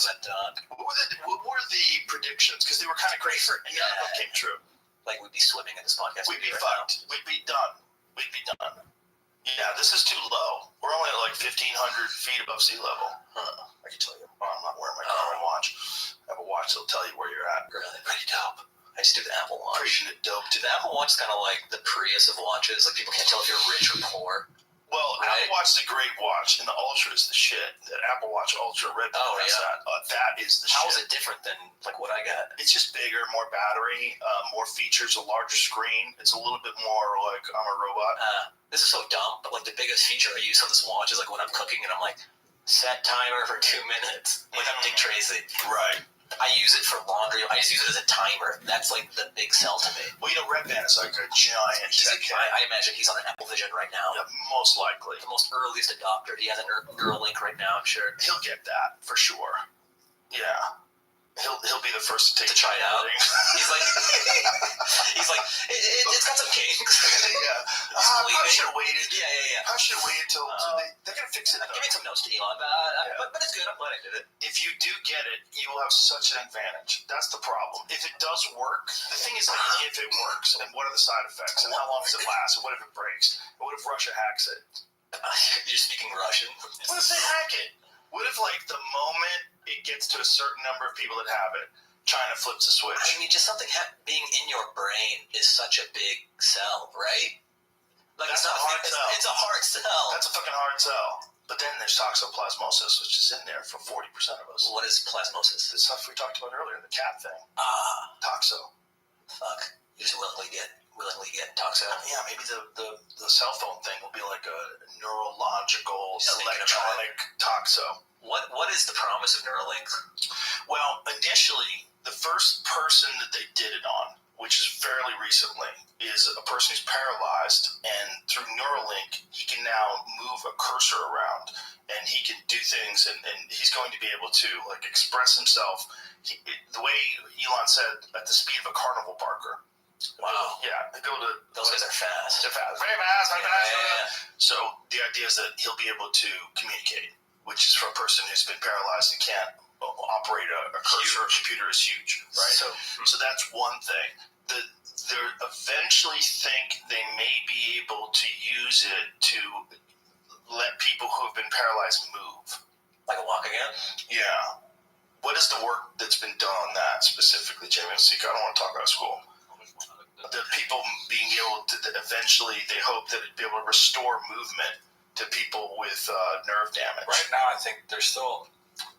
wasn't done. What were the predictions? Because they were kind of crazy, and none of them came true. Like, we'd be swimming in this podcast. We'd be fucked. We'd be done. Yeah, this is too low. We're only at like 1,500 feet above sea level. I can tell you. Oh, I'm not wearing my Garmin watch. I have a watch that'll tell you where you're at. Really? Pretty dope. I just do the Apple Watch. Pretty dope. The Apple Watch is kind of like the Prius of watches. Like, people can't tell if you're rich or poor. Well, right? Apple Watch is a great watch, and the Ultra is the shit. The Apple Watch Ultra Red. That is the shit. How is it different than like what I got? It's just bigger, more battery, more features, a larger screen. It's a little bit more like I'm a robot. This is so dumb, but like the biggest feature I use on this watch is like when I'm cooking and I'm like, set timer for 2 minutes. Like I'm Dick Tracy. Right. I use it for laundry. I just use it as a timer. That's like the big sell to me. Well, you know, Red Band is like a giant. I imagine he's on an Apple Vision right now. Yeah, most likely. The most earliest adopter. He has a Neuralink right now, I'm sure. He'll get that for sure. Yeah. He'll be the first to try it out. He's like, it's got some kinks. Yeah. I should have waited. Yeah. I should have waited till they're gonna fix it. I'm giving some notes to Elon, but it's good. I'm glad I did it. If you do get it, you will have such an advantage. That's the problem. If it does work, the thing is, like, if it works, and what are the side effects, and how long does it last, and what if it breaks, and what if Russia hacks it? You're speaking Russian. What if they hack it? What if, like, the moment it gets to a certain number of people that have it, China flips a switch? I mean, just something being in your brain is such a big sell, right? Like, That's a hard sell. It's a hard sell. That's a fucking hard sell. But then there's toxoplasmosis, which is in there for 40% of us. What is plasmosis? The stuff we talked about earlier, the cat thing. Toxo. Fuck. You just willingly get toxo. Yeah, maybe the cell phone thing will be like a neurological, electronic toxo. What is the promise of Neuralink? Well, initially, the first person that they did it on, which is fairly recently, is a person who's paralyzed, and through Neuralink, he can now move a cursor around, and he can do things, and he's going to be able to like express himself. The way Elon said, at the speed of a carnival barker. Wow. Yeah, they go to... Those guys are fast. They're fast. Very fast. Yeah. So the idea is that he'll be able to communicate, which is for a person who's been paralyzed and can't operate a cursor or a computer is huge, right? So that's one thing. They eventually think they may be able to use it to let people who have been paralyzed move. Like a walk again? Yeah. What is the work that's been done on that specifically, Jamie? I don't want to talk about school. The people being able to eventually, they hope that it'd be able to restore movement to people with nerve damage. Right now, I think there's still,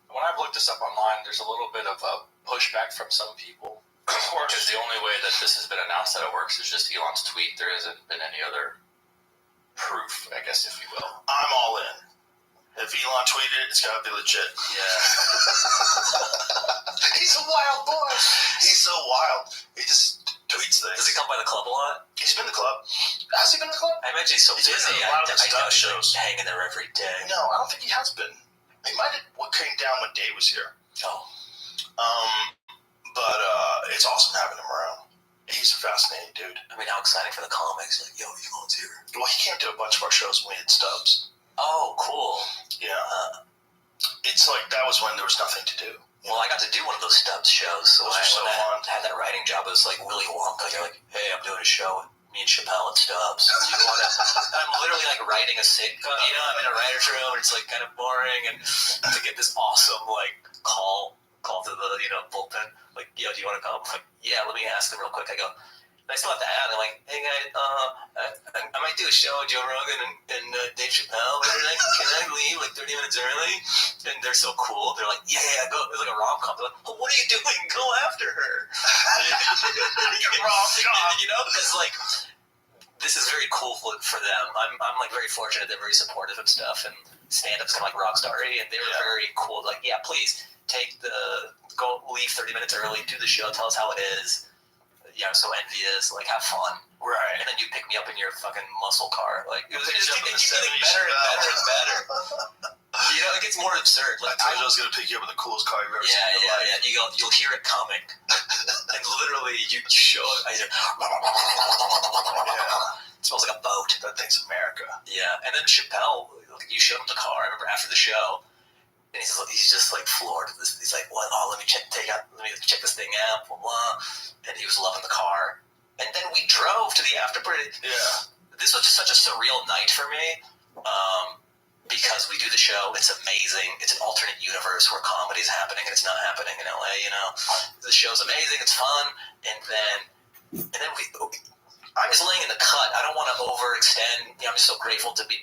when I've looked this up online, there's a little bit of a pushback from some people. Because the only way that this has been announced that it works is just Elon's tweet. There hasn't been any other proof, I guess, if you will. I'm all in. If Elon tweeted it, it's got to be legit. Yeah. He's a wild boy. He's so wild. He just tweets things. Does he come by the club a lot? He's been to the club. Has he been to the club? I imagine he's so busy. Been to a lot of the stuff shows. Hanging there every day. No, I don't think he has been. He might have what came down when Dave was here. Oh. But it's awesome having him around. He's a fascinating dude. I mean, how exciting for the comics. Like, yo, Elon's here. Well, he came to a bunch of our shows when we had Stubbs. Oh, cool. Yeah. It's like that was when there was nothing to do. Well, I got to do one of those Stubbs shows. So those are so fun. I had that writing job. It was like Willy Wonka. You're like, hey, I'm doing a show with me and Chappelle and Stubbs. Do you want to? I'm literally like writing a sitcom. I'm in a writer's room. And it's like kind of boring, and to get this awesome like call to the bullpen. Like, yo, do you want to come? I'm like, yeah. Let me ask them real quick. I go. I still have to add. I'm like, hey guys, I might do a show with Joe Rogan and Dave Chappelle later tonight. Can I leave like 30 minutes early? And they're so cool. They're like, yeah, go. It's like a rom-com. They're like, well, what are you doing? Go after her. Because like, this is very cool for them. I'm like very fortunate. They're very supportive and stuff. And stand-up's kind of like Rockstar-y, and they were very cool. Like, yeah, please leave 30 minutes early, do the show, tell us how it is. Yeah, I'm so envious. Like, have fun. Right. And then you pick me up in your fucking muscle car. Like, it was just getting getting better and better. It gets more absurd. Like, I told you I was going to pick you up in the coolest car you've ever seen in your life. Yeah. You'll hear it coming. And literally, you show it. It smells like a boat. That thing's America. Yeah. And then Chappelle, you showed him the car. I remember after the show, And he's just like floored. He's like, what? Oh, let me check this thing out, blah, blah. And he was loving the car. And then we drove to the after party. Yeah. This was just such a surreal night for me. Because we do the show, it's amazing. It's an alternate universe where comedy is happening and it's not happening in LA, you know? The show's amazing, it's fun. And then I'm just laying in the cut. I don't want to overextend. You know, I'm just so grateful to be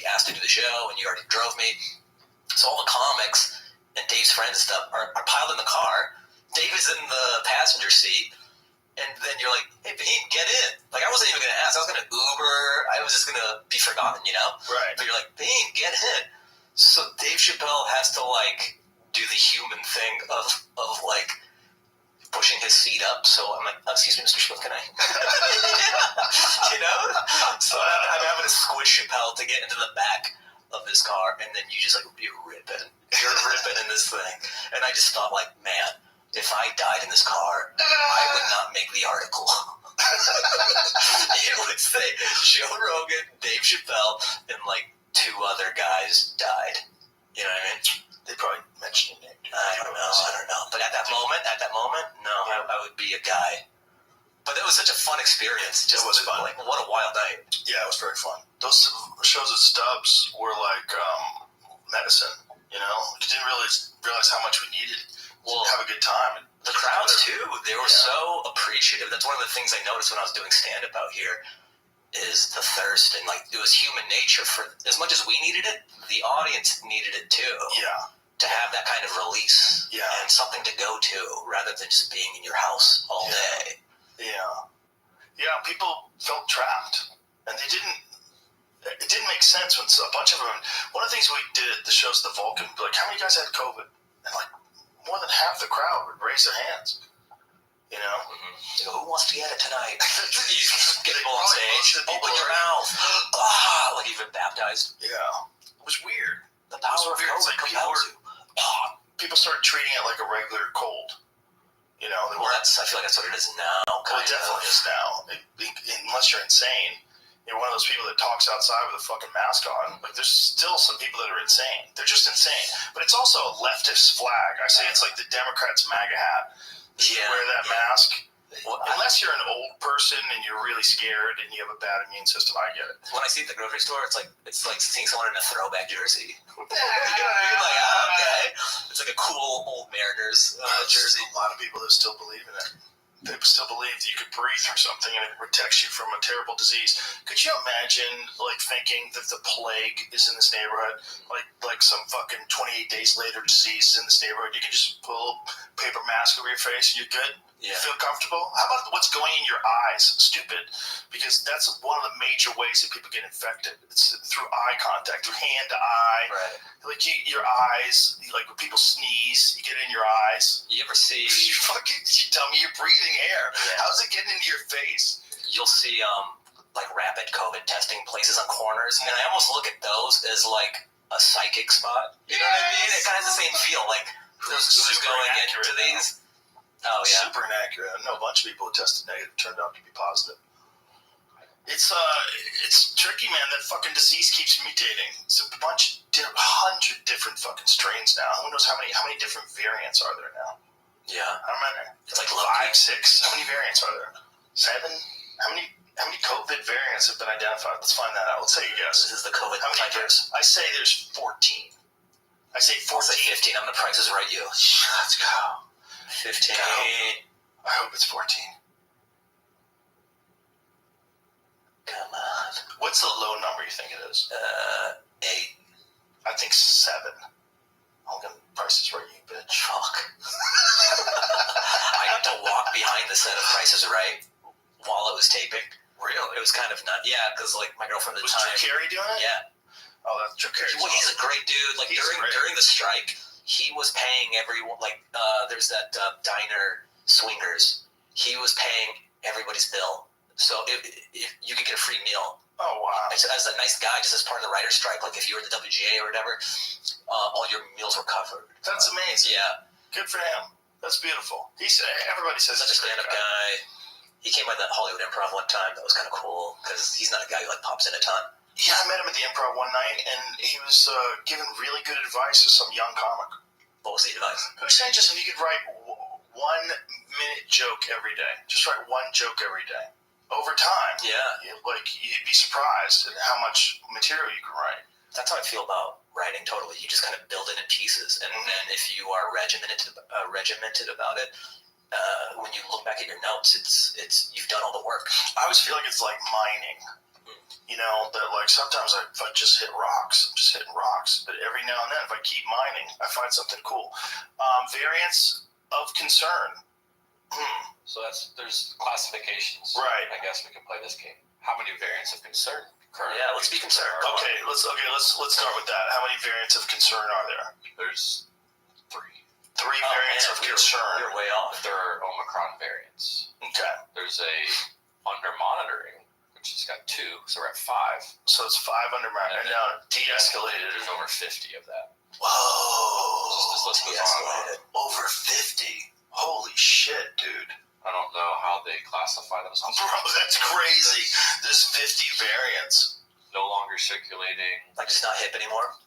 asked to do the show, and you already drove me. So all the comics and Dave's friends and stuff are piled in the car. Dave is in the passenger seat, and then you're like, hey, Bean, get in. Like, I wasn't even going to ask. I was going to Uber. I was just going to be forgotten, you know? Right. But you're like, Bean, get in. So Dave Chappelle has to, like, do the human thing of like, pushing his seat up. So I'm like, excuse me, Mr. Chappelle, can I? You know? So I'm having to squish Chappelle to get into the back of this car, and then you're ripping in this thing. And I just thought, like, man, if I died in this car, I would not make the article. It would say Joe Rogan, Dave Chappelle, and like 2 other guys died. You know what I mean? They probably mentioned your name. I don't know. But at that moment, no, I would be a guy. But it was such a fun experience. It was fun. Like, what a wild night. Yeah, it was very fun. Those shows at Stubbs were like medicine, you know? You didn't realize how much we needed to have a good time. And the crowds, too, they were so appreciative. That's one of the things I noticed when I was doing stand-up out here is the thirst. And, like, it was human nature. For as much as we needed it, the audience needed it, too. Yeah. To have that kind of release. Yeah. And something to go to rather than just being in your house all day. Yeah. Yeah, people felt trapped. And it didn't make sense when a bunch of them, one of the things we did at the shows at the Vulcan, like, how many guys had COVID? And, like, more than half the crowd would raise their hands. You know? Mm-hmm. You go, who wants to get it tonight? You get people on stage, open people your mouth. Like you've been baptized. Yeah. It was weird. The power of COVID compels you. People started treating it like a regular cold. You know? Well, I feel like that's what it is now. Well, it definitely is now. Unless you're insane. You're one of those people that talks outside with a fucking mask on. Like, there's still some people that are insane. They're just insane. But it's also a leftist flag. I say it's like the Democrats' MAGA hat. You wear that mask. Well, unless you're an old person and you're really scared and you have a bad immune system, I get it. When I see it at the grocery store, it's like seeing someone in a throwback jersey. You know what I mean? Like, okay. It's like a cool old Mariners jersey. A lot of people that still believe in it. They still believe that you could breathe through something and it protects you from a terrible disease. Could you imagine, like, thinking that the plague is in this neighborhood? Like some fucking 28 days later disease is in this neighborhood. You can just pull a paper mask over your face and you're good? Yeah. You feel comfortable? How about what's going in your eyes, stupid? Because that's one of the major ways that people get infected. It's through eye contact, through hand to eye. Right. Like your eyes, like when people sneeze, you get it in your eyes. You ever see... You tell me you're breathing air. Yeah. How's it getting into your face? You'll see like rapid COVID testing places on corners, and I almost look at those as like a psychic spot. You know what I mean? It kind of has the same feel. Like who's going into these? Oh yeah, super inaccurate. I know a bunch of people who tested negative turned out to be positive. It's tricky, man. That fucking disease keeps mutating. It's a 100 different fucking strains now. Who knows how many different variants are there now? Yeah, I don't remember. It's like 5, 6. How many variants are there? 7. How many COVID variants have been identified? Let's find that out. Let's take a guess. This is the COVID. How many variants? I say there's 14. I say 14. I'll say 15. I'm gonna price is right. You. Let's go. 15. Go. I hope it's 14. Come on. What's the low number you think it is? 8. I think 7. I'm gonna price is right, you bitch. Fuck. I got to walk behind the set of Price is Right while it was taping. Really? It was kind of not. Yeah, because like my girlfriend at the time. Was Drew Carey doing it? Yeah. Oh, that's Drew Carey. Well, he's a great dude. Like during the strike, he was paying everyone. Like there's that diner Swingers. He was paying everybody's bill, so if you could get a free meal. Oh wow! As a nice guy, just as part of the writer's strike, like if you were at the WGA or whatever, all your meals were covered. That's amazing. Yeah. Good for him. That's beautiful. Everybody says such a stand-up guy. He came by the Hollywood Improv one time. That was kind of cool because he's not a guy who like pops in a ton. Yeah, I met him at the Improv one night, and he was giving really good advice to some young comic. What was the advice? He was saying just if you could write 1 minute joke every day, just write one joke every day. Over time, you'd be surprised at how much material you can write. That's how I feel about writing. Totally, you just kind of build it in pieces, and then if you are regimented about it, when you look back at your notes, it's you've done all the work. I always feel like it's like mining. You know, that like sometimes if I just hit rocks, I'm just hitting rocks. But every now and then, if I keep mining, I find something cool. Variants of concern. So there's classifications. Right. I guess we can play this game. How many variants of concern currently? Yeah, let's be concerned. Okay, let's start with that. How many variants of concern are there? There's 3. 3 variants of concern. You're way off. There are Omicron variants. Okay. There's a under monitoring, which has got 2, so we're at 5. So it's 5 under monitoring. And now de-escalated. There's over 50 of that. Whoa. This list goes on. Over 50. Holy shit, dude. I don't know how they classify themselves. Bro, that's crazy. There's 50 variants. No longer circulating. Like it's not hip anymore?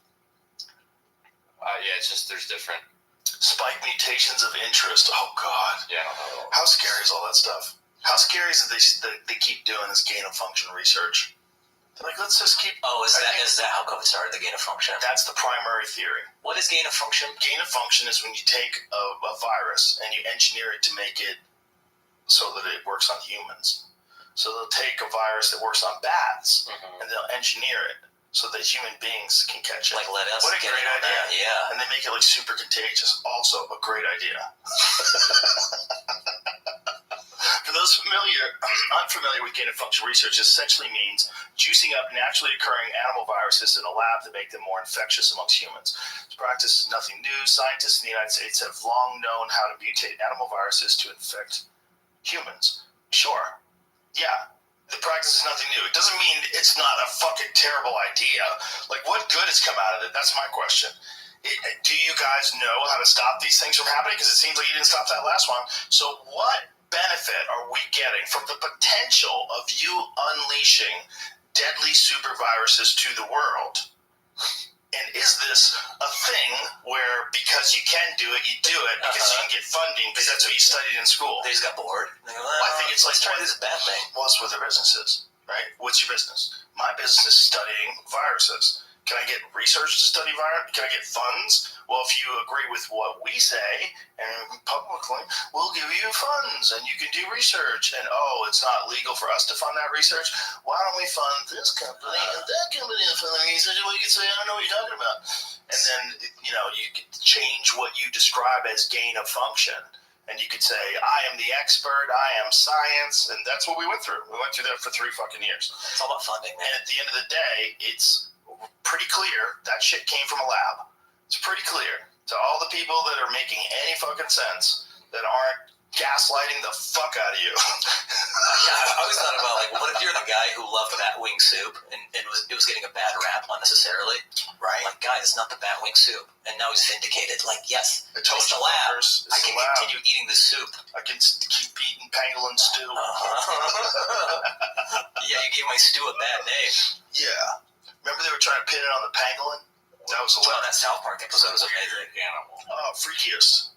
Yeah, it's just there's different. Spike mutations of interest. Oh, God. Yeah, I don't know. How scary is all that stuff? How scary is it they keep doing this gain of function research? They're like, let's just keep... Oh, is that how COVID started, the gain of function? That's the primary theory. What is gain of function? Gain of function is when you take a virus and you engineer it to make it so that it works on humans. So they'll take a virus that works on bats and they'll engineer it so that human beings can catch it. Like let us what a get great idea. That. Yeah. And they make it like super contagious. Also a great idea. For those unfamiliar with gain of function research, it essentially means juicing up naturally occurring animal viruses in a lab to make them more infectious amongst humans. This practice is nothing new. Scientists in the United States have long known how to mutate animal viruses to infect humans. Sure. Yeah. The practice is nothing new. It doesn't mean it's not a fucking terrible idea. Like, what good has come out of it? That's my question. Do you guys know how to stop these things from happening? Because it seems like you didn't stop that last one. So what benefit are we getting from the potential of you unleashing deadly super viruses to the world? And is this a thing where because you can do it, you do it because you can get funding because that's what you studied in school? They just got bored. They go, I think it's like let's try this bad thing. Well, that's what their business is, right? What's your business? My business is studying viruses. Can I get research to study virus? Can I get funds? Well, if you agree with what we say and publicly, we'll give you funds and you can do research. And it's not legal for us to fund that research. Why don't we fund this company and that company and fund the research? Well, you can say, I don't know what you're talking about. And then, you could change what you describe as gain of function. And you could say, I am the expert, I am science, and that's what we went through. We went through that for 3 fucking years. It's all about funding, man. And at the end of the day, it's pretty clear that shit came from a lab. It's pretty clear to all the people that are making any fucking sense that aren't gaslighting the fuck out of you. Yeah, I always thought about, like, what if you're the guy who loved bat wing soup and it was getting a bad rap unnecessarily? Right. Like, guys, it's not the bat wing soup. And now he's vindicated. Like, yes, I told it's you, the lab. fuckers, I can continue eating the soup. I can keep eating pangolin stew. Yeah, you gave my stew a bad name. Yeah. Remember they were trying to pin it on the pangolin? That was Oh, that South Park episode was amazing. Animal. Oh, freakiest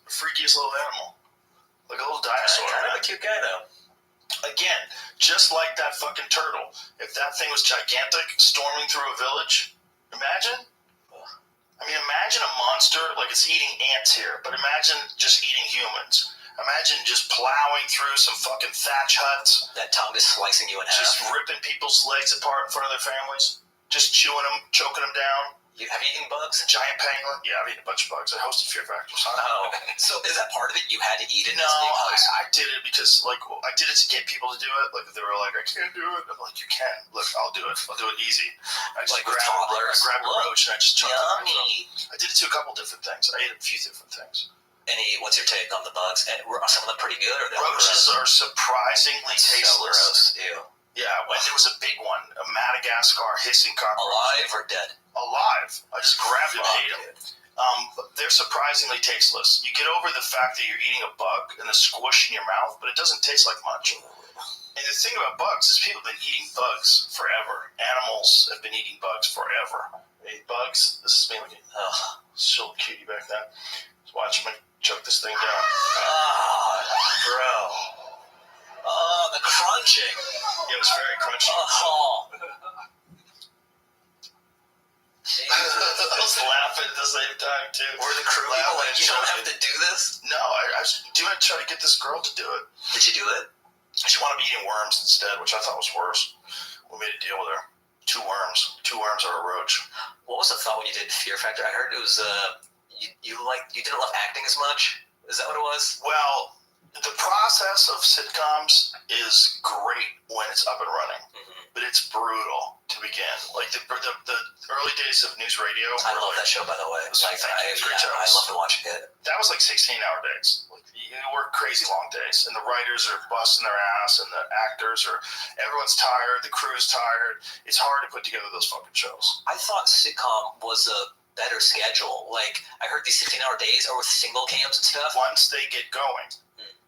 little animal. Like a little dinosaur. Kind of a cute guy, though. Again, just like that fucking turtle. If that thing was gigantic, storming through a village, imagine? I mean, imagine a monster, like it's eating ants here, but imagine just eating humans. Imagine just plowing through some fucking thatch huts. That tongue is slicing you in half. Just ripping people's legs apart in front of their families. Just chewing them, choking them down. Have you eaten bugs? Giant pangolin? Yeah, I've eaten a bunch of bugs. I hosted Fear Factor. Oh, so is that part of it? You had to eat it? No, I did it because, I did it to get people to do it. Like, they were like, I can't do it. I'm like, you can. Look, I'll do it. I'll do it easy. I just like grabbed a roach and I just chunked yummy. it. I did it to a couple different things. I ate a few different things. What's your take on the bugs? And are some of them pretty good? Or Roaches are surprisingly tasteless. So gross. Ew. Yeah, when there was a big one, a Madagascar hissing cockroach. Alive or dead? Alive. I just grabbed it and ate him. They're surprisingly tasteless. You get over the fact that you're eating a bug and the squish in your mouth, but it doesn't taste like much. And the thing about bugs is people have been eating bugs forever. Animals have been eating bugs forever. They ate bugs. This is me looking. So cutie back then. Just watch me chuck this thing down. Bro. The crunching. It was very crunchy. I was laughing at the same time, too. Were the crew people like, you don't have to do this? No, I was doing it to try to get this girl to do it. Did you do it? She wanted me eating worms instead, which I thought was worse. We made a deal with her. 2 worms. 2 worms or a roach. What was the thought when you did Fear Factor? I heard it was, you didn't love acting as much? Is that what it was? Well, the process of sitcoms is great when it's up and running, but it's brutal to begin. Like the early days of news radio. I love that show, by the way. I loved watching it. That was like 16-hour days. Like, you work crazy long days, and the writers are busting their ass, and the actors are. Everyone's tired. The crew's tired. It's hard to put together those fucking shows. I thought sitcom was a better schedule. Like I heard these 16-hour days are with single cams and stuff. Once they get going.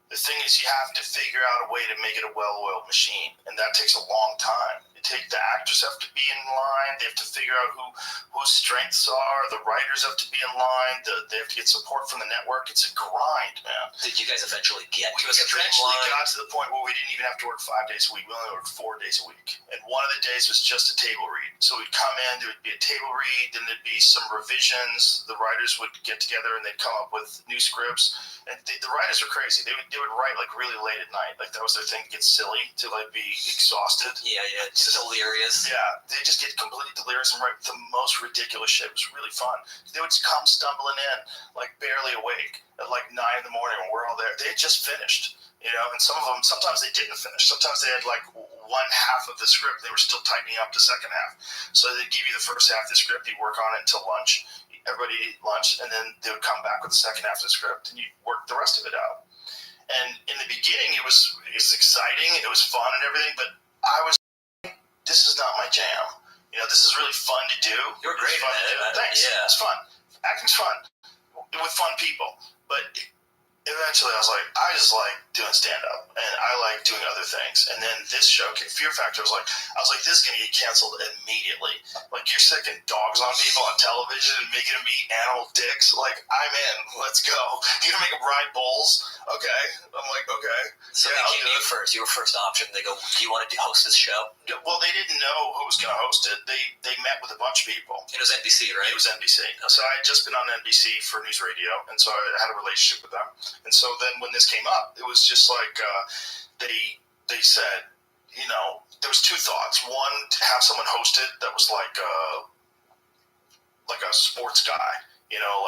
The thing is, you have to figure out a way to make it a well-oiled machine, and that takes a long time. The actors have to be in line. They have to figure out whose strengths are. The writers have to be in line. They have to get support from the network. It's a grind, man. Did you guys eventually get to a streamline? We got to the point where we didn't even have to work 5 days a week. We only worked 4 days a week. And one of the days was just a table read. So we'd come in, there would be a table read, then there'd be some revisions. The writers would get together and they'd come up with new scripts. And the writers are crazy. They would write like really late at night. Like that was their thing to get silly, to like be exhausted. Yeah. Just delirious. Yeah, they just get completely delirious and write the most ridiculous shit. It was really fun. They would come stumbling in, like barely awake at like 9 in the morning when we're all there. They had just finished, and some of them, sometimes they didn't finish. Sometimes they had like one half of the script. They were still tightening up the second half. So they'd give you the first half of the script. You'd work on it until lunch. Everybody ate lunch, and then they would come back with the second half of the script, and you'd work the rest of it out. And in the beginning, it was exciting, it was fun and everything, but I was, this is not my jam. This is really fun to do. You're great at it. Thanks. Yeah. It's fun. Acting's fun with fun people. But eventually I was like, I just like doing stand-up, and I like doing other things. And then this show, Fear Factor, I was like, this is going to get canceled immediately. Like, you're sicking dogs on people on television and making them eat animal dicks. Like, I'm in. Let's go. You're going to make them ride bulls? Okay. I'm like, okay. So they came to you first. You were first option. They go, do you want to host this show? Well, they didn't know who was going to host it. They met with a bunch of people. It was NBC, right? It was NBC. Okay. So I had just been on NBC for news radio, and so I had a relationship with them. And so then when this came up, it was just like they said, there was 2 thoughts. One, to have someone host it that was like a sports guy.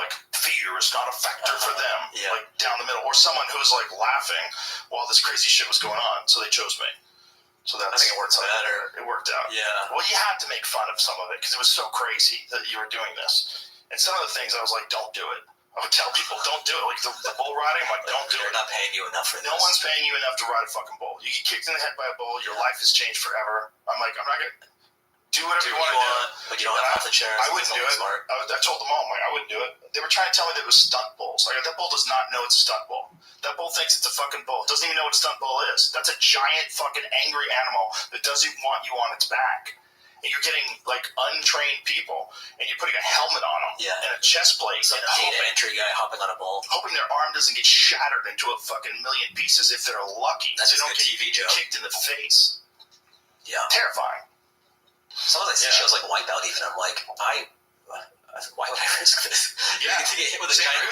Like fear is not a factor for them. Yeah. Like down the middle, or someone who was like laughing while this crazy shit was going on. So they chose me. So I think it worked out. It worked out. Yeah. Well, you had to make fun of some of it because it was so crazy that you were doing this. And some of the things I was like, don't do it. I would tell people, don't do it. Like the bull riding, I'm like, don't do it. They're not paying you enough for this. No one's paying you enough to ride a fucking bull. You get kicked in the head by a bull, your life has changed forever. I'm like, I'm not going to do whatever you want to do. But you don't have health insurance. I wouldn't do it. I told them all, I wouldn't do it. They were trying to tell me that it was stunt bulls. Like, that bull does not know it's a stunt bull. That bull thinks it's a fucking bull. Doesn't even know what a stunt bull is. That's a giant fucking angry animal that doesn't want you on its back. And you're getting, like, untrained people, and you're putting a helmet on them, and a chest plate. Some data entry guy hopping on a bull. Hoping their arm doesn't get shattered into a fucking million pieces if they're lucky. That's so a good TV joke. Kicked in the face. Yeah. Terrifying. Some of these shows, like Wipeout, even, I'm like, why would I risk this? Yeah. To get hit with a giant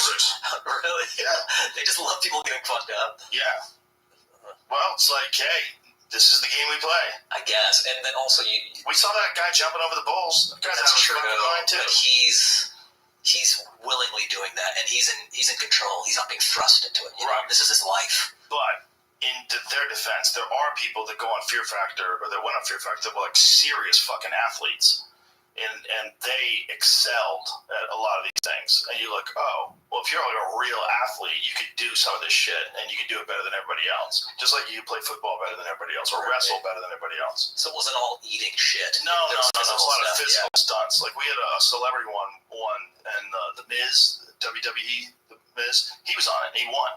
Really? Yeah. They just love people getting fucked up. Yeah. Well, it's like, hey, this is the game we play. I guess. And then also, we saw that guy jumping over the bulls. That guy's that's true. Fucking mind too. But he's willingly doing that, and he's in control. He's not being thrust into it. Right. This is his life. But in their defense, there are people that go on Fear Factor, or that went on Fear Factor, that were like serious fucking athletes. and they excelled at a lot of these things. And you're like, oh, well, if you're like a real athlete, you could do some of this shit, and you could do it better than everybody else. Just like you play football better than everybody else, or wrestle better than everybody else. So it wasn't all eating shit. No. There's a lot of physical stunts. Like we had a celebrity one, and the Miz, WWE, the Miz, he was on it, and he won.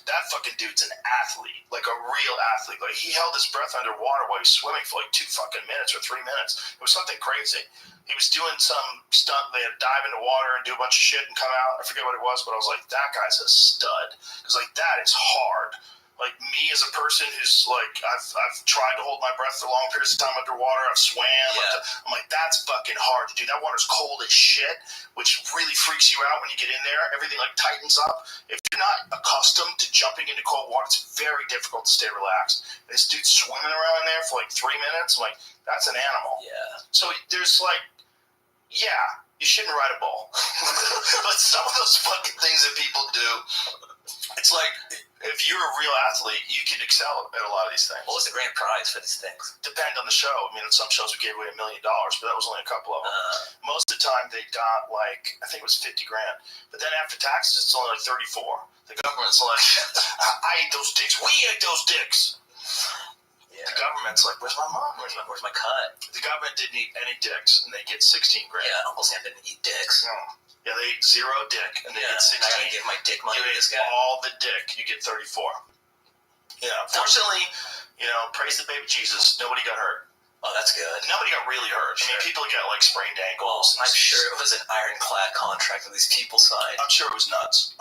That fucking dude's an athlete, like a real athlete. Like he held his breath underwater while he was swimming for like 2 fucking minutes or 3 minutes. It was something crazy. He was doing some stunt. They had to dive into water and do a bunch of shit and come out. I forget what it was, but I was like, that guy's a stud. Because like that is hard. Like me as a person who's like, I've tried to hold my breath for long periods of time underwater. I've swam. Yeah. I'm like, that's fucking hard to do. That water's cold as shit, which really freaks you out when you get in there. Everything like tightens up. If you're not accustomed to jumping into cold water, it's very difficult to stay relaxed. This dude's swimming around in there for like 3 minutes. I'm like, that's an animal. Yeah. So there's like, yeah, you shouldn't ride a bull. But some of those fucking things that people do, it's like, if you're a real athlete, you can excel at a lot of these things. What was the grand prize for these things? Depend on the show. I mean, in some shows we gave away $1 million, but that was only a couple of them. Most of the time they got like, I think it was $50,000. But then after taxes, it's only like 34. The government's like, I ate those dicks. We ate those dicks. Yeah. The government's like, where's my mom? Where's my cut? The government didn't eat any dicks, and they get $16,000. Yeah, Uncle Sam didn't eat dicks. No. Yeah, they ate 0 dick, and they get 16. I gotta give my dick money you to this guy. all the dick, you get 34. Yeah, fortunately, praise the baby Jesus, nobody got hurt. Oh, that's good. Nobody got really hurt. Sure. I mean, people got like sprained ankles. I'm sure it was an ironclad contract that these people signed. I'm sure it was nuts.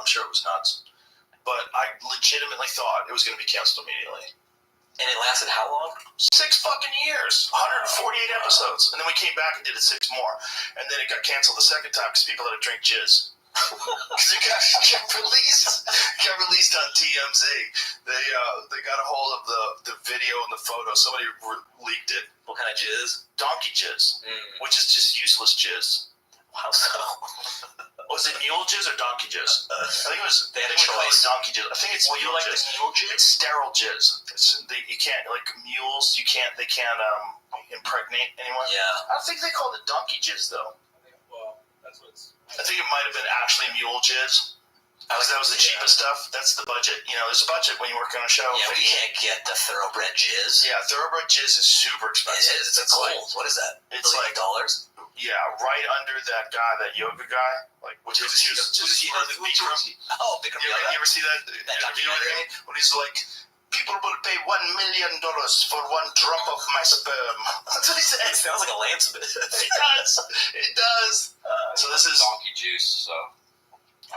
But I legitimately thought it was going to be canceled immediately. And it lasted how long? 6 fucking years. 148 episodes. And then we came back and did it 6 more. And then it got canceled the second time because people had to drink jizz. Because it got released on TMZ. They got a hold of the video and the photo. Somebody leaked it. What kind of jizz? Donkey jizz. Which is just useless jizz. How so? Was it mule jizz or donkey jizz? I think it was. They had a choice. choice. Donkey jizz. I think it's Well, you mule like jizz. the mule jizz? It's sterile jizz. You can't like mules. They can't impregnate anyone. Yeah. I don't think they called it donkey jizz though. Well, that's what it's. I think it might have been actually mule jizz. Because that was the cheapest stuff. That's the budget. There's a budget when you work on a show. Yeah, but you can't get the thoroughbred jizz. Yeah, thoroughbred jizz is super expensive. It is. It's gold. What is that? It's like dollars. Yeah, right under that guy, that yoga guy. Like, which is just Oh, Bikram you ever see that interview with him? When he's like, people will pay $1 million for 1 drop of my sperm. That's what he said. It sounds like a landsman. It does. So this is donkey juice. So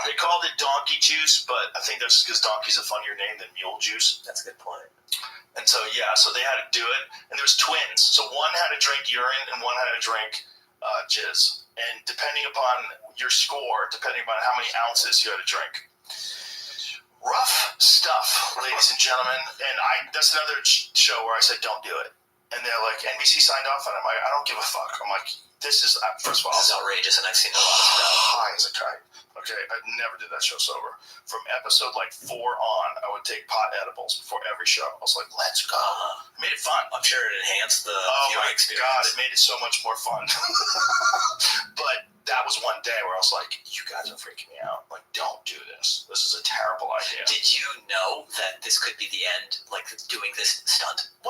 they called it donkey juice, but I think that's because donkey's a funnier name than mule juice. That's a good point. And so so they had to do it, and there was twins. So one had to drink urine, and one had to drink jizz. And depending upon your score, depending upon how many ounces you had to drink. Rough stuff, ladies and gentlemen. And that's another show where I said, don't do it. And they're like, NBC signed off on it. I'm like, I don't give a fuck. I'm like, this is, first of all, This is outrageous, and I've seen a lot of stuff. high as a kite. Okay, I never did that show sober. From episode like 4 on, I would take pot edibles before every show. I was like, let's go. It made it fun. I'm sure it enhanced the my viewing experience. God, it made it so much more fun. But that was one day where I was like, you guys are freaking me out. Like, don't do this. This is a terrible idea. Did you know that this could be the end, like doing this stunt? 100%.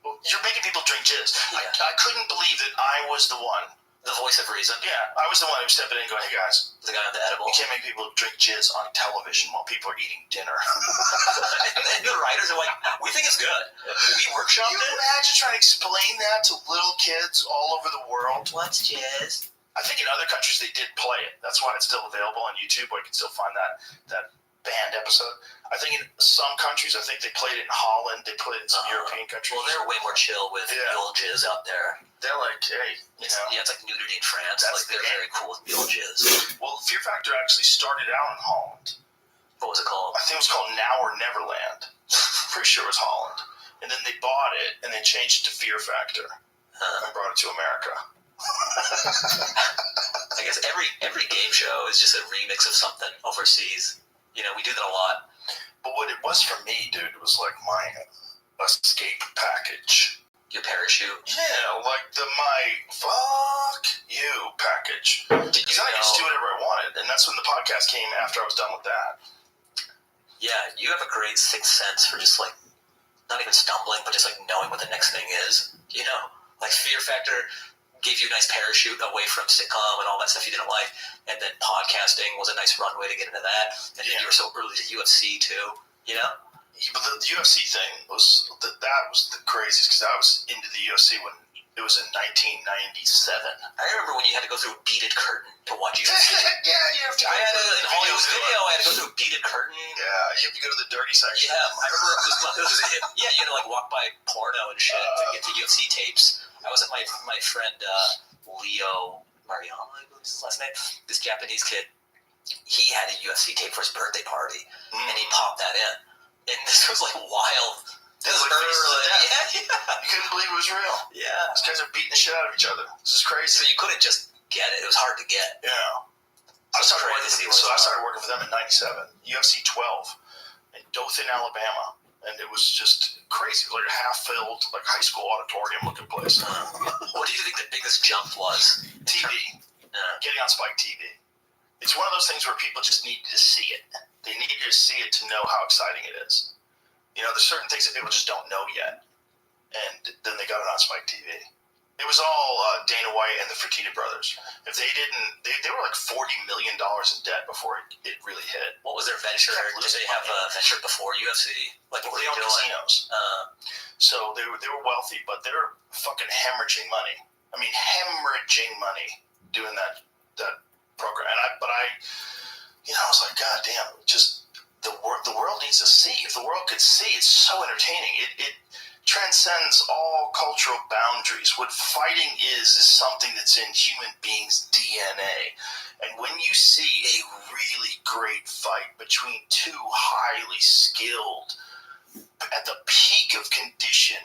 You're making people drink jizz. Yeah. I couldn't believe that I was the one. The voice of reason. Yeah, I was the one who stepped in and going, hey guys, The guy on the edible. you can't make people drink jizz on television while people are eating dinner. and the writers are like, we think it's good. We workshopped Can it. you imagine trying to explain that to little kids all over the world? What's jizz? I think in other countries they did play it. That's why it's still available on YouTube, where you can still find that banned episode. I think in some countries, I think they played it in Holland. They played it in some European countries. Well, they're way more chill with mule jizz out there. They're like, hey, Yeah, it's like nudity in France. That's Like they're the very cool with mule jizz. Well, Fear Factor actually started out in Holland. What was it called? I think it was called Now or Neverland. Pretty sure it was Holland. And then they bought it and they changed it to Fear Factor and brought it to America. I guess every game show is just a remix of something overseas. We do that a lot. But what it was for me, dude, was like my escape package. Your parachute. Yeah, like my fuck you package. Because I could just do whatever I wanted, and that's when the podcast came after I was done with that. Yeah, you have a great sixth sense for just like not even stumbling, but just like knowing what the next thing is. You know, like Fear Factor gave you a nice parachute away from sitcom and all that stuff you didn't like, and then podcasting was a nice runway to get into that. And then you were so early to UFC too. You know. But the UFC thing was that was the craziest because I was into the UFC when it was in 1997. I remember when you had to go through a beaded curtain to watch UFC. Yeah, you have to. I had in Hollywood Video. I had to go through a beaded curtain. Yeah, you have to go to the dirty section. Yeah, I remember it was yeah, you had to like walk by porno and shit to get to UFC tapes. I was at my friend Leo Mariano, I believe is his last name. This Japanese kid. He had a UFC tape for his birthday party, and he popped that in. And this was like wild. This was early. Yeah. You couldn't believe it was real. Yeah. These guys are beating the shit out of each other. This is crazy. So you couldn't just get it. It was hard to get. Yeah. I started working for them in 97. UFC 12 in Dothan, Alabama. And it was just crazy. It was like a half-filled, like high school auditorium-looking place. What do you think the biggest jump was? TV. Getting on Spike TV. It's one of those things where people just need to see it. They need you to see it to know how exciting it is. You know, there's certain things that people just don't know yet. And then they got it on Spike TV. It was all Dana White and the Fertitta brothers. If they didn't, they were like $40 million in debt before it really hit. What was their venture? Did they have a venture before UFC? Like, what were they doing? Casinos. So they were wealthy, but they were fucking hemorrhaging money. I mean, hemorrhaging money doing that program. And I was like, God damn, just the world needs to see. If the world could see, it's so entertaining. It transcends all cultural boundaries. What fighting is something that's in human beings' DNA. And when you see a really great fight between two highly skilled, at the peak of condition,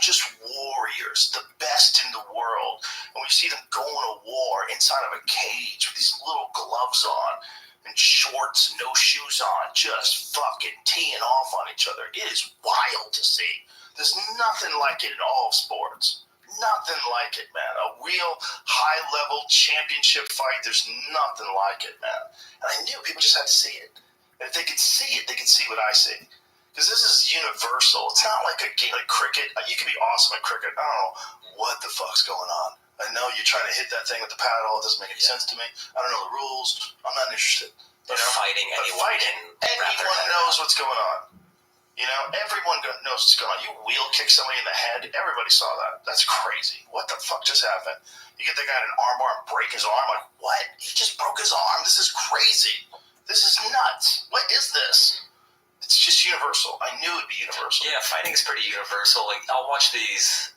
just warriors, the best in the world, and we see them going to war inside of a cage with these little gloves on and shorts, no shoes on, just fucking teeing off on each other. It is wild to see. There's nothing like it in all of sports. Nothing like it, man. A real high-level championship fight, there's nothing like it, man. And I knew people just had to see it. And if they could see it, they could see what I see. Because this is universal. It's not like a game like cricket. You can be awesome at cricket. I don't know what the fuck's going on. I know you're trying to hit that thing with the paddle. It doesn't make any sense to me. I don't know the rules. I'm not interested. But fighting, anyone knows what's going on. You know, everyone knows what's going on. You wheel kick somebody in the head. Everybody saw that. That's crazy. What the fuck just happened? You get the guy in an armbar and break his arm. Like, what? He just broke his arm. This is crazy. This is nuts. What is this? It's just universal. I knew it'd be universal. Yeah, fighting is pretty universal. Like, I'll watch these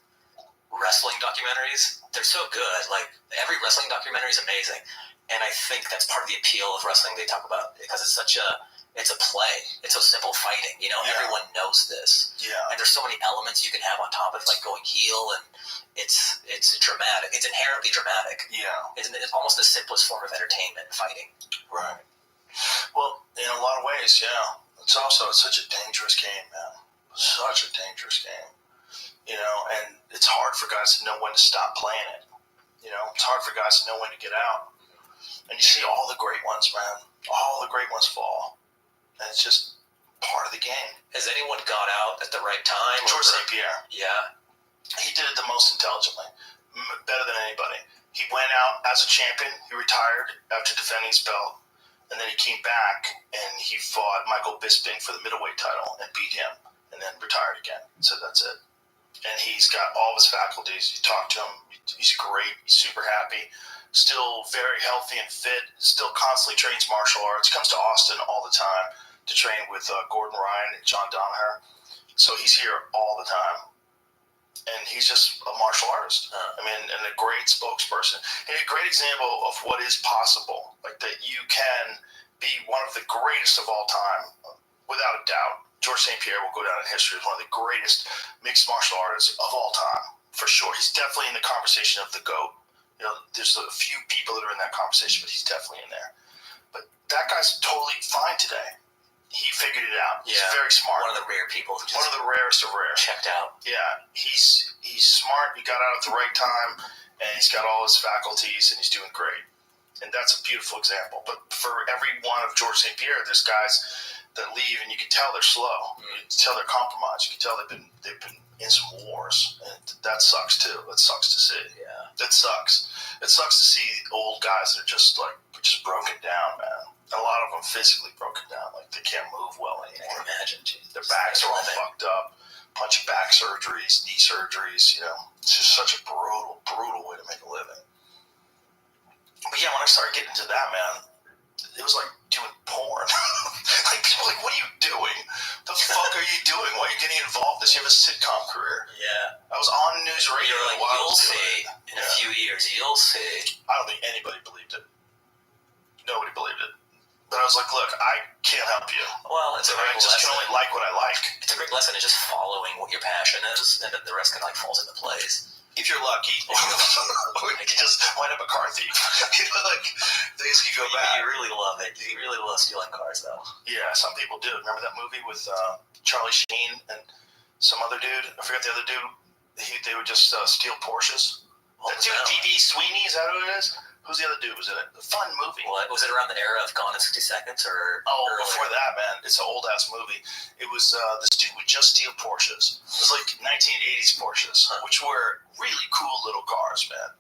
wrestling documentaries. They're so good. Like, every wrestling documentary is amazing. And I think that's part of the appeal of wrestling they talk about, because it's a play. It's so simple fighting. You know, everyone knows this. Yeah. And there's so many elements you can have on top of it, like going heel, and it's dramatic. It's inherently dramatic. Yeah. It's almost the simplest form of entertainment, fighting. Right. Well, in a lot of ways, yeah. It's also such a dangerous game, man. Such a dangerous game. You know, and it's hard for guys to know when to stop playing it. You know, it's hard for guys to know when to get out. And you see all the great ones, man. All the great ones fall. And it's just part of the game. Has anyone got out at the right time? George St. Pierre. Yeah. He did it the most intelligently. Better than anybody. He went out as a champion. He retired after defending his belt. And then he came back and he fought Michael Bisping for the middleweight title and beat him. And then retired again. So that's it. And he's got all of his faculties. You talk to him. He's great. He's super happy. Still very healthy and fit. Still constantly trains martial arts. Comes to Austin all the time to train with Gordon Ryan and John Donaher. So he's here all the time. And he's just a martial artist. I mean, and a great spokesperson. And a great example of what is possible. Like that you can be one of the greatest of all time, without a doubt. George St. Pierre will go down in history as one of the greatest mixed martial artists of all time, for sure. He's definitely in the conversation of the GOAT. You know, there's a few people that are in that conversation, but he's definitely in there. But that guy's totally fine today. He figured it out. He's very smart. One of the rare people who just one of the rarest of rare. checked out. Yeah, he's smart. He got out at the right time, and he's got all his faculties, and he's doing great. And that's a beautiful example. But for every one of George St. Pierre, there's guys that leave, and you can tell they're slow. You can tell they're compromised. You can tell they've been in some wars, and that sucks too. That sucks to see. Yeah, that sucks. It sucks to see old guys that are just broken down, man. And a lot of them physically broken down, like they can't move well anymore. I can imagine. Geez. Their backs are all fucked up. Bunch of back surgeries, knee surgeries. It's just such a brutal way to make a living. But yeah, when I started getting into that, man, it was like doing porn. Like people are like, what are you doing? The fuck are you doing? Why are you getting involved in this? You have a sitcom career. Yeah. I was on news radio. You're like, while you'll see. In a few years, you'll see. I don't think anybody believed it. Nobody believed it. But I was like, look, I can't help you. Well, it's a great I just lesson. can only like what I like. It's a great lesson in just following what your passion is, and then the rest kind of falls into place. If you're lucky, or you can just wind up a car thief. Things can go bad. You really love it. You really love stealing cars, though. Yeah, some people do. Remember that movie with Charlie Sheen and some other dude? I forgot the other dude. They would just steal Porsches. That dude, D.B. Sweeney, is that who it is? Who's the other dude? Was it a fun movie? What? Was it around the era of Gone in 60 Seconds? Or earlier? Before that, man. It's an old-ass movie. It was this dude would just steal Porsches. It was like 1980s Porsches, which were really cool little cars, man.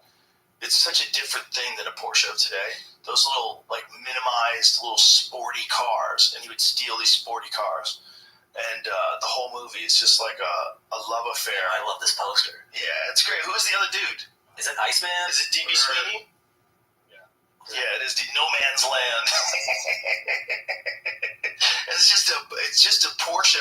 It's such a different thing than a Porsche of today. Those little, minimized, little sporty cars, and he would steal these sporty cars. And the whole movie is just like a love affair. Yeah, I love this poster. Yeah, it's great. Who's the other dude? Is it Iceman? Is it D.B. Sweeney? Yeah, it is the No Man's Land. It's just a Porsche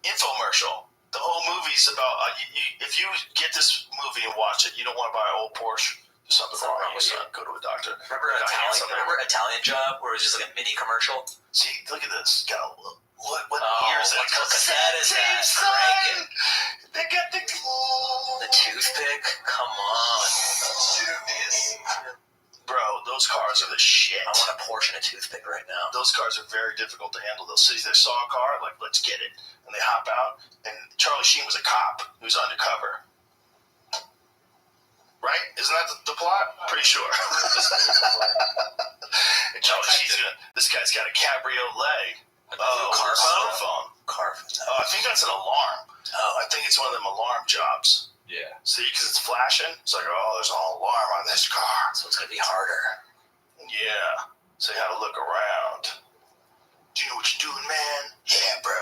infomercial. The whole movie's about if you get this movie and watch it, you don't want to buy an old Porsche. There's something wrong with you. Go to a doctor. Remember Italian Job, where it was just like a mini commercial? See, look at this. What Oh, year is that? what cassette is that? Son! They got the toothpick? Come on. Bro, those cars are the shit. I want a Porsche and a toothpick right now. Those cars are very difficult to handle. They'll see they saw a car, like, let's get it. And they hop out. And Charlie Sheen was a cop who was undercover. Right? Isn't that the plot? Pretty sure. And Charlie Sheen's this guy's got a cabriolet. Car phone? Car phone. Oh, I think that's an alarm. Oh, I think it's one of them alarm jobs. Yeah. See, because it's flashing. It's like, there's an alarm on this car. So it's going to be harder. Yeah. So you got to look around. Do you know what you're doing, man? Yeah, bro.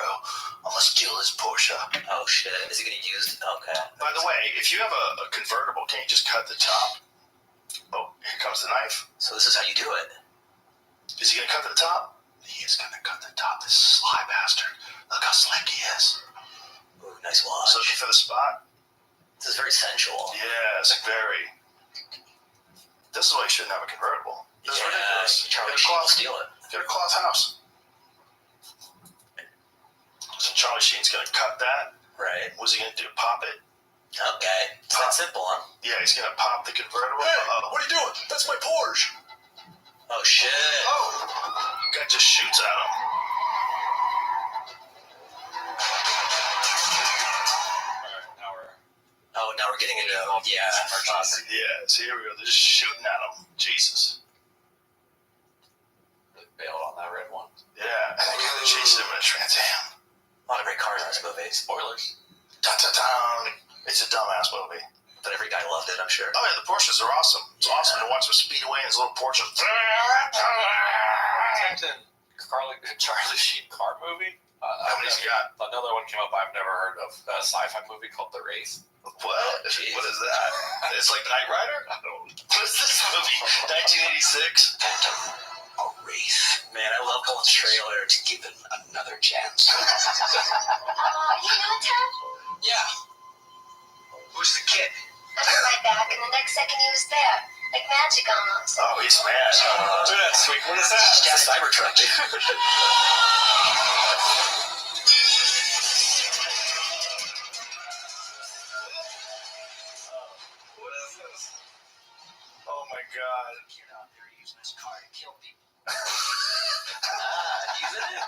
I'm going to steal this Porsche. Oh, shit. Is he going to use it? Okay. By the way, if you have a convertible, can't you just cut the top? Oh, here comes the knife. So this is how you do it. Is he going to cut the top? He is going to cut the top. This sly bastard. Look how slick he is. Ooh, nice watch. So looking for the spot? This is very sensual. Yes, very. This is why you shouldn't have a convertible. This is ridiculous. Charlie Sheen will steal it. Get a cloth house. So Charlie Sheen's going to cut that. Right. What's he going to do? Pop it? Okay. It's that simple, huh? Yeah, he's going to pop the convertible. Hey, what are you doing? That's my Porsche. Oh, shit. Guy just shoots at him. Now we're getting into our topic. Yeah, so here we go. They're just shooting at him. Jesus. They bailed on that red one. Yeah, and they're chasing him in a Trans Am. A lot of great cars in this movie. Spoilers. Dun-dun-dun. It's a dumbass movie. But every guy loved it, I'm sure. Oh, yeah, the Porsches are awesome. It's awesome to watch them speed away in his little Porsche. Charlie Sheen car movie. How many's he got? Another one came up I've never heard of. A sci-fi movie called The Wraith. What? What is that? It's like Knight Rider? I don't know. What is this movie? 1986? A Wraith. Man, I love the trailer to give it another chance. You know Ted? Yeah. Who's the kid? I was right back, and the next second he was there. Like magic almost. Oh, he's mad. Look at that, sweet. What is that? It's a Cybertruck. What is this? Oh my god. You're out there using this car to kill people. Using it?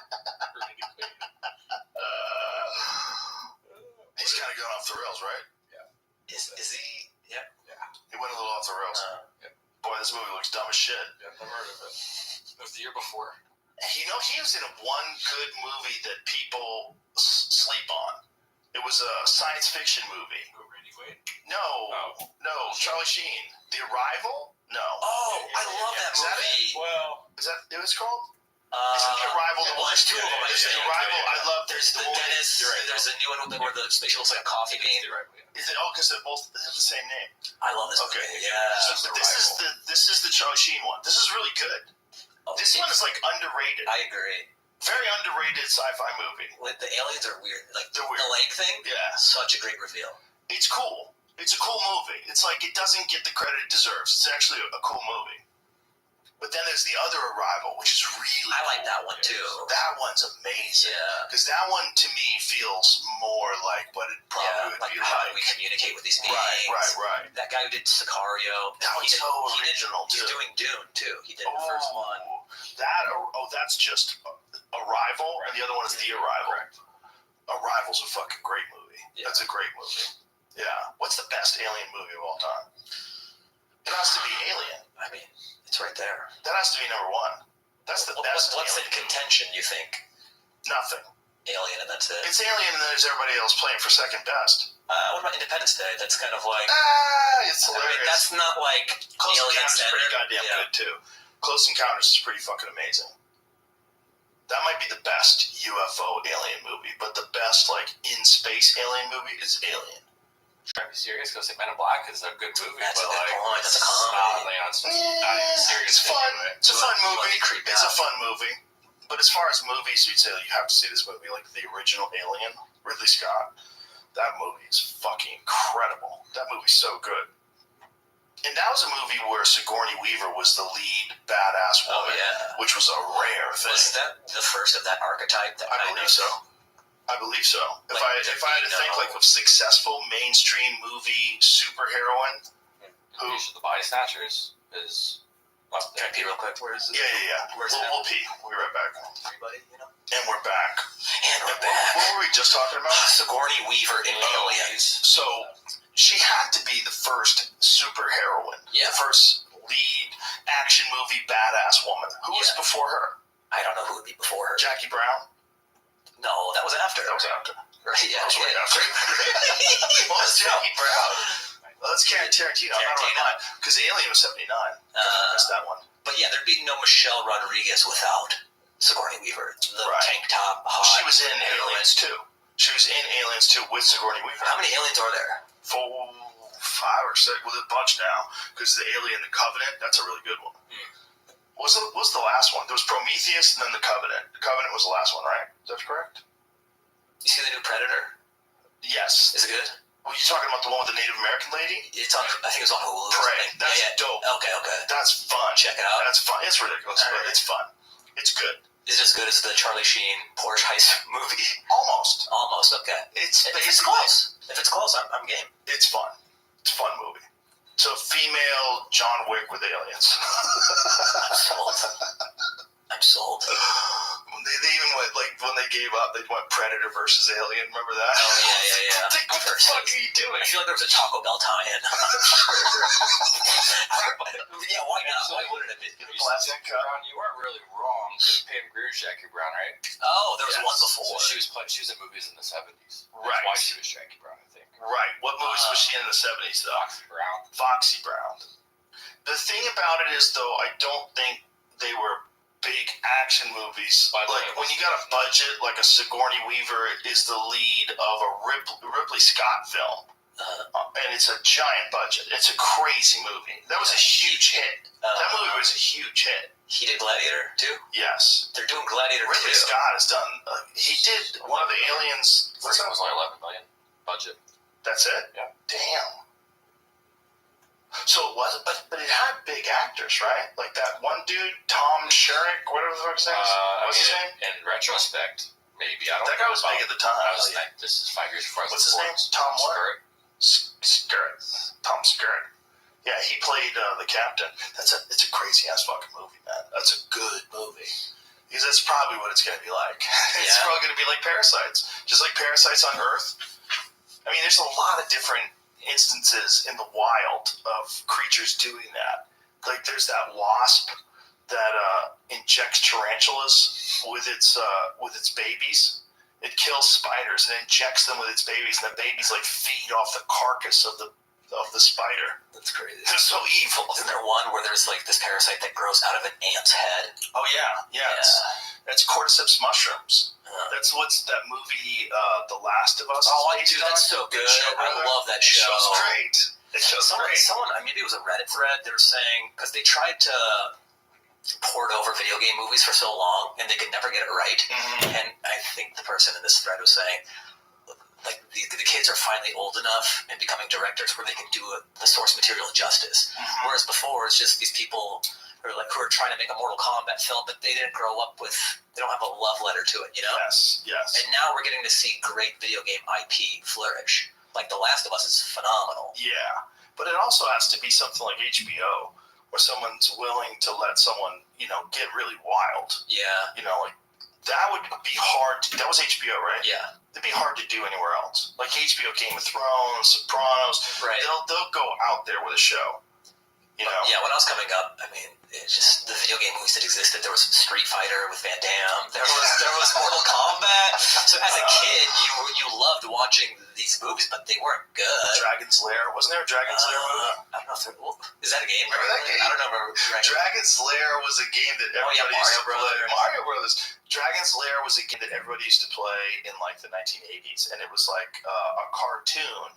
was in one good movie that people sleep on. It was a science fiction movie. Randy Quaid? No, Charlie Sheen. The Arrival? No. Oh, I love that Is that movie. Well, Is that what it's called? Isn't The Arrival the one? There's two of them. There's The Arrival. I love. There's the Dennis. There's a new one where the spaceship looks like a coffee bean. Is it? Oh, because they both have the same name. I love this Okay. movie. Yeah. So this is the Charlie Sheen one. This is really good. Oh, This one is like underrated. I agree. Very underrated sci-fi movie. Like, the aliens are weird. Like They're weird. the lake thing. Yeah. Such a great reveal. It's cool. It's a cool movie. It's like it doesn't get the credit it deserves. It's actually a cool movie. But then there's the other Arrival, which is really I like cool. that one too. That one's amazing. Yeah. Because that one, to me, feels more like what it probably would like be how like. we communicate with these beings. Right. That guy who did Sicario. That was so original, He's too. doing Dune too. He did the first one. That's just Arrival, and the other one is The Arrival. correct. Arrival's a fucking great movie. Yeah. That's a great movie. Yeah. What's the best alien movie of all time? It has to be Alien. I mean, it's right there. That has to be number one. That's the best. What's in alien movie. contention, you think? Nothing. Alien, and that's it. It's Alien, and then there's everybody else playing for second best. What about Independence Day? That's kind of like... It's I mean, hilarious. that's not like Close Alien Encounters is Center. pretty goddamn good too. Close Encounters is pretty fucking amazing. That might be the best UFO alien movie, but the best like in space alien movie is Alien. Trying to be serious, because Men in Black is a good movie, That's but a good like, point. That's a it's comedy. not, you know, it's not even serious. It's fun. anyway. It's a fun You want movie. to creep It's a out. fun movie. But as far as movies, you'd say you have to see this movie, like the original Alien, Ridley Scott. That movie is fucking incredible. That movie's so good. And that was a movie where Sigourney Weaver was the lead badass Oh, woman, yeah. which was a rare thing. Was that the first of that archetype? That I kind believe of, so. I believe so. If Like, I had to think like of successful mainstream movie superheroine, who? The Body Snatchers is up Can there. I pee real quick? Where is it? Yeah. Where's We'll pee. We'll be right back. Everybody, you know? And we're back. And we're back. What were we just talking about? Sigourney Weaver in Aliens. So she had to be the first superheroine. Yeah. The first lead action movie badass woman. Who was Yeah. before her? I don't know who would be before her. Jackie Brown? No, that was after. That was after. Right, yeah. That was way after. What was Jackie Brown? Well, that's Tarantino. Because Alien was 79. Missed that one. But yeah, there'd be no Michelle Rodriguez without Sigourney Weaver. The Right. tank top, hot. She was in Aliens 2. She was in Aliens 2 with Sigourney Weaver. How many aliens are there? 4, 5 or 6, with a bunch now. Because the Alien, the Covenant, that's a really good one. What's the last one? There was Prometheus and then the Covenant. The Covenant was the last one, right? Is that correct? You see the new Predator? Yes. Is it good? Were you talking about the one with the Native American lady? It's on. I think it's on Hulu. or Prey. something. That's yeah. dope. Okay. That's fun. Check it out. That's fun. It's ridiculous, but Alright. it's fun. It's good. Is it as good as the Charlie Sheen Porsche heist movie? Almost. Almost. Okay. It's If it's basically. close, I'm game. It's fun. It's a fun movie. So female John Wick with aliens. I'm sold. They even went, like, when they gave up, they went Predator versus Alien. Remember that? Oh, yeah. Like, what the fuck are you doing? I feel like there was a Taco Bell tie-in. Yeah, why not? Why wouldn't it be? Plastic cup. Brown, you weren't really wrong. Because Pam Grier's Jackie Brown, right? Oh, there was Yes. one before. So she was in movies in the 70s. That's Right. why she was Jackie Brown, I think. Right. What movies was she in the 70s, though? Foxy Brown. Foxy Brown. The thing about it is, though, I don't think they were big action movies. By the Like, way, when you got a budget, like a Sigourney Weaver is the lead of a Ripley Scott film. And it's a giant budget. It's a crazy movie. That was a huge hit. That movie was a huge hit. He did Gladiator too. Yes. They're doing Gladiator Ridley too. Scott has done. He did one of the Aliens. First one was only $11 million budget. That's it? Yeah. Damn. So it was, but it had big actors, right? Like that one dude, Tom Sherrick, whatever the fuck his name is. What's his name? In retrospect, maybe. I don't That guy was big at the time. This is 5 years before I was What's his born. name? Tom what? Skerritt. Skerritt. Tom Skerritt. Yeah, he played the captain. It's a crazy ass fucking movie, man. That's a good movie. Because that's probably what it's gonna be like. It's Yeah. probably gonna be like Parasites, just like Parasites on Earth. I mean, there's a lot of different instances in the wild of creatures doing that. Like there's that wasp that injects tarantulas with its babies. It kills spiders and injects them with its babies, and the babies like feed off the carcass of the spider. That's crazy. They're so evil. Isn't there one where there's like this parasite that grows out of an ant's head? Oh yeah. That's cordyceps mushrooms. That's what's that movie, The Last of Us. Oh, dude, that's so good. I love that show. It show's great. It show's great. Someone, maybe it was a Reddit thread. They were saying because they tried to poured over video game movies for so long and they could never get it right. Mm-hmm. And I think the person in this thread was saying, like, the kids are finally old enough and becoming directors where they can do the source material justice. Mm-hmm. Whereas before, it's just these people who are trying to make a Mortal Kombat film, but they didn't grow up with, they don't have a love letter to it, you know? Yes. And now we're getting to see great video game IP flourish. Like The Last of Us is phenomenal. Yeah. But it also has to be something like HBO, where someone's willing to let someone, get really wild. Yeah. Like that would be hard. That was HBO, right? Yeah. It'd be hard to do anywhere else. Like HBO, Game of Thrones, Sopranos. Right. They'll go out there with a show. Yeah, when I was coming up, it's just the video game movies that existed. There was Street Fighter with Van Damme. There was Mortal Kombat. So as a kid, you loved watching these movies, but they weren't good. Dragon's Lair. Wasn't there a Dragon's Lair movie? I don't know is that a game? Remember that game? I don't know. Dragon's Lair was a game that everybody used to play. Mario Brothers. Dragon's Lair was a game that everybody used to play in like the 1980s, and it was like a cartoon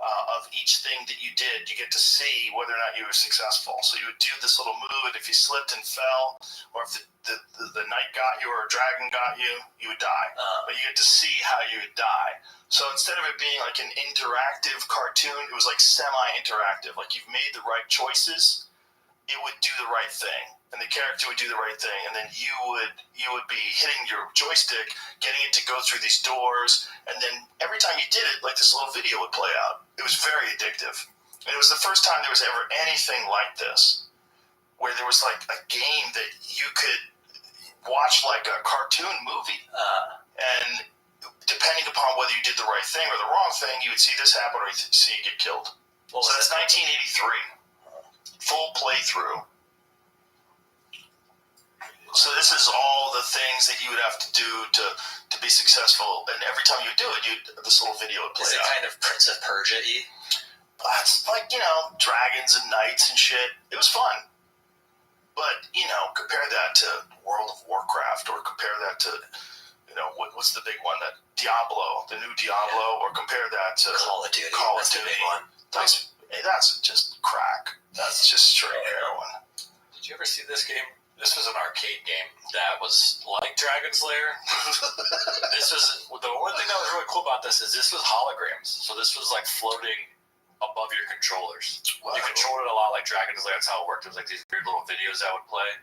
of each thing that you did. You get to see whether or not you were successful. So you would do this little move, and if you slipped and fell, or if the knight got you or a dragon got you, you would die. But you get to see how you would die. So instead of it being like an interactive cartoon, it was like semi-interactive. Like you've made the right choices, it would do the right thing. And the character would do the right thing, and then you would be hitting your joystick, getting it to go through these doors, and then every time you did it, like this little video would play out. It was very addictive. And it was the first time there was ever anything like this, where there was like a game that you could watch like a cartoon movie, and depending upon whether you did the right thing or the wrong thing, you would see this happen or you'd see you get killed. So that's 1983. Full playthrough. So this is all the things that you would have to do to be successful, and every time you do it, this little video would play out. Is it kind of Prince of Persia-y? It's like, dragons and knights and shit. It was fun. But, compare that to World of Warcraft, or compare that to, what's the big one? That Diablo, the new Diablo, or compare that to Call of Duty. That's the big one. That's just crack. That's just straight heroin. Did you ever see this game? This was an arcade game that was like Dragon's Lair. The only thing that was really cool about this is this was holograms. So this was like floating above your controllers. Wow. You controlled it a lot like Dragon's Lair. That's how it worked. It was like these weird little videos that would play.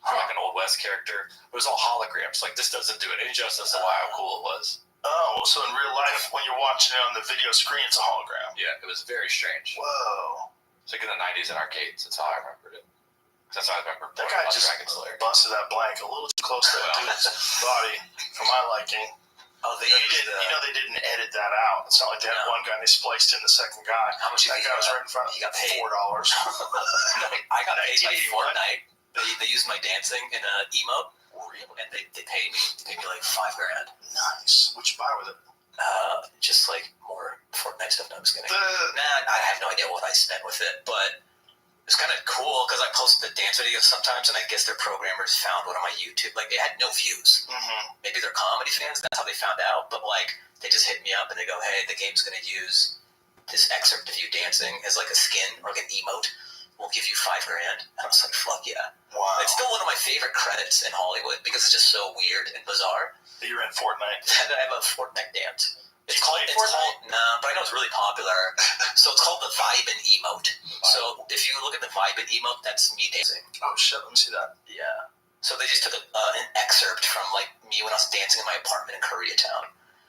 Like an Old West character. It was all holograms. Like this doesn't do it any justice to how cool it was. Oh, so in real life, when you're watching it on the video screen, it's a hologram. Yeah, it was very strange. Whoa. It's like in the 90s in arcades. That's how I remembered it. That's how I remember. That guy just busted that blank a little too close to that dude's body for my liking. Oh, they didn't edit that out. It's not like they had one guy and they spliced in the second guy. How much? That guy was right in front of me. He got paid $4. I got paid like Fortnite. They used my dancing in an emote. Really? And they paid me like $5,000. Nice. What'd you buy with it? Just like more Fortnite stuff. No, I'm just kidding. I have no idea what I spent with it, but it's kind of cool because I post the dance videos sometimes, and I guess their programmers found one on my YouTube. Like, they had no views. Mm-hmm. Maybe they're comedy fans. That's how they found out. But, like, they just hit me up, and they go, hey, the game's going to use this excerpt of you dancing as, like, a skin or like an emote. We'll give you $5,000. And I was like, fuck yeah. Wow. It's still one of my favorite credits in Hollywood because it's just so weird and bizarre. That you're in Fortnite. That I have a Fortnite dance. It's called Fortnite? Nah, but I know it's really popular. So it's called the Vibe and Emote. So if you look at the Vibe and Emote, that's me dancing. Oh shit, let me see that. Yeah. So they just took an excerpt from like me when I was dancing in my apartment in Koreatown.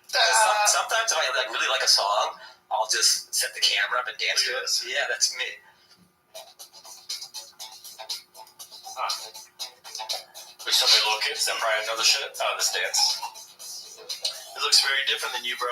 Sometimes if I really like a song, I'll just set the camera up and dance to it. Yeah, that's me. There's so many little kids that probably know the shit out of this dance. It looks very different than you, bro.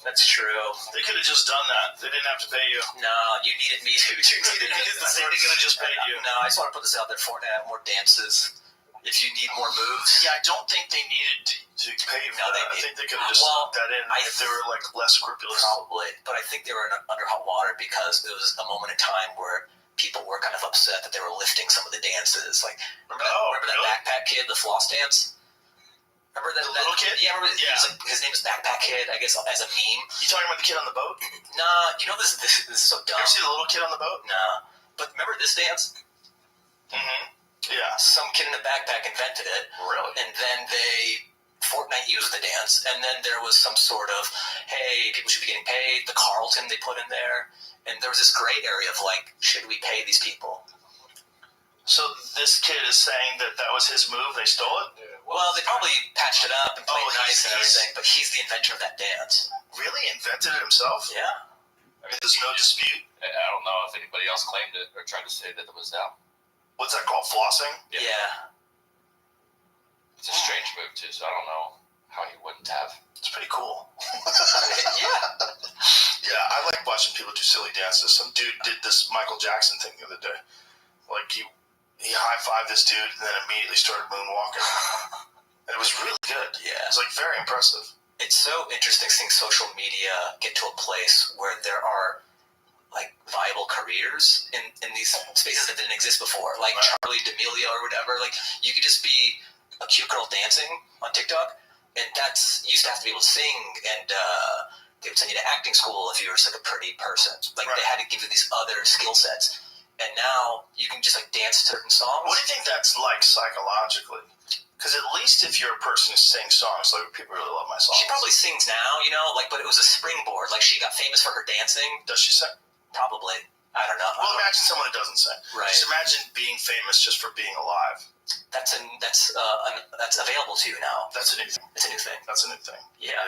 That's true. They could have just done that. They didn't have to pay you. No, you needed me to. You needed me. The city could have just paid you. No, I just want to put this out there. Fortnite have more dances. If you need more moves. Yeah, I don't think they needed to pay you for that. I think they could have just snuck that in if they were like less scrupulous. Probably, but I think they were under hot water because it was a moment in time where people were kind of upset that they were lifting some of the dances. Like, remember that backpack kid, the floss dance? Remember that little kid? Yeah, remember his name is Backpack Kid, I guess, as a meme. You talking about the kid on the boat? Nah, you know this is so dumb. You ever see the little kid on the boat? Nah, but remember this dance? Mm-hmm. Yeah. Some kid in a backpack invented it. Really? And then Fortnite used the dance, and then there was some sort of, hey, people should be getting paid, the Carlton they put in there, and there was this gray area of like, should we pay these people? So this kid is saying that was his move, they stole it? Yeah, Well, they probably patched it up and played nice and he's- everything, but he's the inventor of that dance. Really? Invented it himself? Yeah. I mean, There's no dispute? I don't know if anybody else claimed it or tried to say that it was them. What's that called? Flossing? Yeah. It's a strange move, too, so I don't know how he wouldn't have. It's pretty cool. Yeah. Yeah, I like watching people do silly dances. Some dude did this Michael Jackson thing the other day. Like, he high-fived this dude and then immediately started moonwalking. And it was really good. Yeah. It was, like, very impressive. It's so interesting seeing social media get to a place where there are like viable careers in these spaces that didn't exist before, like Charlie D'Amelio or whatever. Like you could just be a cute girl dancing on TikTok, and you used to have to be able to sing, and they would send you to acting school if you were just like a pretty person. Like they had to give you these other skill sets, and now you can just like dance certain songs. What do you think that's like psychologically? Because at least if you're a person who sings songs, like people really love my songs. She probably sings now, but it was a springboard. Like she got famous for her dancing. Does she sing? Probably. I don't know. Well, imagine someone who doesn't sing. Right. Just imagine being famous just for being alive. That's available to you now. That's a new thing. It's a new thing. That's a new thing. Yeah.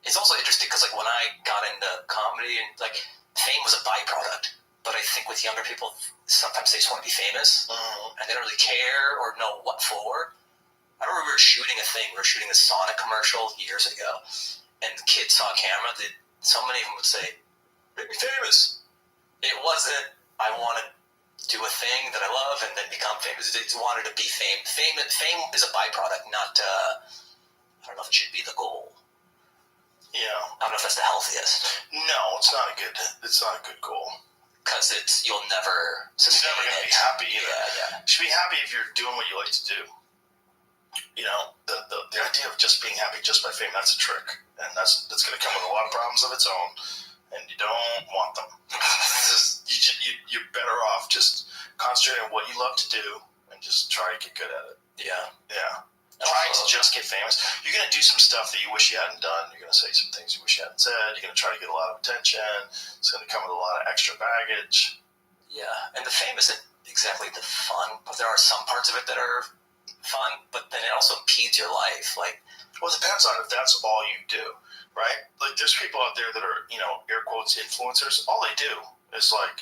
It's also interesting because like when I got into comedy and like fame was a byproduct, but I think with younger people sometimes they just want to be famous and they don't really care or know what for. I remember we were shooting a thing. We were shooting a Sonic commercial years ago, and the kids saw a camera. So many of them would say, "Make me famous." It wasn't, I want to do a thing that I love and then become famous. They wanted to be famous. Fame is a byproduct, not, I don't know if it should be the goal. Yeah. I don't know if that's the healthiest. No, it's not a good goal. Because you'll never sustain You're never going to it. be happy either. Yeah. You should be happy if you're doing what you like to do. You know, the idea of just being happy just by fame, that's a trick. And that's going to come with a lot of problems of its own. And you don't want them. You're better off just concentrating on what you love to do and just try to get good at it. Yeah. Yeah. Trying to just get famous. You're going to do some stuff that you wish you hadn't done. You're going to say some things you wish you hadn't said. You're going to try to get a lot of attention. It's going to come with a lot of extra baggage. Yeah. And the fame isn't exactly the fun, but there are some parts of it that are fun, but then it also impedes your life. Like, well, it depends on if that's all you do, right? Like, there's people out there that are, air quotes, influencers. All they do is, like,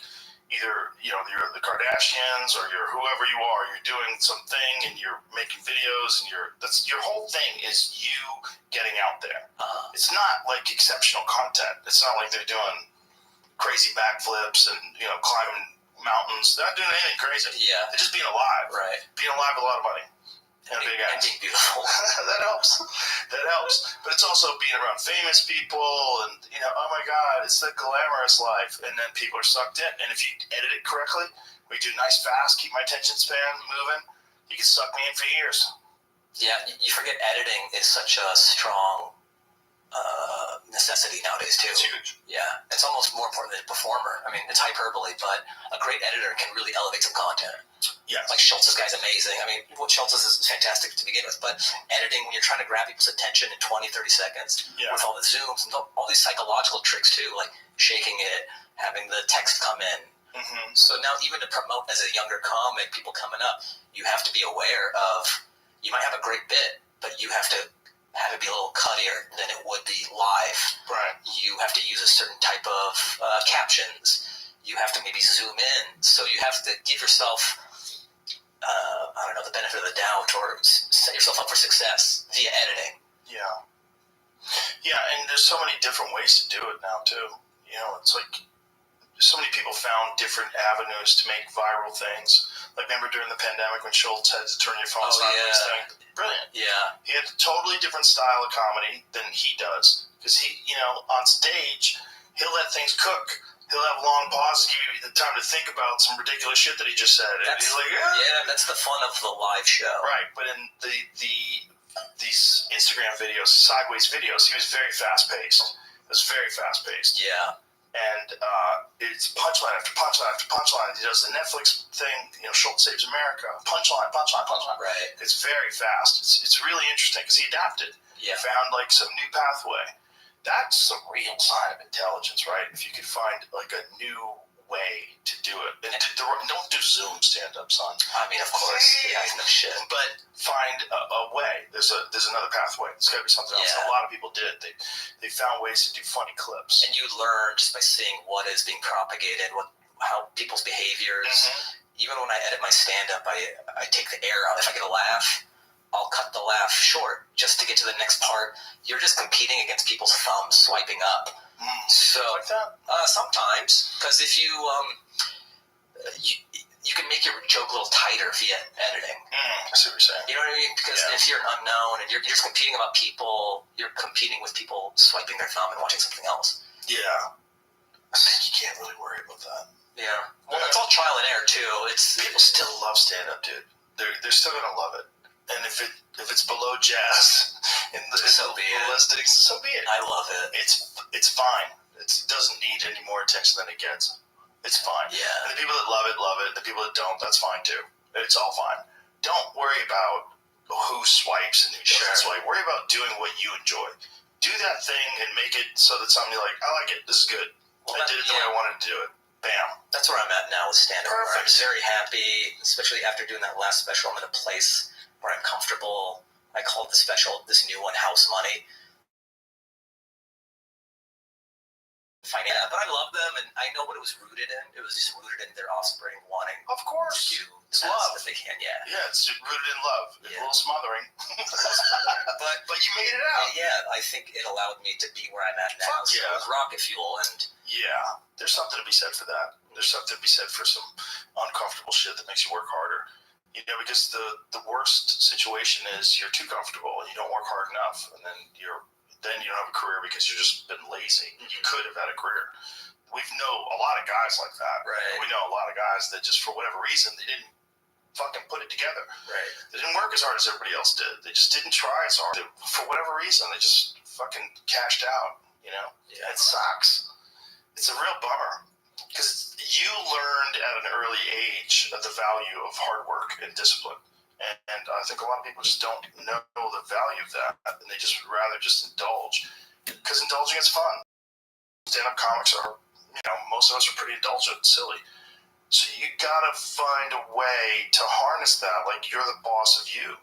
either, you're the Kardashians or you're whoever you are. You're doing something and you're making videos and that's your whole thing is you getting out there. It's not, like, exceptional content. It's not like they're doing crazy backflips and, climbing mountains. They're not doing anything crazy. yeah. They're just being alive. Right. Being alive with a lot of money. And a big And ass. being beautiful. That helps. But it's also being around famous people and, oh my God, it's the glamorous life. And then people are sucked in. And if you edit it correctly, we do nice fast, keep my attention span moving, you can suck me in for years. Yeah, you forget editing is such a strong necessity nowadays too. It's huge. Yeah, it's almost more important than a performer. I mean, it's hyperbole, but a great editor can really elevate some content. Yeah. Like Schultz's guy's amazing. I mean, Schultz's is fantastic to begin with, but editing when you're trying to grab people's attention in 20, 30 seconds with all the zooms and all these psychological tricks too, like shaking it, having the text come in. Mm-hmm. So now even to promote as a younger comic, people coming up, you have to be aware of, you might have a great bit, but you have to have it be a little cuttier than it would be live. Right. You have to use a certain type of captions. You have to maybe zoom in. So you have to give yourself, the benefit of the doubt or set yourself up for success via editing. Yeah. Yeah, and there's so many different ways to do it now, too. You know, it's like so many people found different avenues to make viral things. Like, remember during the pandemic when Schultz had to turn your phone sideways thing? Brilliant. Yeah. He had a totally different style of comedy than he does. Because he, you know, on stage, he'll let things cook. He'll have long pauses, give you the time to think about some ridiculous shit that he just said. And he's like, yeah, that's the fun of the live show. Right, but in these Instagram videos, sideways videos, he was very fast-paced. It was very fast-paced. Yeah. And it's punchline after punchline after punchline. He does the Netflix thing, you know, Schultz Saves America. Punchline, punchline, punchline. Right. It's very fast. It's really interesting because he adapted. Yeah. Found, like, some new pathway. That's a real sign of intelligence, right? If you could find, like, a new way to do it. And don't do Zoom stand-up, son. I mean, of course. Yeah, no shit. But find a way. There's another pathway. There's got to be something else. Yeah. And a lot of people did. They found ways to do funny clips. And you learn just by seeing what is being propagated, how people's behaviors. Mm-hmm. Even when I edit my stand-up, I take the air out. If I get a laugh, I'll cut the laugh short just to get to the next part. You're just competing against people's thumbs swiping up. So like that? Sometimes, because if you can make your joke a little tighter via editing. I see what you're saying. You know what I mean? Because if you're an unknown and you're just competing about people, you're competing with people swiping their thumb and watching something else. Yeah. I think you can't really worry about that. Yeah. Well, it's all trial and error too. People still love stand-up, dude. They're still gonna love it. And if it's below jazz in the listings, so be it. I love it. It's fine. It doesn't need any more attention than it gets. It's fine. Yeah. And the people that love it, love it. The people that don't, that's fine too. It's all fine. Don't worry about who swipes and who doesn't swipe. Worry about doing what you enjoy. Do that thing and make it so that somebody like, I like it. This is good. Well, I did it the way I wanted to do it. Bam. That's where I'm at now with stand-up. Perfect. I'm very happy, especially after doing that last special. I'm in a place where I'm comfortable. I called the special, this new one, House Money. Yeah, but I love them, and I know what it was rooted in. It was just rooted in their offspring wanting Of course. to do the It's best love. that they can. Yeah. Yeah, it's rooted in love. It's a little smothering. but you made it out. Yeah, I think it allowed me to be where I'm at now. Fuck yeah. So it was rocket fuel, and yeah, there's something to be said for that. There's something to be said for some uncomfortable shit that makes you work harder. You know, because the worst situation is you're too comfortable and you don't work hard enough, and then you don't have a career because you've just been lazy. You could have had a career. We know a lot of guys like that. Right. We know a lot of guys that just for whatever reason they didn't fucking put it together. Right. They didn't work as hard as everybody else did. They just didn't try as hard. For whatever reason, they just fucking cashed out. You know. Yeah. It sucks. It's a real bummer. Because you learned at an early age the value of hard work and discipline. And I think a lot of people just don't know the value of that. And they just rather just indulge. Because indulging is fun. Stand-up comics are, you know, most of us are pretty indulgent and silly. So you gotta find a way to harness that. Like, you're the boss of you.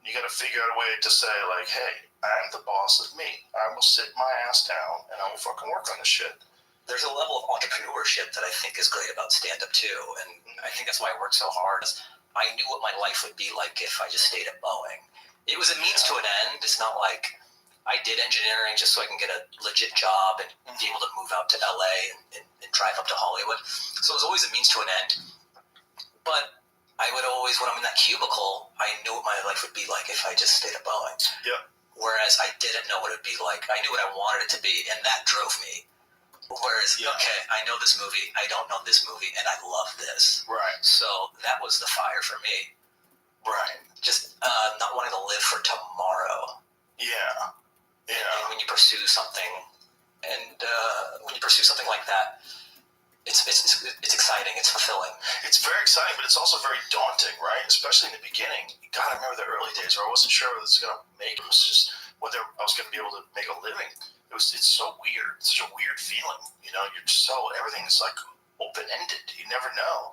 You gotta figure out a way to say, like, hey, I'm the boss of me. I will sit my ass down and I will fucking work on this shit. There's a level of entrepreneurship that I think is great about stand-up too, and I think that's why I work so hard. I knew what my life would be like if I just stayed at Boeing. It was a means to an end. It's not like I did engineering just so I can get a legit job and be able to move out to LA and drive up to Hollywood. So it was always a means to an end. But I would always, when I'm in that cubicle, I knew what my life would be like if I just stayed at Boeing. Yeah. Whereas I didn't know what it would be like. I knew what I wanted it to be, and that drove me. Whereas, okay, I know this movie, I don't know this movie, and I love this. Right. So that was the fire for me. Right. Just not wanting to live for tomorrow. Yeah. Yeah. And when you pursue something, like that, it's exciting, it's fulfilling. It's very exciting, but it's also very daunting, right? Especially in the beginning. God, I remember the early days where I wasn't sure whether it was going to make it. It was just whether I was going to be able to make a living. It's so weird. It's such a weird feeling. You know, everything's like open-ended. You never know.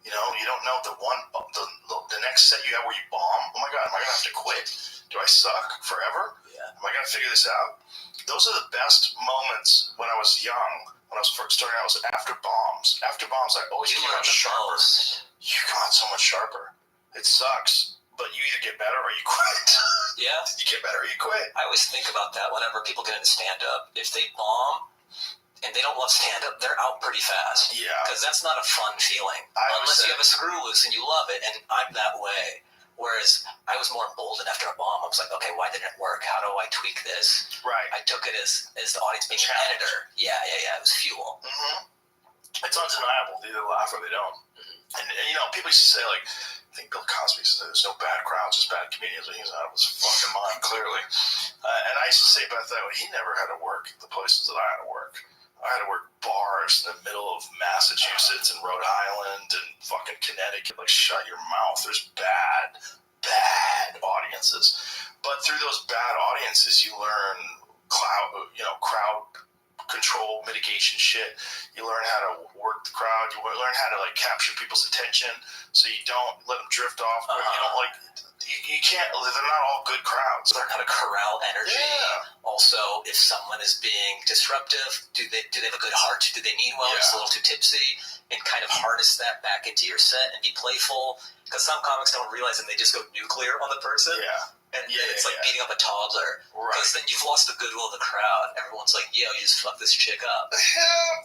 You know, you don't know the next set you have where you bomb. Oh my God, am I going to have to quit? Do I suck forever? Yeah. Am I going to figure this out? Those are the best moments when I was young. When I was first starting out, was after bombs. After bombs, I always came out sharper. You come out so much sharper. It sucks. but you either get better or you quit. Yeah. You get better or you quit. I always think about that whenever people get into stand-up. If they bomb and they don't love stand-up, they're out pretty fast. Yeah. Because that's not a fun feeling. Unless you have a screw loose and you love it, and I'm that way. Whereas I was more emboldened after a bomb. I was like, okay, why didn't it work? How do I tweak this? Right. I took it as the audience being an editor. Yeah. It was fuel. Mm-hmm. It's undeniable. They either laugh or they don't. Mm-hmm. And, you know, people used to say, like, I think Bill Cosby said there's no bad crowds, just bad comedians. But he was out of his fucking mind, clearly. And I used to say about that, he never had to work the places that I had to work. I had to work bars in the middle of Massachusetts and Rhode Island and fucking Connecticut. Like, shut your mouth. There's bad audiences. But through those bad audiences, you learn crowd control, mitigation shit. You learn how to work the crowd. You learn how to, like, capture people's attention so you don't let them drift off. But, you know, like, you can't, they're not all good crowds. Learn how to corral energy. Yeah. Also, if someone is being disruptive, do they have a good heart? Do they mean well? It's a little too tipsy, and kind of harness that back into your set and be playful. Because some comics don't realize and they just go nuclear on the person. Yeah. And it's like beating up a toddler. Because then you've lost the goodwill of the crowd. Everyone's like, yo, you just fucked this chick up.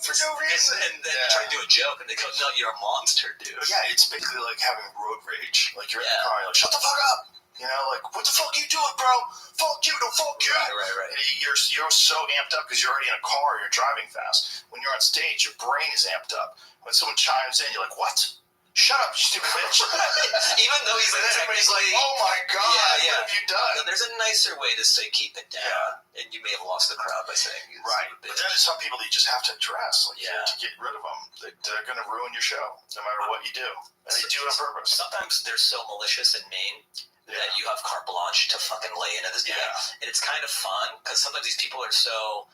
For no reason. And then you try to do a joke, and they go, no, you're a monster, dude. Yeah, it's basically like having road rage. Like, you're in the car, you're like, shut the fuck up. You know, like, what the fuck are you doing, bro? Fuck you, no fuck you. Right. And you're so amped up because you're already in a car, you're driving fast. When you're on stage, your brain is amped up. When someone chimes in, you're like, what? Shut up, you stupid bitch. Even though he's like, everybody's like, oh my God, what have you done? No, there's a nicer way to say keep it down. And you may have lost the crowd by saying right. But then there's some people that you just have to address. Like, you have to get rid of them. They're going to ruin your show, no matter what you do. And they do it on purpose. Sometimes they're so malicious and mean that you have carte blanche to fucking lay into this game. And it's kind of fun, because sometimes these people are so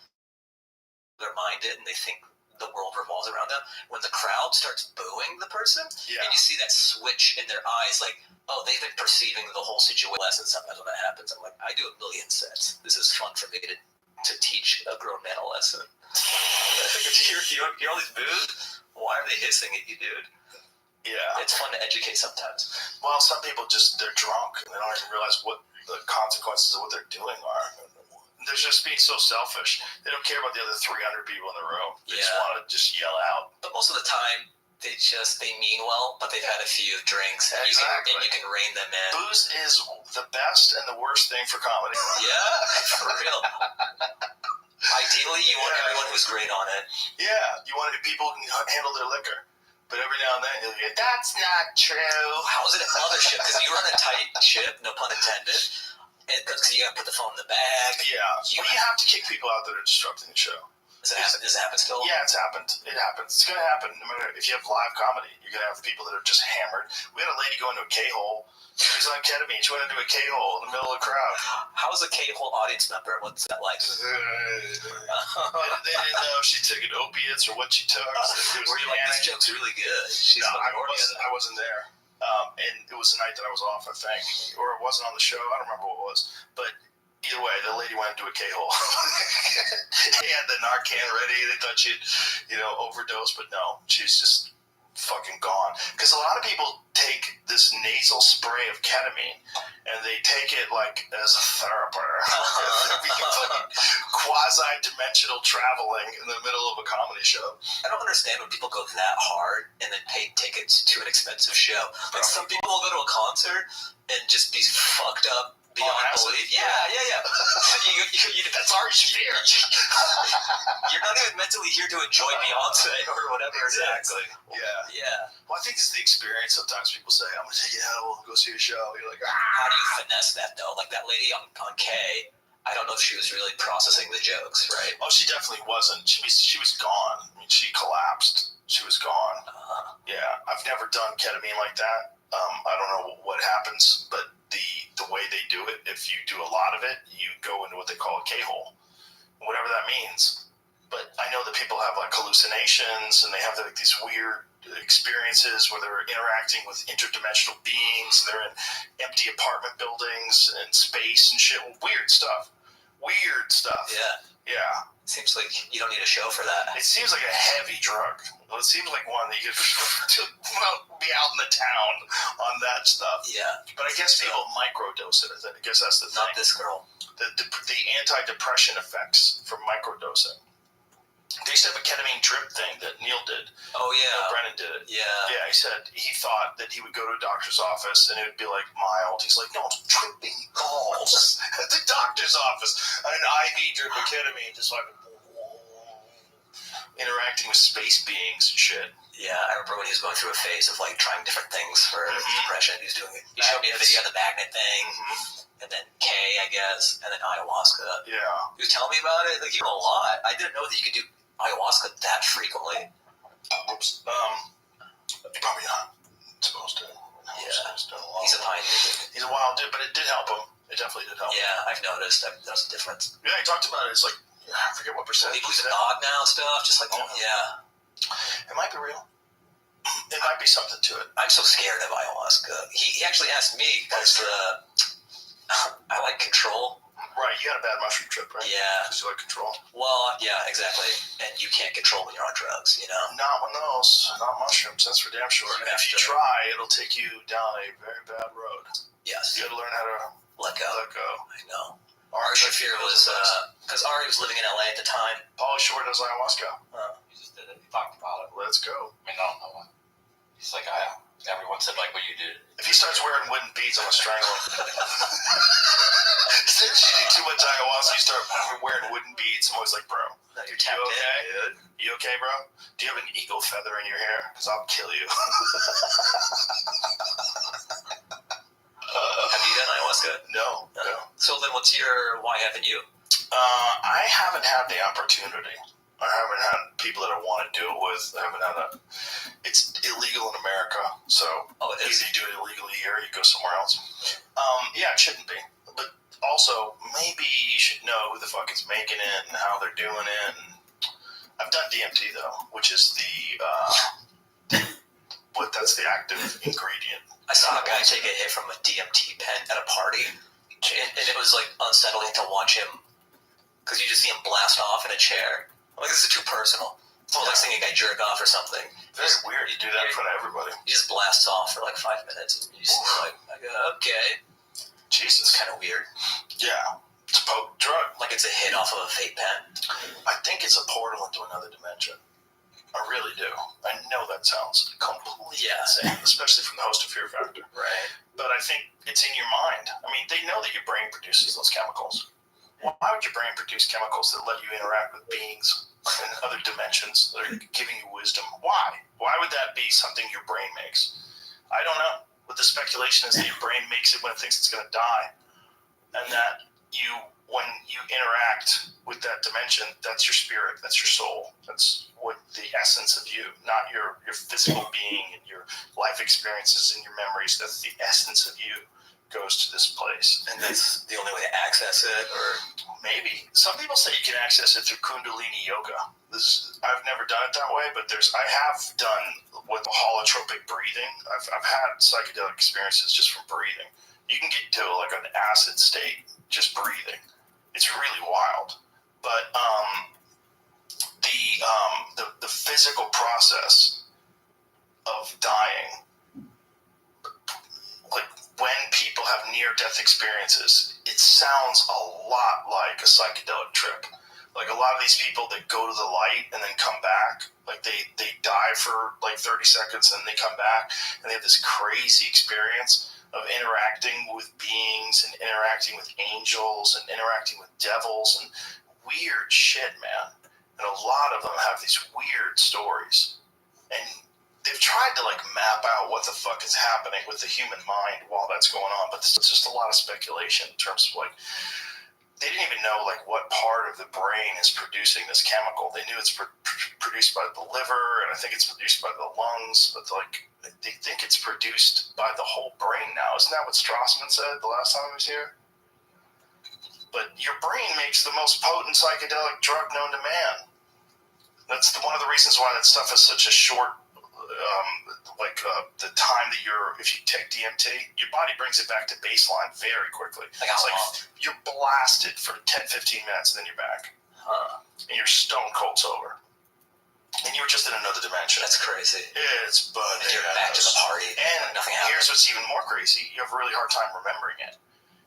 they're minded and they think the world revolves around them. When the crowd starts booing the person, and you see that switch in their eyes, like, oh, they've been perceiving the whole situation. And sometimes when that happens, I'm like, I do a million sets. This is fun for me to teach a grown man a lesson. You hear all these boos? Why are they hissing at you, dude? Yeah. It's fun to educate sometimes. Well, some people they're drunk and they don't even realize what the consequences of what they're doing are. They're just being so selfish. They don't care about the other 300 people in the room. They just want to just yell out. But most of the time, they mean well, but they've had a few drinks, and you can rein them in. Booze is the best and the worst thing for comedy. Yeah, for real. Ideally, you want everyone who's great on it. Yeah, you want people who can handle their liquor. But every now and then, you'll get, that's not true. How is it at Mothership? Because you run a tight ship, no pun intended. Because you got to put the phone in the bag. Yeah. You have to kick people out that are disrupting the show. Does it happen still? Yeah, it's happened. It happens. It's going to happen. No matter if you have live comedy, you're going to have people that are just hammered. We had a lady go into a K-hole. She was on ketamine. She went into a K-hole in the middle of the crowd. How's a K-hole audience member? What's that like? They didn't know if she took opiates or what she took. Were you like, this joke's really good? No, I wasn't there. And it was the night that I was off, I think. Or it wasn't on the show. I don't remember what it was. But either way, the lady went into a K-hole. They had the Narcan ready. They thought she'd, overdose. But no, she's just fucking gone. Because a lot of people take this nasal spray of ketamine and they take it like as a therapy. Quasi-dimensional traveling in the middle of a comedy show. I don't understand when people go that hard and then pay tickets to an expensive show. Like, some people will go to a concert and just be fucked up beyond belief. Yeah. That's our fear. You're not even mentally here to enjoy Beyonce or whatever. Exactly. Yeah. Well, I think it's the experience. Sometimes people say, I'm going to take you out, we'll go see a show. You're like, How do you finesse that, though? Like that lady on K, I don't know if she was really processing the jokes, right? Oh, she definitely wasn't. She was gone. I mean, she collapsed. She was gone. Yeah, I've never done ketamine like that. I don't know what happens, but the way they do it, if you do a lot of it, you go into what they call a K-hole, whatever that means. But I know that people have like hallucinations and they have like these weird experiences where they're interacting with interdimensional beings. They're in empty apartment buildings and space and shit. Weird stuff. Yeah. Seems like you don't need a show for that. It seems like a heavy drug. Well, it seems like one that you could be out in the town on that stuff. Yeah. But I guess people microdose it. I guess that's the thing. Not this girl. The antidepressant effects from microdosing. They used to have a ketamine trip thing that Neil did. Oh, yeah. Brennan did it. Yeah. Yeah, he said he thought that he would go to a doctor's office and it would be like mild. He's like, no, it's tripping balls at the doctor's office. An IV drip of ketamine, just like interacting with space beings and shit. Yeah, I remember when he was going through a phase of like trying different things for depression. He was doing it. He showed me a video of the magnet thing, and then K, I guess, and then ayahuasca. Yeah. He was telling me about it. Like, you know, a lot. I didn't know that you could do ayahuasca that frequently. Oops. Probably not supposed to. Yeah. He's a pioneer dude. He's a wild dude, but it did help him. It definitely did help. Yeah, I've noticed. I've noticed a difference. Yeah, he talked about it. It's like, I forget what percentage. He's a dog now and stuff. Just like, yeah. It might be real. It might be something to it. I'm so scared of ayahuasca. He actually asked me because I like control. Right, you had a bad mushroom trip, right? Yeah. Because you like control. Well, yeah, exactly. And you can't control when you're on drugs, you know? Not one of those. Not mushrooms, that's for damn sure. And if you try, it'll take you down a very bad road. Yes. You gotta learn how to let go. I know. Ari's fear was, because Ari was living in LA at the time. Pauly Shore does ayahuasca. He just did it. He talked about it. Let's go. I mean, no one. He's like, everyone said like what you did. If he starts wearing wooden beads, I'm gonna strangle him. As soon as you do too much ayahuasca, you start wearing wooden beads. I'm always like, bro, No, you're you tapped okay? in. You okay, bro? Do you have an eagle feather in your hair? Because I'll kill you. Have you done ayahuasca? No. So then why haven't you? I haven't had the opportunity. I haven't had people that I want to do it with. I haven't had it's illegal in America, so it is. either you do it illegally here or you go somewhere else. Yeah, it shouldn't be. But also, maybe you should know who the fuck is making it and how they're doing it. And I've done DMT, though, which is that's the active ingredient. I saw a guy take a hit from a DMT pen at a party, and it was like unsettling to watch him, because you just see him blast off in a chair. I'm like, this is too personal. It's more like seeing a guy jerk off or something. Very weird. You do that in front of everybody. He just blasts off for like 5 minutes, and you just like, okay. Jesus. It's kind of weird. Yeah. It's a potent drug. Like it's a hit off of a vape pen. I think it's a portal into another dimension. I really do. I know that sounds completely insane, especially from the host of Fear Factor. Right. But I think it's in your mind. I mean, they know that your brain produces those chemicals. Why would your brain produce chemicals that let you interact with beings in other dimensions that are giving you wisdom? Why? Why would that be something your brain makes? I don't know. But the speculation is that your brain makes it when it thinks it's going to die. And that when you interact with that dimension, that's your spirit, that's your soul. That's what the essence of you, not your physical being and your life experiences and your memories. That's the essence of you goes to this place. And that's the only way to access it, or maybe. Some people say you can access it through Kundalini yoga. I've never done it that way, but I have done with holotropic breathing. I've had psychedelic experiences just from breathing. You can get to like an acid state just breathing. It's really wild. But the physical process of dying, like when people have near-death experiences, it sounds a lot like a psychedelic trip. Like a lot of these people that go to the light and then come back, like they die for like 30 seconds and they come back and they have this crazy experience of interacting with beings and interacting with angels and interacting with devils and weird shit, man. And a lot of them have these weird stories. And they've tried to like map out what the fuck is happening with the human mind while that's going on, but it's just a lot of speculation in terms of like, they didn't even know like what part of the brain is producing this chemical. They knew it's produced by the liver, and I think it's produced by the lungs, but like they think it's produced by the whole brain now. Isn't that what Strassman said the last time he was here? But your brain makes the most potent psychedelic drug known to man. That's one of the reasons why that stuff is such a short, the time that if you take DMT, your body brings it back to baseline very quickly. Like it's like you're blasted for 10, 15 minutes and then you're back. and you're stone cold sober. And you were just in another dimension. That's crazy. It's bananas. And you're back to the party. And nothing happened. here's what's even more crazy. You have a really hard time remembering it.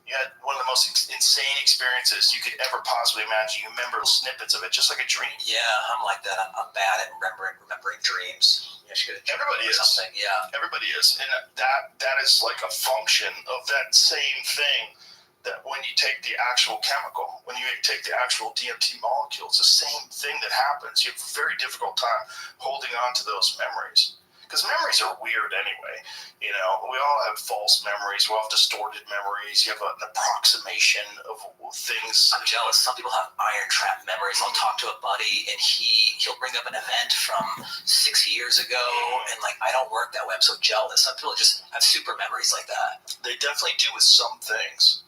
You had one of the most insane experiences you could ever possibly imagine. You remember snippets of it, just like a dream. Yeah, I'm like that. I'm bad at remembering dreams. Everybody is. Something. Yeah. Everybody is. And that is like a function of that same thing that when you take the actual chemical, when you take the actual DMT molecule, it's the same thing that happens. You have a very difficult time holding on to those memories. Because memories are weird anyway. You know, we all have false memories. We all have distorted memories. You have an approximation of things. I'm jealous. Some people have iron trap memories. I'll talk to a buddy and he'll bring up an event from 6 years ago, and like I don't work that way. I'm so jealous. Some people just have super memories like that. They definitely do with some things.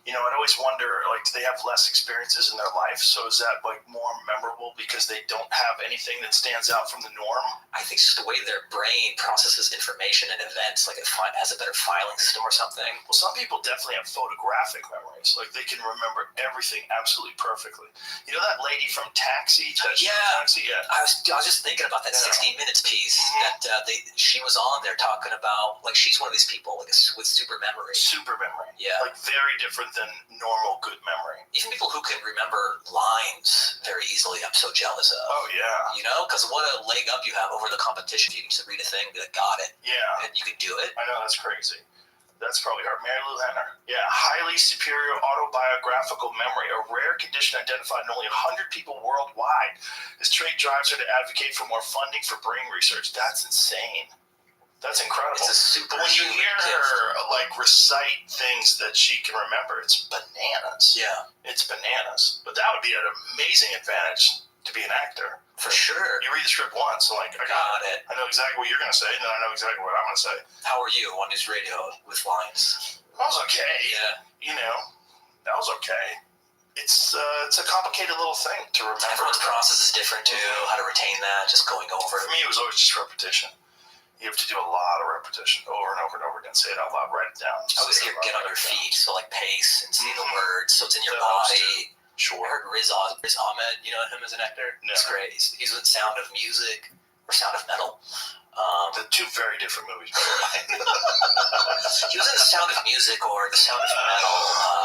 You know, I'd always wonder, like, do they have less experiences in their life? So is that, like, more memorable because they don't have anything that stands out from the norm? I think it's just the way their brain processes information and events, like it has a better filing system or something. Well, some people definitely have photographic memories. Like, they can remember everything absolutely perfectly. You know that lady from Taxi? Yeah. Taxi? Yeah. I was just thinking about that 16 Minutes piece that she was on there talking about, like, she's one of these people like with super memory. Super memory. Yeah. Like, very different than normal good memory. Even people who can remember lines very easily, I'm so jealous of. Oh, yeah. You know, because what a leg up you have over the competition. You can just read a thing, be like, got it. Yeah. And you can do it. I know, that's crazy. That's probably her. Mary Lou Henner. Yeah, highly superior autobiographical memory, a rare condition identified in only 100 people worldwide. This trait drives her to advocate for more funding for brain research. That's insane. That's incredible. It's a super. But when you hear her like recite things that she can remember, it's bananas. Yeah, it's bananas. But that would be an amazing advantage to be an actor. For sure. You read the script once, and like, I got it. I know exactly what you're going to say, and then I know exactly what I'm going to say. How are you on news radio with lines? That was okay. Yeah. You know, that was okay. It's a complicated little thing to remember. Everyone's process is different too. How to retain that, just going over. For me, it was always just repetition. You have to do a lot of repetition over and over and over again. Say it out loud, write it down. I always hear get on your feet, so like pace and see the words, so it's in your That helps, body. Sure. I heard Riz Ahmed, you know him as an actor? No. He's great. He's with Sound of Music or Sound of Metal. The two very different movies, by the way. He was in The Sound of Music or The Sound of Metal.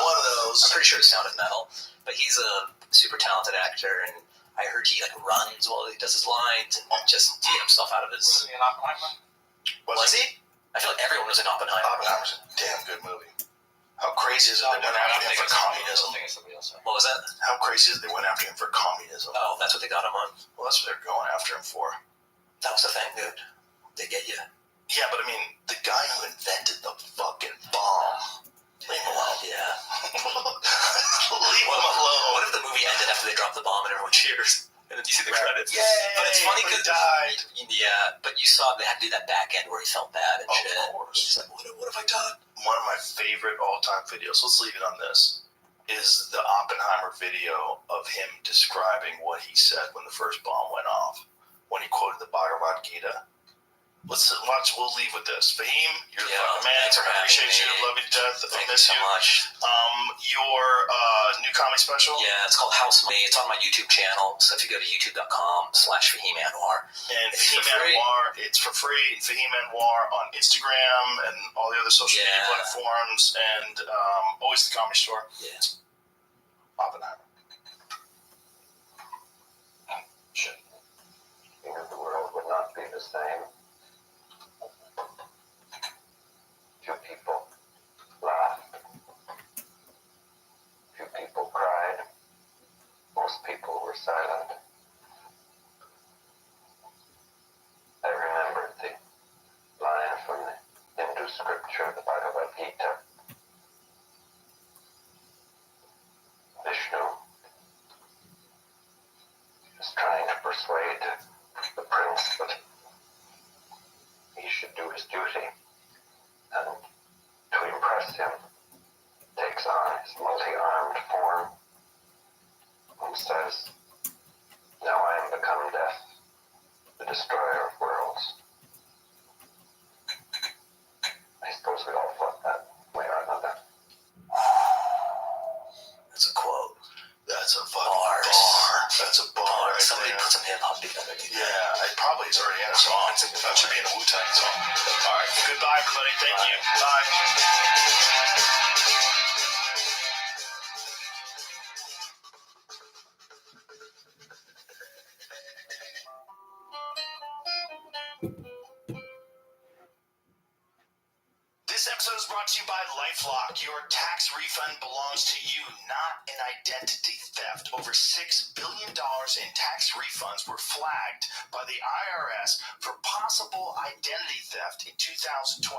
One of those. I'm pretty sure The Sound of Metal. But he's a super talented actor, and I heard he like runs while he does his lines and just to get himself out of his... Was he in Oppenheimer? Was he? I feel like everyone was in Oppenheimer. Oppenheimer's a damn good movie. How crazy is it they went after him for communism? What was that? How crazy is it they went after him for communism? Oh, that's what they got him on. Well, that's what they're going after him for. That was the thing, dude. They get you. Yeah, but I mean, the guy who invented the fucking bomb. Leave him alone. Yeah. Leave him alone. What if the movie ended after they dropped the bomb and everyone cheers? And then you see the credits. Yay, but it's funny because died. Yeah, but you saw they had to do that back end where he felt bad and shit. Of course. He's like, what have I done? One of my favorite all-time videos, let's leave it on this, is the Oppenheimer video of him describing what he said when the first bomb went off, when he quoted the Bhagavad Gita. Let's watch. We'll leave with this. Fahim, you're the fucking man. I appreciate you. Love you to death. I miss you so much. Your new comedy special? Yeah, it's called House Me. It's on my YouTube channel. So if you go to youtube.com/Fahim Anwar. And Fahim Anwar, it's for free. Fahim Anwar on Instagram and all the other social media platforms. And always the Comedy Store. Yeah. Oppenheimer. Shit. You know, the world would not be the same. Few people laughed. Few people cried. Most people were silent. I remembered the line from the Hindu scripture, the Bhagavad Gita. Vishnu is trying to persuade the prince that he should do his duty, and to impress him takes on his multi-armed form and says, "Now I am become death, the destroyer of worlds." I suppose we all thought that way or another. That's a quote. That's a fucking Bars. bar. That's a bar right Somebody there. put some hip hop together. Yeah, it probably is already in a song. That should be in a Wu-Tang song. All right. Goodbye, everybody. Thank you. Bye. This episode is brought to you by LifeLock. Your tax refund belongs to you, not an identity theft. Over $6 billion in tax refunds were flagged by the IRS for possible identity theft in 2023.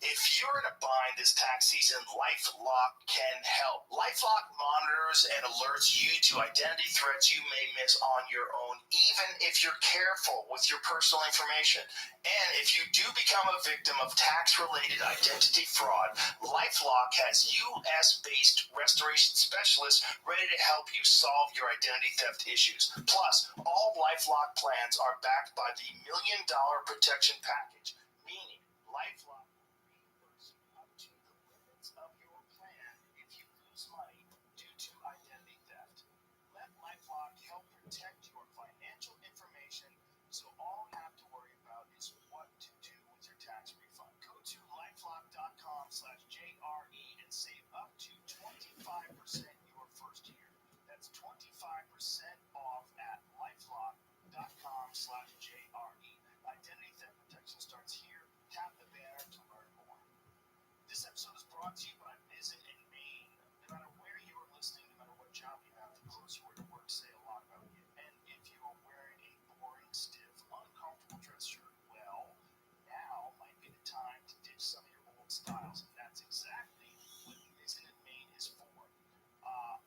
If you're in a bind this tax season, LifeLock can help. LifeLock monitors and alerts you to identity threats you may miss on your own, even if you're careful with your personal information. And if you do become a victim of tax-related identity fraud, LifeLock has U.S.-based restoration specialists ready to help you solve your identity theft issues. Plus, all LifeLock plans are backed by the $1 Million Protection Package, meaning LifeLock will reimburse you up to the limits of your plan if you lose money due to identity theft. Let LifeLock help protect your financial information, so all you have to worry about is what to do with your tax refund. Go to lifelock.com/JRE and save up to 25% your first year. That's 25% off at lifelock.com/JRE. Identity theft protection starts here. Tap the banner to learn more. This episode is brought to you by Visit in Maine. No matter where you are listening, no matter what job you have, the clothes you wear to work say a lot about you. And if you are wearing a boring, stiff, uncomfortable dress shirt, well, now might be the time to ditch some of your old styles. And that's exactly what Visit in Maine is for.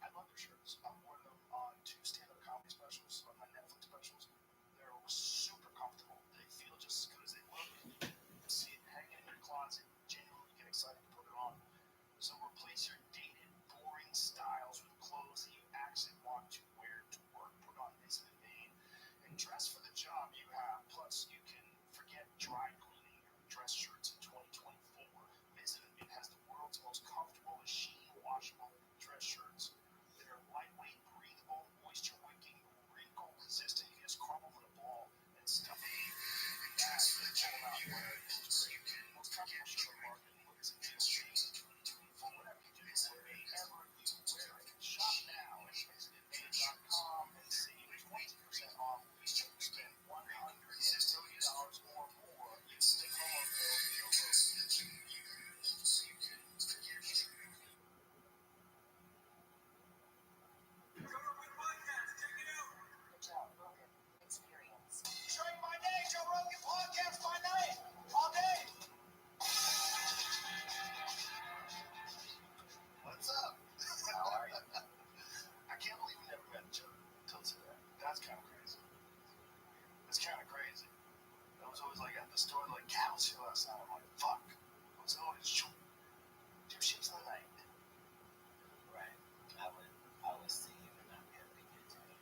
I love their shirts. I've worn them on 2 stand-up comedy specials, on my Netflix specials. They're super comfortable. They feel just as good as they look. You see it hanging in your closet. Genuinely get excited to put it on. So replace your dated, boring styles with clothes that you actually want to wear to work. Put on Visit in Maine and dress for the job you have. Plus, you can forget dry cleaning your dress shirts in 2024. Visit in Maine has the world's most comfortable machine washable dress shirts. They're lightweight, breathable, moisture wicking, wrinkle resistant. You can just crumble in a ball and stuff it in your bag and pull them out and wear it. It's great. Most comfortable shirt on the market. What is it? For whatever you do, wherever you wear it. Shop now at visitmaine.com and save 20% off. You spend $130 or more. It's the promo code YOLO. Good job, Rogan. Experience. Strike my name, Joe Rogan Podcast, my name. All day. What's up? How are you? I can't believe we never met each other until today. That's kind of crazy. It's kind of crazy. I was always like at the store, like, cattle show last night. I'm like, fuck. I was always 2 ships in the night. Right. I would see you and not be able to get to you.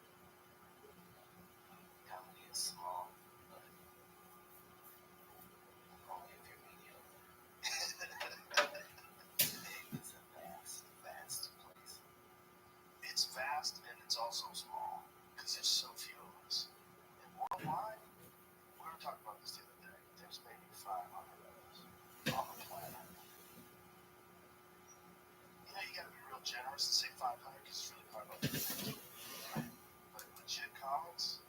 Comedy is small, but only if you're mediocre. It's a vast, vast place. It's vast and it's also small because there's so few of us. And worldwide, we were talking about this the other day. There's maybe 500 of us on the planet. You know, you gotta be real generous and say 500 because it's really probably about 50. Right? But legit comics,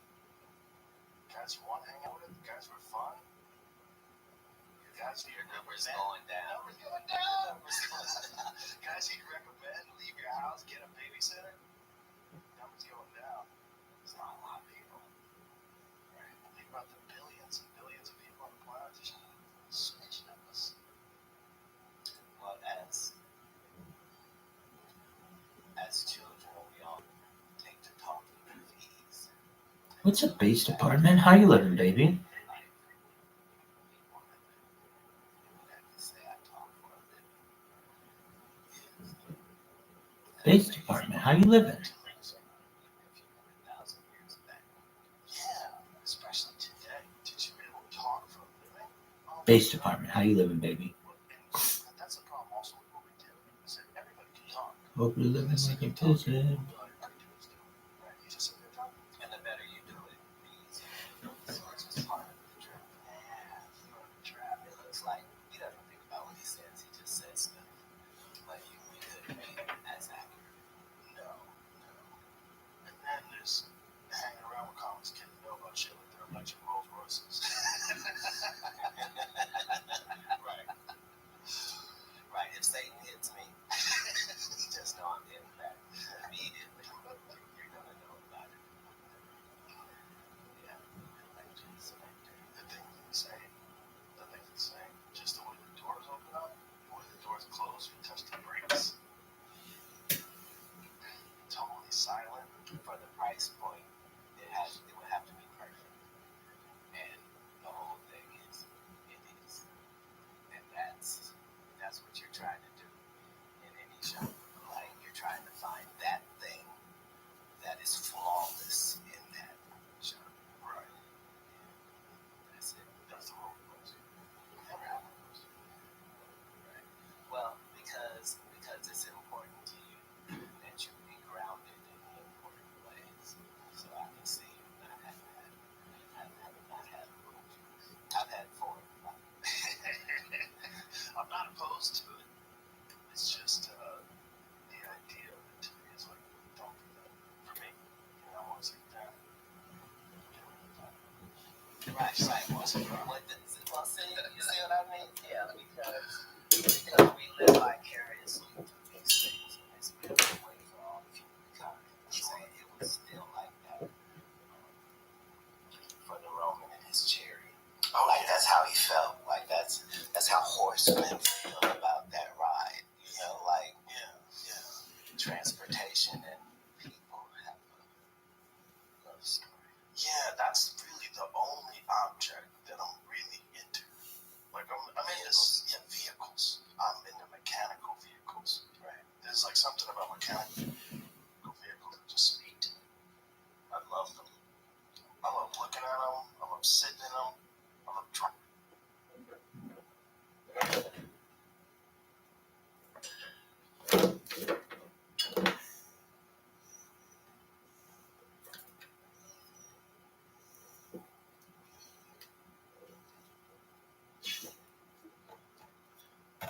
guys you want to hang out with, guys who are fun, guys who your numbers going down. Numbers going down. Guys you recommend, leave your house, get a babysitter. Numbers going down. There's not a lot of people. Right? Think about the billions and billions of people on the planet. There's a smidgen of us. Well, as children, we all take to talking with ease. What's up, base department? How you living, baby? Base department, how you living? Especially today. Did you be able to talk for a living? Base department, how you living, baby? That's the problem also with what we do. Is that everybody can talk. Hope you're living like a prison. Right? You just is hanging around with comics kids know about shit like they're electric Rolls Royces. Right. Right. If Satan hits me, just know I'm getting back immediately. You're gonna know about it. Yeah. The thing's insane. The thing's insane. Just the way the doors open up, the way the doors close, you touch the brakes. Totally silent. For the price point, it would have to be perfect. And the whole thing is, it is. And that's what you're trying to do in any show. Like, you're trying to find that thing that is flawless in that show. Right. That's it. That's the whole question. Never have a question. Right. Well, because it's important to you that you be grounded in the important ways. So I can see you not having not had a room. I've had 4. I'm not opposed to it. It's just the idea of it to me is like, don't do that for me. You know, I want to say that. Right. Well, see, you see what I mean? Yeah, because we live vicariously through these things, and it's been that way for all of humankind. So it was still like that for the Roman and his chariot. Oh, like that's how he felt. Like that's how horsemen feel about that ride. You know, like transportation and people have a love story. Yeah, that's really the only object that I'm really into. Like I'm into vehicles. I'm into mechanical vehicles. Right. There's like something about mechanical vehicles that just speak to me. I love them. I love looking at them. I love sitting in them. I love driving.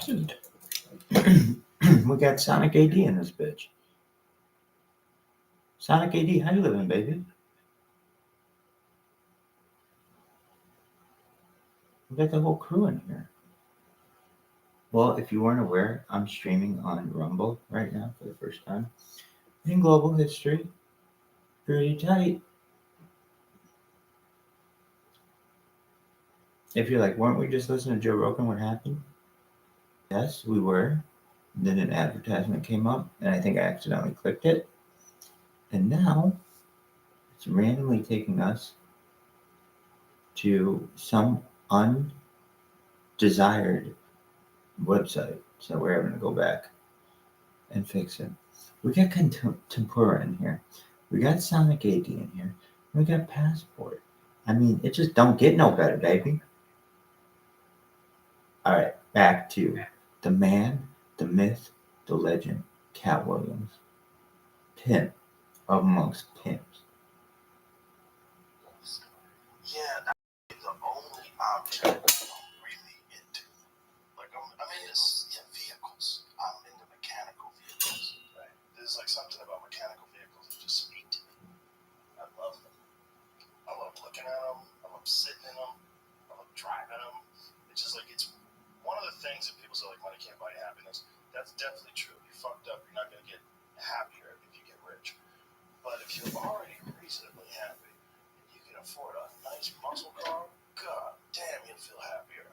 Dude. We got Sonic AD in this bitch. Sonic AD, how you living, baby? We got the whole crew in here. Well, if you weren't aware, I'm streaming on Rumble right now for the first time in global history. Pretty tight. If you're like, weren't we just listening to Joe Rogan? What happened? Yes, we were. Then an advertisement came up, and I think I accidentally clicked it. And now it's randomly taking us to some undesired website. So we're having to go back and fix it. We got Tempura in here. We got Sonic AD in here. We got Passport. I mean, it just don't get no better, baby. All right, back to the man, the myth, the legend, Cat Williams. Pimp amongst pimps. Yeah, that's the only object I'm really into. Like I'm into vehicles. I'm into mechanical vehicles. Right. There's like something about mechanical vehicles that just speak to me. I love them. I love looking at them. I love sitting in them. I love driving them. It's just like it's one of the things that people say like money can't buy happiness. That's definitely true. If you're fucked up, you're not gonna get happier if you get rich. But if you're already reasonably happy and you can afford a nice muscle car, god damn, you'll feel happier.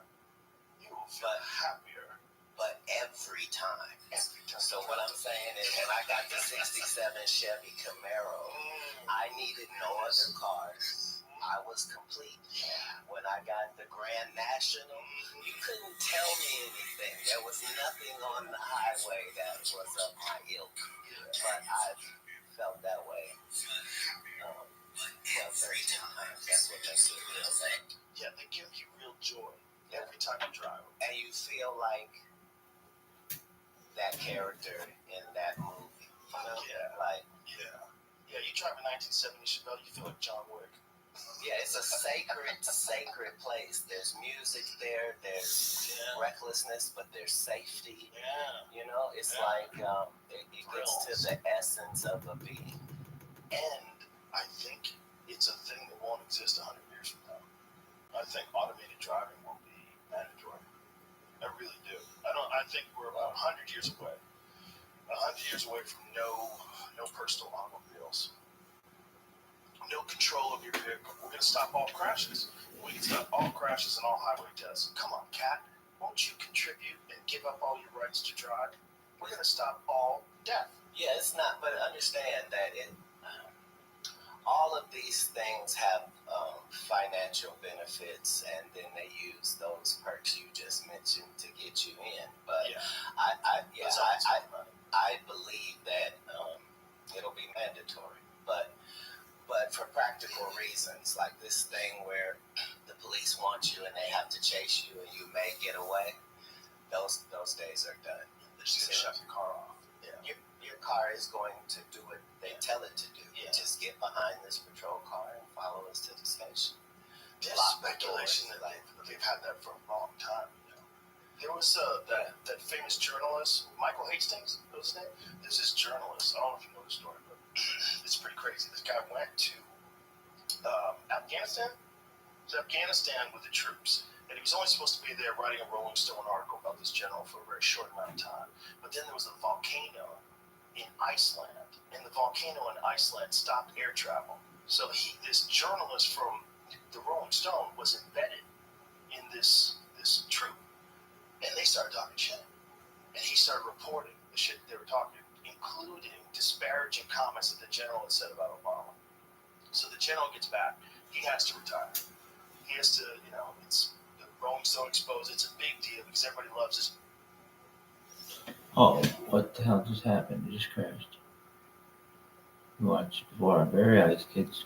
You will feel happier. But every time. So what I'm saying is when I got the 67 Chevy Camaro, I needed no other cars. I was complete. When I got the Grand National, you couldn't tell me anything. There was nothing on the highway that was of my ilk. But I felt that way. Every time. That's what makes it real. Yeah, they give you real joy every time you drive. And you feel like that character in that movie. You know? Yeah, you drive a 1970 Chevelle, you feel like John Wick. Yeah, it's a sacred place. There's music there, there's recklessness, but there's safety. Yeah. You know, it's like it gets to the essence of a being. And I exist 100 years from now. I think automated driving will be mandatory. I really do. I think we're about 100 years away. 100 years away from no personal automobiles. No control of your vehicle. We're going to stop all crashes. We can stop all crashes and all highway deaths. Come on, Kat. Won't you contribute and give up all your rights to drive? We're going to stop all death. Yeah, it's not, but understand that all of these things have financial benefits, and then they use those perks you just mentioned to get you in. But I believe that it'll be mandatory. But for practical reasons, like this thing where the police want you and they have to chase you and you may get away, those days are done. They're just going to shut your car off. Yeah. Your car is going to do what they tell it to do. Yeah. Just get behind this patrol car and follow us to the station. There's speculation that they've had that for a long time. You know, there was that famous journalist Michael Hastings. What's his name? There's this journalist. I don't know if you know the story, but it's pretty crazy. This guy went to Afghanistan. It was Afghanistan with the troops, and he was only supposed to be there writing a Rolling Stone article about this general for a very short amount of time. But then there was a volcano in Iceland, and the volcano in Iceland stopped air travel. So this journalist from the Rolling Stone was embedded in this troop, and they started talking shit. And he started reporting the shit they were talking, including disparaging comments that the general had said about Obama. So the general gets back. He has to retire. He has to, it's the Rolling Stone exposed. It's a big deal because everybody loves this. Oh, what the hell just happened? It just crashed. We watched it before our very eyes, kids.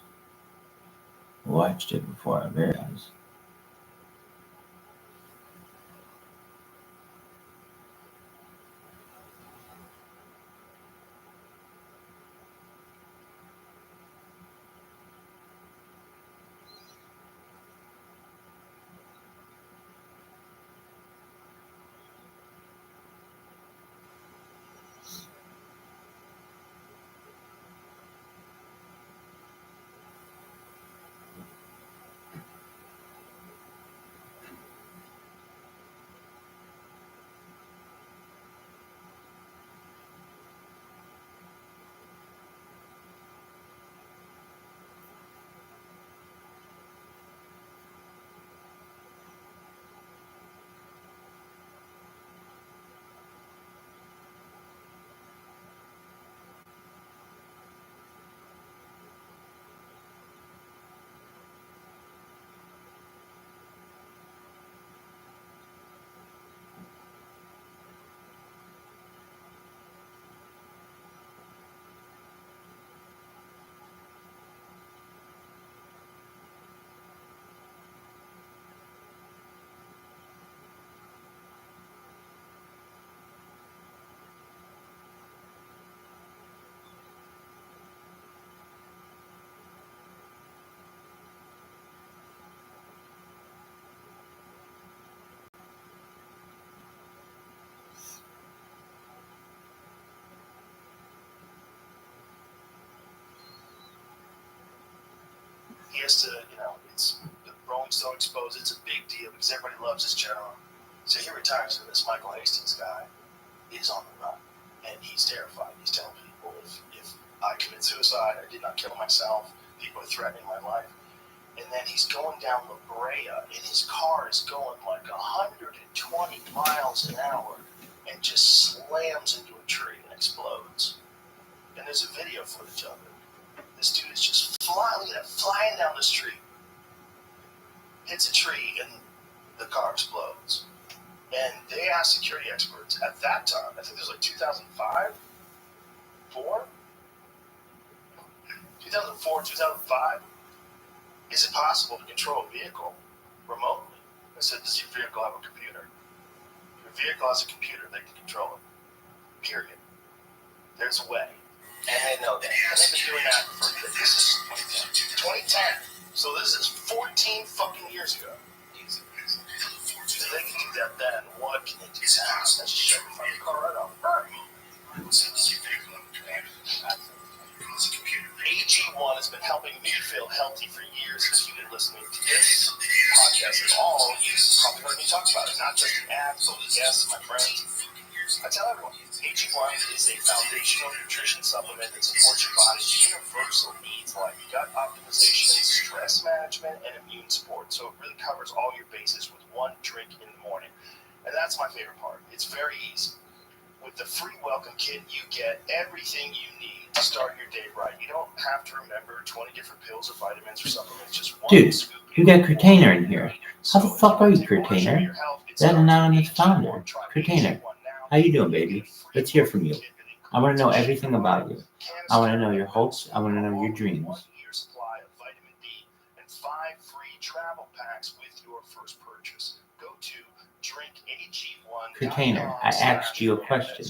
We watched it before our very eyes. He has to, it's the Rolling Stone exposed. It's a big deal because everybody loves this general. So he retires, and this Michael Hastings guy is on the run, and he's terrified. He's telling people, if I commit suicide, I did not kill myself. People are threatening my life. And then he's going down La Brea, and his car is going like 120 miles an hour and just slams into a tree and explodes. And there's a video footage of it. This dude is just flying down the street, hits a tree, and the car explodes. And they asked security experts at that time, I think it was like 2005, 2005, is it possible to control a vehicle remotely? I said, does your vehicle have a computer? If your vehicle has a computer, they can control it. Period. There's a way. And they know that. And they've been doing that for, this is 2010. So this is 14 fucking years ago. So they can do that then. What can they do now? Let's just shut the fucking car right off. AG1 is has been helping me feel healthy for years. If you've been listening to this podcast at all, you've probably heard me talk about it. Not just the ads, but the guests, my friends. I tell everyone, AG1 is a foundational nutrition supplement that supports your body's universal needs like gut optimization, stress management, and immune support. So it really covers all your bases with one drink in the morning. And that's my favorite part. It's very easy. With the free welcome kit, you get everything you need to start your day right. You don't have to remember 20 different pills or vitamins or supplements. Just one Dude, scoop. you got Curtainer in here. How the fuck are you, Curtainer? That anonymous founder. Curtainer, how you doing, baby? Let's hear from you. I want to know everything about you. I want to know your hopes. I want to know your dreams. 1 year supply of vitamin D and 5 free travel packs with your first purchase. Go to drinkag1.com. Curtainer, I asked you a question.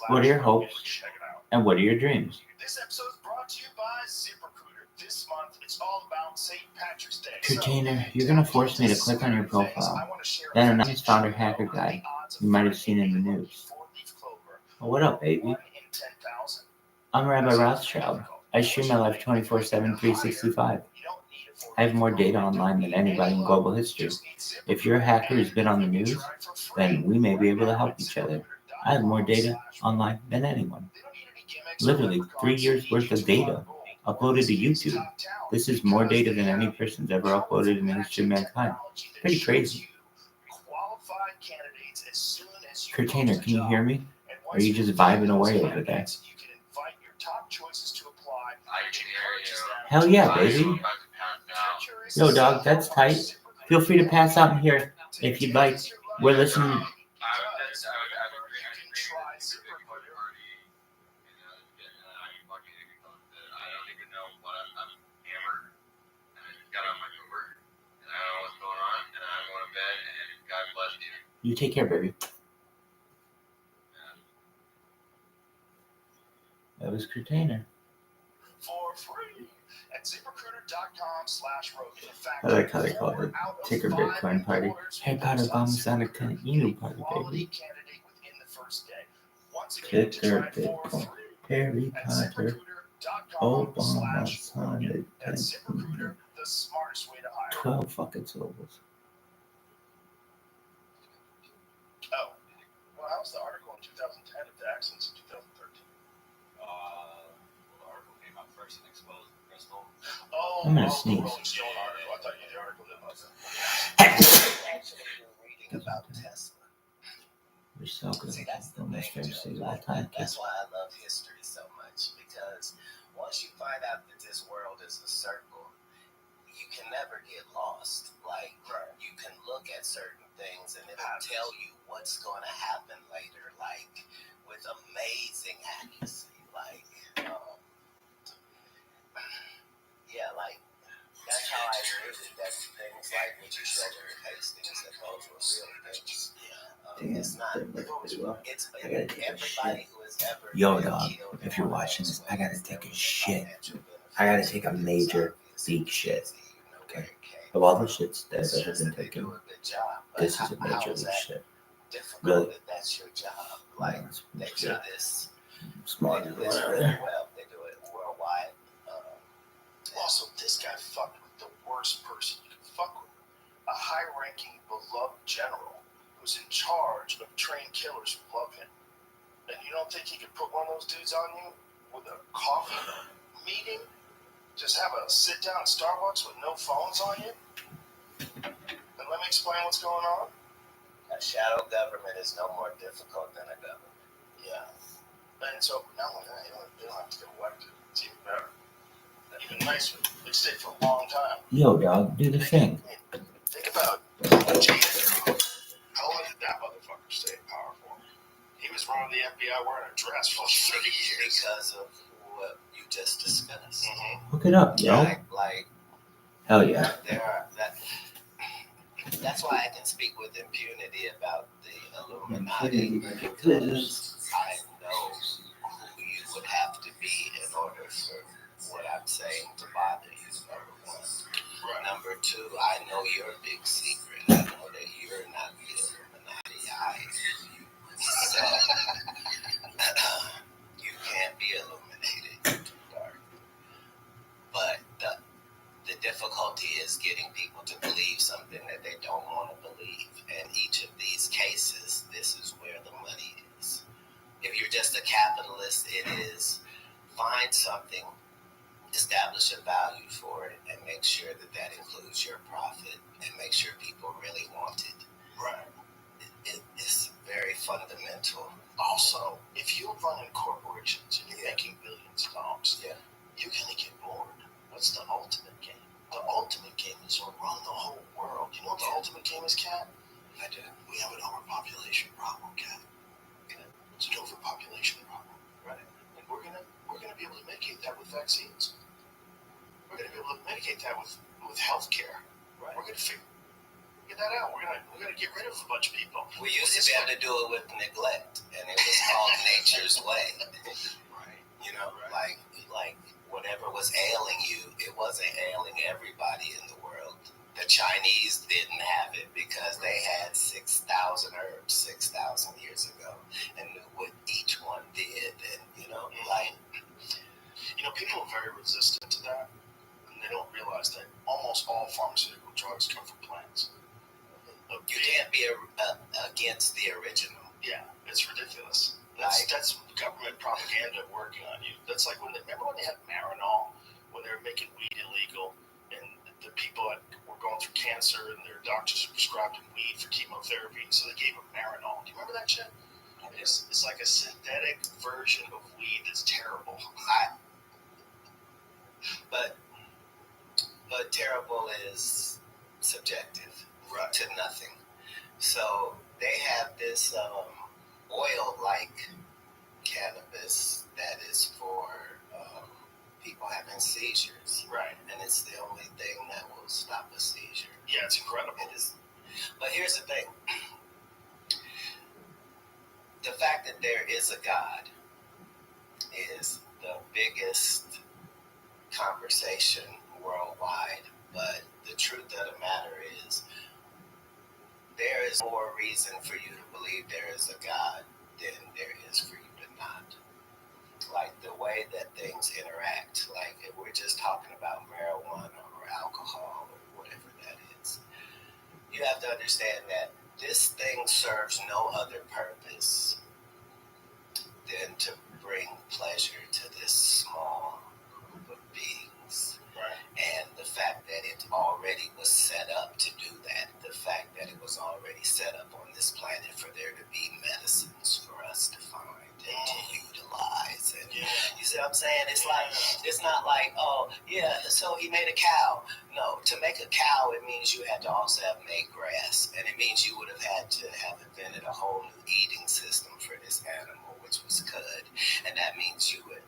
What are your hopes and what are your dreams? This episode is brought to you by ZipRecruiter. This month, it's all about St. Patrick's Day. Curtainer, you're going to force me to click on your profile. That anonymous founder hacker guy you might have seen in the news. Well, what up, baby? I'm Rabbi Rothschild. I stream my life 24/7, 365. I have more data online than anybody in global history. If you're a hacker who's been on the news, then we may be able to help each other. I have more data online than anyone. Literally 3 years worth of data uploaded to YouTube. This is more data than any person's ever uploaded in the history of mankind. Pretty crazy. Curtainer, can you hear me? Or are you just vibing away over there? Hell yeah, baby. Yo, dog, that's tight. Feel free to pass out in here if you'd like. We're listening. You take care, baby. That was Curtainer. For free at ZipRecruiter.com/Rogan. I like how they call it Ticker Bitcoin Party. Harry Potter Obama's on a kind of Emu party, baby. Ticker Bitcoin. Harry Potter Obama's on a 12 fucking syllables. Oh, well, how was the article in 2010 of the accidents in 2013? The article came out first and exposed the crystal. Oh, I'm gonna the sneeze. Rolling Stone article. I thought you had the article that was Actually, you're reading about Tesla. We're so good See, at that's the doing this thing, very Joe. single Like, time. that's why I love history so much, because once you find out that this world is a circle, you can never get lost. Like, you can look at certain things and it'll tell you what's going to happen later, like, with amazing accuracy. Like, yeah, like, that's how I knew that things like what you showed me with Hastings, that those were real things. Damn, It's not. that worked pretty well. It's I gotta take a everybody shit. who has ever Yo, been dog, killed if in you're one watching this, I gotta take a there shit. was financial I gotta benefits. take a It's major obvious, big it's shit. easy, you know where it came Of all the from. shits that It's I've ever just been that they taking, do a good job. But this is a how major is big that shit. difficult Really? that that's your job? No, Like, it's they pretty do shit. this, Smarter they do than this one really other. well. They do it worldwide. Also, this guy fucked with the worst person you can fuck with. A high-ranking, beloved general who's in charge of trained killers who love him. And you don't think he could put one of those dudes on you with a coffee meeting? Just have a sit-down at Starbucks with no phones on you? And let me explain what's going on. A shadow government is no more difficult than a government. Yeah. And so, not only that, they don't have to get elected. It's even better. Even nicer. They stay for a long time. Yo, dog, do the thing. Think about J. How long did that motherfucker stay in power for? He was running the FBI wearing a dress for 30 years. Because of what you just discussed. Mm-hmm. Hook it up, yo. Like Hell yeah. That's why I can speak with impunity about the Illuminati, Because I know who you would have to be in order for what I'm saying to bother you, number one. Right. Number two, I know your big secret. I know that you're not the Illuminati. So, you can't be illuminated. find something, establish a value for it, and make sure that that includes your profit, and make sure people really want it. Right. It's very fundamental. Also, if you're running corporations and you're making billions of dollars, you're going to get bored. What's the ultimate game? The ultimate game is to run the whole world. You know what the ultimate game is, Kat? I do. We have an overpopulation problem, Kat. It's an overpopulation problem. Right. And we're gonna be able to mitigate that with vaccines. We're gonna be able to mitigate that with healthcare. Right. We're gonna figure that out. We're gonna get rid of a bunch of people. We used to be able to do it with neglect, and it was called nature's way. Right. You know, like whatever was ailing you, it wasn't ailing everybody in the world. The Chinese didn't have it because they had 6,000 herbs 6,000 years ago and knew what each one did. And, people are very resistant to that, and they don't realize that almost all pharmaceutical drugs come from plants. You can't be against the original. Yeah, it's ridiculous. That's government propaganda working on you. That's like remember when they had Marinol, when they were making weed illegal, and the people were going through cancer, and their doctors prescribed them weed for chemotherapy, so they gave them Marinol. Do you remember that shit? It's like a synthetic version of weed that's terrible. But terrible is subjective to nothing. So they have this oil-like cannabis that is for people having seizures. Right. And it's the only thing that will stop a seizure. Yeah, it's incredible. It is. But here's the thing. The fact that there is a God is the biggest conversation worldwide. But the truth of the matter is, there is more reason for you to believe there is a God than there is for you to not. Like the way that things interact, like if we're just talking about marijuana or alcohol or whatever that is, you have to understand that this thing serves no other purpose than to bring pleasure to this small group of beings. Right. And the fact that it already was set up to do that, the fact that it was already set up on this planet for there to be medicines for us to find and to utilize. And you see what I'm saying? It's like, it's not like, so he made a cow. No, to make a cow, it means you had to also have made grass. And it means you would have had to have invented a whole new eating system for this animal, which was cud. And that means you would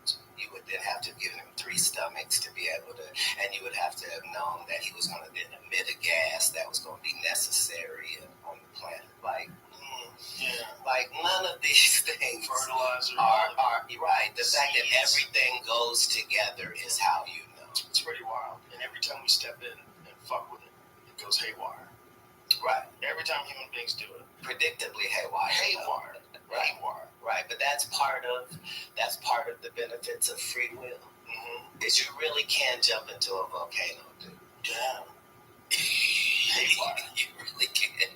then have to give him 3 stomachs to be able to, and you would have to have known that he was going to then emit a gas that was going to be necessary on the planet. Like none of these things Fertilizer are right. The fact that everything goes together is how you know. It's pretty wild. And every time we step in and fuck with it, it goes haywire. Right. Every time human beings do it. Predictably haywire. Haywire. Right. Haywire. Right. But that's part of the benefits of free will. Is you really can jump into a volcano, dude. Yeah. Haywire. You really can.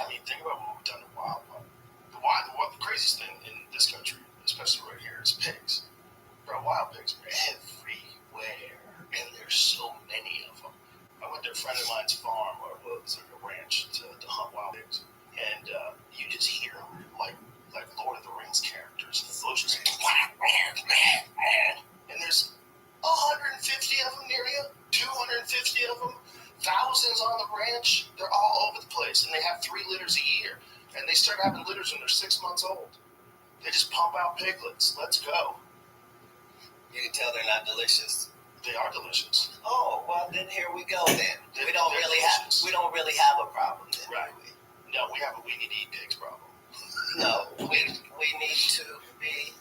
I mean, think about what we've done to wildlife. The craziest thing in this country, especially right here, is pigs. Bro, wild pigs are everywhere, and there's so many of them. I went to a friend of mine's farm, or it was like a ranch, to hunt wild pigs, and you just hear them like Lord of the Rings characters. The bushes, and there's 150 of them near you, 250 of them. Thousands on the ranch. They're all over the place, and they have 3 litters a year. And they start having litters when they're 6 months old. They just pump out piglets. Let's go. You can tell they're not delicious. They are delicious. Oh, well then here we go then. We don't really delicious. have a problem then. Right. No, we need to eat pigs problem. No, we need to be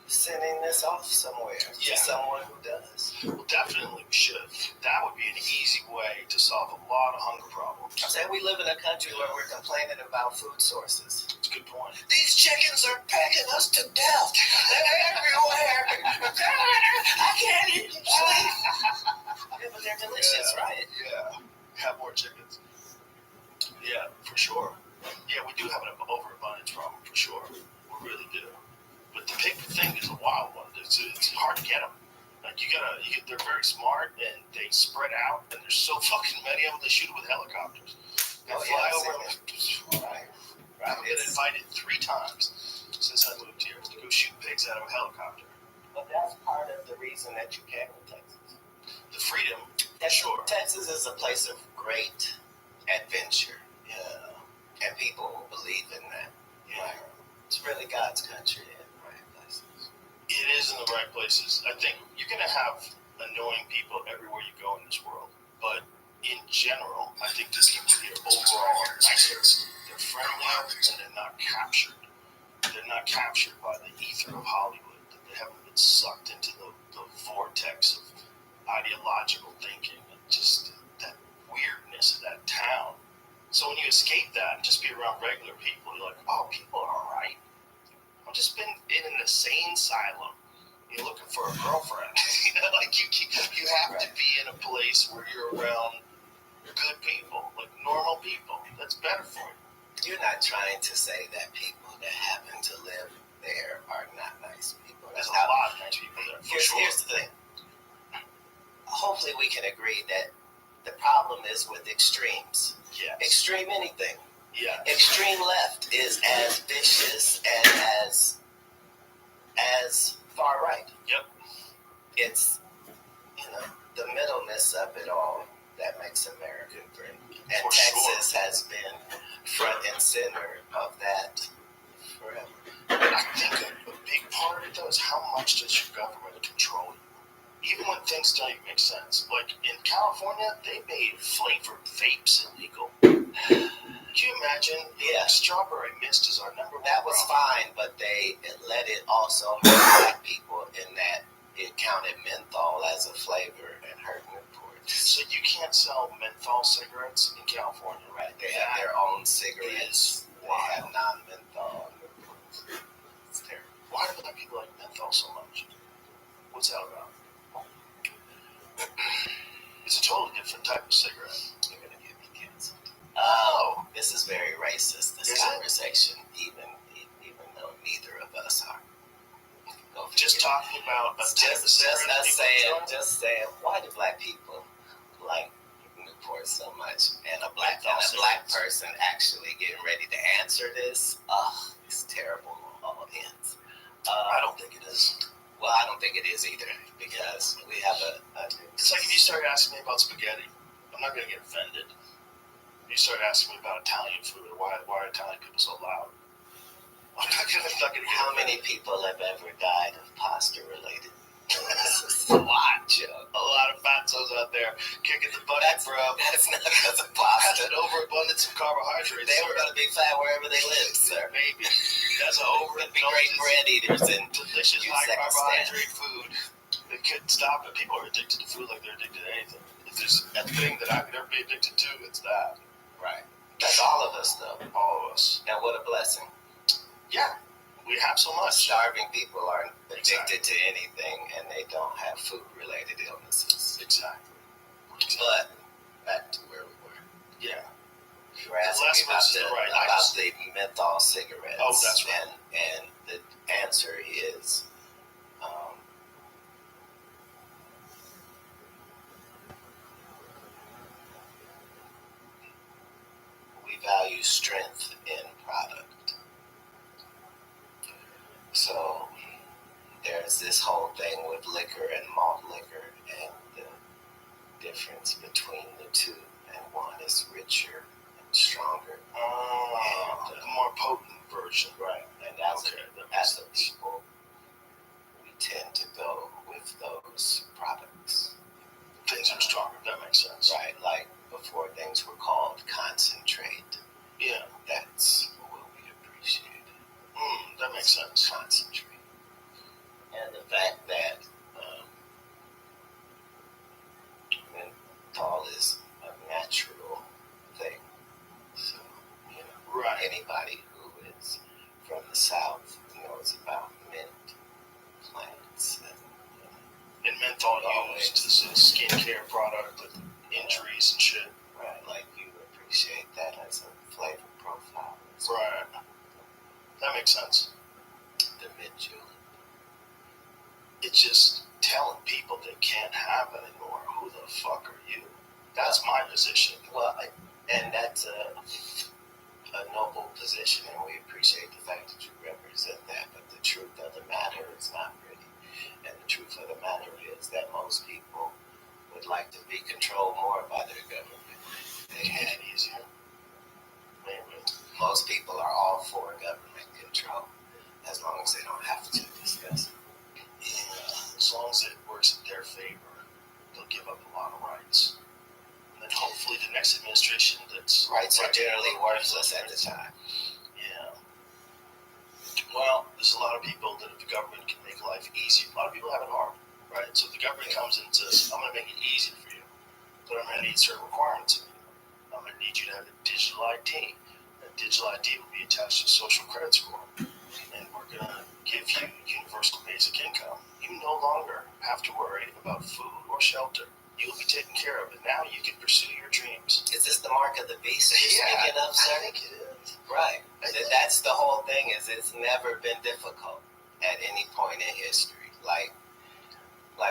sending this off somewhere to someone who does. Well, definitely we should. That would be an easy way to solve a lot of hunger problems. I'm saying we live in a country where we're complaining about food sources. That's a good point. These chickens are pegging us to death. They're everywhere. I can't eat them. Yeah, but they're delicious, right? Yeah. Have more chickens. Yeah, for sure. Yeah, we do have an overabundance problem, for sure. We really do. But the pig thing is a wild one. It's hard to get them. Like they're very smart and they spread out and there's so fucking many of them. They shoot it with helicopters. They fly over them. I've been invited 3 times since I moved here to go shoot pigs out of a helicopter. But that's part of the reason that you came to Texas. The freedom, sure. Texas is a place of great adventure, and people who believe in that. Yeah. It's really God's country in the right places. It is in the right places. I think you're going to have annoying people everywhere you go in this world, but in general, I think this community overall are nicer. They're friendlier and they're not captured. They're not captured by the ether of Hollywood. They haven't been sucked into the vortex of ideological thinking and just that weirdness of that town. So when you escape that and just be around regular people, you're like, oh, people are all right. I've just been in an insane asylum. You're looking for a girlfriend. Like you have to be in a place where you're around good people, like normal people. That's better for you. You're not trying to say that people that happen to live there are not nice people. There's a lot of nice people there. Here's the thing. Hopefully we can agree that the problem is with extremes. Yes. Extreme anything. Yeah. Extreme left is as vicious and as far right. Yep. It's, the middleness of it all that makes America great. And For Texas sure. has been front and center of that forever. I think a big part of it, though, is how much does your government control you? Even when things don't even make sense. Like in California, they made flavored vapes illegal. Can you imagine? Yeah. Strawberry mist is our number one. That was problem. fine, but they let it also hurt black people in that it counted menthol as a flavor and hurt Newport. So you can't sell menthol cigarettes in California, Right? They have their own cigarettes. They have non-menthol. It's terrible. Why do black people like menthol so much? What's that about? It's a totally different type of cigarette. You're going to get me canceled. Oh. This is very racist, this Is it? conversation, even though neither of us are. Just talking about a type of cigarette. Just saying, why do black people like Newport so much? And a black person actually getting ready to answer this. It's terrible on all ends. I don't think it is. Well, I don't think it is either, because we have It's like if you start asking me about spaghetti, I'm not going to get offended. You start asking me about Italian food or why are Italian people so loud. I'm not going to get How many offended. people have ever died of pasta-related? A lot, Joe. A lot of fatzos out there kicking the bucket, bro. That's not because of pasta. That's an overabundance of carbohydrates. They were going to be fat wherever they lived, sir. Maybe. That's an Be great bread eaters and delicious use high that carbohydrate food. They couldn't stop it. People are addicted to food like they're addicted to anything. If there's a thing that I could ever be addicted to, it's that. Right. That's all of us, though. All of us. And what a blessing. Yeah. We have so much. Starving people are addicted to anything, and they don't have food-related illnesses. Exactly. But back to where we were. Yeah. You were asking me about the menthol cigarettes. Oh, that's right. And the answer is, we value strength in product. So there's this whole thing with liquor and malt liquor and the difference between the two, and one is richer and stronger. The more potent version. Right. And as a people, we tend to go with those products. Things are stronger. That makes sense. Right. Like before things were called concentrate. Yeah. That's what we appreciated. That makes sense. Concentrate. And the fact that menthol is a natural thing. So, Right. anybody who is from the South knows about mint plants. And menthol used as a skincare product with injuries and shit. Right, like you appreciate that as a flavor profile. Right. That makes sense. The mint julep. It just, can't have anymore. Who the fuck are you? That's my position. Well, and that's a noble position, and we appreciate the fact that you represent that. But the truth of the matter is not pretty. And the truth of the matter is that most people would like to be controlled more by their government. They had it easier. Maybe. Most people are all for government control, as long as they don't have to discuss it. Yeah, as long as it works in their favor, they'll give up a lot of rights. And then hopefully the next administration that's... Rights are generally worthless at the time. Yeah. Well, there's a lot of people that if the government can make life easy, a lot of people have it hard, right? So if the government comes in and says, I'm going to make it easy for you, but I'm going to need certain requirements of you. I'm going to need you to have a digital ID. That digital ID will be attached to a social credit score. And we're going to give you universal basic income. You no longer have to worry about food or shelter. You'll be taken care of, and now you can pursue your dreams. Is this the mark of the beast you're speaking of, sir? I think it is. Right. That's the whole thing, is it's never been difficult at any point in history. Like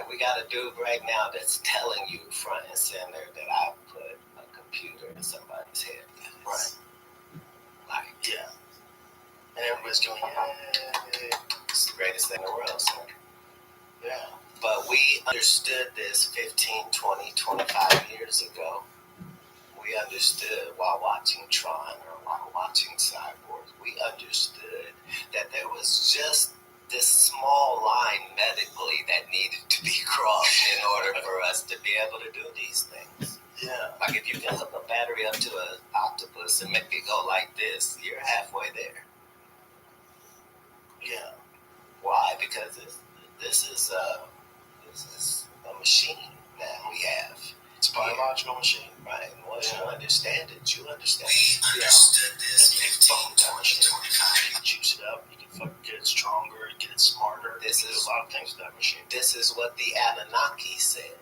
we got a dude right now that's telling you front and center that I put a computer in somebody's head. Right. Like, yeah. And everybody's going, yay. It's the greatest thing in the world, sir. Yeah. But we understood this 15, 20, 25 years ago. We understood while watching Tron or while watching Cyborg. We understood that there was just this small line medically that needed to be crossed in order for us to be able to do these things. Yeah. Like if you can hook a battery up to an octopus and make it go like this, you're halfway there. Yeah. Why? Because this is a machine that we have. It's a biological machine. Right. Once you understand it, you understand it. We understood this and 15, 20, 25. You can juice it up, you can fucking get it stronger, get it smarter. This you is do a lot of things with that machine. This is what the Anunnaki said.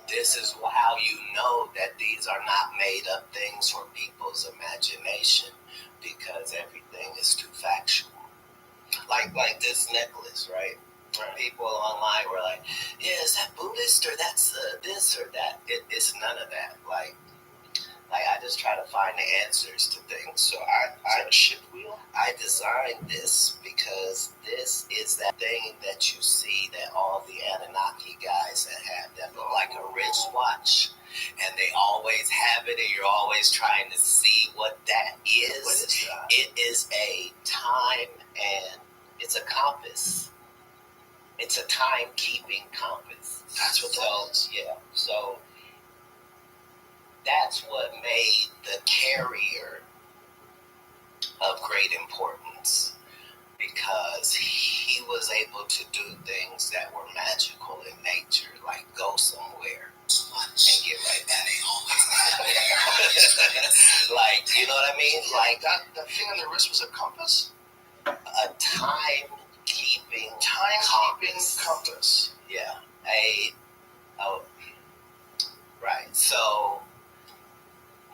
This is how you know that these are not made up things for people's imagination, because everything is too factual. Like this necklace, right? People online were like, yeah, is that Buddhist or that's this or that? It's none of that. Like I just try to find the answers to things. So I a ship wheel? I designed this because this is that thing that you see that all the Anunnaki guys that look like a wristwatch, and they always have it, and you're always trying to see what that is. What is that? It is a time, and it's a compass. It's a timekeeping compass. That's what that is? Yeah. So that's what made the carrier of great importance, because he was able to do things that were magical in nature, like go somewhere and get right back. Like, you know what I mean? Like that thing on the wrist was a compass? A timekeeping compass. Yeah. Right. So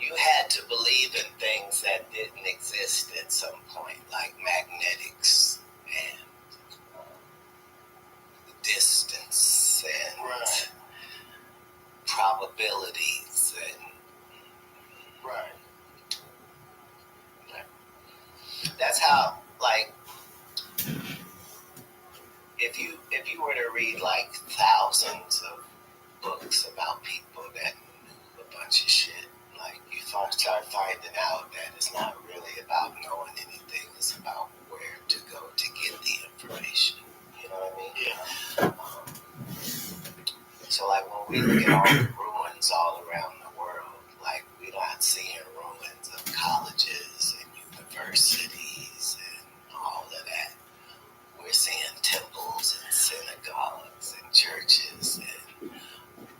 you had to believe in things that didn't exist at some point, like magnetics and distance and probabilities and that's how, like, if you were to read like thousands of books about people that knew a bunch of shit, like you start finding out that it's not really about knowing anything. It's about where to go to get the information. You know what I mean? Yeah. So like when we look at all the ruins all around the world, like we're not seeing ruins of colleges and universities and all of that. We're seeing temples and synagogues and churches,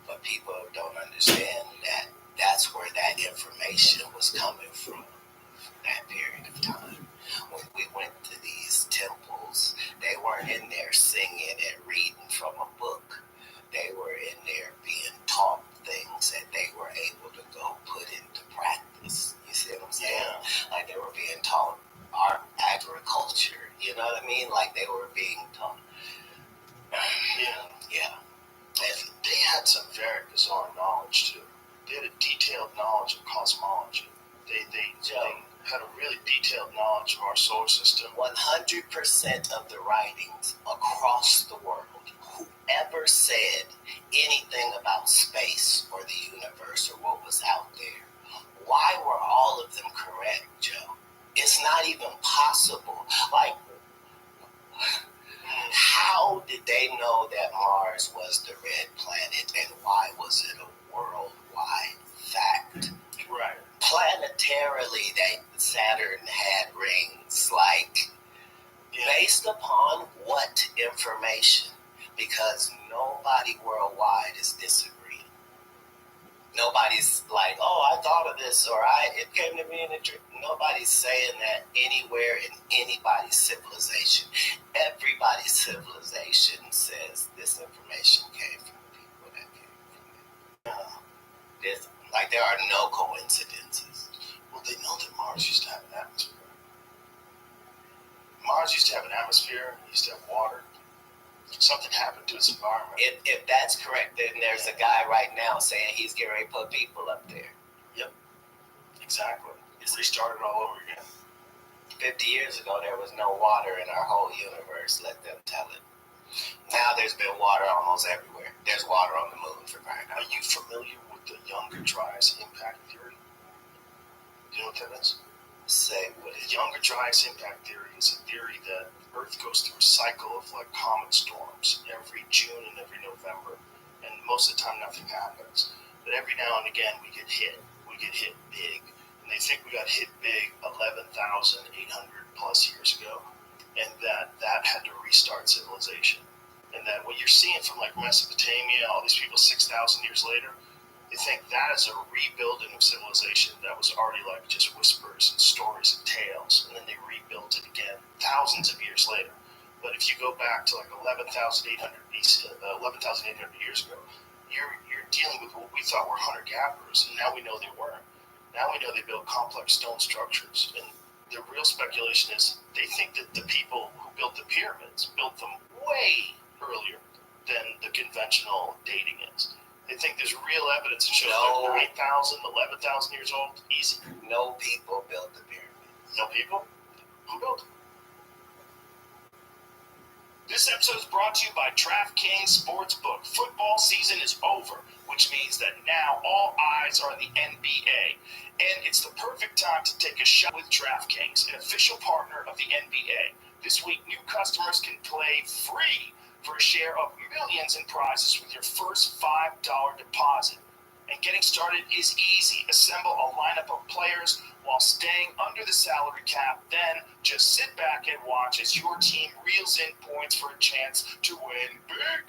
but people don't understand that that's where that information was coming from that period of time. When we went to these temples, they weren't in there singing and reading from a book. They were in there being taught things that they were solar system. 100% of the writings across the world, whoever said anything about space or the universe or what was out there, why were all of them correct, Joe? It's not even possible. Like, how did they know that Mars was the red planet, and why was it a worldwide fact? Right. Planetarily, Saturn had rings. Like, based upon what information? Because nobody worldwide is disagreeing. Nobody's like, oh, I thought of this, or it came to me in a dream. Nobody's saying that anywhere in anybody's civilization. Everybody's civilization says this information came from the people that came from it. There are no coincidences. Well, they know that Mars used to have an atmosphere. Mars used to have an atmosphere, it used to have water. Something happened to its environment. If that's correct, then there's a guy right now saying he's getting ready to put people up there. Yep. Exactly. It's restarted all over again. 50 years ago, there was no water in our whole universe. Let them tell it. Now there's been water almost everywhere. There's water on the moon, for crying out loud. Are you familiar with the Younger Dryas impact theory? Do you know what that is? Say what The is Younger Dryas impact theory is a theory that Earth goes through a cycle of like comet storms every June and every November, and most of the time nothing happens. But every now and again we get hit. We get hit big, and they think we got hit big 11,800 plus years ago, and that had to restart civilization. And that what you're seeing from like Mesopotamia, all these people 6,000 years later, they think that is a rebuilding of civilization that was already like just whispers and stories and tales, and then they rebuilt it again thousands of years later. But if you go back to like 11,800 years ago, you're dealing with what we thought were hunter-gatherers, and now we know they weren't. Now we know they built complex stone structures, and the real speculation is they think that the people who built the pyramids built them way earlier than the conventional dating is. They think there's real evidence that shows they're 9,000, 11,000 years old. Easy. No people built the pyramid. No people? Who built them? This episode is brought to you by DraftKings Sportsbook. Football season is over, which means that now all eyes are on the NBA. And it's the perfect time to take a shot with DraftKings, an official partner of the NBA. This week, new customers can play free for a share of millions in prizes with your first $5 deposit. And getting started is easy. Assemble a lineup of players while staying under the salary cap. Then just sit back and watch as your team reels in points for a chance to win big.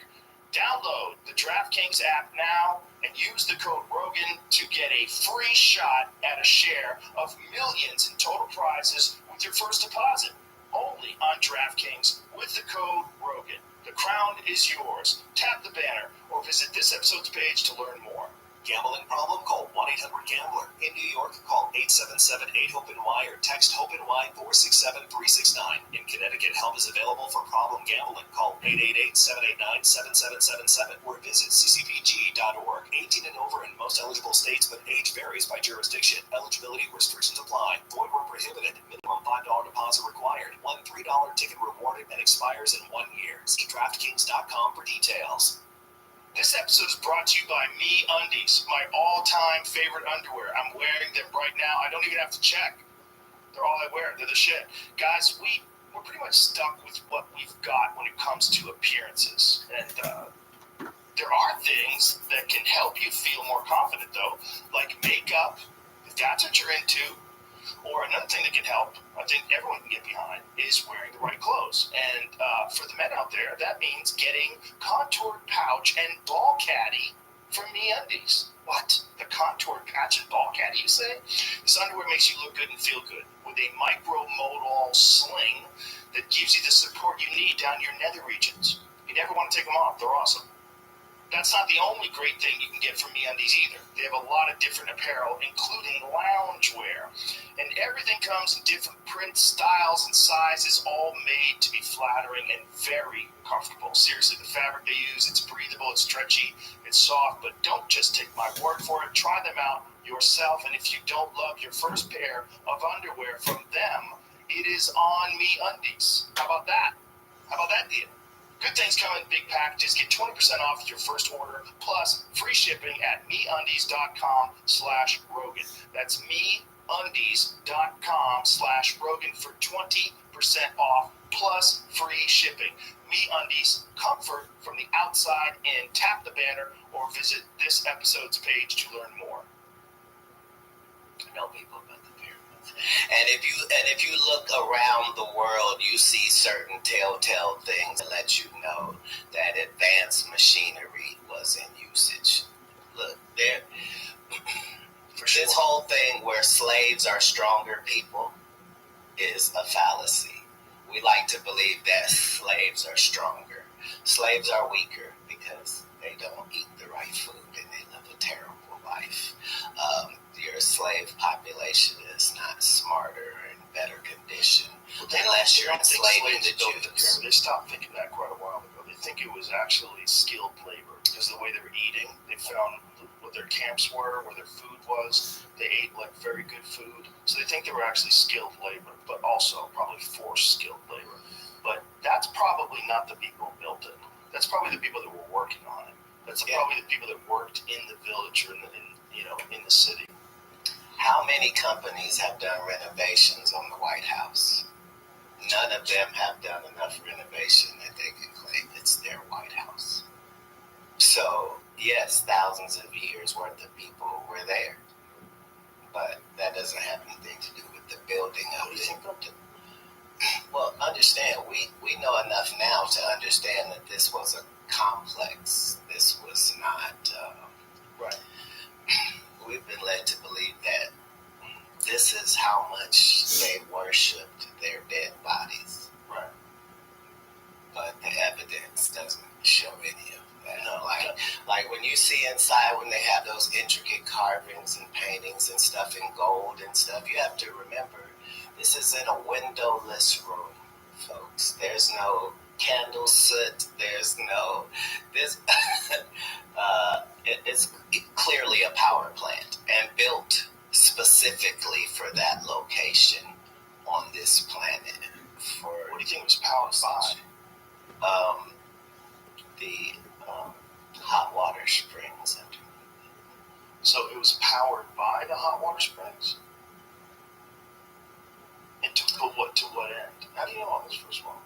Download the DraftKings app now and use the code ROGAN to get a free shot at a share of millions in total prizes with your first deposit. Only on DraftKings with the code ROGAN. The crown is yours. Tap the banner or visit this episode's page to learn more. Gambling problem? Call 1-800-GAMBLER. In New York, call 877-8-HOPE-NY or text HOPE-NY 467-369. In Connecticut, help is available for problem gambling. Call 888-789-7777 or visit ccpg.org. 18 and over in most eligible states, but age varies by jurisdiction. Eligibility restrictions apply. Void where prohibited. Minimum $5 deposit required. One $3 ticket rewarded and expires in 1 year. See DraftKings.com for details. This episode is brought to you by Me Undies, my all-time favorite underwear. I'm wearing them right now. I don't even have to check. They're all I wear. They're the shit. Guys, we're pretty much stuck with what we've got when it comes to appearances. And there are things that can help you feel more confident, though, like makeup, if that's what you're into. Or another thing that can help, I think everyone can get behind, is wearing the right clothes. And for the men out there, that means getting contoured pouch and ball caddy from MeUndies. What? The contoured patch and ball caddy, you say? This underwear makes you look good and feel good with a micro-modal sling that gives you the support you need down your nether regions. You never want to take them off. They're awesome. That's not the only great thing you can get from MeUndies either. They have a lot of different apparel, including loungewear. And everything comes in different prints, styles, and sizes, all made to be flattering and very comfortable. Seriously, the fabric they use, it's breathable, it's stretchy, it's soft, but don't just take my word for it. Try them out yourself, and if you don't love your first pair of underwear from them, it is on MeUndies. How about that? How about that deal? Good things come in big packages. Get 20% off your first order, plus free shipping at MeUndies.com/Rogan. That's MeUndies.com/Rogan for 20% off, plus free shipping. MeUndies, comfort from the outside in. Tap the banner or visit this episode's page to learn more. I know people about the pyramids. And if you look around the world, you see certain telltale things that let you know that advanced machinery was in usage. Look, there. This whole thing where slaves are stronger people is a fallacy. We like to believe that slaves are stronger. Slaves are weaker because they don't eat the right food and they live a terrible life. Your slave population is not smarter and better condition unless you're enslaving the Jews. They stopped thinking that quite a while ago. They think it was actually skilled labor because of the way they were eating. They found what their camps were, where their food was. They ate like very good food. So they think they were actually skilled labor, but also probably forced skilled labor. But that's probably not the people who built it. That's probably the people that were working on it. That's probably the people that worked in the village or in the city. How many companies have done renovations on the White House? None of them have done enough renovation that they can claim it's their White House. So, yes, thousands of years worth of people were there. But that doesn't have anything to do with the building of it. Well, understand, we know enough now to understand that this was a complex. This was not... Right. We've been led to believe that this is how much they worshipped their dead bodies. Right. But the evidence doesn't show any of that. No, like when you see inside, when they have those intricate carvings and paintings and stuff in gold and stuff, you have to remember, this is in a windowless room, folks. There's no candle soot. There's no... It's clearly a power plant and built specifically for that location on this planet. What do you think it was powered by? The hot water springs. So it was powered by the hot water springs? And to what end? How do you know all this, first of all?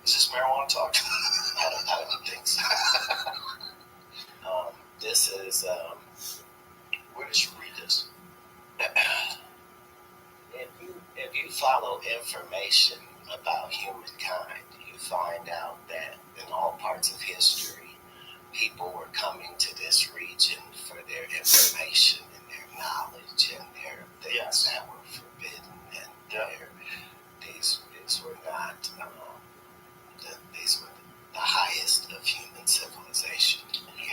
Is this marijuana talk? I don't think so. This is, where did you read this? If you follow information about humankind, you find out that in all parts of history, people were coming to this region for their information and their knowledge and their things that were forbidden. And these were not, these were the highest of human civilization.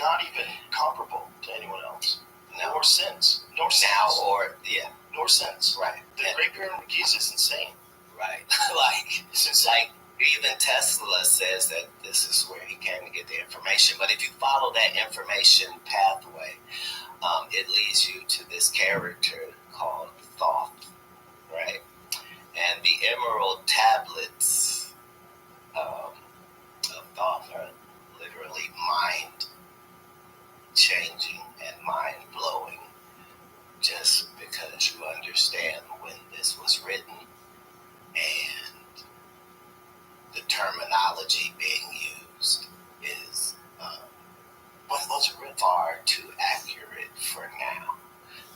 Not even comparable to anyone else. No. Nor since. Nor since. Right. The Great Pyramid of Giza is insane. Right. Even Tesla says that this is where he came to get the information. But if you follow that information pathway, it leads you to this character called Thoth, right? And the emerald tablets of Thoth are literally mind-changing and mind-blowing, just because you understand when this was written and the terminology being used is far too accurate for now.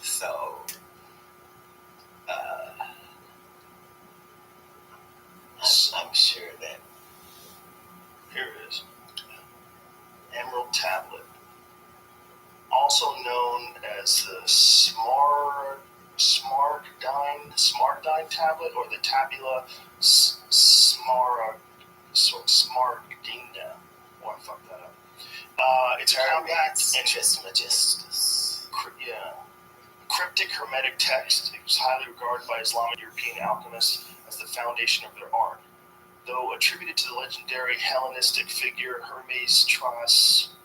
So, I'm sure that here it is. Emerald tablet, also known as the Smaragdine tablet, or the Tabula Smaragdina. Oh, I fucked that up. It's a compact and Trismegistus. Cryptic Hermetic text. It was highly regarded by Islamic European alchemists as the foundation of their art. Though attributed to the legendary Hellenistic figure Hermes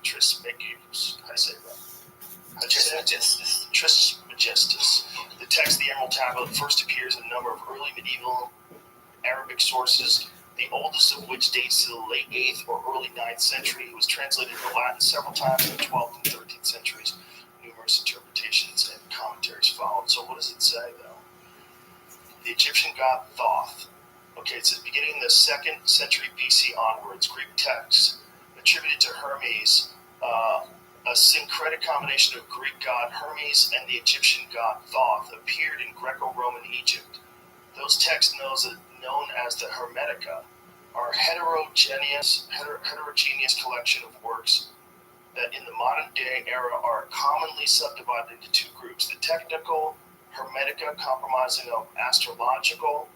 Trismegistus. I say that. Trismegistus. The text, the Emerald Tablet, first appears in a number of early medieval Arabic sources, the oldest of which dates to the late 8th or early 9th century. It was translated into Latin several times in the 12th and 13th centuries. Numerous interpretations and commentaries followed. So what does it say, though? The Egyptian god Thoth. Okay, it says beginning in the 2nd century BC onwards, Greek texts attributed to Hermes, a syncretic combination of Greek god Hermes and the Egyptian god Thoth, appeared in Greco-Roman Egypt. Those texts known as the Hermetica are heterogeneous collection of works that in the modern day era are commonly subdivided into two groups. The technical Hermetica, comprising of astrological,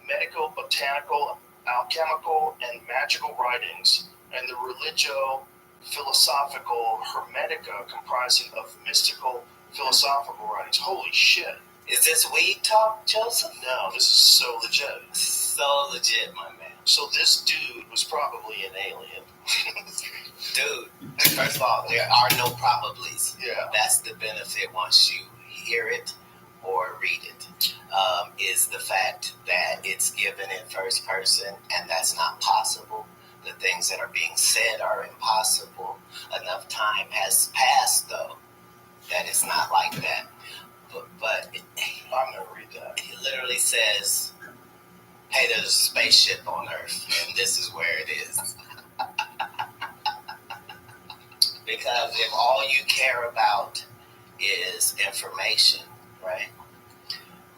medical, botanical, alchemical, and magical writings, and the religio-philosophical Hermetica, comprising of mystical, philosophical writings. Holy shit. Is this weed talk, Joseph? No, this is so legit. So legit, my man. So this dude was probably an alien. Dude, first of all, there are no probablys. Yeah. That's the benefit once you hear it or read it, is the fact that it's given in first person, and that's not possible. The things that are being said are impossible. Enough time has passed, though, that it's not like that. But I'm going to read that. It literally says, hey, there's a spaceship on Earth, and this is where it is. Because if all you care about is information, right?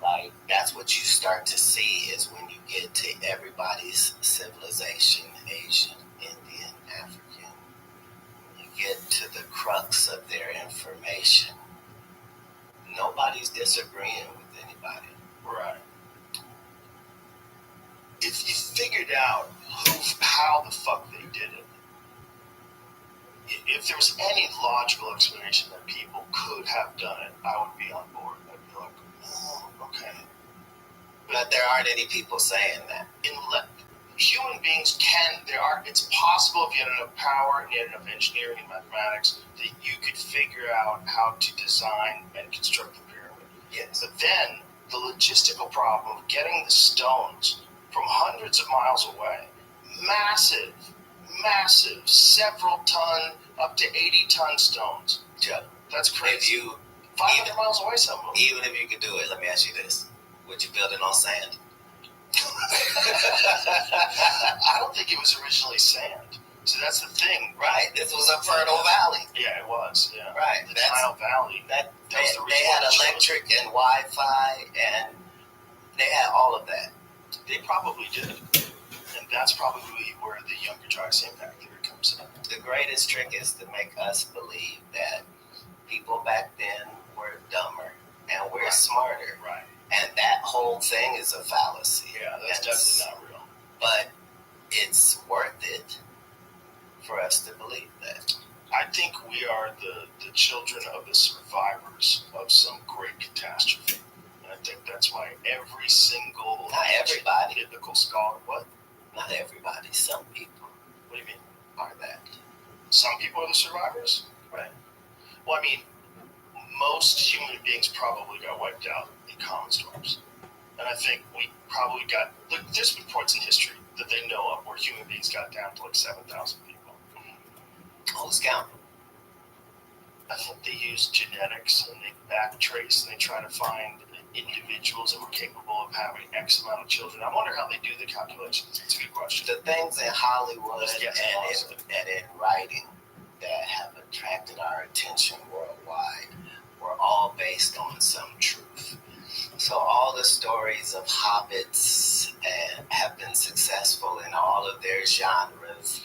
Like, that's what you start to see is when you get to everybody's civilization, Asian, Indian, African, you get to the crux of their information. Nobody's disagreeing with anybody. Right. If you figured out how the fuck they did it, if there was any logical explanation that people could have done it, I would be on board. I'd be like, oh, okay. But there aren't any people saying that. Human beings it's possible if you had enough power and you had enough engineering and mathematics that you could figure out how to design and construct the pyramid. Yes. But then the logistical problem of getting the stones from hundreds of miles away, massive, several ton, up to 80-ton stones. Yeah. That's crazy. If you 500 miles away, some of them. Even if you could do it, let me ask you this. Would you build it on sand? I don't think it was originally sand. So that's the thing. Right. This was a fertile valley. Yeah, it was. Yeah. Right. The Nile Valley. That was the reason they had why they electric and Wi-Fi, and they had all of that. They probably did. And that's probably where the Younger Dryas impact theory comes in. The greatest trick is to make us believe that people back then were dumber and we're smarter. Right. And that whole thing is a fallacy. Yeah, that's definitely not real. But it's worth it for us to believe that. I think we are the children of the survivors of some great catastrophe. And I think that's why every single Not everybody. biblical scholar, what? Not everybody. Some people What do you mean? are that. Some people are the survivors? Right. Well, I mean, most human beings probably got wiped out in common storms. And I think we probably there's reports in history that they know of where human beings got down to like 7,000 people. Who's counting? I think they use genetics and they backtrace and they try to find individuals that were capable of having X amount of children. I wonder how they do the calculations. It's a good question. The things in Hollywood Yes, and in writing that have attracted our attention worldwide were all based on some truth. So all the stories of hobbits have been successful in all of their genres.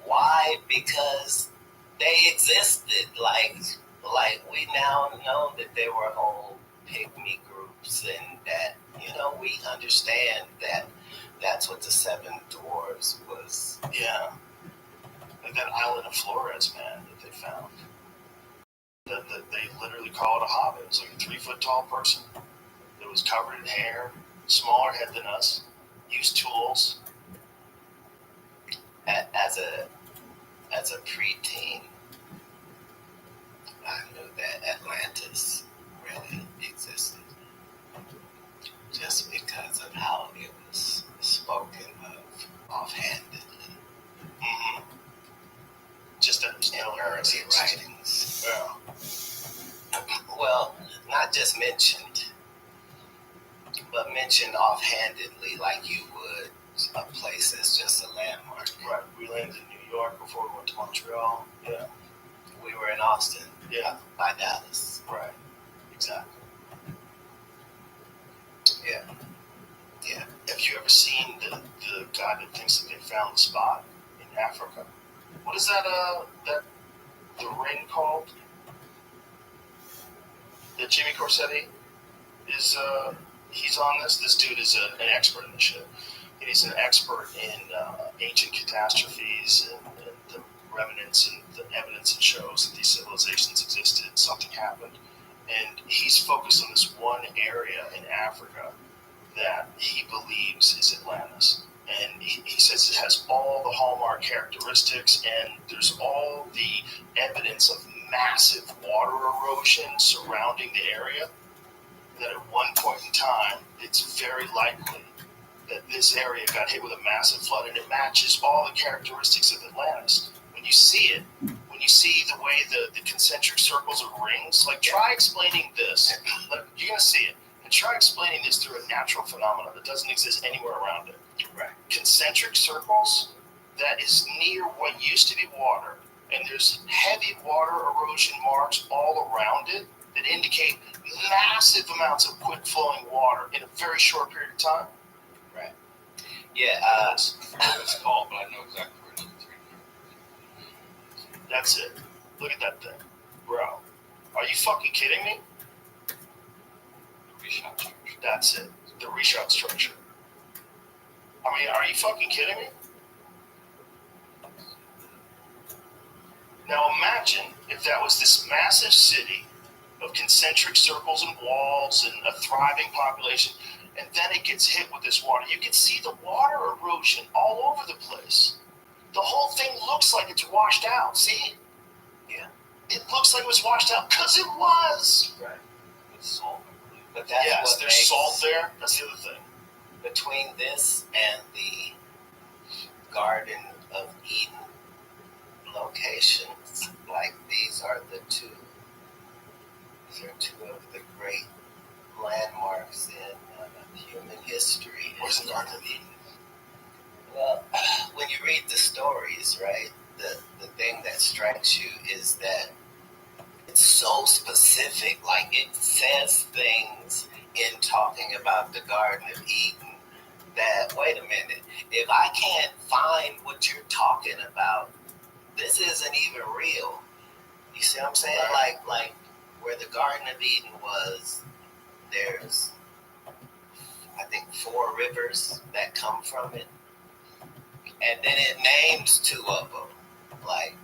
Why? Because they existed. Like we now know that there were whole pygmy groups, and that we understand that that's what the Seven Dwarves was. Yeah. And that island of Flores, man, that they found. That they literally call it a hobbit. It's like a 3-foot tall person that was covered in hair, smaller head than us, used tools. As a preteen, I knew that Atlantis really existed, just because of how it was mention offhandedly like you would a place that's just a landmark. Right. We landed in New York before we went to Montreal. Yeah. We were in Austin. Yeah. By Dallas. Right. Exactly. Yeah. Yeah. Have you ever seen the guy that thinks that they found the spot in Africa? What is that the ring called? That Jimmy Corsetti is he's on this. This dude is an expert in this shit. And he's an expert in ancient catastrophes and the remnants and the evidence that shows that these civilizations existed. Something happened, and he's focused on this one area in Africa that he believes is Atlantis. And he says it has all the hallmark characteristics, and there's all the evidence of massive water erosion surrounding the area, that at one point in time, it's very likely that this area got hit with a massive flood, and it matches all the characteristics of Atlantis. When you see it, when you see the way the concentric circles of rings, like try explaining this, like, you're going to see it, and try explaining this through a natural phenomenon that doesn't exist anywhere around it. Right. Concentric circles that is near what used to be water, and there's heavy water erosion marks all around it that indicate massive amounts of quick flowing water in a very short period of time. Right. Yeah. I forget what it's called, but I know exactly where it is. That's it. Look at that thing. Bro, are you fucking kidding me? Reshot structure. That's it. The reshot structure. I mean, are you fucking kidding me? Now imagine if that was this massive city of concentric circles and walls and a thriving population, and then it gets hit with this water. You can see the water erosion all over the place. The whole thing looks like it's washed out. See? Yeah. It looks like it was washed out because it was. Right. With salt. But that's Yes, what there's makes, salt there. That's the other thing. between this and the Garden of Eden locations, like these are two of the great landmarks in human history. Where's the Garden of Eden? Well, when you read the stories, right, the thing that strikes you is that it's so specific. Like, it says things in talking about the Garden of Eden that, wait a minute, if I can't find what you're talking about, this isn't even real. You see what I'm saying? Right. Like where the Garden of Eden was, there's, I think, 4 rivers that come from it. And then it names 2 of them. Like,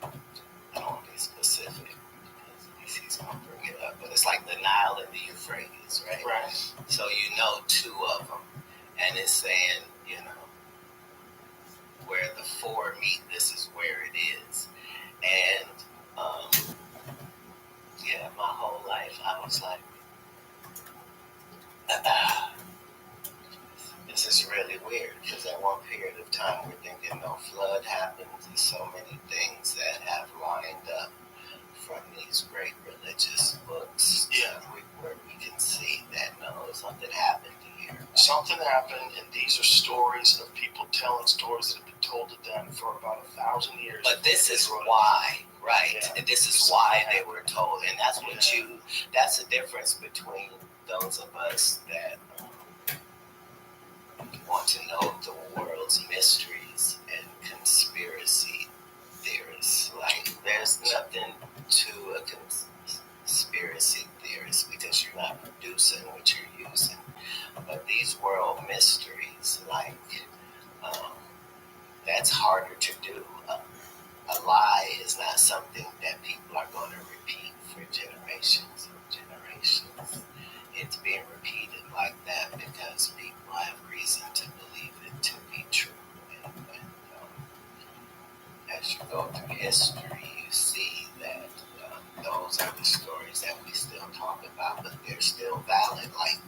I don't want to be specific because he's going to bring it up, but it's like the Nile and the Euphrates, right? Right. So you know 2 of them. And it's saying, you know, where the 4 meet, this is where it is. And, yeah, my whole life I was like, this is really weird, because at one period of time we're thinking no flood happened, and so many things that have lined up from these great religious books. Yeah. Where we can see that no, something happened here. Something happened, and these are stories of people telling stories that have been told to them for about 1,000 years. But this is why, right? Yeah. And this is why they were told, and that's what that's the difference between those of us that want to know the world's mysteries and conspiracy theorists. Like, there's nothing to a conspiracy theorist because you're not producing what you're using. But these world mysteries, like, that's harder to do. A lie is not something that people are going to repeat for generations and generations. It's being repeated like that because people have reason to believe it to be true. And as you go through history, you see that those are the stories that we still talk about, but they're still valid. Like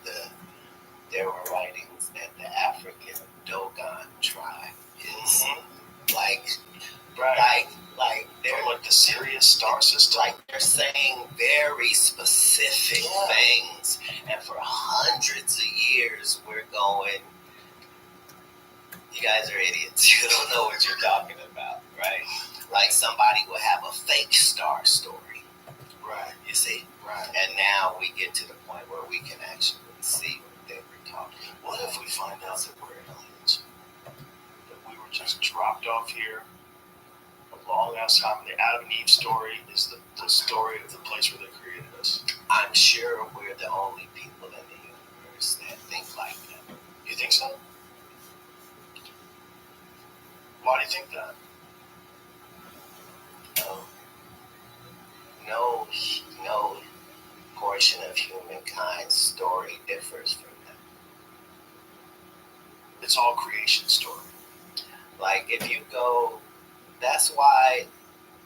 there were writings that the African Dogon tribe is like Right. like they're From like the Syrian a star system. Like they're saying very specific things, and for hundreds of years we're going, you guys are idiots. You don't know what you're talking about, right? Like somebody will have a fake star story, Right. you see? Right. And now we get to the point where we can actually see what they were talking about. What if we find out that we're aliens? That we were just dropped off here a long ass time. The Adam and Eve story is the story of the place where they created us. I'm sure we're the only people in the universe that think like that. You think so? Why do you think that? No portion of humankind's story differs from that. It's all creation story. Like if you go, that's why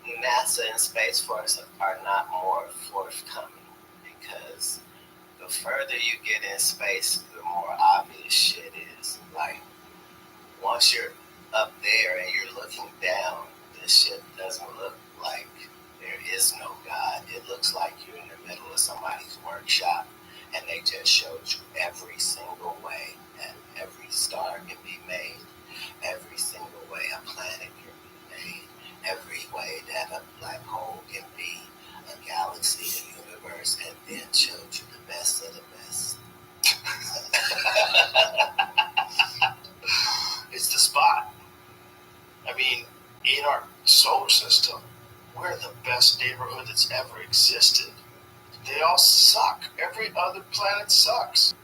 NASA and Space Force are not more forthcoming, because the further you get in space, the more obvious shit is. Like once you're up there and you're looking down, this shit doesn't look like there is no God. It looks like you're in the middle of somebody's workshop and they just showed you every single way that every star can be made, every single way a planet can be made, every way that a black hole can be, a galaxy, a universe, and then showed you the best of the best. It's the spot. I mean, in our solar system, we're the best neighborhood that's ever existed. They all suck. Every other planet sucks.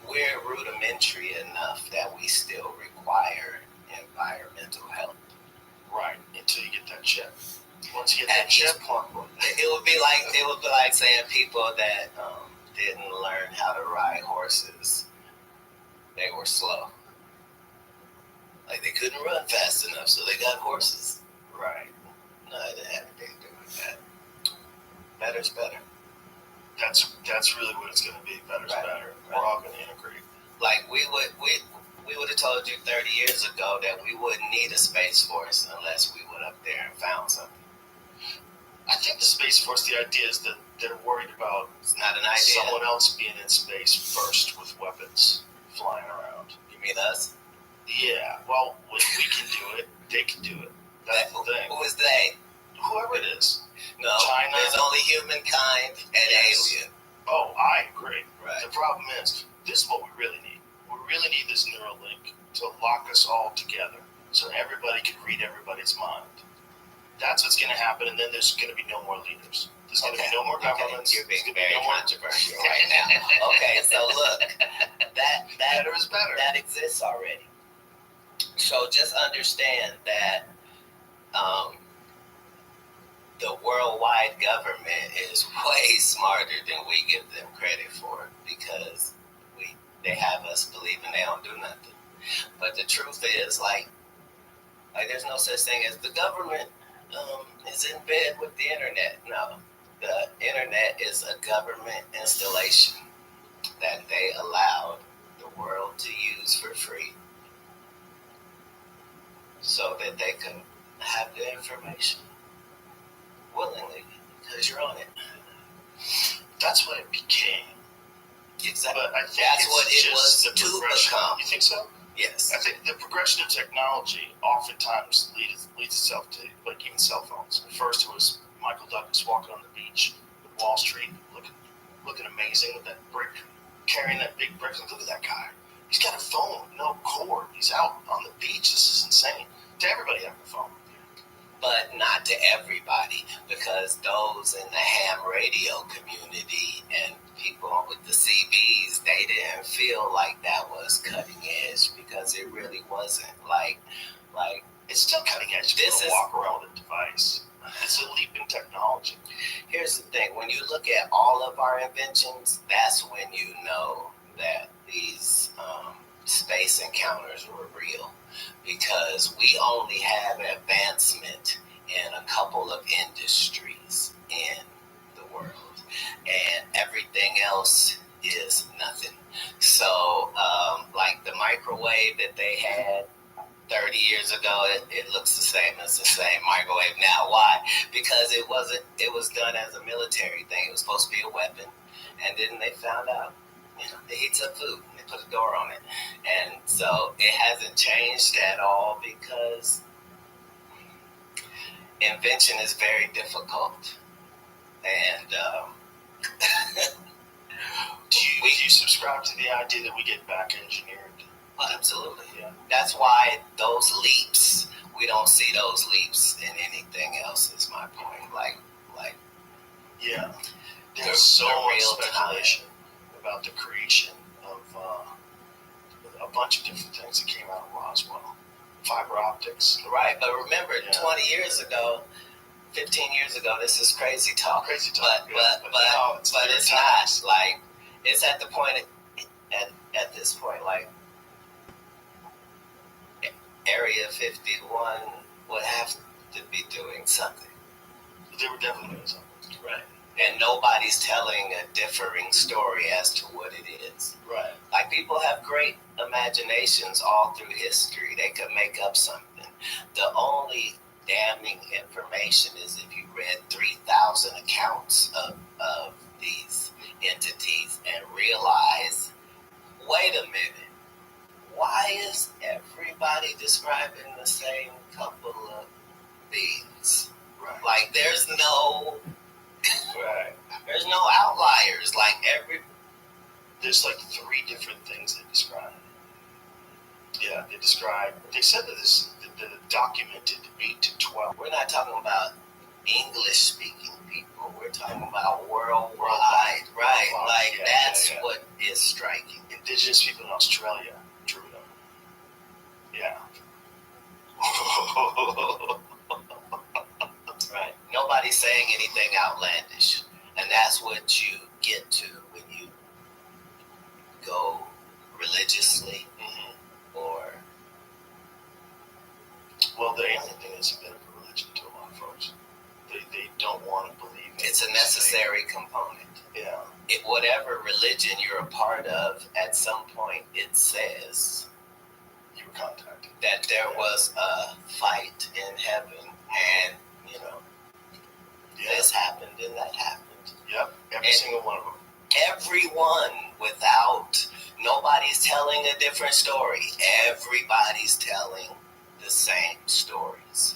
We're rudimentary enough that we still require environmental help. Right, until you get that chip. Once you get At that chip, each point, it would be like saying people that didn't learn how to ride horses, they were slow. Like they couldn't run fast enough, so they got horses. right. No, it didn't have anything to do with that. Better's better. That's really what it's going to be. Better's Right, better. right. We're all going to integrate. Like we would have told you 30 years ago that we wouldn't need a space force unless we went up there and found something. I think the Space Force, the idea is that they're worried about It's not an idea. someone else being in space first with weapons flying around. You mean us? Yeah, well, if we can do it, they can do it. That's the thing. Who is they? Whoever it is. No, China. there's only humankind and Yes. alien. Oh, I agree. Right. The problem is, this is what we really need. We really need this neural link to lock us all together so everybody can read everybody's mind. That's what's going to happen, and then there's going to be no more leaders. There's going to be no more governments. You're being There's gonna be very no more- controversial right now. Okay, so look, that Better is better. that exists already. So just understand that the worldwide government is way smarter than we give them credit for, because they have us believing they don't do nothing. But the truth is, like there's no such thing as the government is in bed with the internet. No, the internet is a government installation that they allowed the world to use for free, so that they can have the information willingly, because you're on it. That's what it became. Exactly. But I think That's it's what it just was the to progression. become. You think so? Yes. I think the progression of technology oftentimes leads itself to, like, even cell phones. At first, it was Michael Douglas walking on the beach with Wall Street, looking amazing with that brick, carrying that big brick. Like, look at that guy. He's got a phone, no cord. He's out on the beach. This is insane. To everybody having a phone. But not to everybody, because those in the ham radio community and people with the CBs, they didn't feel like that was cutting edge, because it really wasn't. Like It's still cutting edge. You This can is- walk around with a device. It's a leap in technology. here's the thing: when you look at all of our inventions, that's when you know that these space encounters were real, because we only have advancement in a couple of industries in the world, and everything else is nothing. So, like the microwave that they had 30 years ago, it looks the same as the same microwave now. Why? Because it was done as a military thing. It was supposed to be a weapon. And then they found out, it heats up food. And they put a door on it. And so it hasn't changed at all because invention is very difficult. And do you subscribe to the idea that we get back engineered? Absolutely. Yeah. That's why those leaps, we don't see those leaps in anything else, is my point. Like yeah. There's so much speculation about the creation of a bunch of different things that came out of Roswell. Fiber optics. Right, but remember, 20 years ago, 15 years ago, this is crazy talk. But it's not. Like, it's at the point, at this point, like, Area 51 would have to be doing something. They were definitely doing something. Right. And nobody's telling a differing story as to what it is. Right. Like, people have great imaginations all through history. They could make up something. The only damning information is if you read 3,000 accounts of these entities and realize, wait a minute, why is everybody describing the same couple of beings? Right. Like, there's no outliers. Like, there's like 3 different things they describe. Yeah, they said that the documented 8 to 12. We're not talking about English-speaking people. We're talking about worldwide, right? Like, that's what is striking. Indigenous people in Australia drew them. Yeah. Right. Nobody's saying anything outlandish. And that's what you get to when you go religiously or... Well, the alien thing is a bit of a religion to a lot of folks. They don't want to believe it. It's a necessary component. Yeah. Whatever religion you're a part of, at some point it says you were contacted. That there was a fight in heaven and, this happened and that happened. Yep, every single one of them. Everyone nobody's telling a different story. Everybody's telling the same stories.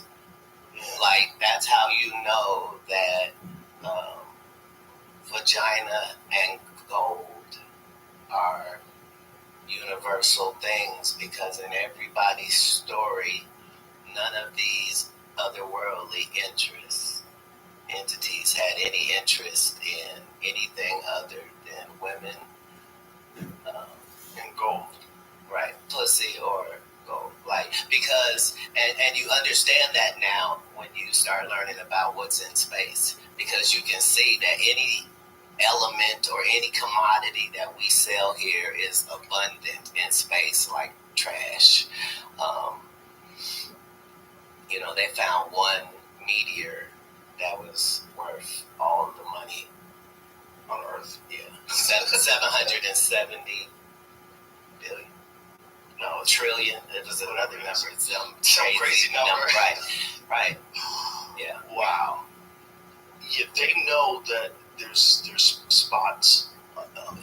Yeah. Like, that's how you know that vagina and gold are universal things, because in everybody's story, none of these otherworldly entities had any interest in anything other than women and gold. Right, pussy or gold. Like, because, and you understand that now when you start learning about what's in space, because you can see that any element or any commodity that we sell here is abundant in space, like trash. They found one meteor that was worth all the money on Earth. Yeah, 770 billion. No, a trillion. It was another number. Some crazy number. Right. Yeah. Wow. Yeah, they know that there's spots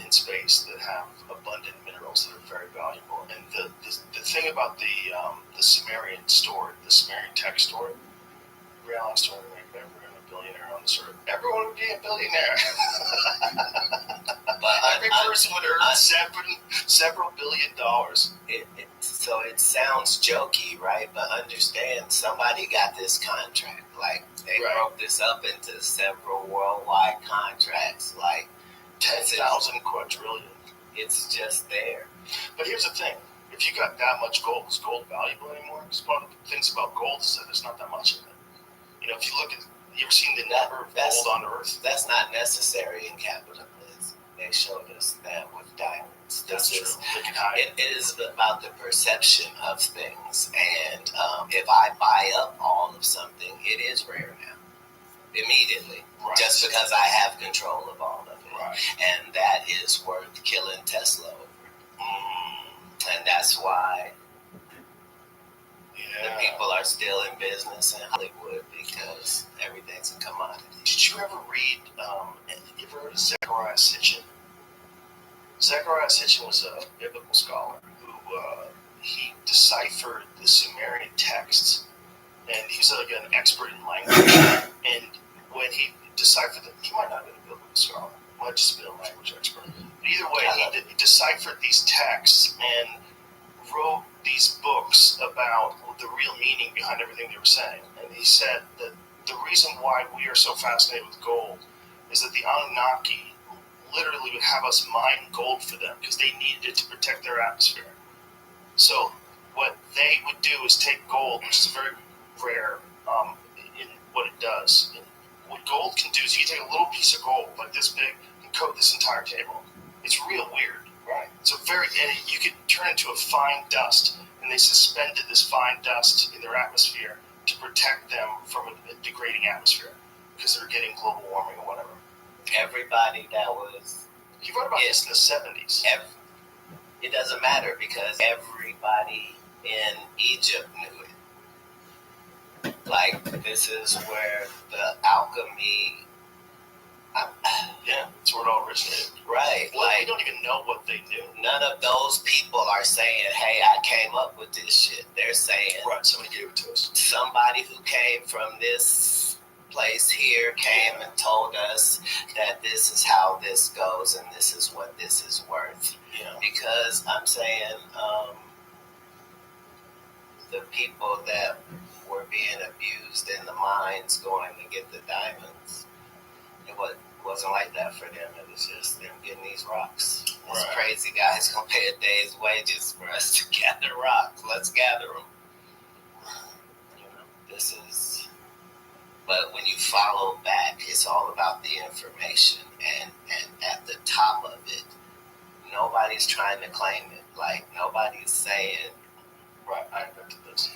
in space that have abundant minerals that are very valuable. And the thing about the Sumerian story, the Sumerian text story, reality story, like everyone a billionaire on this earth. Everyone would be a billionaire. But every person would earn several $1 billion. So it sounds jokey, right? But understand, somebody got this contract. Like, they broke this up into several worldwide contracts, like 10,000 quadrillion. It's just there. But here's the thing: if you got that much gold, is gold valuable anymore? Because one of the things about gold is that there's not that much of it. If you look at, you ever seen the number of gold on Earth? That's not necessary in capitalism. They showed us that with diamonds. That's true. They can hide. It is about the perception of things. And if I buy up all of something, it is rare now. Immediately. Right. Just because I have control of all of it. Right. And that is worth killing Tesla over. And that's why The people are still in business in Hollywood because everything's a commodity. Did you ever read, you ever heard of Zechariah Sitchin? Zechariah Sitchin was a biblical scholar who he deciphered the Sumerian texts, and he was like an expert in language. And when he deciphered them, he might not have been a biblical scholar, he might just have been a language expert. But either way, he deciphered these texts and wrote these books about the real meaning behind everything they were saying. And he said that the reason why we are so fascinated with gold is that the Anunnaki literally would have us mine gold for them because they needed it to protect their atmosphere. So what they would do is take gold, which is very rare in what it does. And what gold can do is you can take a little piece of gold like this big and coat this entire table. It's real weird. Right. So and you could turn it into a fine dust, and they suspended this fine dust in their atmosphere to protect them from a degrading atmosphere because they're getting global warming or whatever. Everybody that was... He wrote about this in the 70s. It doesn't matter because everybody in Egypt knew it. Like, this is where the alchemy... Yeah, that's where it all originated. Right. Well, we don't even know what they knew. None of those people are saying, hey, I came up with this shit. They're saying... Right, somebody gave it to us. Somebody who came from this place here came and told us that this is how this goes and this is what this is worth. Yeah. Because I'm saying the people that were being abused in the mines going to get the diamonds, it wasn't like that for them. It was just them getting these rocks. These crazy guys gonna pay a day's wages for us to gather rocks. Let's gather them. You know, this is... But when you follow back, it's all about the information. And at the top of it, nobody's trying to claim it. Like, nobody's saying, right, I invented this.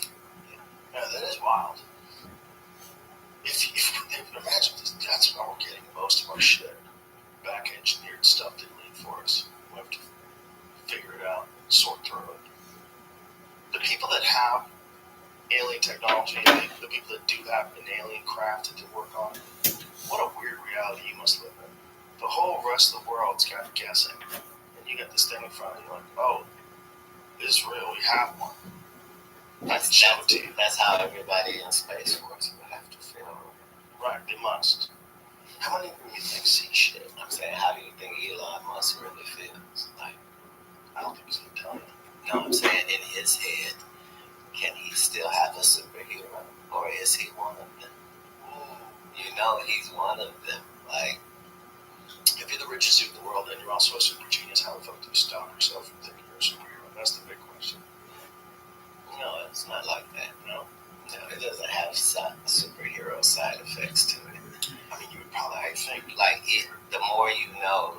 Yeah, that is wild. If imagine this, that's why we're getting most of our shit. Back engineered stuff didn't leave for us. We have to figure it out, sort through it. The people that have alien technology, the people that do have an alien craft that they work on, what a weird reality you must live in. The whole rest of the world's kind of guessing. And you got this thing in front of you, like, oh, this is real, we have one. that's how everybody in Space Force would have to feel. Right, they must. How many of you think see shit? I'm saying, how do you think Elon Musk really feels? Like, I don't think he's gonna tell you. No, I'm saying in his head, can he still have a superhero? Or is he one of them? You know he's one of them. Like, if you're the richest dude in the world and you're also a super genius, how the fuck do you stop yourself from thinking you're a superhero? That's the big question. No, it's not like that. No, it doesn't have superhero side effects to it. I mean, you would probably, I think, like it. The more you know,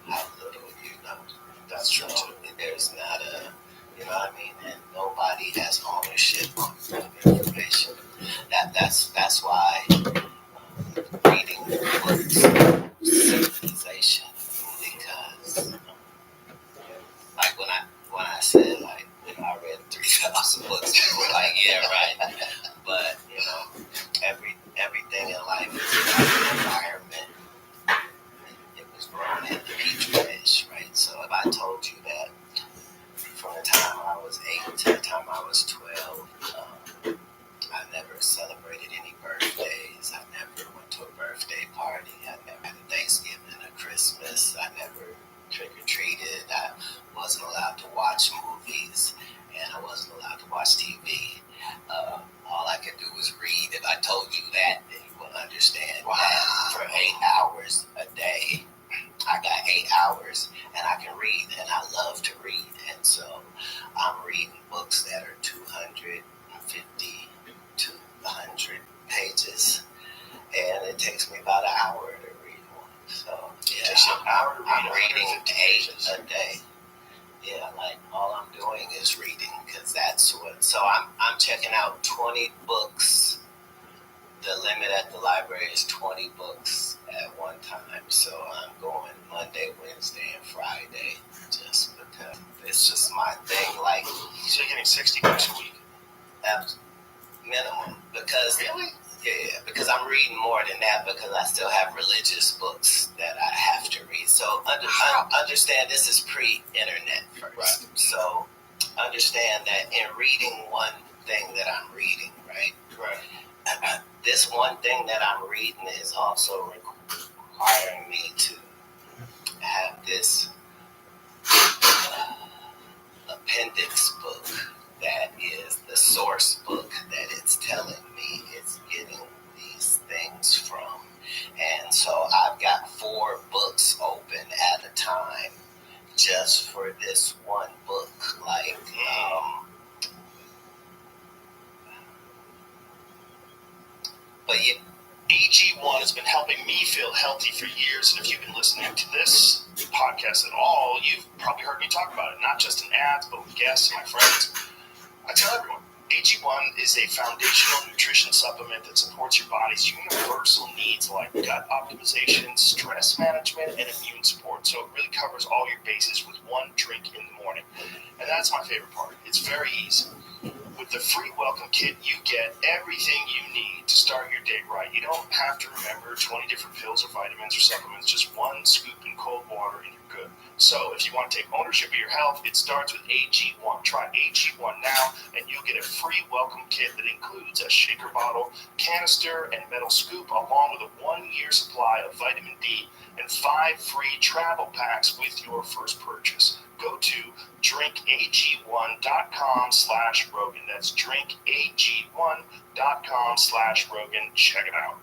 how little you know. That's true too. There's not a, you know what I mean, and nobody has ownership on information. That's why reading books, civilization, because like when I said like, you know, I read 3,000 books, people were like, yeah, right. But you know, everything in life is about the environment. It was grown in the petri dish, right? So if I told you that from the time I was 8 to the time I was 12, I never celebrated any birthdays. I never went to a birthday party. I never had a Thanksgiving, a Christmas. I never trick-or-treated. I wasn't allowed to watch movies, and I wasn't allowed to watch TV. All I could do was read. If I told you that, then you will understand that for 8 hours a day, I got 8 hours, and I can read, and I love to read. And so I'm reading books that are 250 to 100 pages, and it takes me about an hour to read one. So yeah, I'm reading 8 a day. Yeah, like all I'm doing is reading, because that's what. So I'm checking out 20 books. The limit at the library is 20 books at one time. So I'm going Monday, Wednesday, and Friday, just because it's just my thing. Like, so you're getting 60 books a week. minimum, because Really? yeah, because I'm reading more than that, because I still have religious books that I have to read. So understand this is pre-internet first. Right. So understand that in reading one thing that I'm reading, right? Right. This one thing that I'm reading is also requiring me to have this appendix book that is the source book that it's telling me it's getting these things from. And so I've got 4 books open at a time just for this one book. Like, but yeah. AG1 has been helping me feel healthy for years, and if you've been listening to this podcast at all, you've probably heard me talk about it, not just in ads, but with guests and my friends. I tell everyone, AG1 is a foundational nutrition supplement that supports your body's universal needs like gut optimization, stress management, and immune support. So it really covers all your bases with one drink in the morning. And that's my favorite part. It's very easy. With the free welcome kit, you get everything you need to start your day right. You don't have to remember 20 different pills or vitamins or supplements, just one scoop in cold water and you're good. So if you want to take ownership of your health, it starts with AG1. Try AG1 now and you'll get a free welcome kit that includes a shaker bottle, canister, and metal scoop, along with a 1-year supply of vitamin D and 5 free travel packs with your first purchase. Go to drinkag1.com/Rogan. That's drinkag1.com/Rogan. Check it out.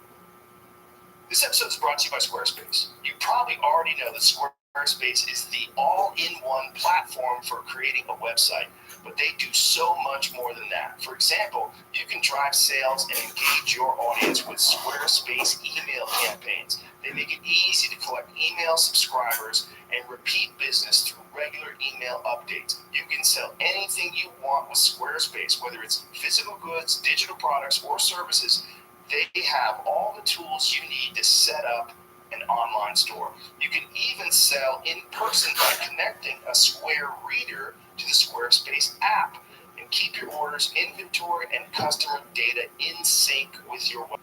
This episode is brought to you by Squarespace. You probably already know that Squarespace is the all-in-one platform for creating a website, but they do so much more than that. For example, you can drive sales and engage your audience with Squarespace email campaigns. They make it easy to collect email subscribers and repeat business through regular email updates. You can sell anything you want with Squarespace, whether it's physical goods, digital products, or services. They have all the tools you need to set up an online store. You can even sell in person by connecting a Square reader to the Squarespace app and keep your orders, inventory, and customer data in sync with your website.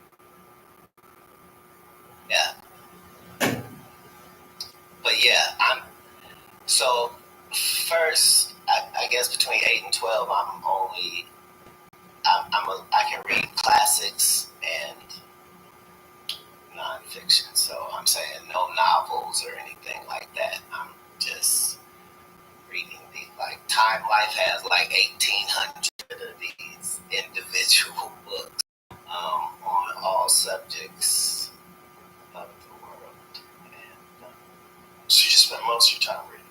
Yeah. But yeah, so first, I guess between 8 and 12, I can read classics and nonfiction. So I'm saying no novels or anything like that. I'm just reading these, like Time Life has like 1,800 of these individual books on all subjects of the world. And So you just spent most of your time reading?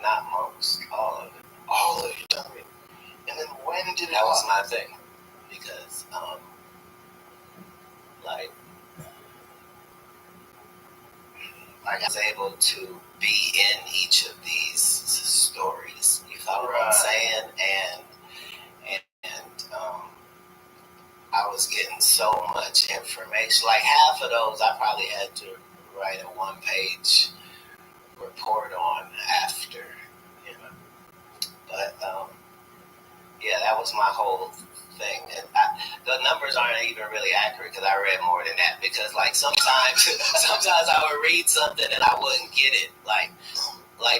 not most, all of it. All of your time reading. And then when did That was my thing, because like I was able to be in each of these stories. You follow what I'm saying? And I was getting so much information. Like half of those, I probably had to write a 1-page report on after, you know. But yeah, that was my whole thing. And the numbers aren't even really accurate because I read more than that. Because like sometimes I would read something and I wouldn't get it. Like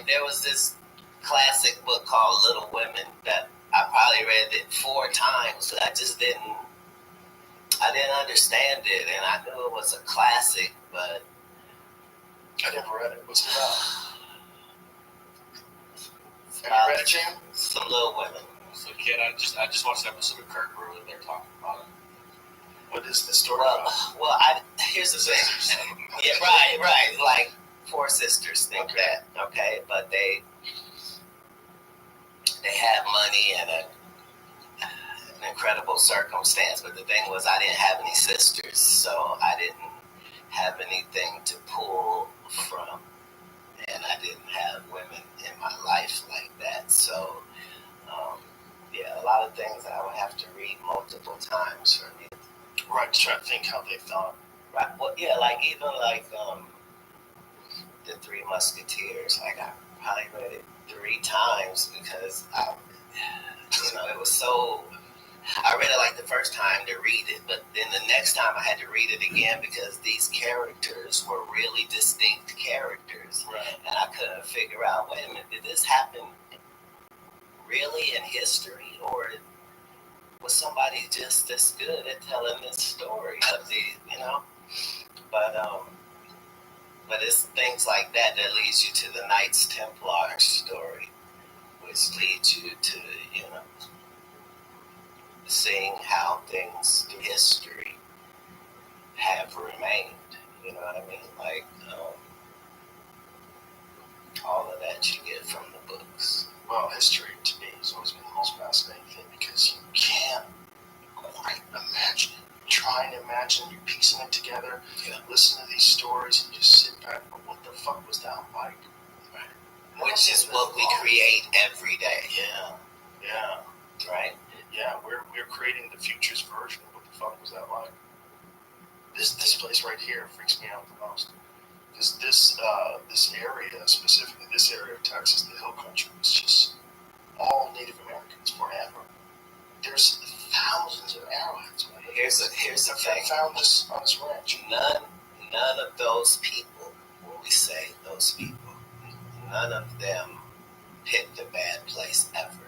there was this classic book called Little Women that I probably read it 4 times. I just didn't understand it, and I knew it was a classic, but I never read it. What's it about? Have you read it, Jim? Some Little Women. So kid, I just watched an episode of Kirk Brewer and they're talking about it. What is the story about? Well, here's the thing. Yeah, right. Like 4 sisters think that, okay, but they had money and an incredible circumstance. But the thing was, I didn't have any sisters, so I didn't have anything to pull from, and I didn't have women in my life like that. So, yeah, a lot of things I would have to read multiple times for me. Right, to try to think how they thought. Right. Well, yeah, like even like the 3 Musketeers. Like I probably read it 3 times because it was so I read it like the first time to read it, but then the next time I had to read it again because these characters were really distinct characters. Right. And I couldn't figure out, wait a minute, did this happen really in history, or was somebody just as good at telling this story of the, but it's things like that that leads you to the Knights Templar story, which leads you to, seeing how things through history have remained. You know what I mean? Like, all of that you get from the books. Well, history to me has always been the most fascinating thing because you can't quite imagine it. Trying to imagine, you're piecing it together, listen to these stories, and just sit back. What the fuck was that like? Right. Which is what we create every day. Yeah. Right? Yeah, we're creating the future's version of what the fuck was that like. This place right here freaks me out the most. Because this area, specifically this area of Texas, the hill country, is just all Native Americans forever. There's thousands of arrowheads. Man. Here's the thing. I found this on this ranch. None of those people, when we say those people, none of them picked a bad place ever.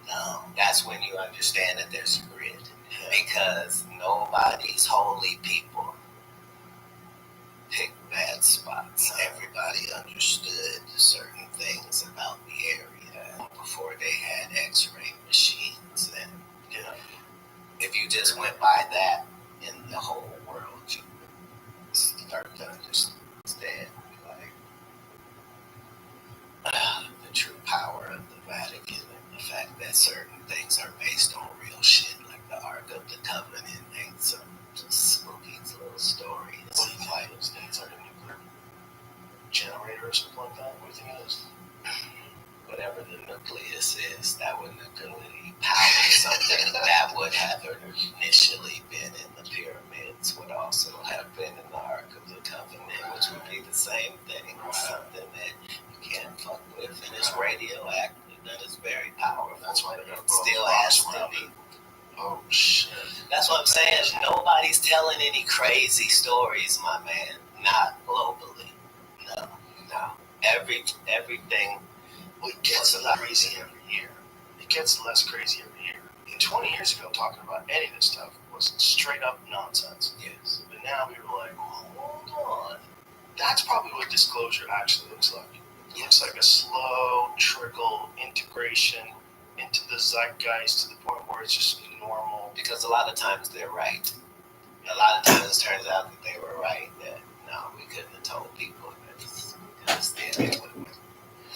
No. That's when you understand that there's a grid. Because nobody's holy people picked bad spots. Everybody understood certain things about the area before they had x-ray machines. And if you just went by that in the whole world, you would start to understand the true power of the Vatican and the fact that certain things are based on real shit, like the Ark of the Covenant and some spooky little stories. What do you think those things are? A nuclear generator or something like that? What do you think it is? Whatever the nucleus is, that would nuclearly power something that would have initially been in the pyramids, would also have been in the Ark of the Covenant, which would be the same thing, something that you can't fuck with, and it's radioactive, and it's very powerful. That's why they got still has to be. Oh shit. That's what I'm saying. Nobody's telling any crazy stories, my man. Not globally. No. Everything. Well, it gets less crazy every year. It gets less crazy every year. 20 years ago, talking about any of this stuff was straight up nonsense. Yes. But now we were like, hold on. That's probably what disclosure actually looks like. It looks like a slow trickle integration into the zeitgeist to the point where it's just normal. Because a lot of times they're right. A lot of times it turns out that they were right. That no, we couldn't have told people this because then it would have,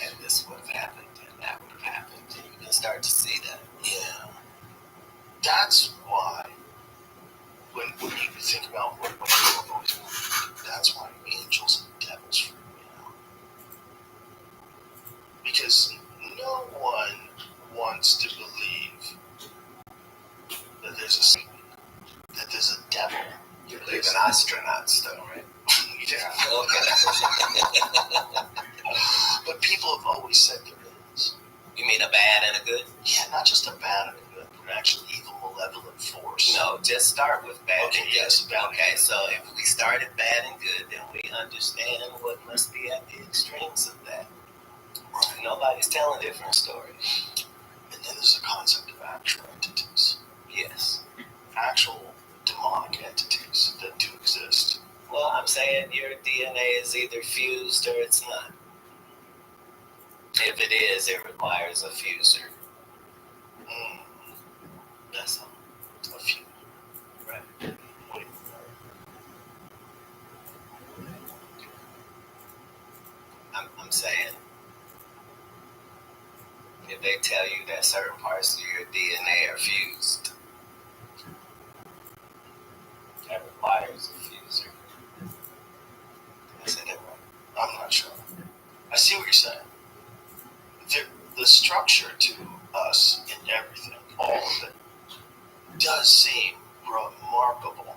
and this would have happened and that would have happened. And you can start to see that. Yeah. That's why when you think about what people always want, that's why angels and devils freak me out. Because no one wants to believe that there's a Satan, that there's a devil. You believe in astronauts, though, right? Yeah. Okay. But people have always said there is. You mean a bad and a good? Yeah, not just a bad and a good, but an actual evil, malevolent force. No, just start with bad Okay, and good. yes, bad. Okay, so if we started bad and good, then we understand what must be at the extremes of that. Right. Nobody's telling different stories. And then there's the concept of actual entities. Yes. Actual demonic entities that do exist. Well, I'm saying your DNA is either fused or it's not. If it is, it requires a fuser. That's all. A few. Right. Wait. I'm saying, if they tell you that certain parts of your DNA are fused, that requires a fuser. I said that right. I'm not sure. I see what you're saying. The structure to us in everything, all of it, does seem remarkable.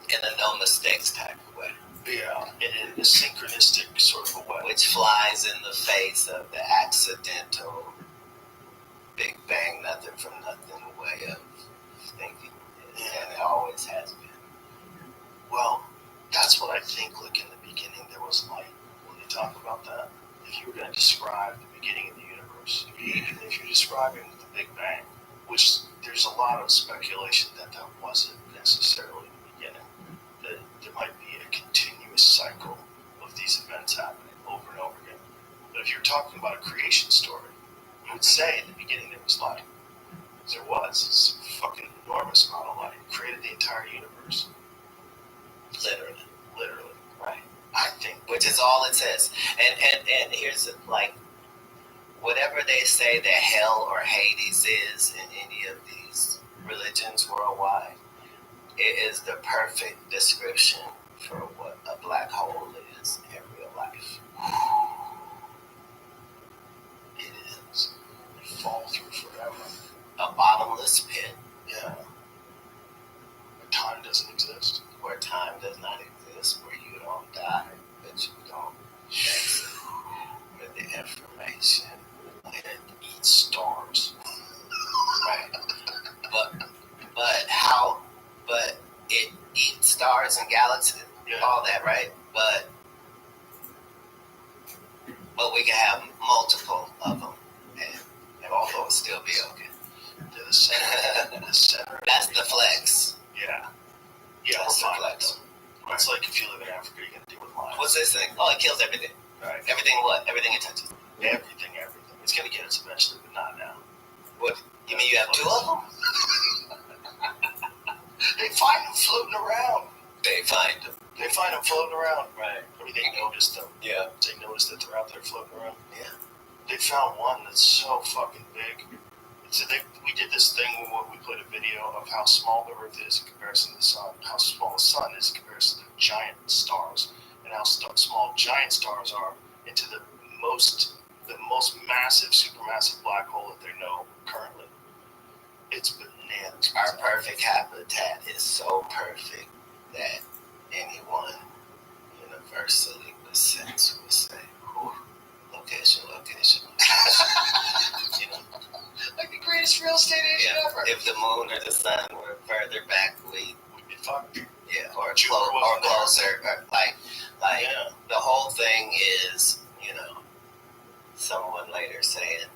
In a no mistakes type of way. Yeah, in a synchronistic sort of a way. Which flies in the face of the accidental Big Bang, nothing from nothing way of thinking, and it always has been. Well, that's what I think. Like in the beginning, there was light. When they talk about that, if you were going to describe the beginning of the universe, if you're describing the Big Bang, which there's a lot of speculation that wasn't necessarily the beginning, that there might be a continuous cycle of these events happening over and over again. But if you're talking about a creation story, you would say in the beginning there was light. There was some fucking enormous amount of light. It created the entire universe. Literally. Right. I think. Which is all it says. And here's like, whatever they say that hell or Hades is in any of these religions worldwide, it is the perfect description for what a black hole is in real life. It is. You fall through forever. A bottomless pit. Yeah. Where time doesn't exist. Where time does not exist, where you don't die, but you don't exit with the information And eat stars. right. But it eats stars and galaxies, all that, right? But we can have multiple of them, and all those still be okay. The center. That's the flex. Yeah. That's the flex. Right. It's like if you live in Africa, you're going to deal with lions. What's this thing? Oh, it kills everything. Right. Everything what? Everything it touches. Everything. It's going to get us eventually, but not now. What? You mean you have two of them? They find them floating around. They find them. They find them floating around. Right. I mean, they noticed them. Yeah. They noticed that they're out there floating around. Yeah. They found one that's so fucking big. So we did this thing where we put a video of how small the Earth is in comparison to the Sun, how small the Sun is in comparison to giant stars, and how small giant stars are into the most massive, supermassive black hole that they know currently. It's bananas. Our perfect habitat is so perfect that anyone universally with sense would say, location. Like the greatest real estate agent ever. If the moon or the sun were further back, we'd be fucked. Yeah, or closer. Or like the whole thing is, someone later saying,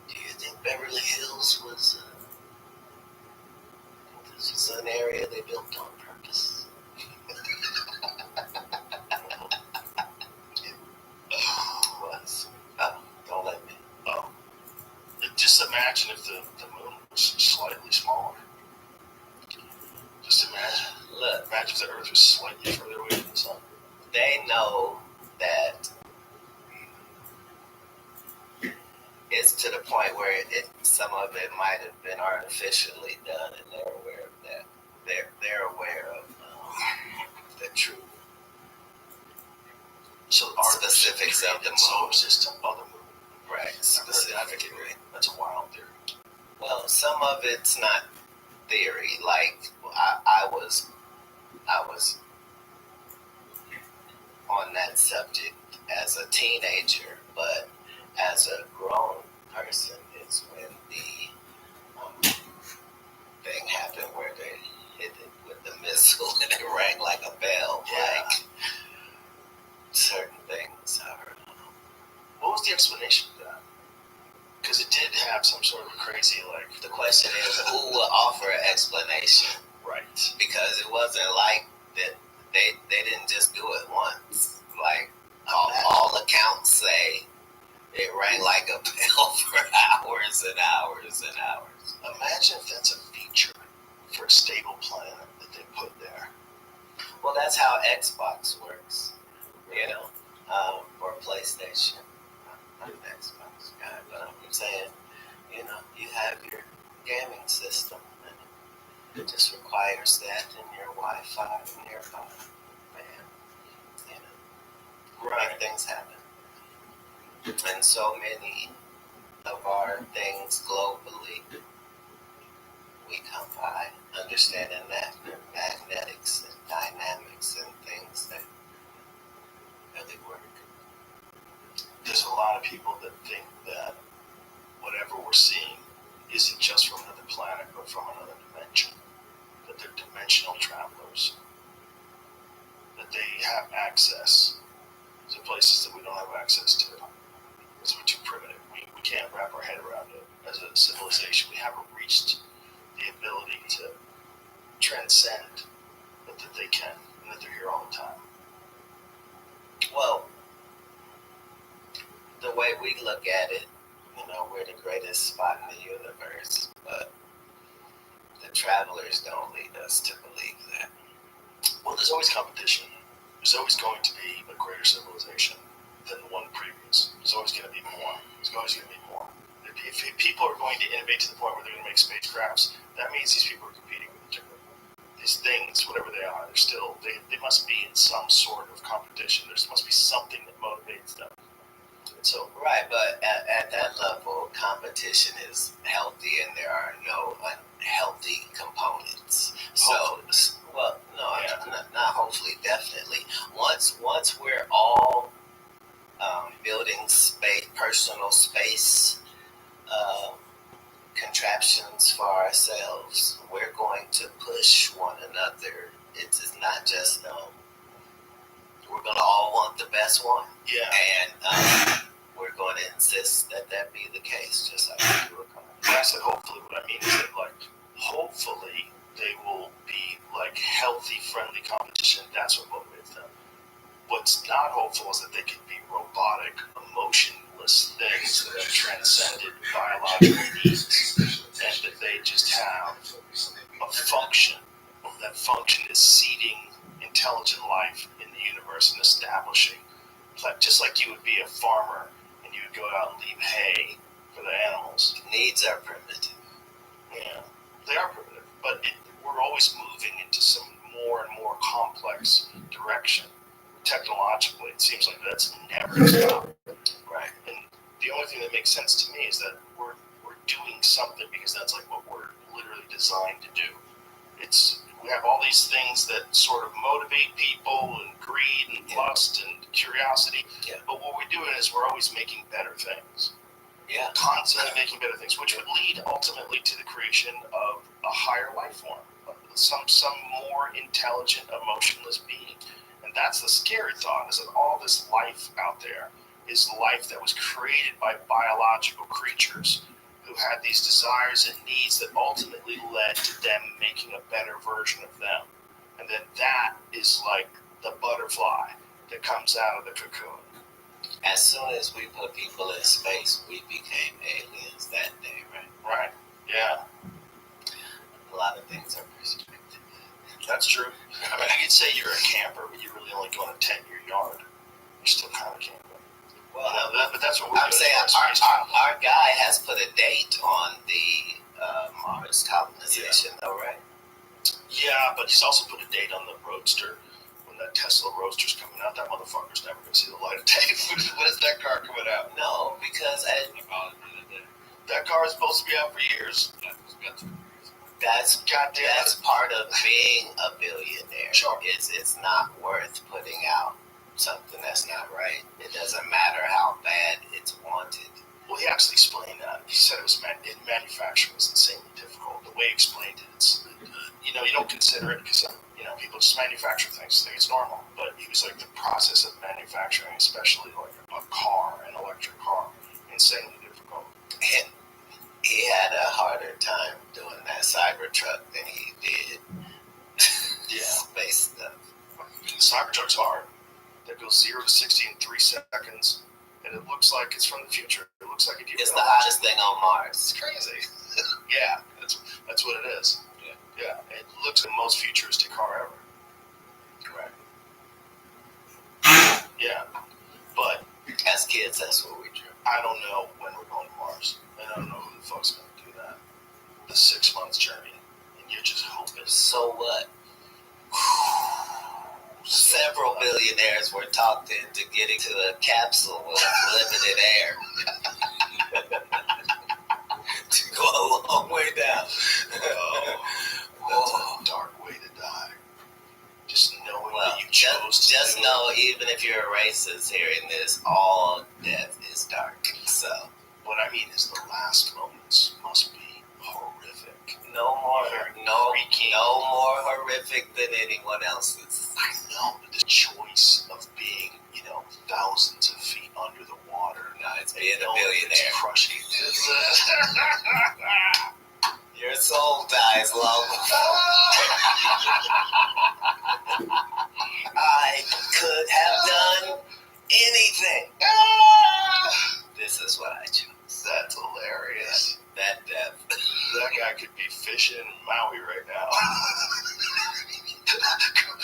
do you think Beverly Hills was an area they built on purpose? Was. Oh, don't let me. Oh. Just imagine if the moon was slightly smaller. Just imagine. Look. Imagine if the Earth was slightly further away from the sun. They know that it's to the point where some of it might have been artificially done, and they're aware of that. They're aware of the true specifics of the solar system of the moon. Right, specifically. That's a wild theory. Well, some of it's not theory. Like I was on that subject as a teenager, but as a grown person, it's when the thing happened where they hit it with the missile and it rang like a bell. Yeah. Like certain things are. What was the explanation of that? Because it did have some sort of crazy, like... The question is, who will offer an explanation? Right. Because it wasn't like that they didn't just do it once. Like, all accounts say it rang like a bell for hours and hours and hours. Imagine if that's a feature for a stable planet that they put there. Well, that's how Xbox works, or PlayStation. Not Xbox guy, but I'm saying, you have your gaming system, and it just requires that and your Wi-Fi nearby. Make things happen. And so many of our things globally, we come by understanding that magnetics and dynamics and things that really work. There's a lot of people that think that are from another dimension, that they're dimensional travelers, that they have access to places that we don't have access to, because we're too primitive. We can't wrap our head around it. As a civilization, we haven't reached the ability to transcend, but that they can, and that they're here all the time. Well, the way we look at it, we're the greatest spot in the universe, but the travelers don't lead us to believe that. Well, there's always competition. There's always going to be a greater civilization than the one previous. There's always going to be more. There's always going to be more. If people are going to innovate to the point where they're going to make spacecrafts, that means these people are competing with each other. These things, whatever they are, they must be in some sort of competition. There must be something that motivates them. So, right, but at that level, competition is healthy, and there are no unhealthy components. Hopefully. So, well, no, not hopefully, definitely. Once we're all building space, personal space contraptions for ourselves, we're going to push one another. It's not just we're going to all want the best one. Yeah. And we're going to insist that be the case, just like we do a car. When I said hopefully, what I mean is that, hopefully they will be, healthy, friendly competition. That's what motivates them. What's not hopeful is that they can be robotic, emotionless things that have transcended biological needs, and that they just have a function. That function is seeding intelligent life in the universe and establishing, just like you would be a farmer and you would go out and leave hay for the animals. Needs are primitive. Yeah, they are primitive, but we're always moving into some more and more complex direction. Technologically, it seems like that's never going to stop. Right. And the only thing that makes sense to me is that we're doing something, because that's what we're literally designed to do. We have all these things that sort of motivate people, and greed and lust and curiosity. Yeah. But what we're doing is we're always making better things. Yeah. Constantly making better things, which would lead ultimately to the creation of a higher life form, some more intelligent, emotionless being. And that's the scary thought, is that all this life out there is life that was created by biological creatures who had these desires and needs that ultimately led to them making a better version of them. And then that is like the butterfly that comes out of the cocoon. As soon as we put people in space, we became aliens that day, right? Right. Yeah. A lot of things are perspective. That's true. I mean, you could say you're a camper, but you're really only going to tent your yard. You're still kind of camping. Well, but that's what we're I'm saying. Our guy has put a date on the Mars colonization, though, right? Yeah, but he's also put a date on the Roadster. When that Tesla Roadster's coming out, that motherfucker's never going to see the light of day. When is that car coming out? No, because that car is supposed to be out for years. That's part of being a billionaire. Sure. It's not worth putting out something that's not right. It doesn't matter how bad it's wanted. Well, he actually explained that. He said manufacturing was insanely difficult. The way he explained it, it's, you don't consider it because, people just manufacture things, think it's normal. But he was like, the process of manufacturing, especially like a car, an electric car, insanely difficult. And he had a harder time doing that Cybertruck than he did space stuff. The Cybertruck's hard. That goes 0 to 60 in 3 seconds, and it looks like it's from the future. It looks like it's the hottest thing on Mars. It's crazy. Yeah, that's what it is. Yeah. It looks like the most futuristic car ever. Right. Yeah, but as kids, that's what we drew. I don't know when we're going to Mars, and I don't know who the fuck's going to do that. The 6-month journey, and you're just hoping. So what? Several billionaires were talked into getting to a capsule with limited air to go a long way down. That's a dark way to die. Just knowing that you chose to just know, even if you're a racist hearing this, all death is dark. So what I mean is the last moments must be horrific. No specific than anyone else's. I know, but the choice of being, thousands of feet under the water. No, it's being a billionaire. It's crushing. Your soul dies long before. I could have done anything. This is what I choose. That's hilarious. That death. That guy could be fishing in Maui right now.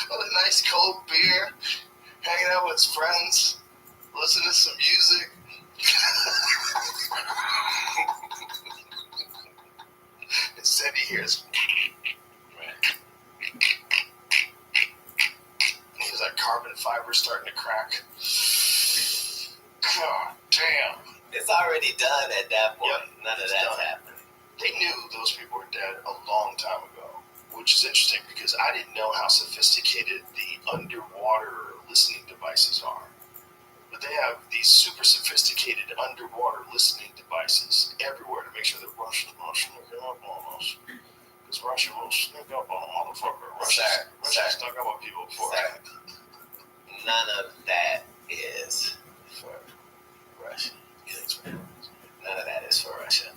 With a nice cold beer, hanging out with his friends, listening to some music. Instead he hears he's like carbon fiber starting to crack. God damn. It's already done at that point. Yep. None of that's happening. They knew those people were dead a long time ago, which is interesting because I didn't know how sophisticated the underwater listening devices are. But they have these super sophisticated underwater listening devices everywhere to make sure that Russians won't sneak up on us. Because Russia will sneak up on a motherfucker. Russia snuck up on people before. None of that is for Russia. None of that is for Russia.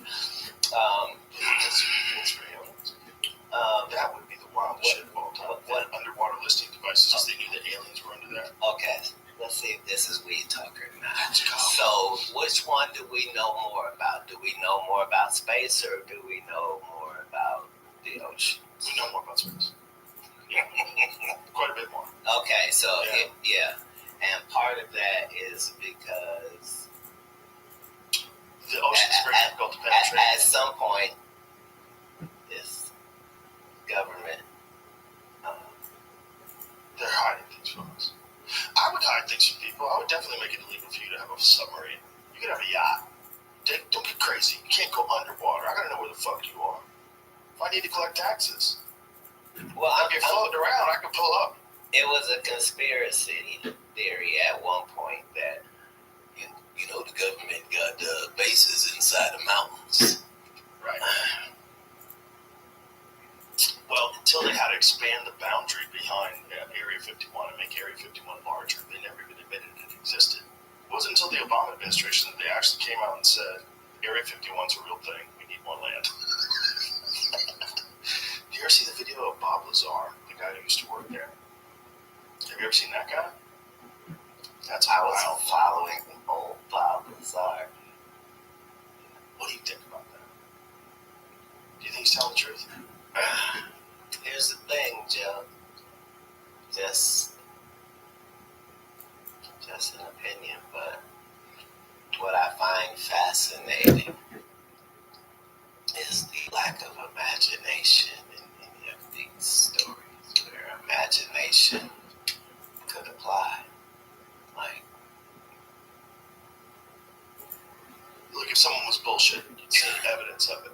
It's real. That would be the wildest shit of all time. What underwater listening devices? Because they knew that aliens were under there. Okay, let's see if this is weed talk or not. So, which one do we know more about? Do we know more about space or do we know more about the ocean? We know more about space. Quite a bit more. Okay, so yeah. And part of that is because the ocean's very difficult to penetrate. At some point, this government, they're hiding things from us. I would hide things from people. I would definitely make it illegal for you to have a submarine. You could have a yacht. Don't get crazy. You can't go underwater. I gotta know where the fuck you are. If I need to collect taxes, well, I'll get floating around. I can pull up. It was a conspiracy theory at one point that, the government got bases inside the mountains. Right. Well, until they had to expand the boundary behind Area 51 and make Area 51 larger, they never even admitted it existed. It wasn't until the Obama administration that they actually came out and said, Area 51's a real thing. We need more land. Do you ever see the video of Bob Lazar, the guy who used to work there? Have you ever seen that guy? That's I was following old Bob Lazar. What do you think about that? Do you think he's telling the truth? Here's the thing, Joe. Just an opinion, but what I find fascinating is the lack of imagination in any of these stories where imagination could apply. Look, if someone was bullshitting, you'd see evidence of it.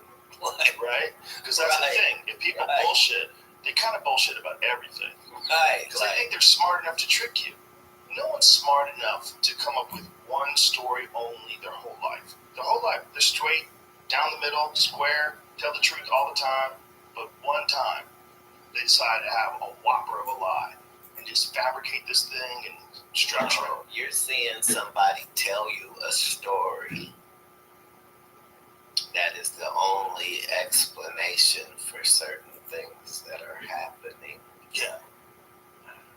Right? Because that's the thing. If people bullshit, they kind of bullshit about everything. Right. Because they think they're smart enough to trick you. No one's smart enough to come up with one story only their whole life. Their whole life. They're straight, down the middle, square, tell the truth all the time. But one time, they decide to have a whopper of a lie and just fabricate this thing and structure it. You're seeing somebody tell you a story that is the only explanation for certain things that are happening. Yeah.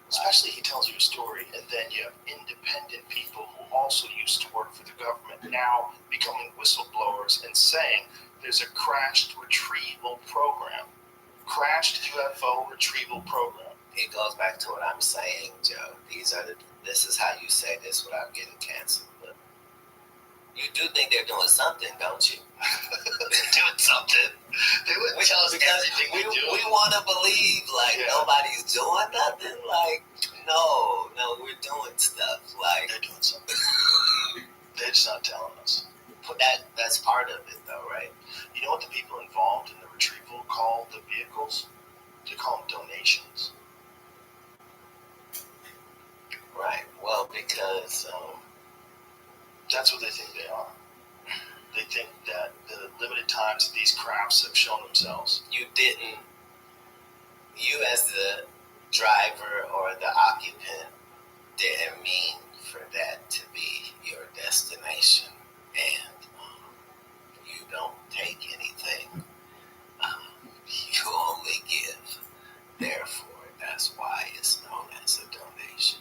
Especially he tells you a story, and then you have independent people who also used to work for the government now becoming whistleblowers and saying there's a crashed retrieval program. Crashed UFO retrieval program. It goes back to what I'm saying, Joe. This is how you say this without getting canceled. But you do think they're doing something, don't you? They're doing something. They wouldn't tell us everything we do. We want to believe nobody's doing nothing. No, we're doing stuff. They're doing something. They're just not telling us. But that's part of it, though, right? You know what the people involved in the retrieval call the vehicles? They call them donations. Right. Well, because that's what they think they are. They think that the limited times that these crafts have shown themselves. You as the driver or the occupant didn't mean for that to be your destination, and you don't take anything. You only give. Therefore, that's why it's known as a donation.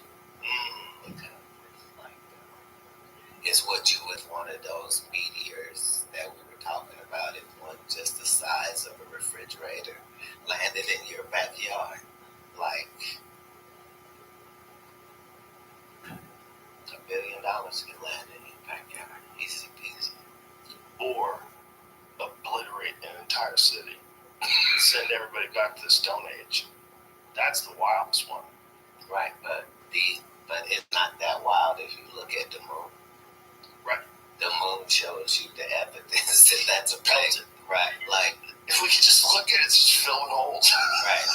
Because it's like it's what you with one of those meteors that we were talking about. It was just the size of a refrigerator landed in your backyard. Like $1 billion can land in your backyard. Easy peasy. Or obliterate an entire city. Send everybody back to the Stone Age. That's the wildest one. Right, but it's not that wild if you look at the moon. Right. The moon shows you the evidence that that's a thing. Right, like if we could just look at it, it's just filling holes. Right.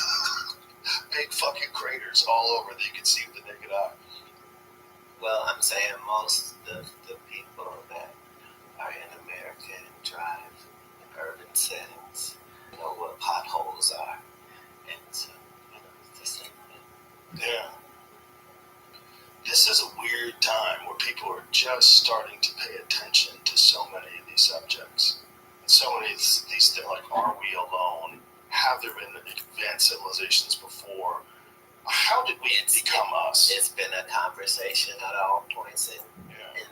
Big fucking craters all over that you can see with the naked eye. Well, I'm saying most of the people that are in America and drive in urban settings know what potholes are. And so, it's the same thing. Yeah. This is a weird time where people are just starting to pay attention to so many of these subjects. And so many of these things, like, are we alone? Have there been advanced civilizations before? How did we become us? It's been a conversation at all points in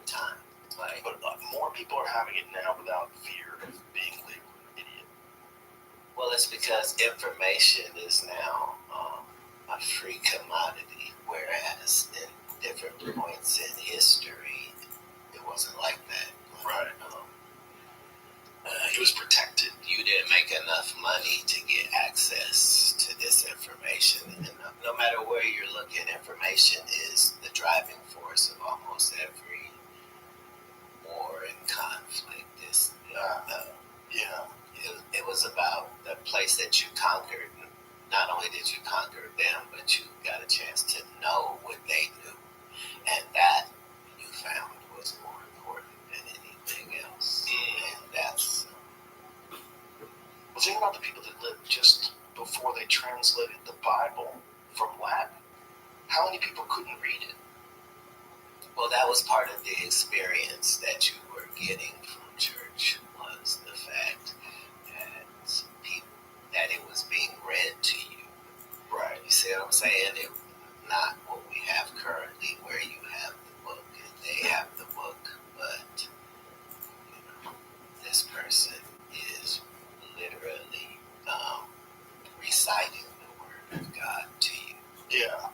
time. Like, but more people are having it now without fear of being labeled an idiot. Well, it's because information is now a free commodity, whereas in different points in history, it wasn't like that. Right. It was protected. You didn't make enough money to get access to this information. And no matter where you're looking, information is the driving force of almost every war and conflict. It was about the place that you conquered. Not only did you conquer them, but you got a chance to know what they knew. And that, you found, was more important than anything else. And that's... Well, think about the people that lived just before they translated the Bible from Latin. How many people couldn't read it? Well, that was part of the experience that you were getting from church, was the fact that it was being read to you. Right. You see what I'm saying? It not what we have currently, where you have the book and they have the book, but this person is literally reciting the word of God to you. Yeah.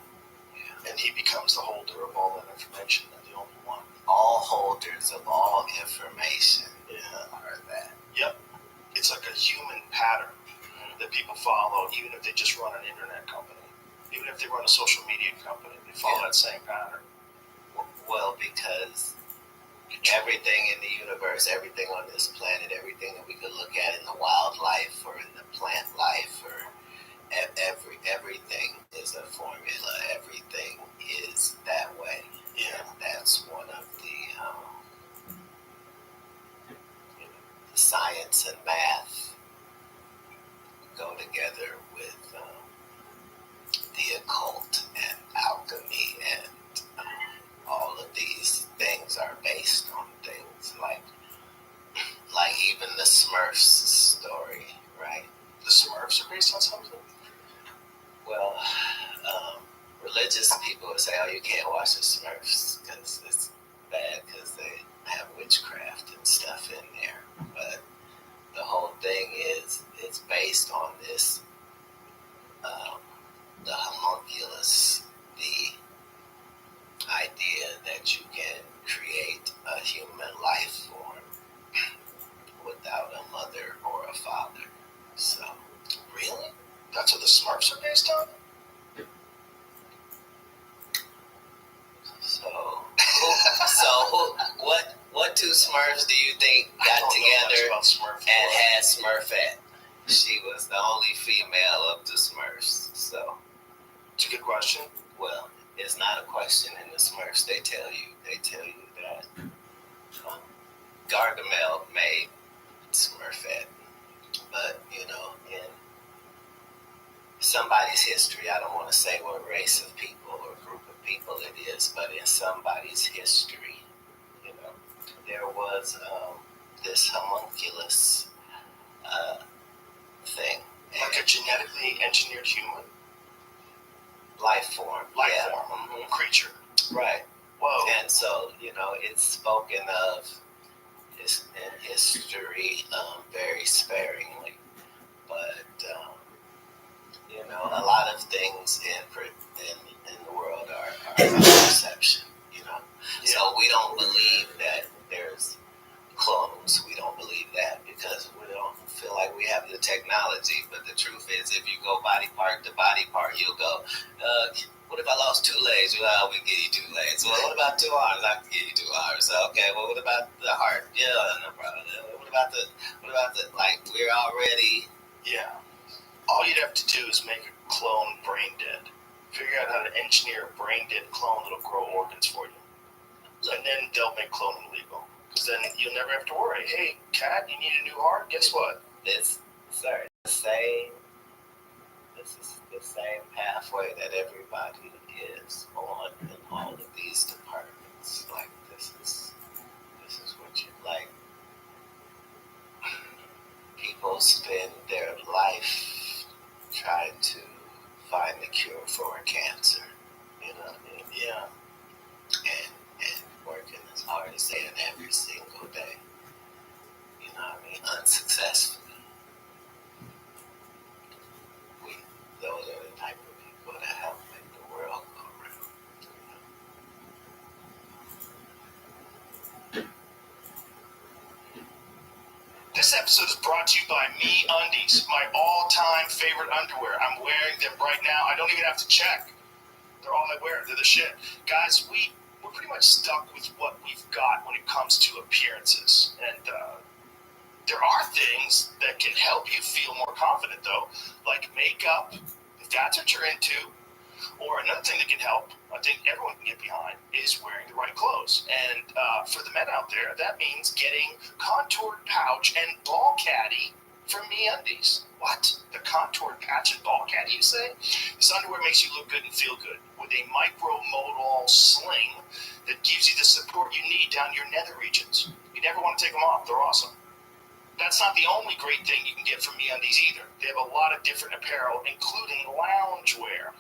And he becomes the holder of all that information, and the only one. All holders of all information are that. Yep. It's like a human pattern that people follow, even if they just run an internet company. Even if they run a social media company, they follow that same pattern. Well, because everything in the universe, everything on this planet, everything that we could look at in the wildlife or in the plant life, or everything is a formula. Everything is that way. Yeah. And that's one of the science and math go together with the occult and alchemy, and all of these things are based on things like even the Smurfs story, right? The Smurfs are based on something? Well, religious people would say, oh, you can't watch the Smurfs because it's bad because they have witchcraft and stuff in there. But the whole thing is, it's based on this, the homunculus, the idea that you can create a human life form without a mother or a father. So, really? That's what the Smurfs are based on? So what two Smurfs do you think got together and had Smurfette? She was the only female of the Smurfs. So, it's a good question. Well, it's not a question in the Smurfs. They tell you that Gargamel made Smurfette, but in somebody's history. I don't want to say what race of people or group of people it is, but in somebody's history, there was this homunculus thing. Like a genetically engineered human? Life form. Mm-hmm. Creature. Right. Whoa. And so, it's spoken of in history very sparingly. But, a lot of things in the world are perception, Yeah. So we don't believe that there's clones. We don't believe that because we don't feel like we have the technology. But the truth is, if you go body part to body part, you'll go, what if I lost 2 legs? Well, we give you 2 legs. Well, what about 2 arms? I can give you 2 arms. Okay, well, what about the heart? Yeah, no problem. What about the, we're already... Yeah. All you'd have to do is make a clone brain dead. Figure out how to engineer a brain dead clone that'll grow organs for you. And then they'll make cloning legal. Because then you'll never have to worry. Hey, cat, you need a new heart? Guess what? This is the same pathway that everybody is on in all of these departments. Like, this is what you like. People spend their life trying to find the cure for a cancer, Yeah. and working as hard as they can every single day, unsuccessfully. Those are the type of people that help make the world go round. This episode is brought to you by Me Undies, my all-time favorite underwear. I'm wearing them right now. I don't even have to check. They're all I wear. They're the shit. Guys, we're pretty much stuck with what we've got when it comes to appearances. And there are things that can help you feel more confident, though, like makeup, if that's what you're into. Or another thing that can help, I think everyone can get behind, is wearing the right clothes. And for the men out there, that means getting contoured pouch and ball caddy from MeUndies. What? The contoured patch and ball caddy, you say? This underwear makes you look good and feel good with a micro-modal sling that gives you the support you need down your nether regions. You never want to take them off. They're awesome. That's not the only great thing you can get from MeUndies either. They have a lot of different apparel, including loungewear.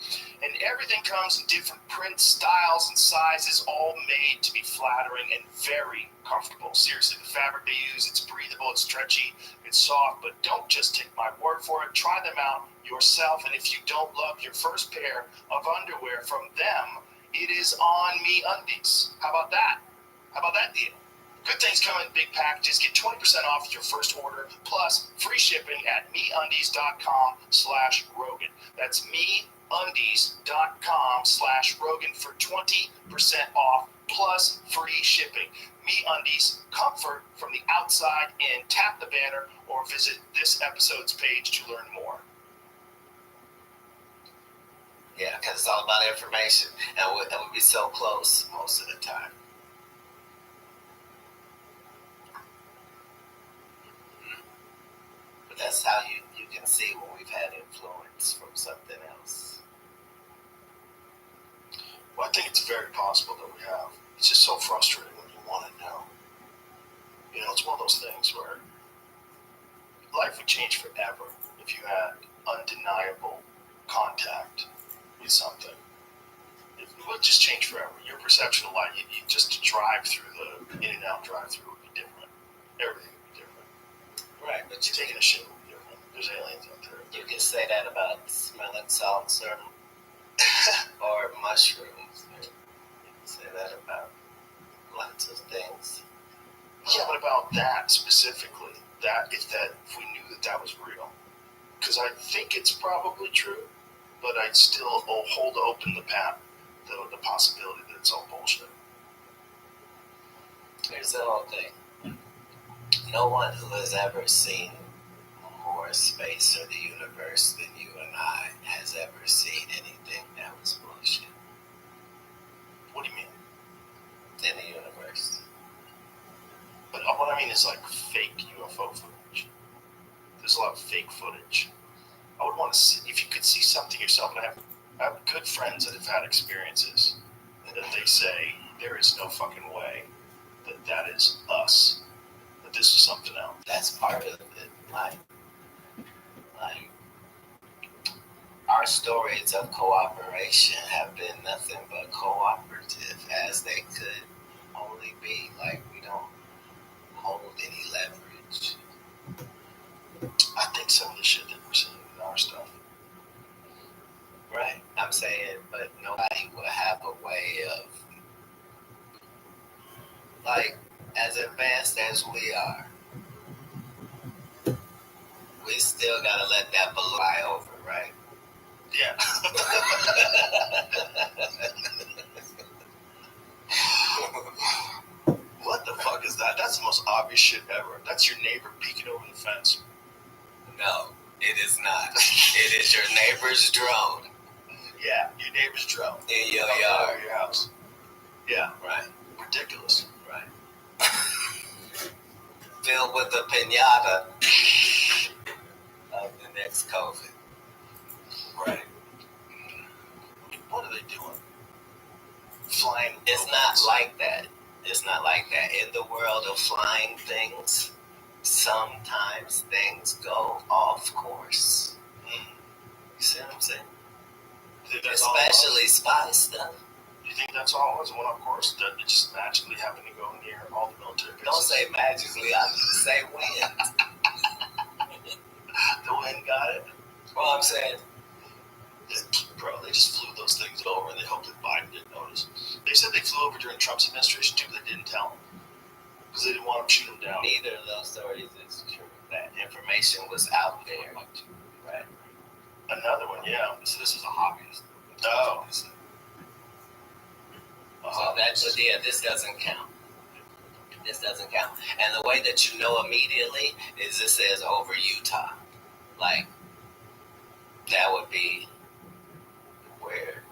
And everything comes in different prints, styles, and sizes, all made to be flattering and very comfortable. Seriously, the fabric they use, it's breathable, it's stretchy, it's soft, but don't just take my word for it. Try them out yourself. And if you don't love your first pair of underwear from them, it is on MeUndies. How about that? How about that deal? Good things come in big packages. Get 20% off your first order, plus free shipping at meundies.com/Rogan. That's meundies.com/Rogan for 20% off, plus free shipping. MeUndies, comfort from the outside in. Tap the banner or visit this episode's page to learn more. Yeah, because it's all about information, and we'll be so close most of the time. But that's how you can see when we've had influence from something else. Well, I think it's very possible that we have. It's just so frustrating when you want to know. It's one of those things where life would change forever if you had undeniable contact with something. It would just change forever. Your perception of life, you just drive through the In-N-Out drive-through would be different. Everything would be different. Right, but you Taking a shit would be different. There's aliens out there. You can say that about smelling salts or mushrooms. You can say that about lots of things. Yeah, but about that specifically, if we knew that was real, because I think it's probably true, but I'd still hold open the possibility that it's all bullshit. Here's the whole thing. No one who has ever seen more space or the universe than you and I has ever seen anything that was bullshit. What do you mean? In the universe. But what I mean is like fake UFO footage. There's a lot of fake footage. I would want to see, if you could could see something yourself. And I have good friends that have had experiences that they say there is no fucking way that is us. That this is something else. That's part of it. Like our stories of cooperation have been nothing but cooperative as they could only be. Like, we don't hold any leverage. I think some of the shit that we're seeing in our stuff. Right. I'm saying, but nobody will have a way of, like, as advanced as we are, we still gotta let that fly over, right? Yeah. What the fuck is that? That's the most obvious shit ever. That's your neighbor peeking over the fence. No, it is not. It is your neighbor's drone. Yeah, your neighbor's drone. In your Over yard. your house. Yeah, Right. ridiculous. Right. Filled with the pinata of the next COVID. Right. What are they doing? Flying. It's not like that. It's not like that. In the world of flying things, sometimes things go off course. You see what I'm saying? Especially spy stuff. You think that's all it was? It went off course? That it just magically happened to go near all the military bases? Don't say magically. I say wind. The wind got it? Well, I'm saying, Bro, they just flew those things over and they hoped that Biden didn't notice. They said they flew over during Trump's administration too, but they didn't tell him. Because they didn't want him to shoot him down. neither of those stories is true. That information was out there. Right. Another one, yeah. So this is a hobbyist. Oh. So that's, yeah, this doesn't count. This doesn't count. And the way that you know immediately is this says over Utah. Like, that would be where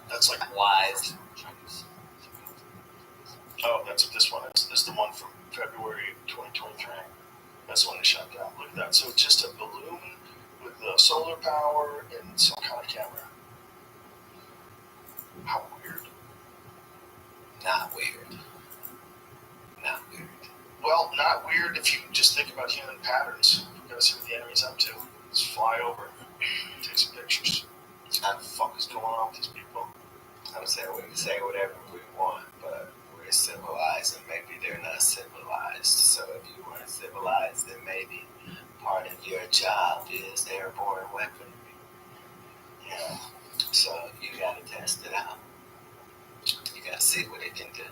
That's like, wise. oh, that's what this one is. This is the one from February 2023. That's the one they shot down. Look at that. So it's just a balloon with solar power and some kind of camera. How weird. Not weird. Not weird. Well, not weird if you just think about human patterns. You gotta see what the enemy's up to. Just fly over, take some pictures. What the fuck is going on with these people? I'm saying we can say whatever we want, but we're civilized and maybe they're not civilized. So if you weren't civilized, then maybe part of your job is airborne weaponry. Yeah. So you gotta test it out. You gotta see what it can do.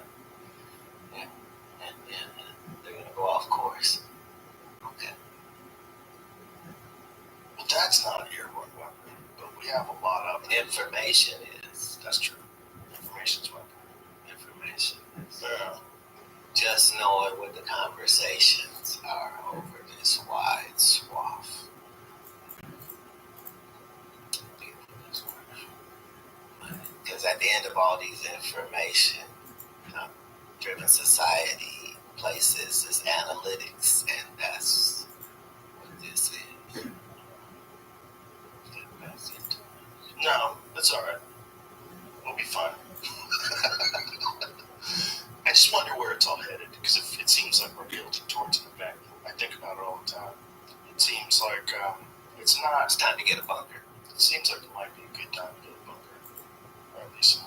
Yeah. And they're gonna go off course. Okay. Well, that's not an airborne weapon, but we have a lot of it. Information is. That's true. Information's weapon. Information is. Yeah. Just knowing what the conversations are over this wide swath. Because at the end of all these information, driven society places is analytics, and that's what this is. No, that's all right. We'll be fine. I just wonder where it's all headed, because it seems like we're building towards an event. I think about it all the time. It seems like it's not. It's time to get a bunker. It seems like it might be a good time to get a bunker, or at least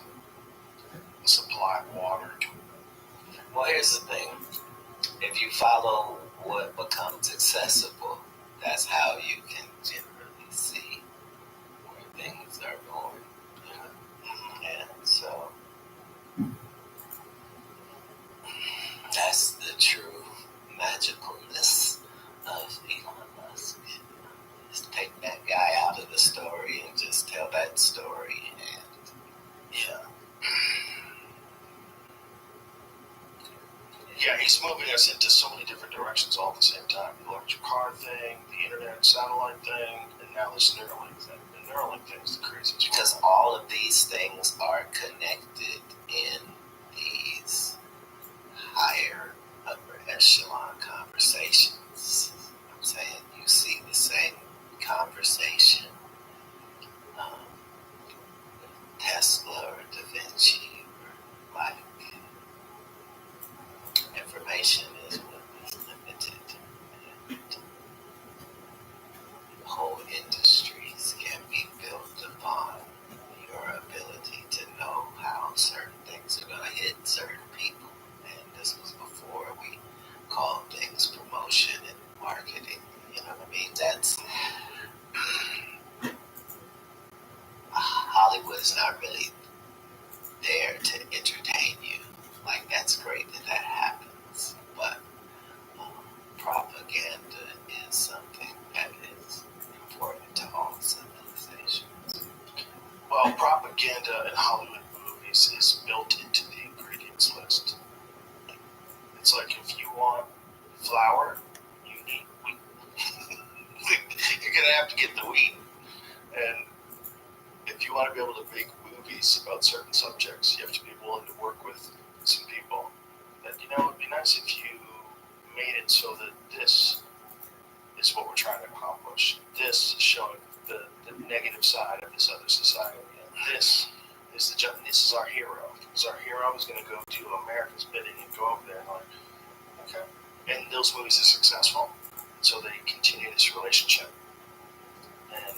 a supply of water. Well, here's the thing. If you follow what becomes accessible, that's how you can generally see where things are going. You know? And so that's the true magicalness of Elon Musk. Just take that guy out of the story and just tell that story, and yeah. Yeah, he's moving us into so many different directions all at the same time. The electric car thing, the internet satellite thing, and now this Neuralink thing. The Neuralink thing is the craziest. Because all of these things are connected in these higher upper echelon conversations. I'm saying you see the same conversation industries can be built upon your ability to know how certain things are going to hit certain people. And this was before we called things promotion and marketing. You know what I mean? That's Hollywood is not really there to entertain you. Like, that's great that happens, but propaganda is something that is important to all civilizations. Well, propaganda in Hollywood movies is built into the ingredients list. It's like, if you want flour, you need wheat. You're gonna have to get the wheat. And if you want to be able to make movies about certain subjects, you have to be willing to work with some people. And you know, it'd be nice if you made it so that this is what we're trying to accomplish. This is showing the negative side of this other society. And this is our hero. This is our hero who's going to go do America's bidding and go over there and like, okay. And those movies are successful, so they continue this relationship. And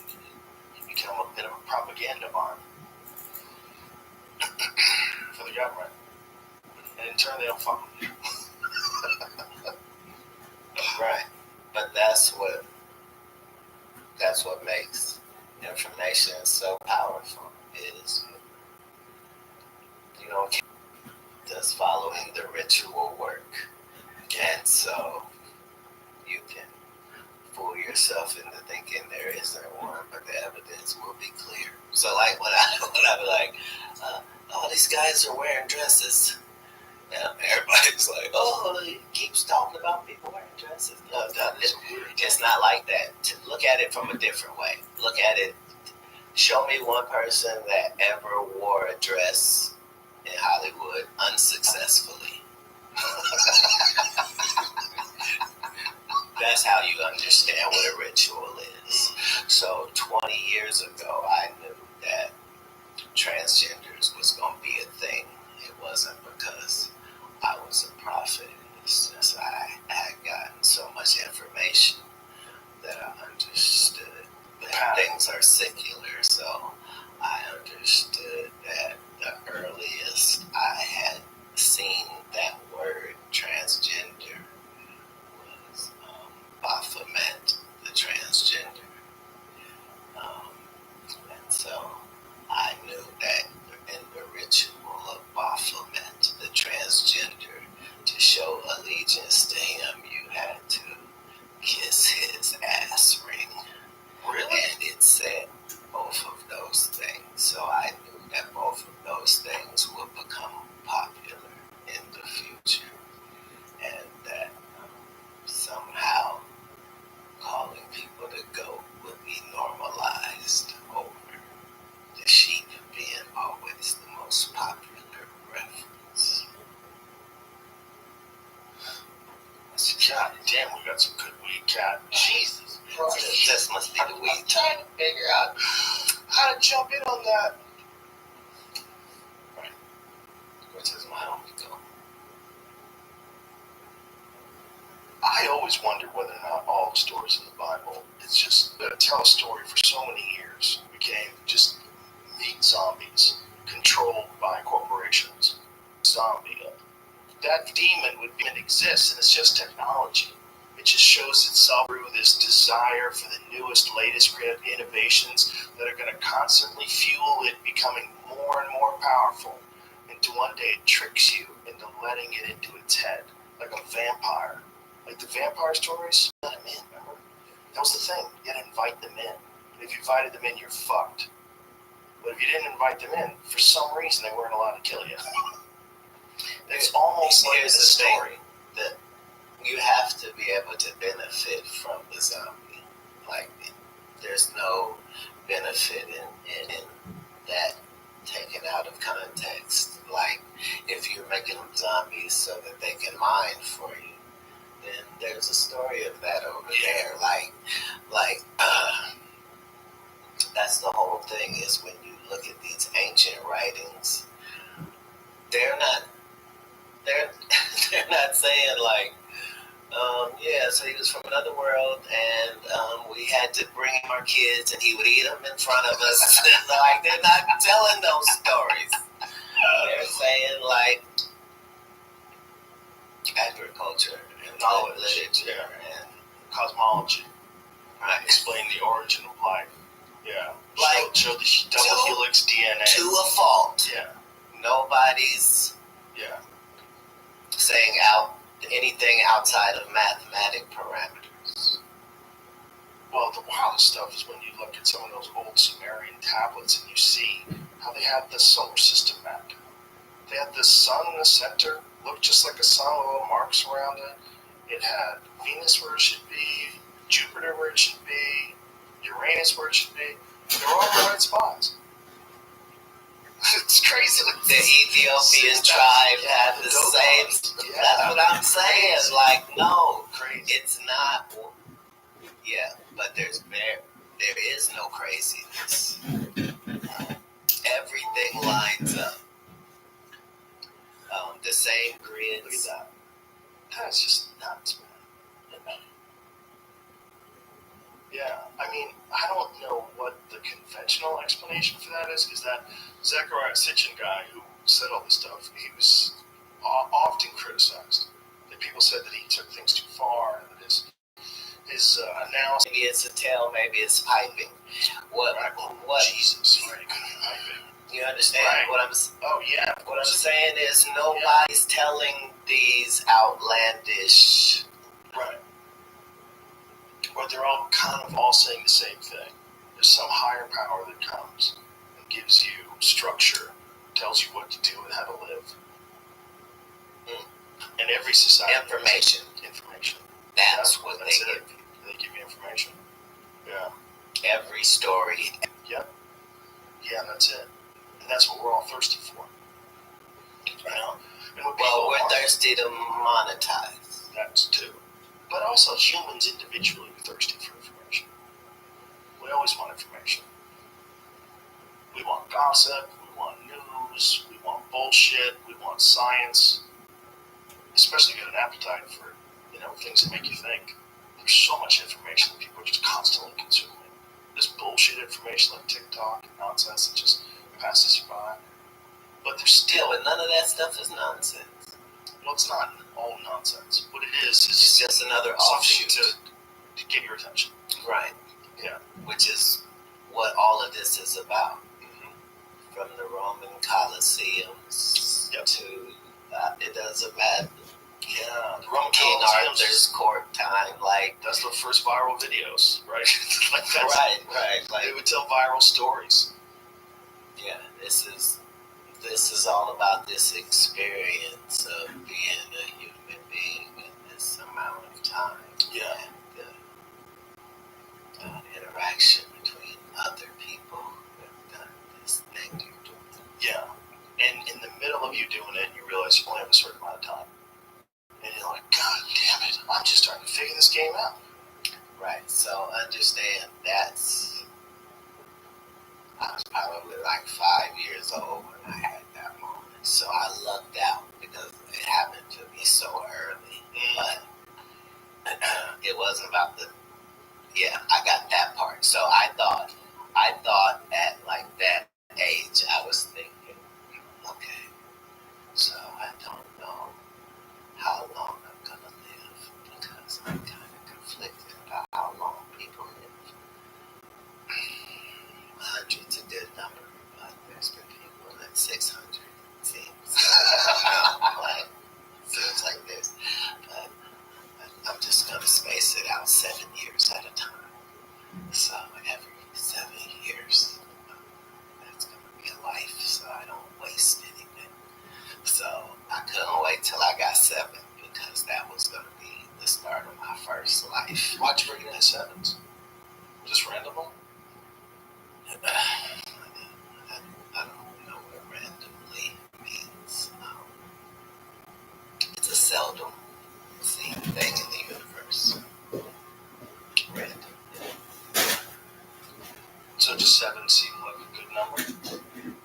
you become a bit of a propaganda arm for the government. And in turn, they'll follow you. Right. But that's what makes information so powerful is, you know, does following the ritual work. And so you can fool yourself into thinking there isn't one, but the evidence will be clear. So like when I be like, oh, these guys are wearing dresses. And everybody's like, oh, he keeps talking about people wearing dresses. No, it's not like that. Look at it from a different way. Look at it. Show me one person that ever wore a dress in Hollywood unsuccessfully. That's how you understand what a ritual is. So 20 years ago, I knew that transgenders was going to be a thing. It wasn't because I was a prophet. It's just I had gotten so much information that I understood that things are secular. So I understood that the earliest I had seen that word transgender was Baphomet, the transgender. And so I knew that in the ritual of Baphomet, the transgender, to show allegiance to him, you had to kiss his ass ring. Really? And it said both of those things. So I knew that both of those things would become popular in the future. And that somehow calling people to goat would be normalized over the sheep being always the most popular reference. God damn, we got some good weed, Cat. Jesus Christ. This must be the I'm weed. trying to figure out how to jump in on that. Right. Which is my only goal. I always wondered whether or not all the stories in the Bible, it's just tell a story for so many years, became just meat zombies controlled by corporations. Zombie. That demon would exist, and it's just technology. It just shows itself through this desire for the newest, latest innovations that are going to constantly fuel it becoming more and more powerful. And one day it tricks you into letting it into its head, like a vampire. Like the vampire stories, let them in, remember? That was the thing. You had to invite them in. And if you invited them in, you're fucked. But if you didn't invite them in, for some reason, they weren't allowed to kill you. It's almost like a story. That you have to be able to benefit from the zombie. Like, there's no benefit in that taken out of context. Like, if you're making them zombies so that they can mine for you, then there's a story of that over there. That's the whole thing, is when you look at these ancient writings, they're not saying like, Yeah, so he was from another world, and we had to bring him our kids, and he would eat them in front of us. Like, they're not telling those stories. They're saying, like, agriculture and Knowledge, literature and cosmology. right. Explain the origin of life. Yeah. Like, show the double helix DNA. To a fault. Yeah. Nobody's saying anything outside of mathematic parameters. Well, the wildest stuff is when you look at some of those old Sumerian tablets and you see how they have the solar system mapped out. They had the sun in the center, looked just like a sun with little marks around it. It had Venus where it should be, Jupiter where it should be, Uranus where it should be. They're all in the right spots. It's crazy. The Ethiopian tribe had the same. That's what I'm saying. Like, no, it's not. Yeah, but there is no craziness. Everything lines up. The same grids. Look at that. That's just nuts, man. Yeah, I mean, I don't know what the conventional explanation for that is, because that Zechariah Sitchin guy who said all this stuff, he was often criticized. That people said that he took things too far, and that his analysis. Maybe it's a tail, maybe it's piping. What? Jesus, right? It couldn't be piping. You understand what I'm? Oh yeah. What I'm saying is nobody's telling these outlandish. Right. Or they're all kind of all saying the same thing. There's some higher power that comes and gives you structure, tells you what to do and how to live. And every society. Information. That's what they give you. They give you information. Yeah. Every story. Yep. Yeah, that's it. And that's what we're all thirsty for. You know? Well, we're thirsty to monetize. That's too. But also humans individually are thirsty for information. We always want information. We want gossip, we want news, we want bullshit, we want science. Especially if you have an appetite for, things that make you think. There's so much information that people are just constantly consuming. This bullshit information like TikTok and nonsense that just passes you by. But there's still, and none of that stuff is nonsense. Well, it's not all nonsense. What it is it's just another offshoot to get your attention. Right. Yeah. Which is what all of this is about. Mm-hmm. From the Roman Colosseums to it doesn't matter. Yeah, the Roman King Arthur's court time, like that's the first viral videos, right? Like that's, right. Like they would tell viral stories. Yeah, this is all about this experience of being a human being in this amount of time. Yeah, and the interaction between other people with this thing you're doing. Yeah, and in the middle of you doing it, you realize you only have a certain amount of time. And you're like, God damn it, I'm just starting to figure this game out. Right, so understand I was probably like 5 years old when I had that moment. So I lucked out because it happened to me so early. But it wasn't about I got that part. So I thought at like that age, I was thinking, okay, so I don't know how long I'm gonna live because I'm kind of conflicted about how long people live. 100's a good number, but there's been people at 600. Seems like this, but I'm just gonna space it out 7 years at a time. So every 7 years, that's gonna be a life. So I don't waste anything. So I couldn't wait till I got 7 because that was going to be the start of my first life. Why'd you bring in the 7s? Just randomly? I don't know what randomly means. It's a seldom seen thing in the universe. Random. So just 7 seemed like a good number?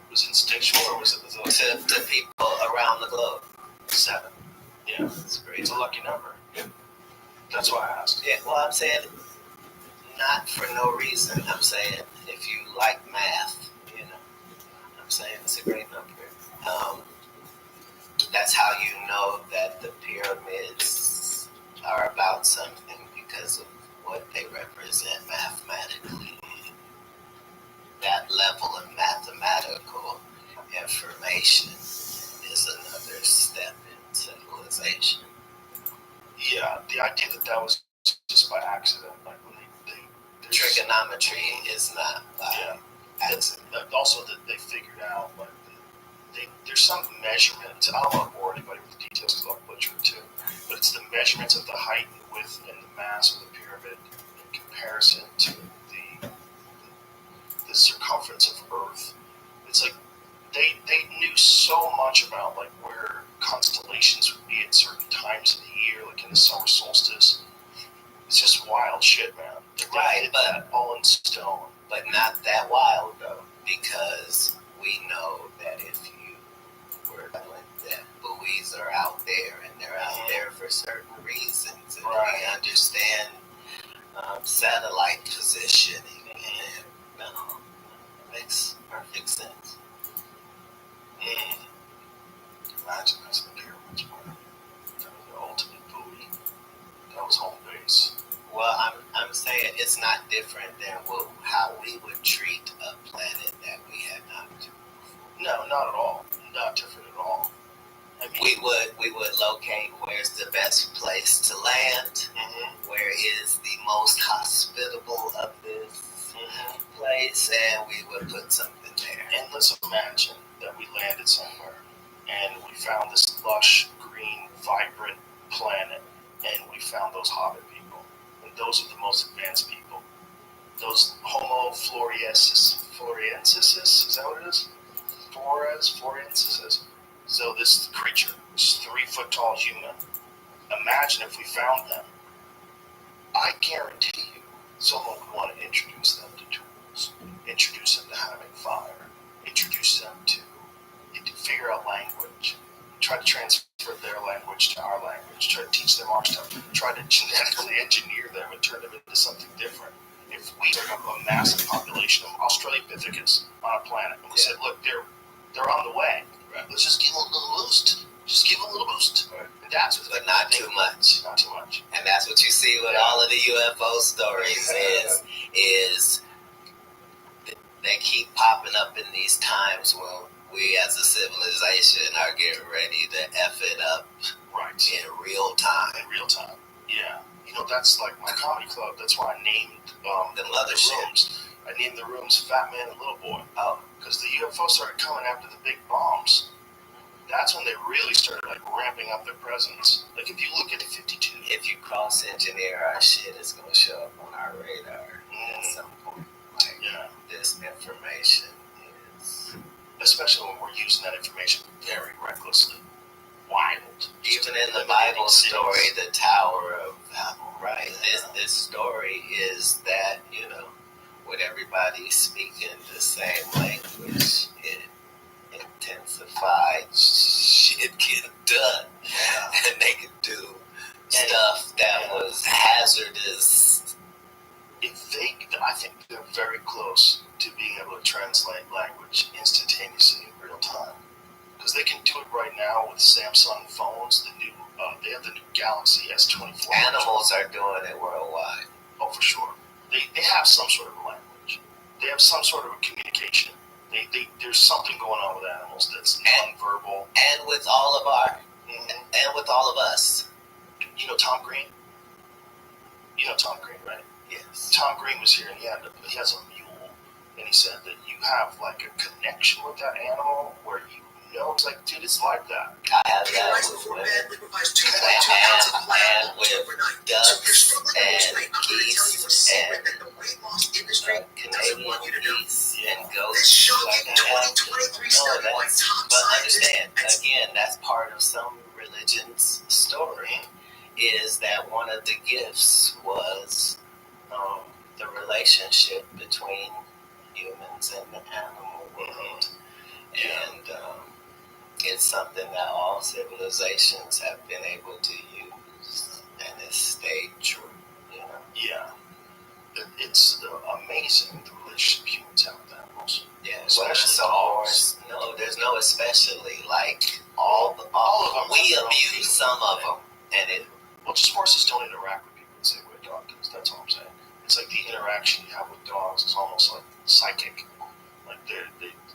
Was it instinctual or was it to people around the globe? 7. Yeah. It's great. It's a lucky number. That's why I asked. Yeah, well, I'm saying not for no reason. I'm saying if you like math, I'm saying it's a great number. That's how you know that the pyramids are about something because of what they represent mathematically. That level of mathematical information is another step in civilization. Yeah, the idea that was just by accident, like when they trigonometry is not by accident. Also, that they figured out like there's some measurement. I don't want to bore anybody with the details because I'll butcher it too. But it's the measurements of the height and width and the mass of the pyramid in comparison to the circumference of Earth. It's like they knew so much about like where constellations would be at certain times of the year, like in the summer solstice. It's just wild shit, man. They did that all in stone. But not that wild though, because we know that if you were doing that, buoys are out there, and they're out there for certain reasons, and we understand satellite positioning, and makes perfect sense. Imagine that's the pyramids, man. That was the ultimate buoy. That was home base. Well, I'm saying it's not different than how we would treat a planet that we had not before. No, not at all. Not different at all. I mean, we would locate where's the best place to land, where is the most hospitable of this place, and we would put something there. And let's imagine that we landed somewhere and we found this lush, green, vibrant planet, and we found those hobbit people. And those are the most advanced people. Those Homo floresiensis, is that what it is? Floresiensis. So this creature, this 3-foot tall human, imagine if we found them. I guarantee you someone would want to introduce them to tools, introduce them to having fire, introduce them to figure out language, try to transfer their language to our language, try to teach them our stuff, try to genetically engineer them and turn them into something different. If we have a massive population of Australopithecus on a planet, and we said, look, they're on the way. Right. Let's just give them a little boost. Just give them a little boost. Right. And that's what but not too much. Not too much. And that's what you see with all of the UFO stories is they keep popping up in these times when we as a civilization are getting ready to F it up in real time. In real time. Yeah. That's like my comedy club. That's why I named the rooms. I named the rooms Fat Man and Little Boy. Oh. Because the UFOs started coming after the big bombs. That's when they really started ramping up their presence. Like if you look at the 52. If you cross-engineer our shit, it's going to show up on our radar at some point. This information is... Especially when we're using that information very recklessly. Wild. Even in the Bible story, the Tower of Babel, right? This story is that, with everybody speaking the same language, it intensified shit get done. And they could do stuff that was hazardous. I think they're very close to being able to translate language instantaneously in real time. Because they can do it right now with Samsung phones. They have the new Galaxy S24. Animals are doing it worldwide. Oh, for sure. They have some sort of language. They have some sort of a communication. There's something going on with animals that's nonverbal. And with all of and with all of us. You know Tom Green? You know Tom Green, right? Yes. Tom Green was here, and he has a mule, and he said that you have a connection with that animal where it's like, dude, it's like that. I have that with ducks and geese and Canadian geese and goats. But understand, again, that's part of some religion's story, is that one of the gifts was the relationship between humans and the animal world. And it's something that all civilizations have been able to use, and it's stayed true. You know? Yeah. It's amazing the relationship humans have with animals. Yeah, Especially so dogs. no, there's no especially. Like all of them. We abuse some of them, and it. Well, just horses don't interact with people the same way a dog does. That's all I'm saying. It's like the interaction you have with dogs is almost like psychic. Like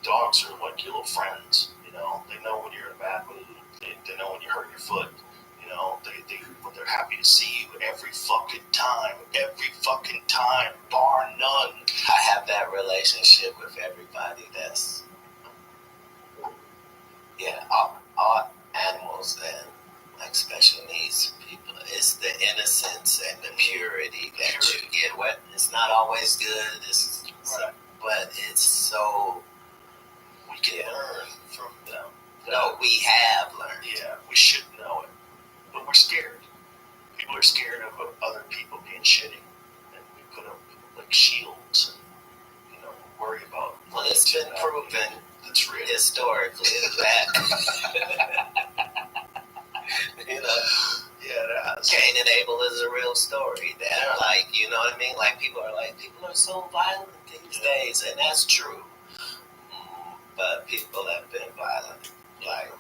dogs are like your little friends. You know, they know when you're in a bad mood. They know when you hurt your foot. You know, they're happy to see you every fucking time, bar none. I have that relationship with everybody. That's all animals and like special needs people. It's the innocence and the purity that you get. What it's not always good. But it's so we can learn from them. No, we have learned. Yeah, we should know it, but we're scared. People are scared of other people being shitty, and we put up like shields and worry about. Well, it's been proven that's real historically that Cain and Abel is a real story. That like you know what I mean? Like people are so violent these days, and that's true. But people have been violent. Like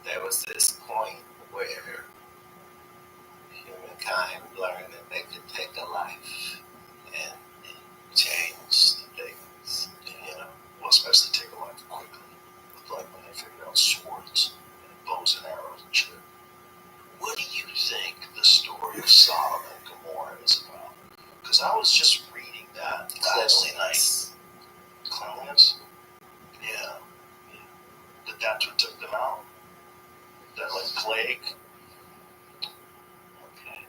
there was this point where humankind learned that they could take a life and change things. Well, especially take a life quickly. Like when they figured out swords and bows and arrows and shit. What do you think the story of Sodom and Gomorrah is about? Because I was just reading that last night. Cleanliness? Yeah. That's what took them out. That like plague. Okay.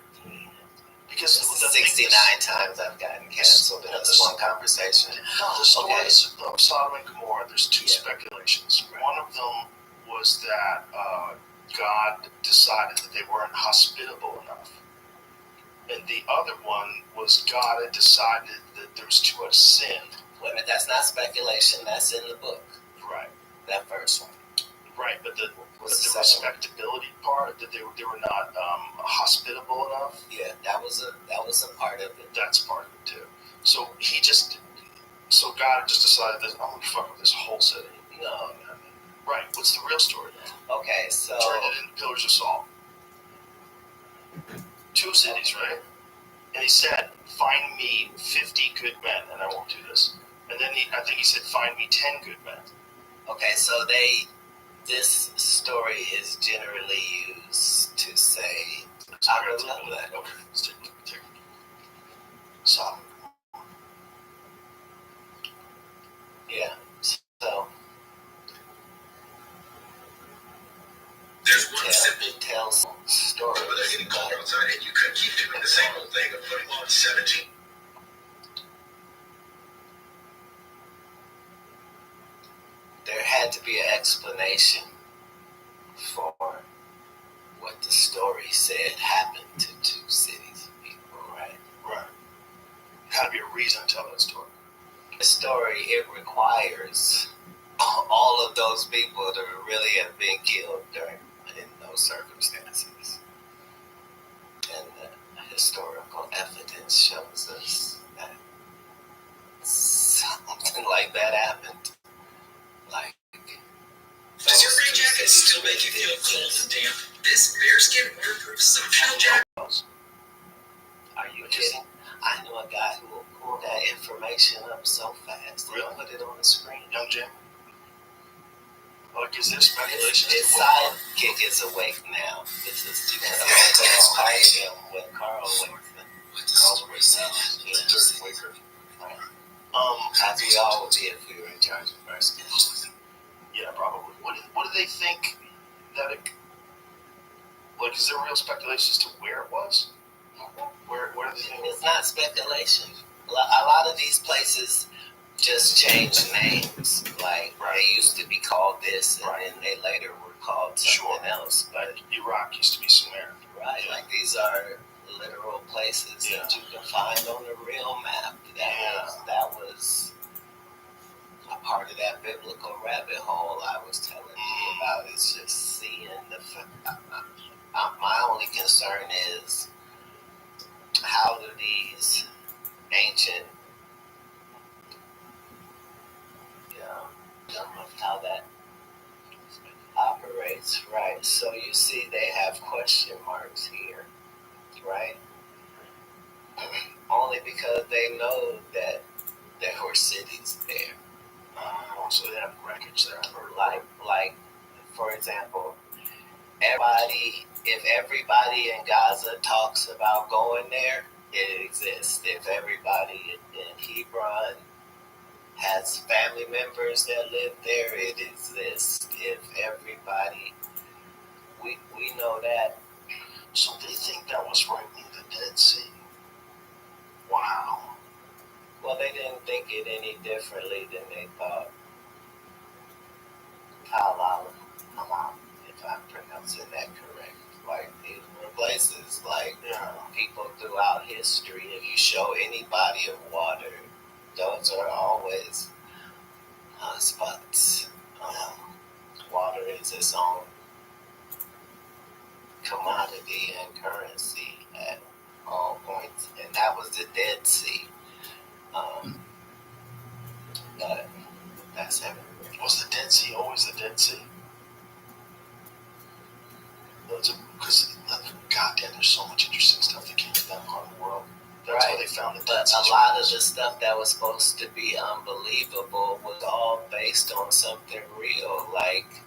Because 69 times I've gotten canceled in this one conversation. No, the stories of Sodom and Gomorrah, there's two speculations. One of them was that God decided that they weren't hospitable enough. And the other one was God had decided that there was too much sin. Wait a minute, that's not speculation, that's in the book. Right. That first one. Right, but the respectability part, that they were not hospitable enough. Yeah, that was a part of it. That's part of it too. So God just decided that I'm gonna fuck with this whole city. No. Right. What's the real story then? Okay, so turned it into pillars of salt. 2 cities, right? And he said, "Find me 50 good men, and I won't do this." And then I think he said, "Find me 10 good men." Okay, so this story is generally used to say, I really love that. Okay, let's take a look. Sodom. Yeah, so there's one simple tell some stories. Whether they're getting cold outside and you could keep doing the same old thing of putting on 17. There had to be an explanation for what the story said happened to 2 cities of people, right? Right. There had to be a reason to tell that story. The story, it requires all of those people to really have been killed in those circumstances. And the historical evidence shows us that something like that happened. Like, does your rain jacket still make you feel cold and damp? This bearskin waterproof soft-shell jacket. Are you kidding? I know a guy who will pull that information up so fast. Really? Put it on the screen. Young Jim? Like, is there speculation? His sidekick is awake now. This is when Carl wakes as we all would be if we were in charge of first. Yeah, probably. What do they think that it... Like, is there real speculation as to where it was? Where do they think? It's not speculation. A lot of these places just change names. Like, they used to be called this, and then they later were called something else. But Iraq used to be Sumer. Right, like these are literal places that you can find on the real map. That was a part of that biblical rabbit hole I was telling you about. It's just seeing my only concern is out of these ancient, how that operates, right? So you see they have question marks here, right? Only because they know that there were cities there. So they have wreckage there. Like, for example, if everybody in Gaza talks about going there, it exists. If everybody in Hebron has family members that live there, it exists. If everybody, we know that. So they think that was right near the Dead Sea. Wow. Well, they didn't think it any differently than they thought. Halal, if I'm pronouncing that correct. Like, these were places, like, people throughout history, if you show any body of water, those are always spots. Water is its own commodity and currency at all points, and that was the Dead Sea. But that's everywhere. Was the Dead Sea always the Dead Sea? Because, goddamn, there's so much interesting stuff that came from that part of the world. That's why they found the Dead Sea. But a lot of the stuff that was supposed to be unbelievable was all based on something real. Like,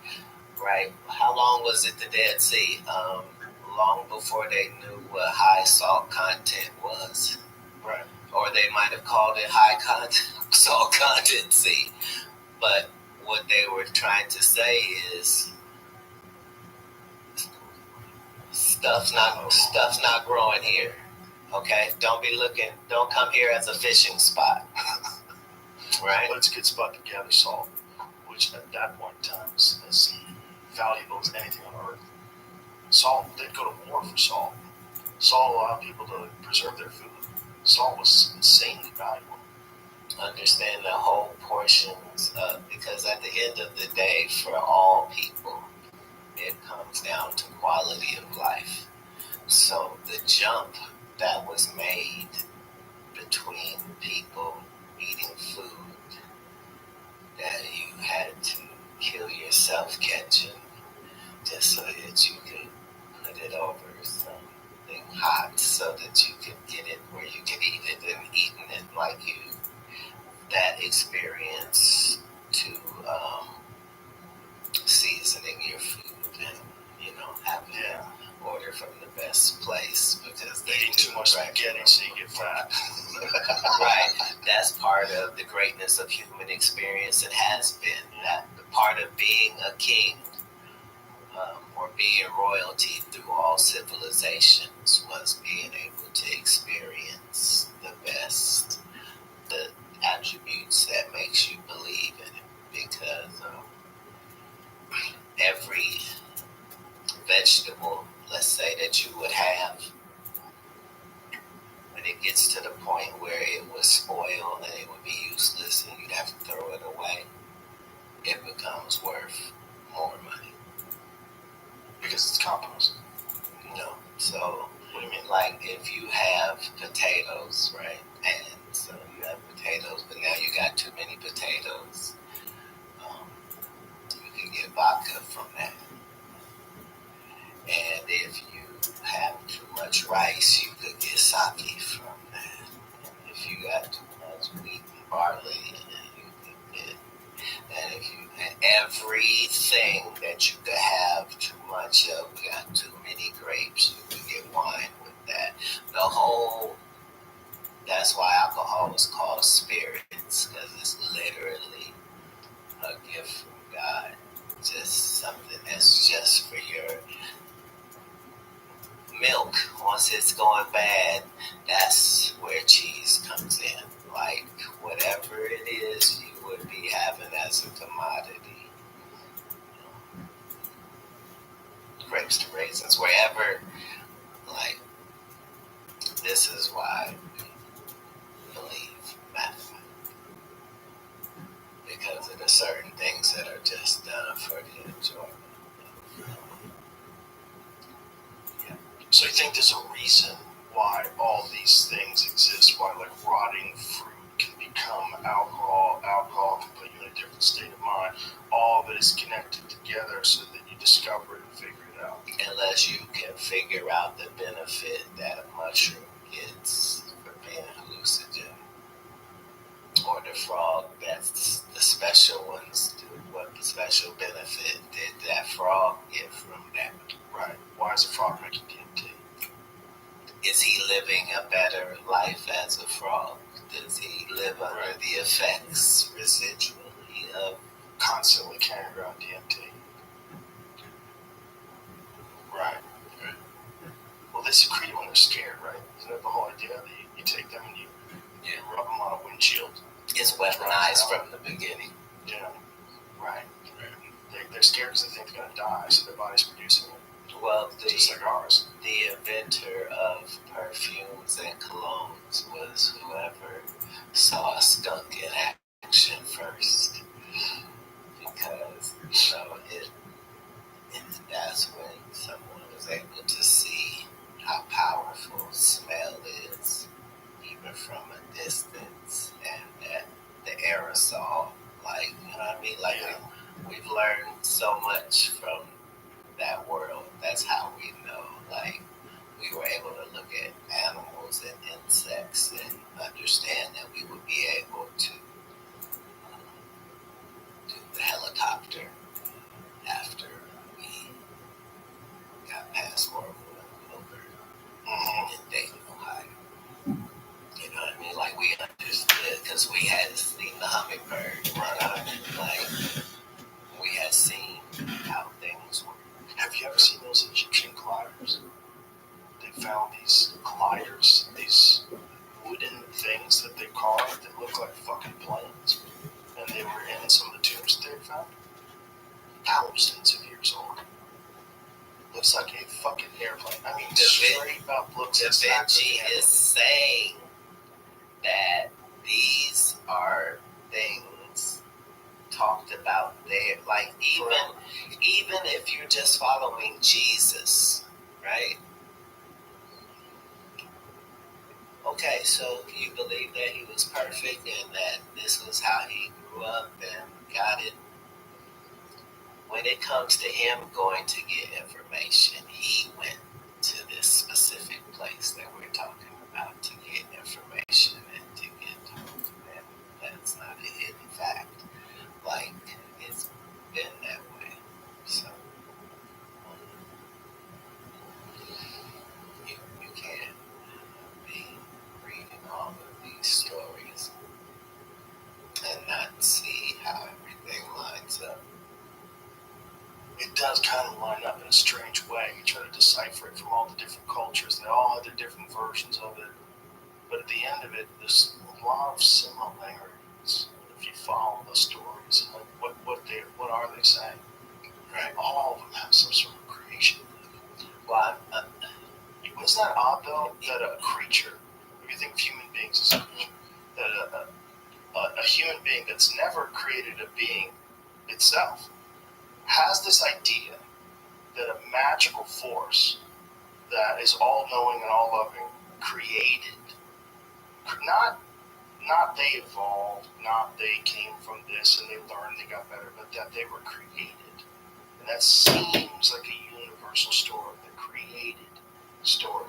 right, how long was it the Dead Sea? Long before they knew what high salt content was. Right. Or they might have called it high salt content sea. But what they were trying to say is stuff's not growing here. Okay? Don't come here as a fishing spot. Right? But it's a good spot to gather salt, which at that point in time is as valuable as anything on earth. Salt, they'd go to war for salt. Salt allowed people to preserve their food. Salt was insanely valuable. Understand the whole portions, because at the end of the day, for all people, it comes down to quality of life. So the jump that was made between people eating food that you had to kill yourself catching just so that you could put it over something hot so that you could get it where you could eat it and eating it like you. That experience to seasoning your food and, having to order from the best place because they eating too much spaghetti so you get fat. Right. That's part of the greatness of human experience. It has been that part of being a king or being royalty through all civilizations was being able to experience the best, the attributes that makes you believe in it, because every vegetable, let's say, that you would have, when it gets to the point where it would spoil and it would be useless and you'd have to throw it away, it becomes worth more money. Because it's compost. No. So, what do you mean? Like, if you have potatoes, right, and so you have potatoes, but now you got too many potatoes, you can get vodka from that. And if you have too much rice, you could get sake from that. And if you got too much wheat and barley, you could get. And if you had everything that you could have too much of, we got too many grapes, you could get wine with that. That's why alcohol is called spirits, because it's literally a gift from God. Just something that's just for your milk. Once it's going bad, that's where cheese comes in. Like, whatever it is you would be having as a commodity. Grapes to raisins, wherever, like, this is why we believe mathematics. Because of the certain things that are just done for the enjoyment. So you think there's a reason why why all these things exist, why like rotting fruit can become alcohol, alcohol can put you in a different state of mind. All of it is connected together so that you discover it and figure it out. Unless you can figure out the benefit that a mushroom gets for being hallucinogen, or the frog, that's the special ones do. What the special benefit did that frog get from that? Right. Why is a frog making DMT? Is he living a better life as a frog? Does he live under the effects residually of Constantly carrying around DMT? Right. Well, they secrete it when they're scared, right? Isn't that the whole idea? That you take them and you rub them on a windshield? It's weaponized from the beginning. Yeah. Right. They're scared because they think they're going to die, so their body's producing it. Well, Just like ours. the inventor of perfumes and colognes was whoever saw a skunk in action first, because that's when someone was able to see how powerful smell is, even from a distance, and that the aerosol, like, you know what I mean, like we've learned so much from that world. That's how we know, like, we were able to look at animals and insects and understand that we would be able to do the helicopter after we got past World War over in Dayton, Ohio. You know what I mean? Like, we understood because we had seen the hummingbird. You know what I mean? Like, we had seen how things were. Have you ever seen those Egyptian gliders? They found these gliders, these wooden things that they carved that look like fucking planes. And they were in some of the tombs that they found. Thousands of years old. Looks like a fucking airplane. I mean, straight up looks Da exactly Vinci is saying that these are things talked about there. Like, even if you're just following Jesus, right? Okay, so you believe that he was perfect and that this was how he grew up and got it. When it comes to him going to get information, he went to this specific place that we're talking about to get information and to get that. That's not a hidden fact. Like, it's been that way. So you can't be reading all of these stories and not see how everything lines up. It does kind of line up in a strange way. You try to decipher it from all the different cultures. They all have their different versions of it. But at the end of it, there's a lot of similarities. If you follow the stories, like what are they saying? Right? All of them have some sort of creation. Well, Isn't that odd, though, that a creature, if you think of human beings as a creature, that a human being that's never created a being itself has this idea that a magical force that is all-knowing and all-loving created, not they evolved, not they came from this and they learned, they got better, but that they were created. And that seems like a universal story, the created story.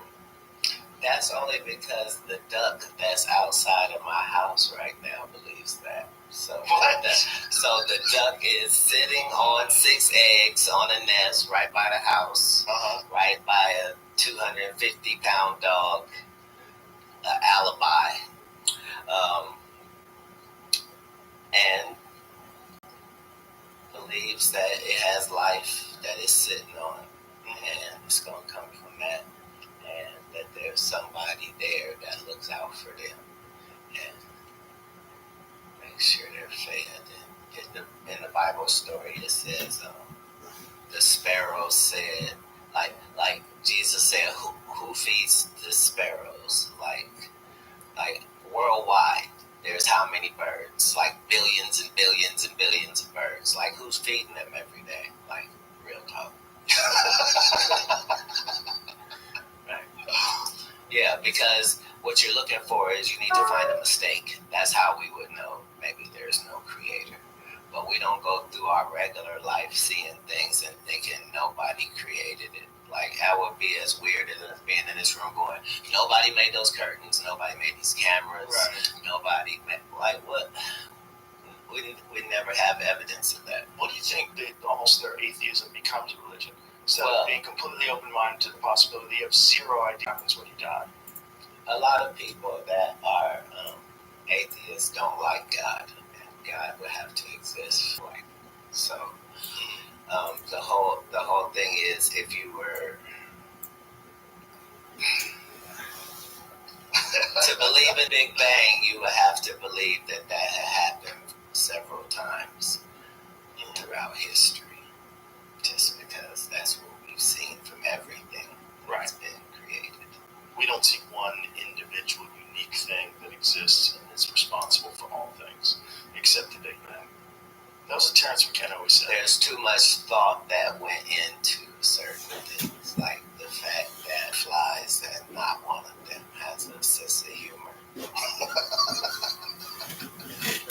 that's only because the duck that's outside of my house right now believes that. So the duck is sitting on 6 eggs on a nest right by the house, right by a 250-pound dog, alibi, and believes that it has life that it's sitting on, and it's going to come from that, and that there's somebody there that looks out for them and makes sure they're fed. And in the Bible story, it says the sparrows said, like Jesus said, who feeds the sparrows? Like worldwide, there's how many birds? Like billions and billions and billions of birds. Like, who's feeding them every day? Like, real talk. Right. Yeah, because what you're looking for is you need to find a mistake. That's how we would know maybe there's no creator. But we don't go through our regular life seeing things and thinking nobody created it. Like, that would be as weird as us being in this room going, nobody made those curtains, nobody made these cameras, nobody made, like, what? We never have evidence of that. What do you think that almost their atheism becomes a religion? Instead of being completely open-minded to the possibility of zero idea happens when you die. A lot of people that are atheists don't like God, and God would have to exist. Like, so the whole thing is, if you were to believe in Big Bang, you would have to believe that had happened several times throughout history. Just because that's what we've seen from everything that's been created. We don't see one individual unique thing that exists and is responsible for all things, except the Big Bang. That was a Terrence McKenna always said. There's too much thought that went into certain things, like the fact that flies, that not one of them has a sense of humor. You know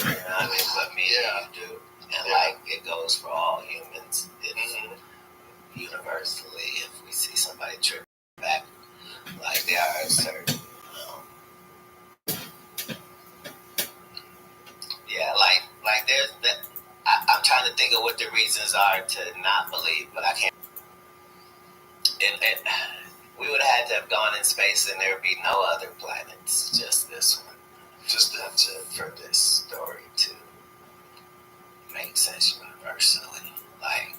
what I mean? But me and you do. And like, it goes for all humans. Universally, if we see somebody trip back, like, there are certain like there's that. I'm trying to think of what the reasons are to not believe, but I can't. And we would have had to have gone in space, and there would be no other planets, just this one. Just that's it for this story to make sense universally. Like,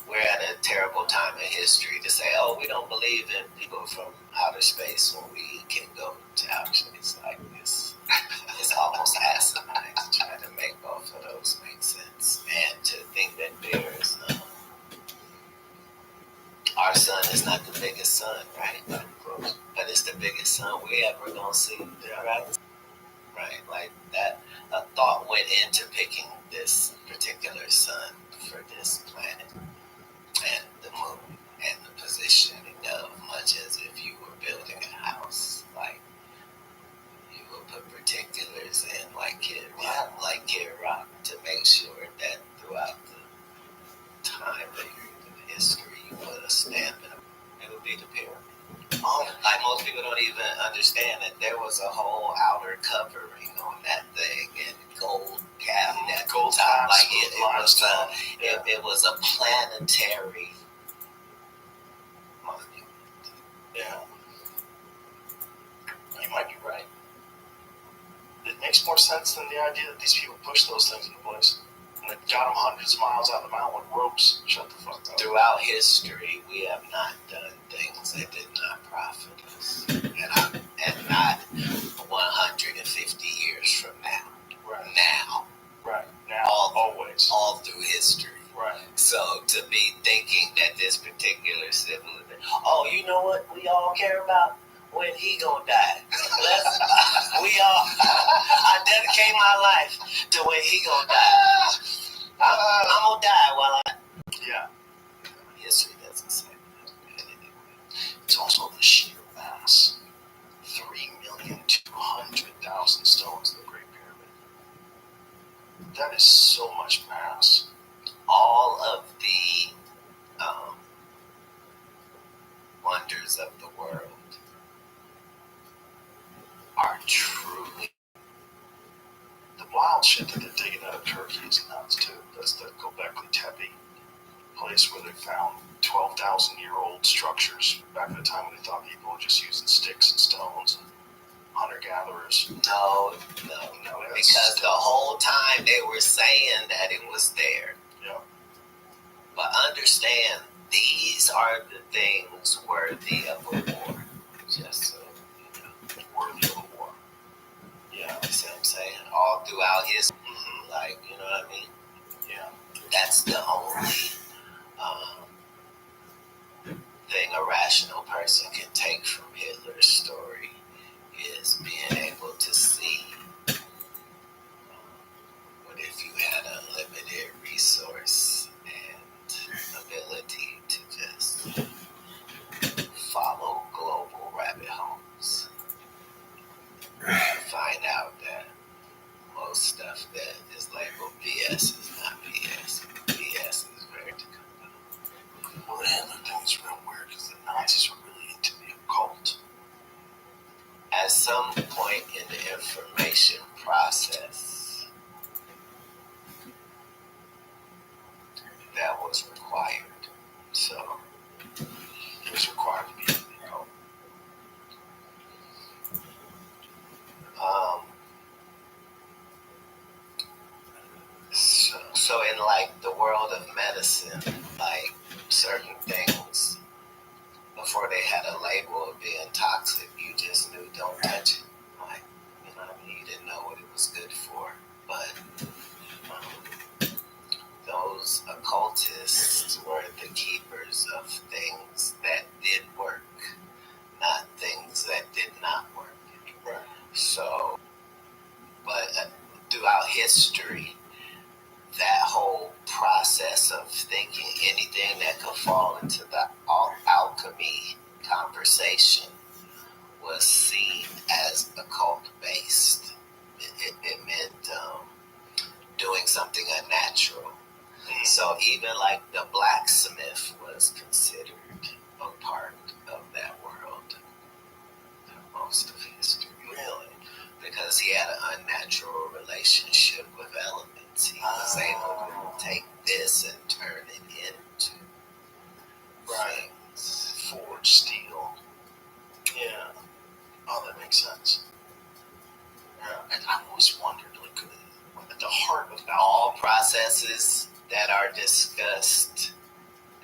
we're at a terrible time in history to say, oh, we don't believe in people from outer space when we can go to outer space. Like, this. It's almost asinine to try to make both of those make sense. And to think that there's our sun is not the biggest sun, right? But it's the biggest sun we ever gonna see, right? Right, like that. A thought went into picking this particular sun for this planet and the moon and the positioning of, much as if you were building a house, like, you would put particulars in, like Kid Rock, to make sure that throughout the time that you're in history, you put a stamp in it. It would be the pyramid. Like, most people don't even understand that there was a whole outer covering on that thing, and gold cabinet, gold top, like it was a planetary monument. Yeah, you might be right. It makes more sense than the idea that these people pushed those things into place. And they got them hundreds of miles out of the mountain with ropes. Shut the fuck up. Throughout history, we have not done things that did not profit us. And not 150 years from now. Right. Now. Right. Now. Always. All through history. Right. So to be thinking that this particular civilization, oh, you know what we all care about? When he gonna die. I dedicate my life to when he gonna die. I'm gonna die while history doesn't say that. It's also the sheer mass. 3,200,000 stones in the Great Pyramid. That is so much mass. All of the wonders of the world are truly. The wild shit that they're digging out of Turkey is nuts too. That's the Göbekli Tepe place where they found 12,000-year-old structures back in the time when they thought people were just using sticks and stones and hunter-gatherers. No, because the whole time they were saying that it was there. Yeah. But understand, these are the things worthy of a war. Just so you know. Worthy of a war. Yeah, you see what I'm saying? All throughout history. Like, you know what I mean? Yeah. That's the only thing a rational person can take from Hitler's story, is being able to see what if you had unlimited resource and ability to just follow global stuff that is labeled BS is not BS. BS is very Well, the Hitler thing is real weird because the Nazis were really into the occult. at some point in the information process that was required. So It was required to be in the occult. So in like the world of medicine, like certain things before they had a label of being toxic, you just knew don't touch it. Like, you know what I mean? You didn't know what it was good for. But those occultists were the keepers of things that did work, not things that did not work. Right. So, but throughout history, that whole process of thinking anything that could fall into the alchemy conversation was seen as occult based. It meant doing something unnatural. So even like the blacksmith was considered a part of that world for most of history. Really? Because he had an unnatural relationship with elements. He was able to take this and turn it into things. Forged steel. Yeah. Oh, that makes sense. Yeah. And I've always wondered, like, at the heart of All processes that are discussed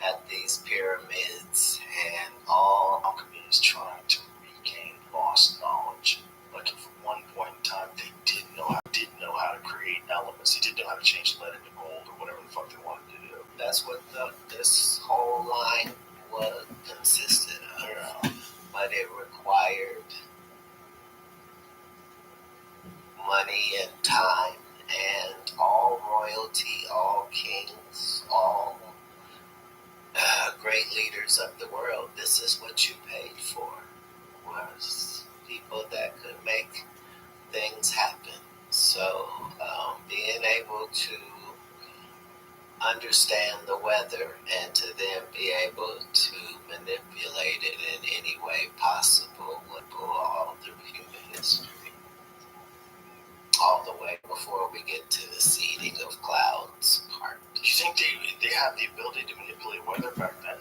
at these pyramids and all alchemy is trying to regain lost knowledge. Like if at one point in time they didn't know how to create elements, they didn't know how to change lead into gold or whatever the fuck they wanted to do. that's what this whole line was consisted of. Yeah. But it required money and time, and all royalty, all kings, all great leaders of the world, this is what you paid for, was people that could make things happen. So being able to understand the weather and to then be able to manipulate it in any way possible would pull all through human history. All the way before we get to the seeding of clouds part. Do you think they had the ability to manipulate weather back then?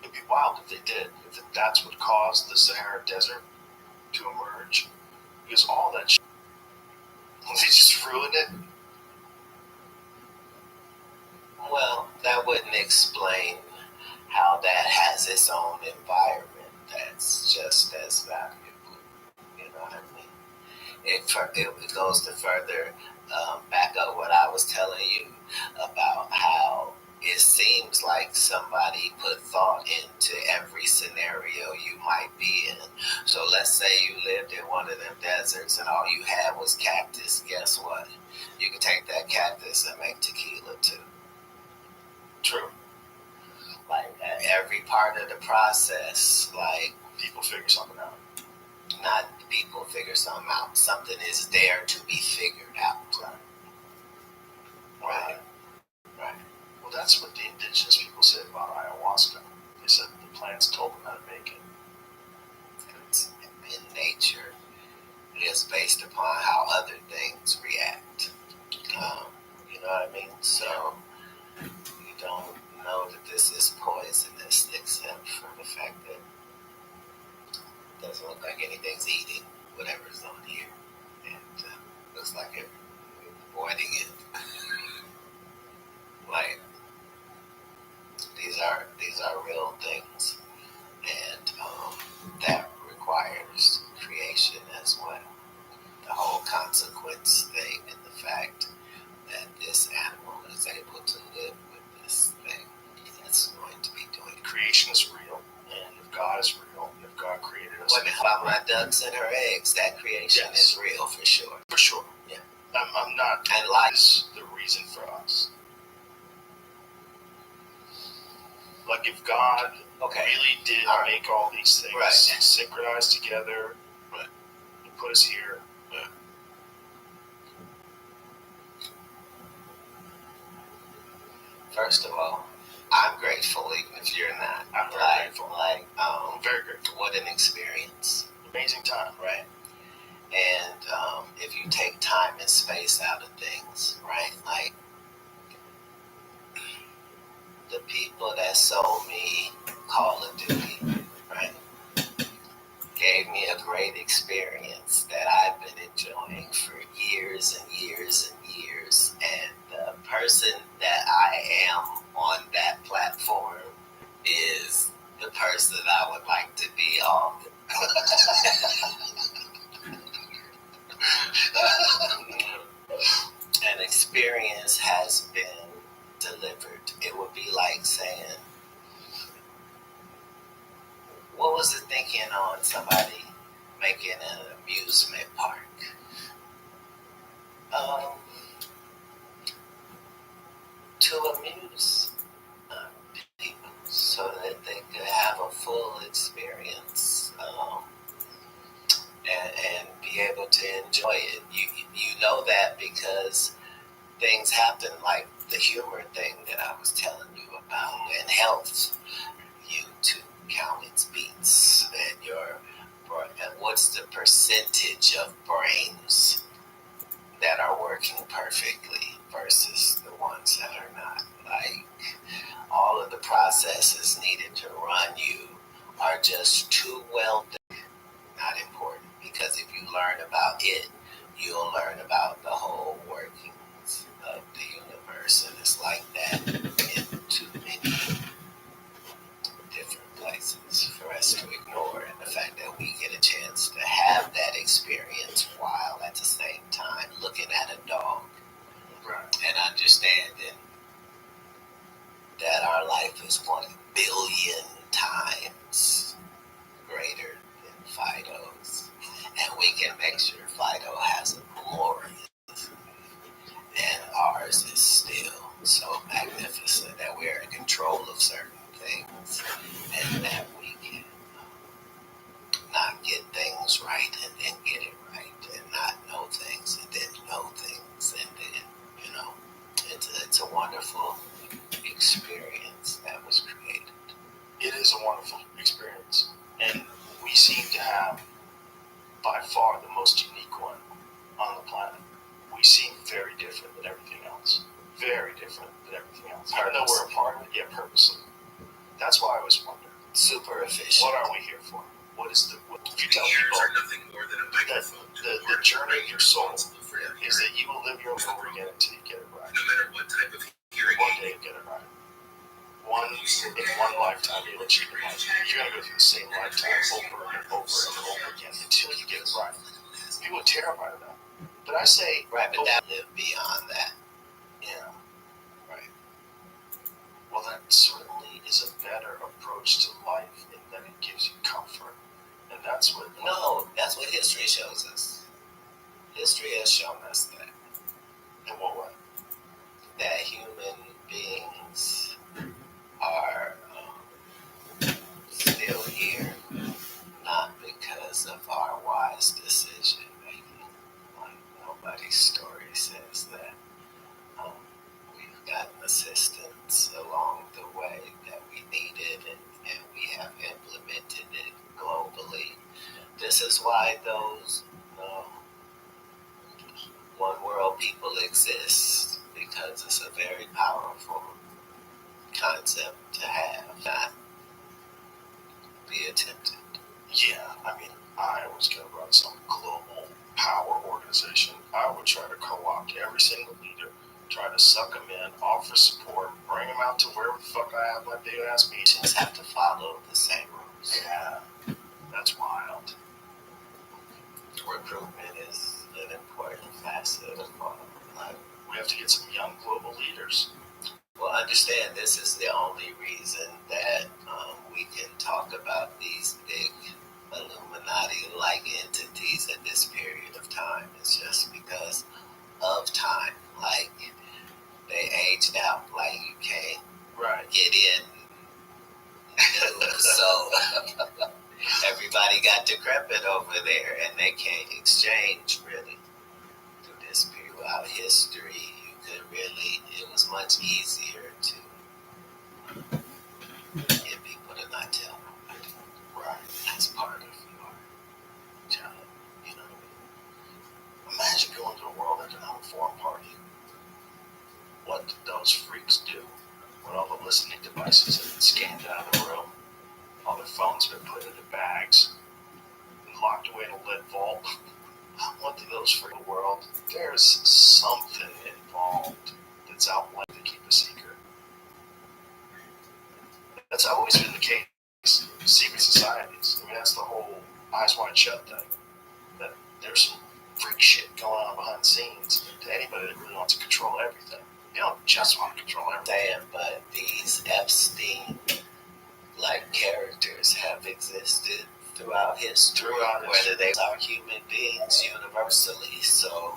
It'd be wild if they did. If that's what caused the Sahara Desert to emerge. Because all that shit. They just ruined it. Well, that wouldn't explain how that has its own environment that's just as valuable. You know what I mean? It goes to further back up what I was telling you about how it seems like somebody put thought into every scenario you might be in. So let's say you lived in one of them deserts and all you had was cactus. Guess what? You can take that cactus and make tequila too. True. Like at every part of the process, like People figure something out. not people figure something out. Something is there to be figured out. Right. Well, that's what the indigenous people said about ayahuasca. They said the plants told them how to make it. It's in nature. It is based upon how other things react. You know what I mean? So you don't know that this is poisonous except for the fact that it doesn't look like anything's eating whatever's on here. And looks like it's avoiding it. Like these are real things, and that requires creation as well. The whole consequence thing and the fact that this animal is able to live with this thing, that's going to be doing. Creation is real, and if God is real, if God created us, What about my ducks and her eggs? That creation is real for sure. for sure. Yeah. I'm not. And life is the reason for us. Like if God really did make all these things synchronized together put us here. First of all, I'm grateful even if you're not. I'm very grateful. I'm very grateful. What an experience. Amazing time. Right. And if you take time and space out of things, right? Like the people that sold me Call of Duty, right? Gave me a great experience that I've been enjoying for years and years and years. And the person that I am on that platform is the person I would like to be on. An experience has been delivered. It would be like saying, what was the thinking on somebody making an amusement park? To amuse people so that they could have a full experience and be able to enjoy it. You know that because things happen like the humor thing that I was telling you about in health. You to count its beats and what's the percentage of brains that are working perfectly versus the ones that are not. Like all of the processes needed to run you are just too well done. Not important, because if you learn about it, you'll learn about the whole workings of the universe, and it's like that in too many different places for us to ignore. And the fact that we get a chance to have that experience while at the same time looking at a dog, right, and understanding that our life is 1 billion times greater than Fido's, and we can make sure Fido has a glory, and ours is still so magnificent that we're in control of certain things, and that we can not get things right and then get it right, and not know things and then know things, and then, it's a wonderful experience that was created. It is a wonderful experience, and we seem to have by far the most unique one on the planet. We seem very different than everything else. Very different than everything else. Even though we're a part of it, yet purposely. That's why I always wonder. Super efficient. What are we here for? What is the? If you tell people that the journey of your soul is that you will live your life over again until you get it right. No matter what type of hearing One day you get it right. In one lifetime you'll achieve it. You're gonna go through the same lifetime over and over and over again until you get it right. People are terrified of that. But I say, right, but that live beyond that. Yeah. Right. Well, that certainly is a better approach to life in that it gives you comfort. And that's what... No, that's what history shows us. History has shown us that. In what way? That human beings are still here, not because of our wise decision making. Like nobody's story says that we've gotten assistance along the way that we needed, and we have implemented it globally. This is why those one world people exist, because it's a very powerful concept to have, not be attempted. Yeah, I mean, I was going to run some global power organization. I would try to co-opt every single leader, try to suck them in, offer support, bring them out to wherever the fuck I have my big ass meetings. Have to follow the same rules. Yeah, that's wild. Recruitment is an important facet of our life. We have to get some young global leaders. Well, understand, this is the only reason that we can talk about these big Illuminati-like entities at this period of time. It's just because of time. Like, they aged out. Like, you can't get in. So everybody got decrepit over there, and they they can't exchange really through this period. Throughout history, you could really, it was much easier to get people to not tell them. Right. That's part of your job, you know. Imagine going to a World Economic Forum party. What did those freaks do with all the listening devices that scanned out of the room? All their phones have been put into bags and locked away in a lead vault. What do those freaks in the world? There's something involved that's outlined to keep a secret. That's always been the case. Secret societies. I mean, that's the whole Eyes Wide Shut thing. That there's some freak shit going on behind the scenes to anybody that really wants to control everything. You don't just want to control everything. But these Epstein-like characters have existed throughout history, whether they are human beings universally. So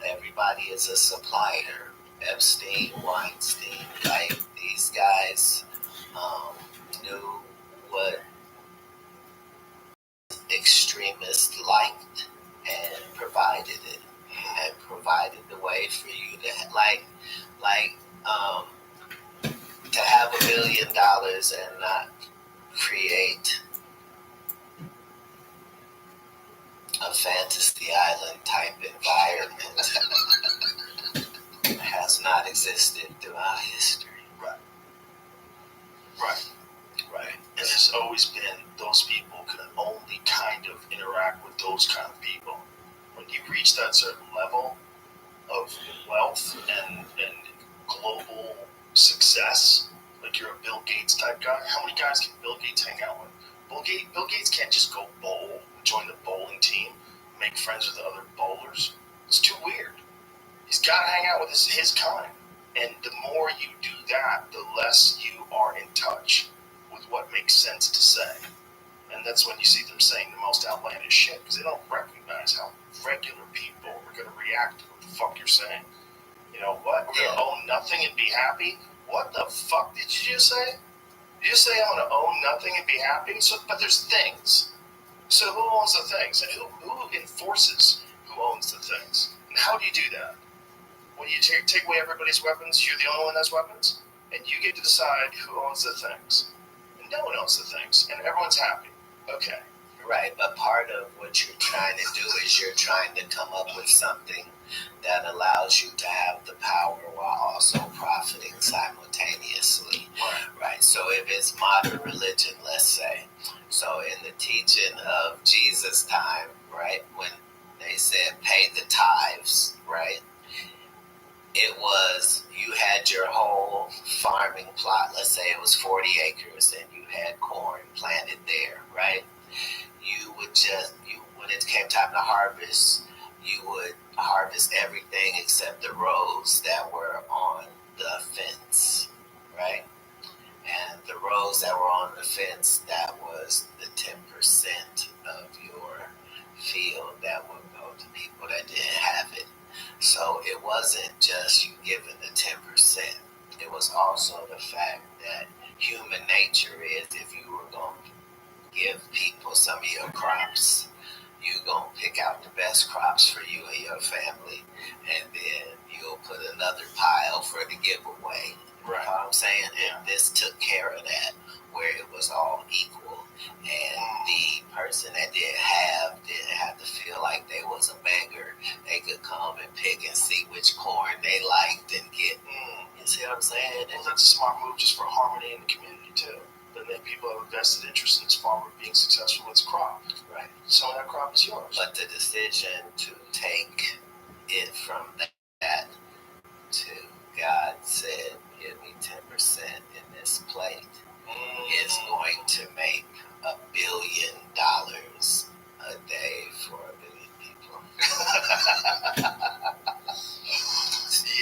everybody is a supplier. Epstein, Weinstein, like these guys knew what extremists liked and provided it, and provided the way for you to to have $1 billion and not create a fantasy island type environment has not existed throughout history. Right. And there's always been those people can only kind of interact with those kind of people. When you reach that certain level of wealth and global success, like you're a Bill Gates type guy, how many guys can Bill Gates hang out with? Bill Gates can't just go bowl, join the bowling team, make friends with other bowlers. It's too weird. He's got to hang out with his kind. And the more you do that, the less you are in touch with what makes sense to say. And that's when you see them saying the most outlandish shit, because they don't recognize how regular people are going to react to what the fuck you're saying. You know what? We're going to own nothing and be happy? What the fuck did you just say? Did you say I'm going to own nothing and be happy? So, but there's things. So who owns the things? And who enforces who owns the things? And how do you do that? When you take away everybody's weapons, you're the only one that has weapons, and you get to decide who owns the things. And no one owns the things, and everyone's happy. Okay. Right, but part of what you're trying to do is you're trying to come up with something that allows you to have the power while also profiting simultaneously. Right. So if it's modern religion, let's say, so in the teaching of Jesus' time, right, when they said pay the tithes, right, it was you had your whole farming plot, let's say it was 40 acres, and you had corn planted there, right? You would when it came time to harvest, you would harvest everything except the rows that were on the fence, right? And the rows that were on the fence, that was the 10% of your field that would go to people that didn't have it. So it wasn't just you giving the 10%. It was also the fact that human nature is if you were going to give people some of your crops, you're going to pick out the best crops for you and your family, and then you'll put another pile for the giveaway. Right. You know what I'm saying? And this took care of that, where it was all equal. And the person that didn't have to feel like they was a beggar. They could come and pick and see which corn they liked and get. You see what I'm saying? Well, that's a smart move just for harmony in the community, too. But then people have a vested interest in this farmer being successful with his crop. Right. Some of that crop is yours. But the decision to take it from that to God said, give me 10% in this plate, is going to make $1 billion a day for 1 billion people.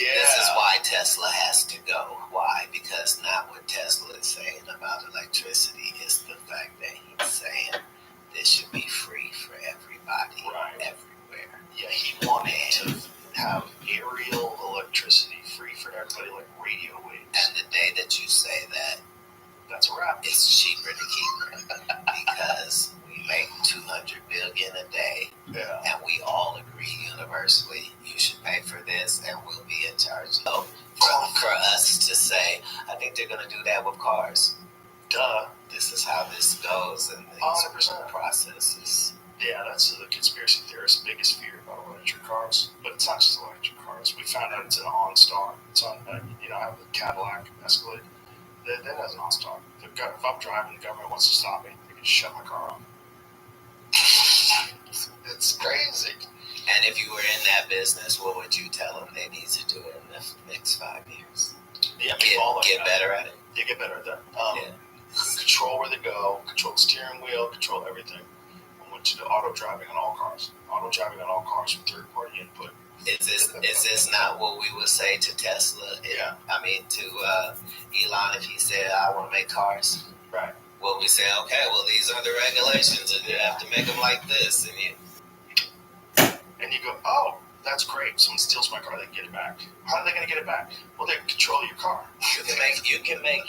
This is why Tesla has to go. Why? Because not what Tesla is saying about electricity is the fact that he's saying this should be free for everybody, everywhere. Yeah, he wanted to have aerial electricity free for everybody, like radio waves. And the day that you say that, that's a wrap. It's cheaper to keep it because we make $200 $1,000,000 a day, Yeah. and we all agree universally you should pay for this, and we'll be in charge. So for us to say, I think they're going to do that with cars. Duh. This is how this goes, and the 100%. processes. Yeah, that's the conspiracy theorist's biggest fear about electric cars. But it's not just electric cars. We found out it's an OnStar. It's on, I have a Cadillac Escalade. That has an OnStar. If I'm driving, the government wants to stop me, they can shut my car off. It's crazy. And if you were in that business, what would you tell them they need to do in the next 5 years? Yeah, Get better at it. They get better at that. Yeah. Control where they go, control the steering wheel, control everything. I want you to auto driving on all cars. Auto driving on all cars with third party input. Is this not what we would say to Tesla? Yeah. I mean, to Elon, if he said, I want to make cars. Right. Well, we say, okay, well, these are the regulations, and you have to make them like this. And you go, oh, that's great. Someone steals my car, they can get it back. How are they going to get it back? Well, they control your car. You can make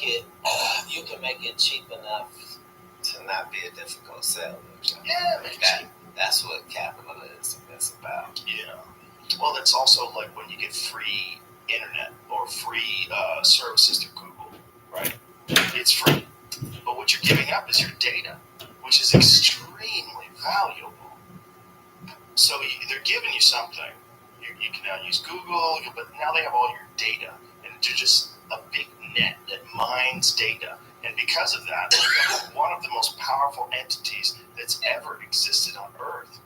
it cheap enough to not be a difficult sell. Yeah, make it cheap. That's what capitalism is about. Yeah. Well, that's also like when you get free internet or free services through Google, right? It's free. But what you're giving up is your data, which is extremely valuable. So they're giving you something. You can now use Google, but now they have all your data. And they're just a big net that mines data. And because of that, they're one of the most powerful entities that's ever existed on Earth.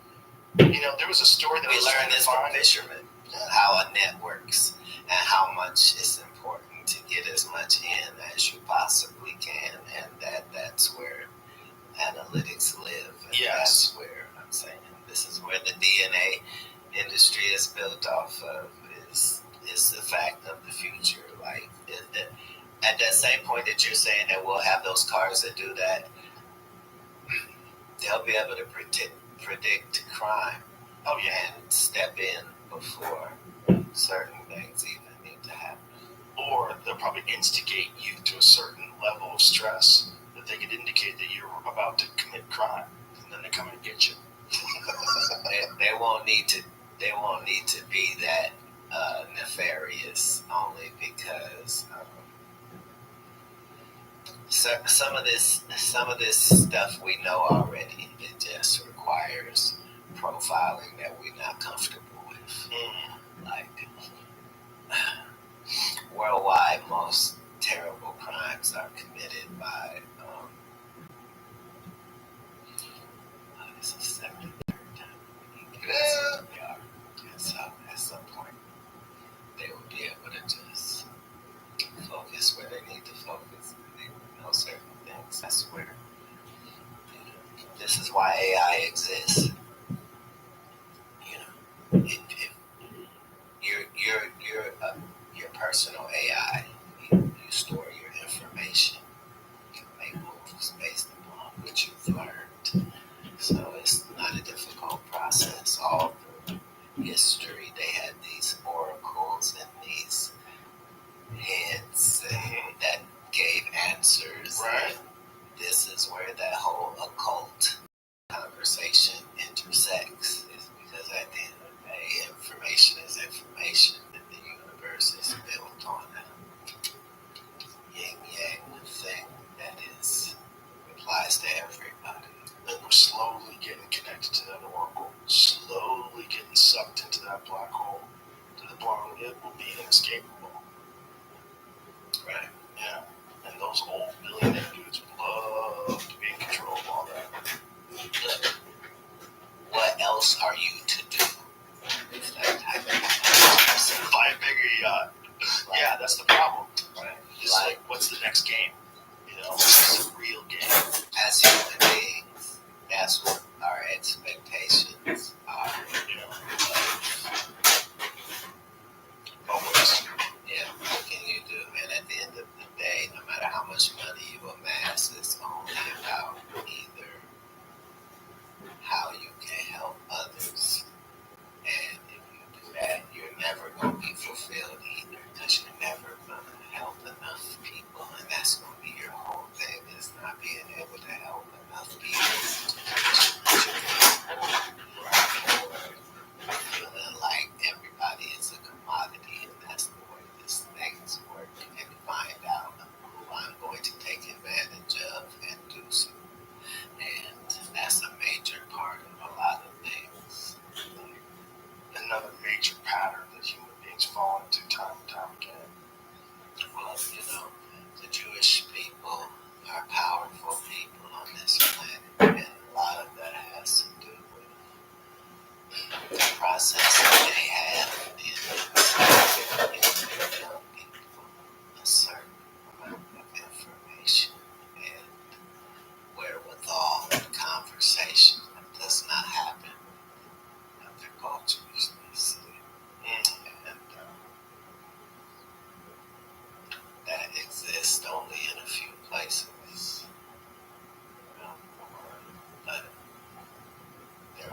There was a story that we learned this from fishermen, how a net works and how much it's important to get as much in as you possibly can, and that's where analytics live. And yes. That's where I'm saying this is where the DNA industry is built off of is the fact of the future. Like at that same point that you're saying that we'll have those cars that do that, they'll be able to predict crime. Oh yeah, and step in before certain things even need to happen. Or they'll probably instigate you to a certain level of stress that they could indicate that you're about to commit crime, and then they come and get you. They won't need to be that nefarious, only because some of this stuff we know already. It just requires profiling that we're not comfortable with. Like worldwide, most terrible crimes are committed by this is 73rd time. So at some point they will be able to just focus where they need to focus. They know certain things. That's where this is why AI exists. If your personal AI, you store your information, you can make moves based upon what you've learned. So it's not a difficult process. All through history, they had these oracles and these heads that gave answers. Right. This is where that whole occult conversation intersects. Is because at the end of the day, information is information, and the universe is built on a yin-yang thing that applies to everybody. And we're slowly getting connected to that oracle, slowly getting sucked into that black hole, to the point it will be inescapable. Right. Yeah. And those old billionaire dudes would love to be in control of all that.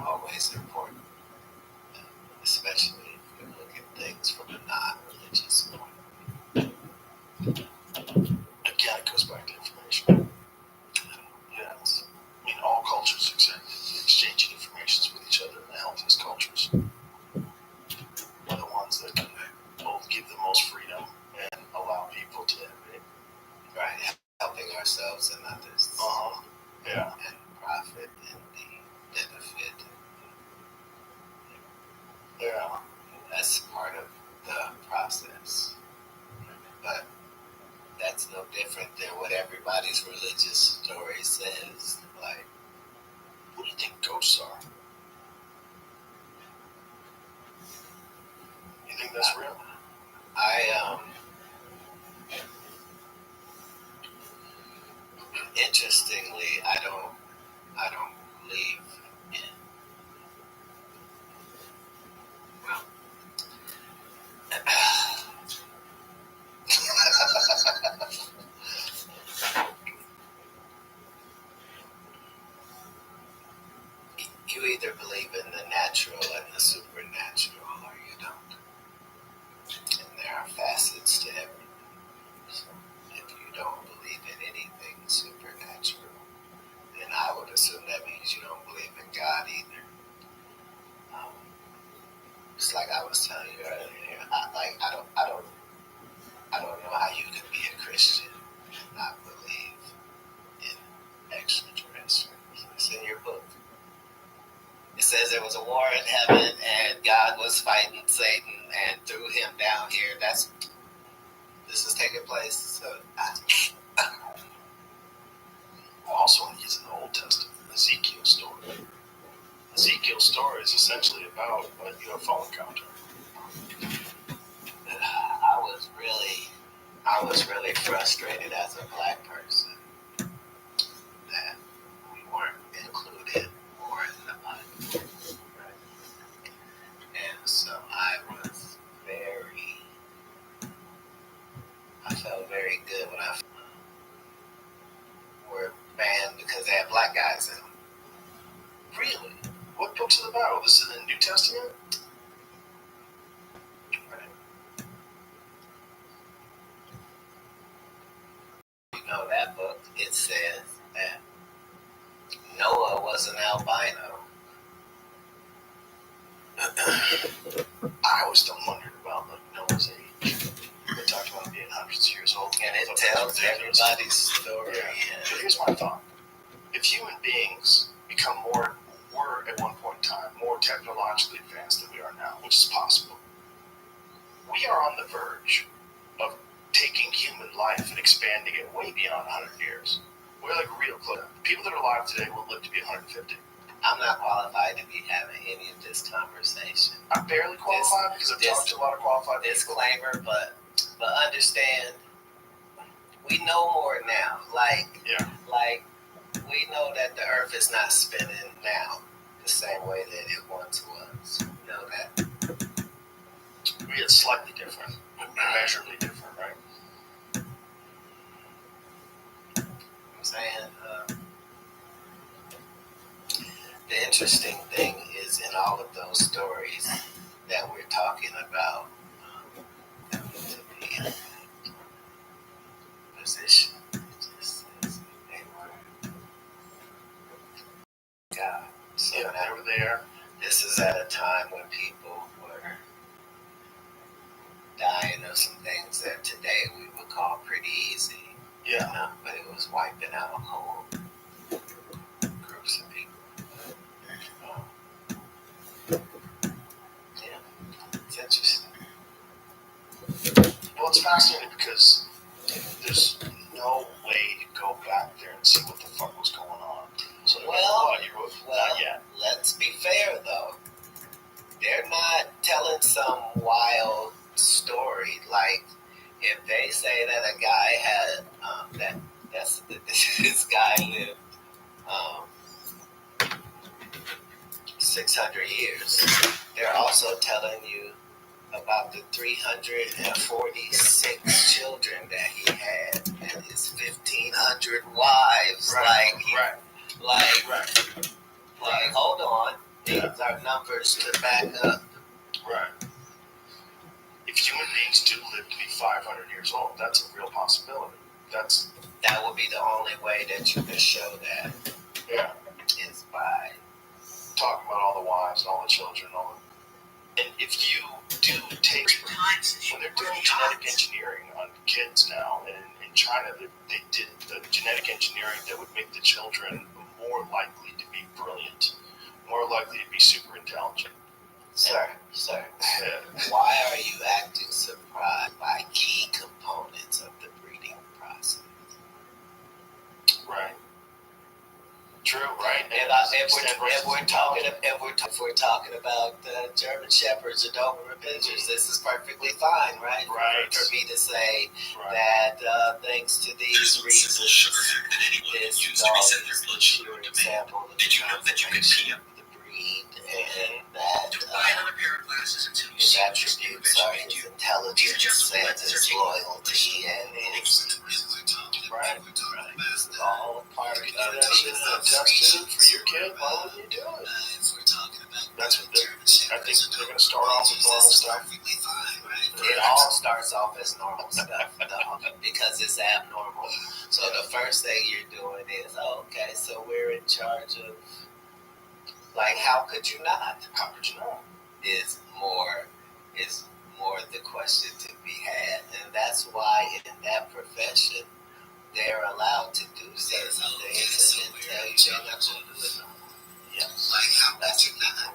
always important, especially if you look at things from a non-religious point. Again, it goes back to information. Yes. I mean, all cultures exchanging information with each other, and the healthiest cultures are the ones that can both give the most freedom and allow people to innovate. Right, helping ourselves and others. Yeah. And profit and the benefit. Yeah. That's part of the process. But that's no different than what everybody's religious story says. Like, what do you think ghosts are? You think that's real? Interestingly, I don't believe in. Well, you either believe in the natural and the supernatural, or you don't. And there are facets to everything. So if you don't believe in anything supernatural, then I would assume that means you don't believe in God either. Just like I was telling you earlier, I don't know how you can be a Christian and not believe in extraterrestrials. It's in your book. It says there was a war in heaven and God was fighting Satan and threw him down here. This is taking place. So Also, when he's in the Old Testament, Ezekiel's story. Ezekiel's story is essentially about a UFO encounter. I was really frustrated as a black person that we weren't included more in the Bible. Right? And so I felt very good when I were banned because they had black guys in them. Really? What books of the Bible? This is in the New Testament? You know that book, it says that Noah was an albino. I always still wondered about Noah's age. They talked about being hundreds of years old. And it tells everybody's story. Yeah. But here's my thought. If human beings were at one point in time more technologically advanced than we are now, which is possible, we are on the verge of taking human life and expanding it way beyond 100 years. We're like real close. People that are alive today will live to be 150. I'm not qualified to be having any of this conversation. I'm barely qualified because I've talked to a lot of qualified disclaimer, but understand, we know more now. Like we know that the earth is not spinning now the same way that it once was. We know that. It's slightly different, measurably different, right? I'm saying, the interesting thing is in all of those stories that we're talking about, to be in that position, it just says they were God. So yeah, they were there. This is at a time when people were dying of some things that today we would call pretty easy. Yeah. But it was wiping out whole groups of people. Yeah, it's interesting. Well, it's fascinating because there's no way to go back there and see what the fuck was going on. So not yet. Let's be fair though. They're not telling some wild story. Like if they say that a guy had this guy lived 600 years, they're also telling you about the 346 children that he had and his 1,500 wives. Right. Like, hold on. These are numbers to back up. Right. If human beings do live to be 500 years old, that's a real possibility. That would be the only way that you can show that. Yeah. Is by talking about all the wives and all the children and all the... And if you do take... When they're doing genetic engineering on kids now, and in China, they did the genetic engineering that would make the children more likely to be brilliant, more likely to be super intelligent. Sir, why are you acting surprised by key components of the breeding process? Right. True, right? If we're talking about German Shepherds or Doberman Pinschers, this is perfectly fine, right? Right. For me to say that thanks to these reasons, this dog is a pure example of the transformation of the breed, and that his attributes are his intelligence and his loyalty and his... Right. This is all part of it. That's it for your kid. Why wouldn't you do it? That's what I think they're going to start off with normal stuff. It all starts off as normal stuff, though, because it's abnormal. So the first thing you're doing is, okay, so we're in charge of, like, how could you not? How could you not? Is more the question to be had. And that's why in that profession, they're allowed to do certain things and then tell you they're not going to do it. Yeah. Like how much you not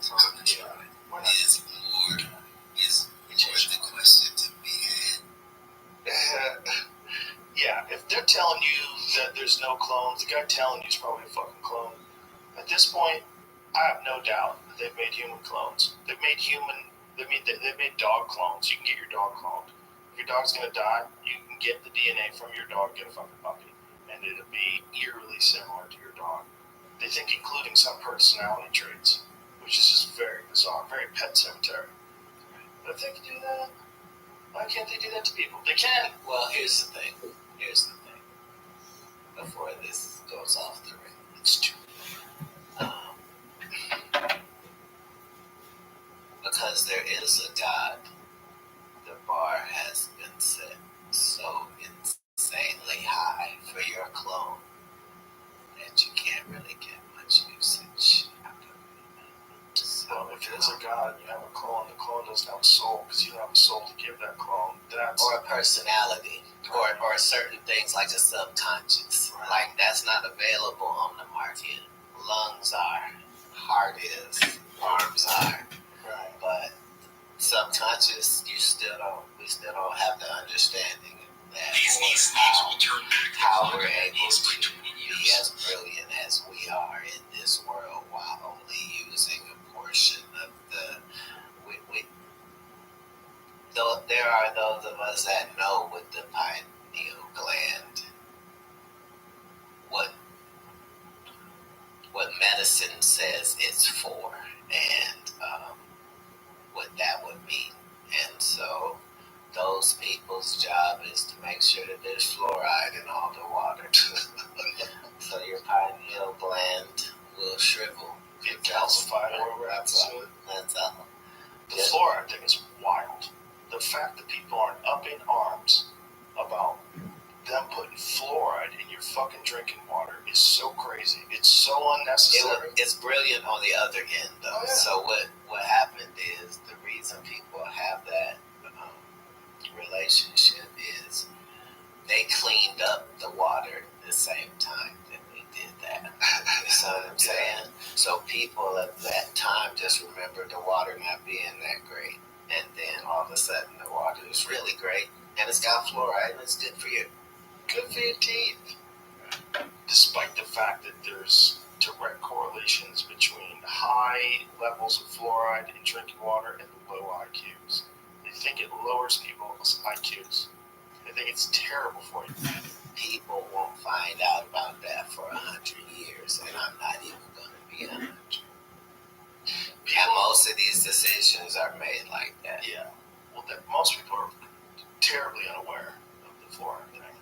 is more the question to be had. Yeah, if they're telling you that there's no clones, the guy telling you is probably a fucking clone. At this point, I have no doubt that they've made human clones. They've made dog clones. You can get your dog cloned. If your dog's gonna die, you can get the DNA from your dog, get a fucking puppy, and it'll be eerily similar to your dog. They think including some personality traits, which is just very bizarre, very Pet Cemetery. But if they can do that, why can't they do that to people? They can. Well, here's the thing. Before this goes off the ring, it's true. Because there is a God, the bar has been set so insanely high for your clone that you can't really get much usage out of it. So if there's a God and you have a clone, the clone doesn't have a soul because you don't have a soul to give that clone. Or a personality, or certain things like the subconscious. Right. Like that's not available on the market. Lungs are, heart is, arms are. Right. But subconscious, we still don't have the understanding that how we're able to be as brilliant as we are in this world while only using a portion of though there are those of us that know with the pineal gland what medicine says it's for, and what that would mean. And so those people's job is to make sure that there's fluoride in all the water. So your pineal gland will shrivel. Get calcified or whatever. That's all. The fluoride thing is wild. The fact that people aren't up in arms about them putting fluoride in your fucking drinking water is so crazy. It's so unnecessary. It's brilliant on the other end, though. Oh, yeah. So what happened is the reason people have that relationship is they cleaned up the water the same time that we did that. You know what I'm saying? So people at that time just remember the water not being that great. And then all of a sudden the water is really great. And it's got fluoride and it's good for you. Good for your teeth. Despite the fact that there's direct correlations between high levels of fluoride in drinking water and low IQs. They think it lowers people's IQs. They think it's terrible for you. People won't find out about that for 100 years, and I'm not even going to be 100. And most of these decisions are made like that. Yeah. Well, most people are terribly unaware of the fluoride thing.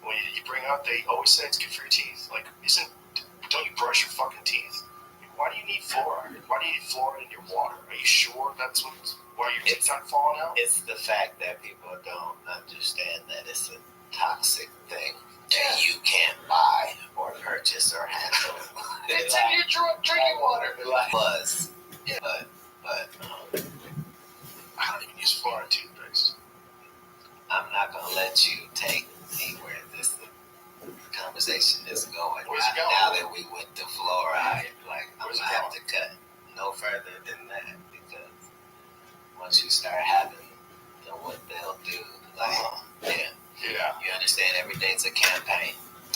When you bring up, they always say it's good for your teeth. Like, don't you brush your fucking teeth? Why do you need fluoride? Why do you need fluoride in your water? Are you sure that's why your teeth aren't falling out? It's the fact that people don't understand that it's a toxic thing that you can't buy or purchase or handle. It's in your drinking water. Buzz. Yeah. But I don't even use fluoride toothpaste. I'm not gonna let you take me where this conversation is going. Where's it going? Now that we went to fluoride, like I'm Where's gonna it have to cut no further than that because once you start having what they'll do, like Yeah. you understand everything's a campaign,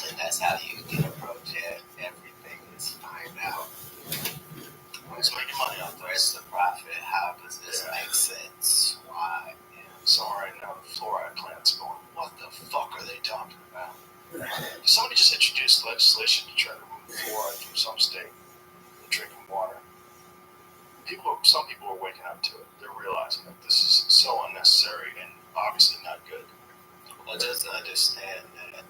and that's how you can approach it. Everything is find out. Who's making money off Where's the profit? How does this make sense? Why? Somewhere right now, the fluoride plant's going, what the fuck are they talking about? Somebody just introduced legislation to try to remove fluoride from some state in drinking water. Some people are waking up to it. They're realizing that this is so unnecessary and obviously not good. Well, just understand that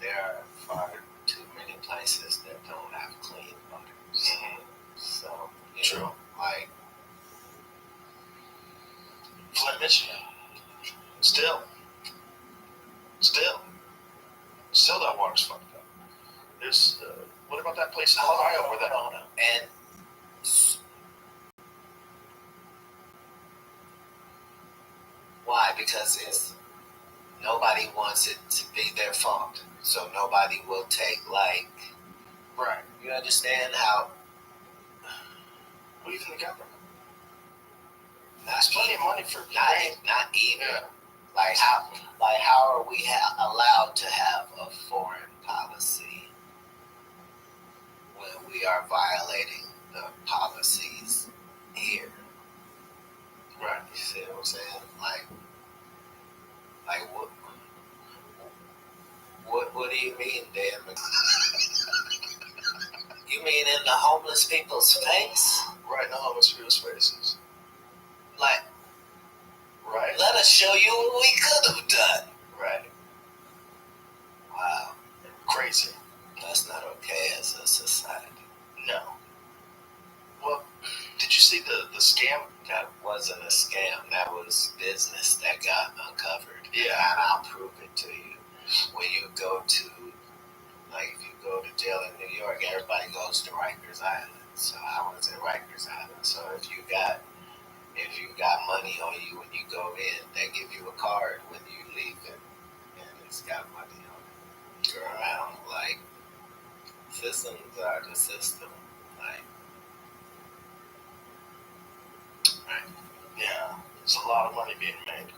there are far too many places that don't have clean water. So, True. Like Flint, Michigan. Still that water's fucked up. There's, what about that place in Ohio where that and why? Because nobody wants it to be their fault. So nobody will take right. You understand how Well, even the government. There's plenty of money for not even. Like how are we allowed to have a foreign policy when we are violating the policies here? Right. You see what I'm saying? Like what do you mean, Dan? You mean in the homeless people's face? Right in the homeless people's faces. Like, right. Let us show you what we could have done. Right. Wow. Crazy. That's not okay as a society. No. Well, did you see the scam? That wasn't a scam. That was business that got uncovered. Yeah. And I'll prove it to you. When you go to, if you go to jail in New York, everybody goes to Rikers Island. So I was at Rikers Island. So if you got money on you when you go in, they give you a card when you leave it, and it's got money on it. You're around, systems are the system, right? Yeah, there's a lot of money being made.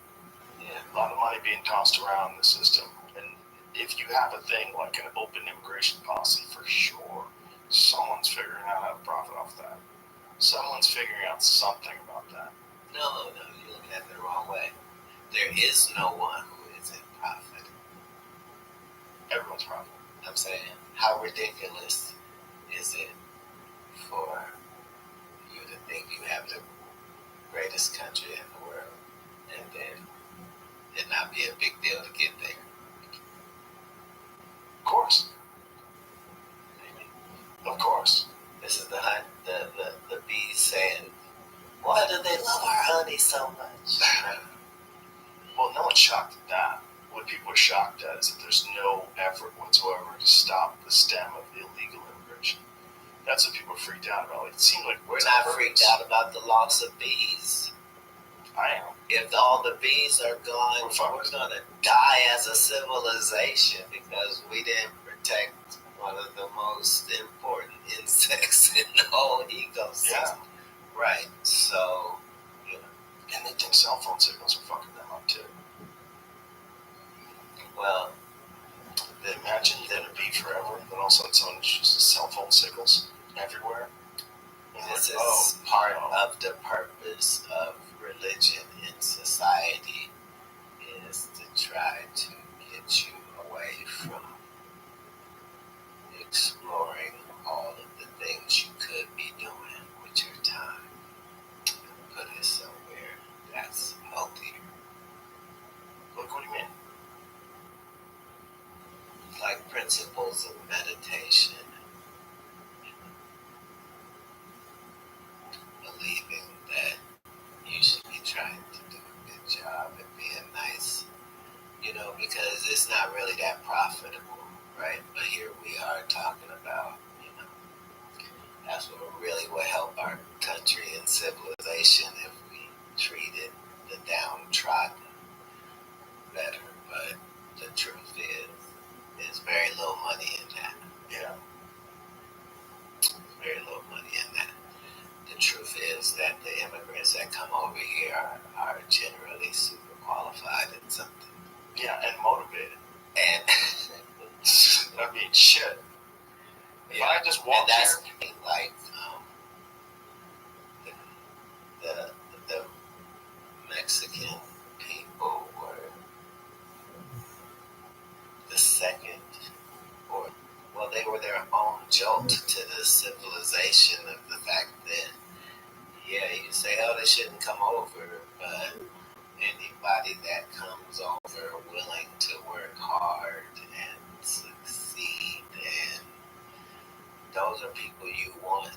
Yeah. A lot of money being tossed around in the system. And if you have a thing like an open immigration policy, for sure, someone's figuring out how to profit off that. Someone's figuring out something about that. No, you're looking at it the wrong way. There is no one who isn't profiting. Everyone's profiting. I'm saying, how ridiculous is it for you to think you have the greatest country in the world and then it not be a big deal to get there? Of course. Of course. This is the bees saying, why do they love our honey so much? Well, no one's shocked at that. What people are shocked at is that there's no effort whatsoever to stop the stem of illegal immigration. That's what people are freaked out about. It seems like we're not freaked out about the loss of bees. I am. If all the bees are gone, we're going to die as a civilization because we didn't protect one of the most important insects in the whole ecosystem. Yeah. Right. So, and they think cell phone signals are fucking them up too. Well, imagine you're going to be forever, but also it's on just cell phone signals everywhere. This is part of the purpose of religion in society is to try to get you away from exploring all of the things you could be doing with your time. Put it somewhere that's healthier. Look, what do you mean? Like principles of meditation, right? But here we are talking about, you know, that's what really would help our country and civilization if we treated the downtrodden better. But the truth is, there's very little money in that. Yeah. Very little money in that. The truth is that the immigrants that come over here are generally super qualified in something. Yeah, and motivated. And I mean, shit. If I just walk that's here, like the Mexican people were the second, or well, they were their own jolt to the civilization of the fact that, yeah, you can say, oh, they shouldn't come over, but anybody that comes over willing to work hard and succeed, and those are people you want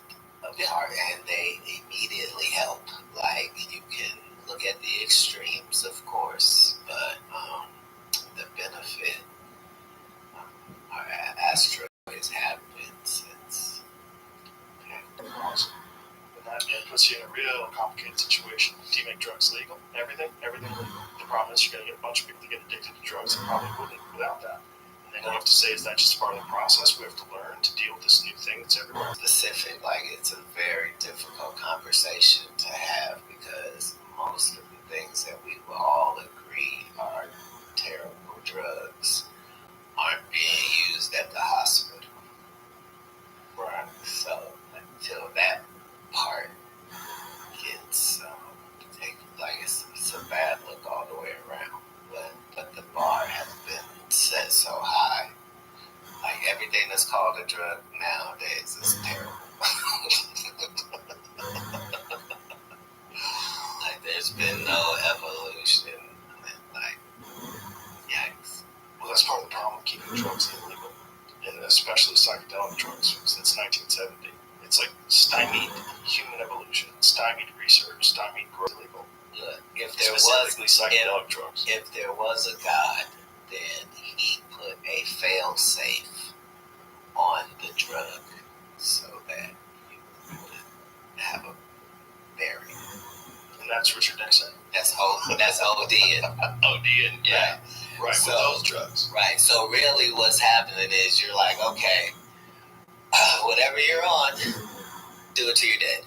of heart, and they immediately help. Like, you can look at the extremes, of course, but the benefit our asteroids have been since. awesome. But that puts you in a real complicated situation. Do you make drugs legal? Everything legal. The problem is you're going to get a bunch of people that get addicted to drugs that probably wouldn't without that. And then you have to say, is that just part of the process? We have to learn to deal with this new thing that's everywhere. Specific, like, it's a very difficult conversation to have because most of the things that we will all agree are terrible drugs aren't being used at the hospital. Right. So until that part gets taken, like, it's a bad look all the way around. But the bar has been set so high. Like, everything that's called a drug nowadays is terrible. Like, there's been no evolution. Like, yikes. Well, that's part of the problem with keeping drugs illegal, and especially psychedelic drugs, since 1970. It's like stymied human evolution, stymied research, stymied growth. Illegal. Look, Specifically psychedelic drugs. If there was a God, then he put a fail-safe on the drug so that you would have a burial. And that's Richard Nixon. That's ODing. ODing, yeah. Right, So, with those drugs. Right, so really what's happening is you're like, okay, whatever you're on, do it till you're dead.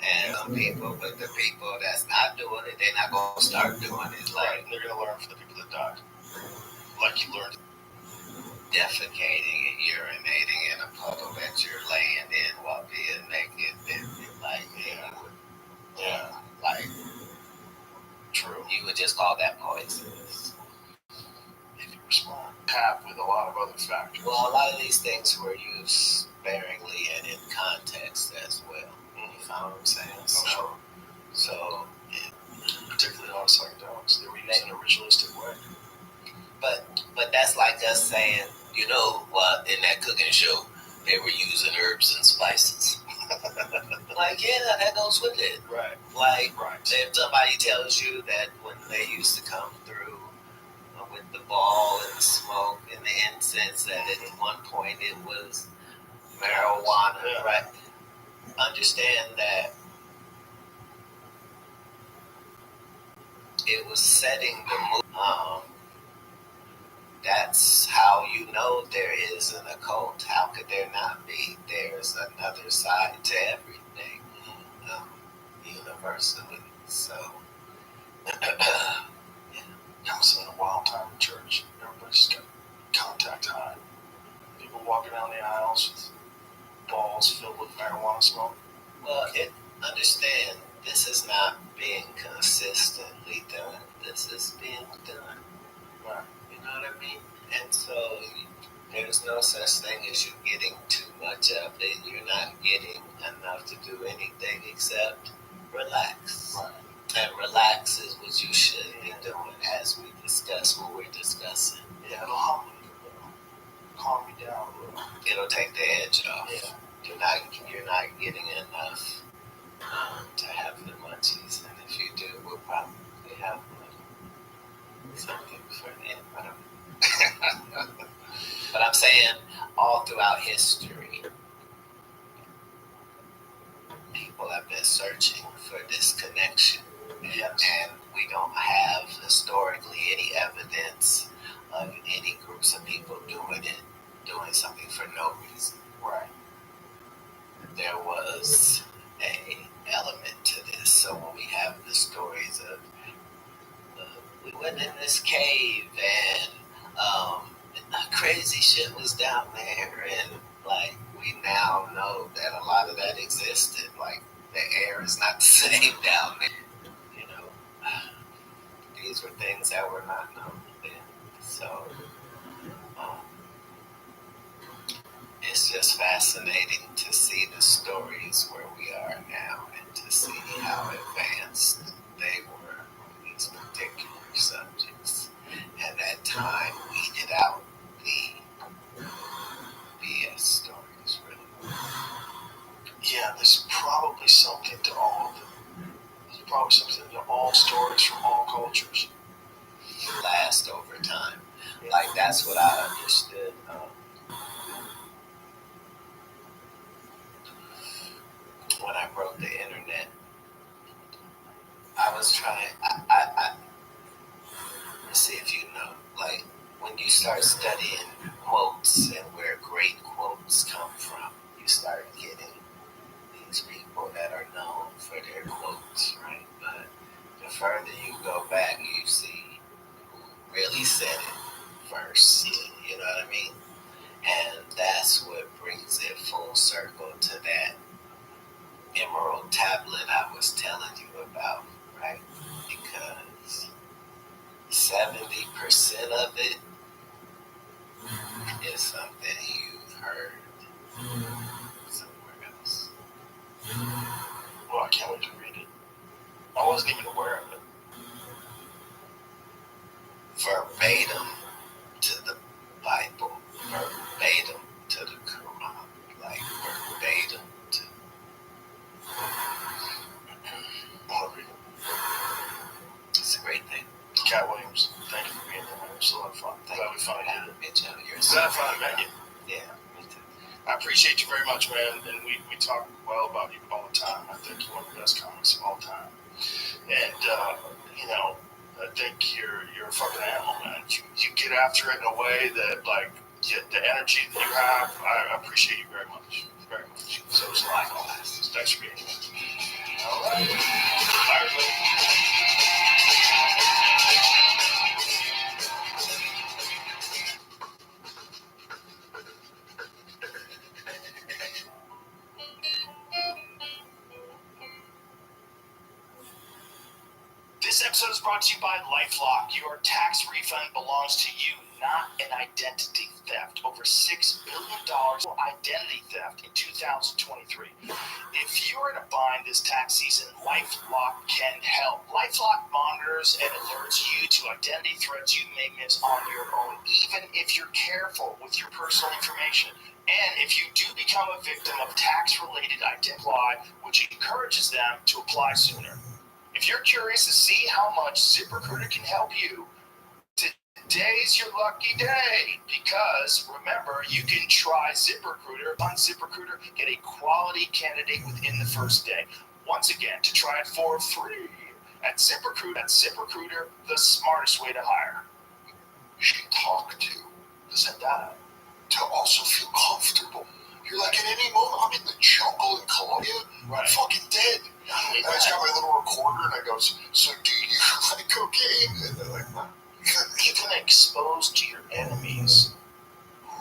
And some people, but the people that's not doing it, they're not going to start doing it. Right, Like, and they're going to learn from the people that died. Like you learned. defecating and urinating in a puddle that you're laying in while being naked, and you're like, Yeah. Like, True. you would just call that poisonous. If you were smart. Tap with a lot of other factors. Well, a lot of these things were used sparingly and in context as well. You found what I'm saying? So, particularly a lot of psychedelics, they were used in a ritualistic way. But that's like us saying, you know what, in that cooking show, they were using herbs and spices. Like, yeah, that goes with it. Right. Like, if somebody tells you that when they used to come through with the ball and the smoke and the incense, that at one point it was marijuana, Yeah. right? Understand that it was setting the mood. That's how you know there is an occult. How could there not be? There's another side to everything, universally. So, I was in a wild time in church. Everybody's got contact high. People walking down the aisles with balls filled with marijuana smoke. well, understand, this is not being consistently done. This is being done. Right. You know what I mean? And so there's no such thing as you getting too much of it. You're not getting enough to do anything except relax. Right. And relax is what you should be doing as we discuss what we're discussing. Yeah, it'll humble you a little. Calm you down a little. It'll take the edge off. Yeah. You're not getting enough to have the munchies. And if you do, we'll probably have something for them. But I'm history, people have been searching for this connection. And we don't have historically any evidence of any groups of people doing something for no reason. Right. There was a element to this. So when we have the stories of we went in this cave and crazy shit was down there, and like we now know that a lot of that existed. Like the air is not the same down there. You know, these were things that were not known then. So it's just fascinating to see the stories where we are now and to see how advanced they were on these particular subjects. And at time weeded out the BS stories, really. Yeah, there's probably something to all of them. There's probably something to all stories from all cultures. Last over time. Like, that's what I understood. When I broke the internet, I was trying, let's see if you know, like, when you start studying quotes and where great quotes come from, you start getting these people that are known for their quotes, right? But the further you go back, you see who really said it first, you know what I mean? And that's what brings it full circle to that emerald tablet I was telling you about, right? Because 70% of it is something you've heard somewhere else. Well, I can't wait to read it. I wasn't even aware of it. Verbatim to the Bible, verbatim to the Quran, like verbatim to. I'll read it. It's a great thing. Cat Williams, thank you for being here, man. It was a lot of fun. Thank Glad you we for finally having did me, Joe. You're it. Glad I finally met you. Yeah, me too. I appreciate you very much, man. And we talk well about you all the time. I think you're one of the best comics of all time. And, you know, I think you're a fucking animal, man. You get after it in a way that, like, the energy that you have, I appreciate you very much. Very much. So it's likewise. Thanks for being here. All right. Bye, everybody. This episode is brought to you by LifeLock. Your tax refund belongs to you, not an identity theft. Over $6 billion for identity theft in 2023. If you're in a bind this tax season, LifeLock can help. LifeLock monitors and alerts you to identity threats you may miss on your own, even if you're careful with your personal information. And if you do become a victim of tax-related identity fraud, which encourages them to apply sooner. If you're curious to see how much ZipRecruiter can help you, today's your lucky day, because remember, you can try ZipRecruiter on ZipRecruiter, get a quality candidate within the first day. Once again, to try it for free at ZipRecruiter, the smartest way to hire. She talked to Zendaya. to also feel comfortable. You're like, at any moment, I'm in the jungle in Colombia, Right. I'm fucking dead. And I just got my little recorder, and I goes, so do you like cocaine? And they're like, no. You can expose to your enemies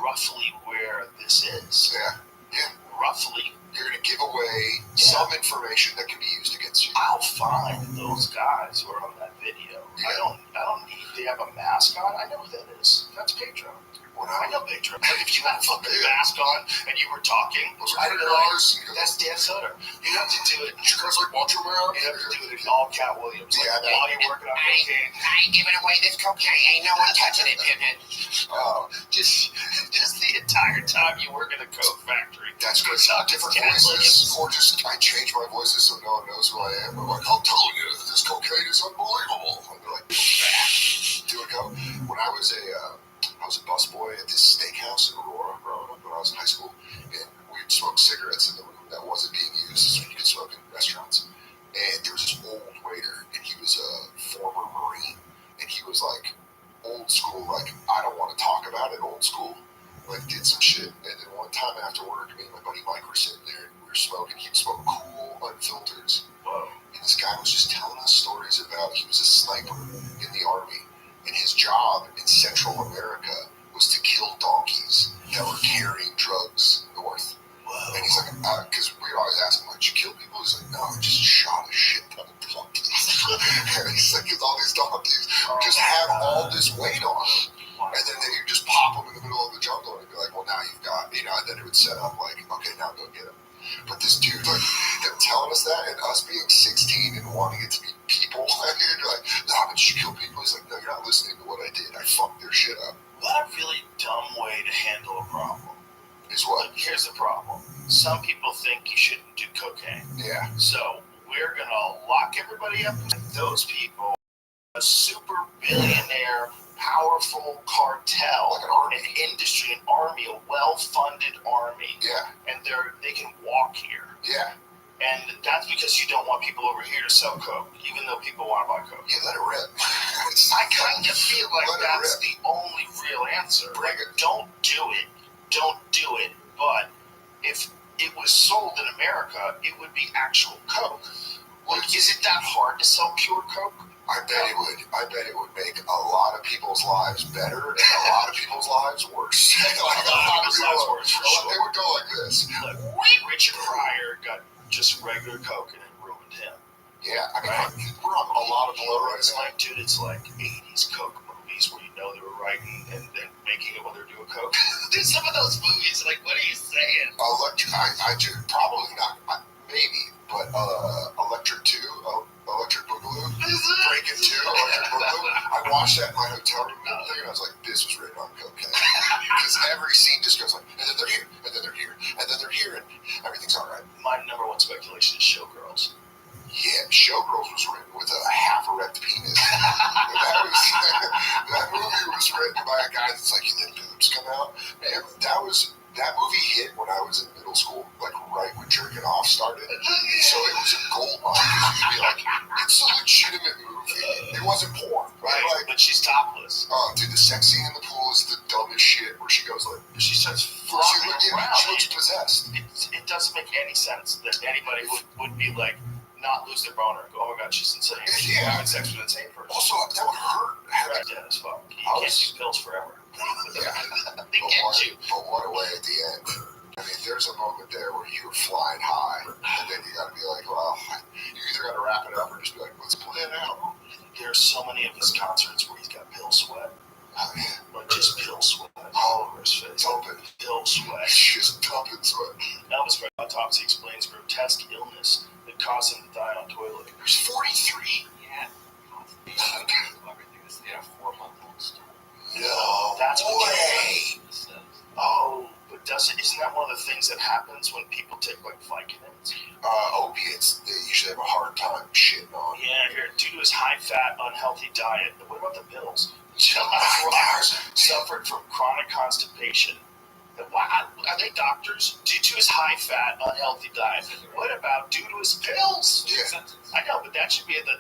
roughly where this is. Yeah. Roughly. You're going to give away some information that can be used against you. I'll find those guys who are on that video. Yeah. I don't need, they have a mask on. I know who that is. That's Pedro. I know Pedro. Like, if you had a fucking mask on and you were talking, Those I are don't pretty know. guys. That's Dan Soder. You have to do it. Did you guys like watch him around? You have to do it in all Cat Williams. Like, Yeah, while you're working on cocaine. I ain't giving away this cocaine. Ain't no one touching it, Pippin. Just the entire time you work in a coke factory. That's good. Different Cat voices. Or just, I change my voices so no one knows who I am. I'm like, I'm telling you, this cocaine is unbelievable. And they're like, do it go. When I was a busboy at this steakhouse in Aurora, growing up when I was in high school, bastards. Whoa. And this guy was just telling us stories about he was a sniper in the army, and his job in Central America was to kill donkeys that were carrying drugs north. Whoa. And he's like, because we always ask him, like, did you kill people? He's like, no, I just shot a shit ton of donkeys. And he's like, because all these donkeys just have all this weight on them. And then they would just pop them in the middle of the jungle and be like, well, now you've got, and then it would set up like, okay, now go get them. But this dude, like, him telling us that, and us being 16 and wanting it to be people, and you're like, nah, but you kill people. He's like, no, you're not listening to what I did. I fucked their shit up. What a really dumb way to handle a problem. Is what? Here's the problem. Some people think you shouldn't do cocaine. Yeah. So we're going to lock everybody up. Those people, a super billionaire, powerful cartel, Like an army. an industry, an army, a well-funded army. Yeah. And they can walk here. Yeah. And that's because you don't want people over here to sell coke, even though people want to buy coke. Yeah, let it rip. I kind of feel like that's the only real answer. Bring Like, it. don't do it. Don't do it. But if it was sold in America, it would be actual coke. Like, is it that hard to sell pure coke? I bet it would. I bet it would make a lot of people's lives better and a lot of people's lives worse. A lot of people's lives worse, for sure. They would go like this. Look, Richard Pryor got just regular coke and it ruined him. Yeah, I mean, Right. we're on a lot of blow right It's now. like, dude, it's like 80s coke movies where you know they were writing and then making it while they're doing coke. There's some of those movies, like, what are you saying? I do probably not, maybe, but Electric 2, Electric Boogaloo, Breaking 2, Electric Boogaloo. I watched that in my hotel room and everything, and I was like, this was written on cocaine. Because every scene just goes like, and then they're here, and then they're here, and then they're here, and everything's all right. My number one speculation is Showgirls. Yeah, Showgirls was written with a half-erect penis. that movie was written by a guy that's like, and then boobs come out. Man, that movie hit when I was in middle school, like right when jerking off started. So it was a gold mine. You'd be like, it's a legitimate movie. It wasn't porn, right? Like, But she's topless. dude, the sex scene in the pool is the dumbest shit where she goes like, She starts she flopping around. looks possessed. It doesn't make any sense that anybody would be like, not lose their boner and go, oh my god, she's insane. She's Yeah. having sex with an insane person. Also, that would hurt. Right, dead as fuck. You can't use pills forever. Yeah. They get you. But what a way at the end. I mean, there's a moment there where you're flying high, and then you got to be like, well, you either got to wrap it up or just be like, let's play it out. There's so many of his concerts where he's got pill sweat. Oh, yeah. Like just pill sweat all over his face. Dumping. Pill sweat. Just dumping sweat. Elvis Presley's autopsy explains grotesque illness that caused him to die on toilet. He was 43. Yeah. Everything is 4-month-old still. No That's what way. Oh, but isn't that one of the things that happens when people take like Vicodins? Opiates, they usually have a hard time shitting on. Yeah, here, due to his high-fat, unhealthy diet. What about the pills? Suffered from chronic constipation. Wow, are they doctors? Due to his high-fat, unhealthy diet. What about due to his pills? Yeah. I know, but that should be in the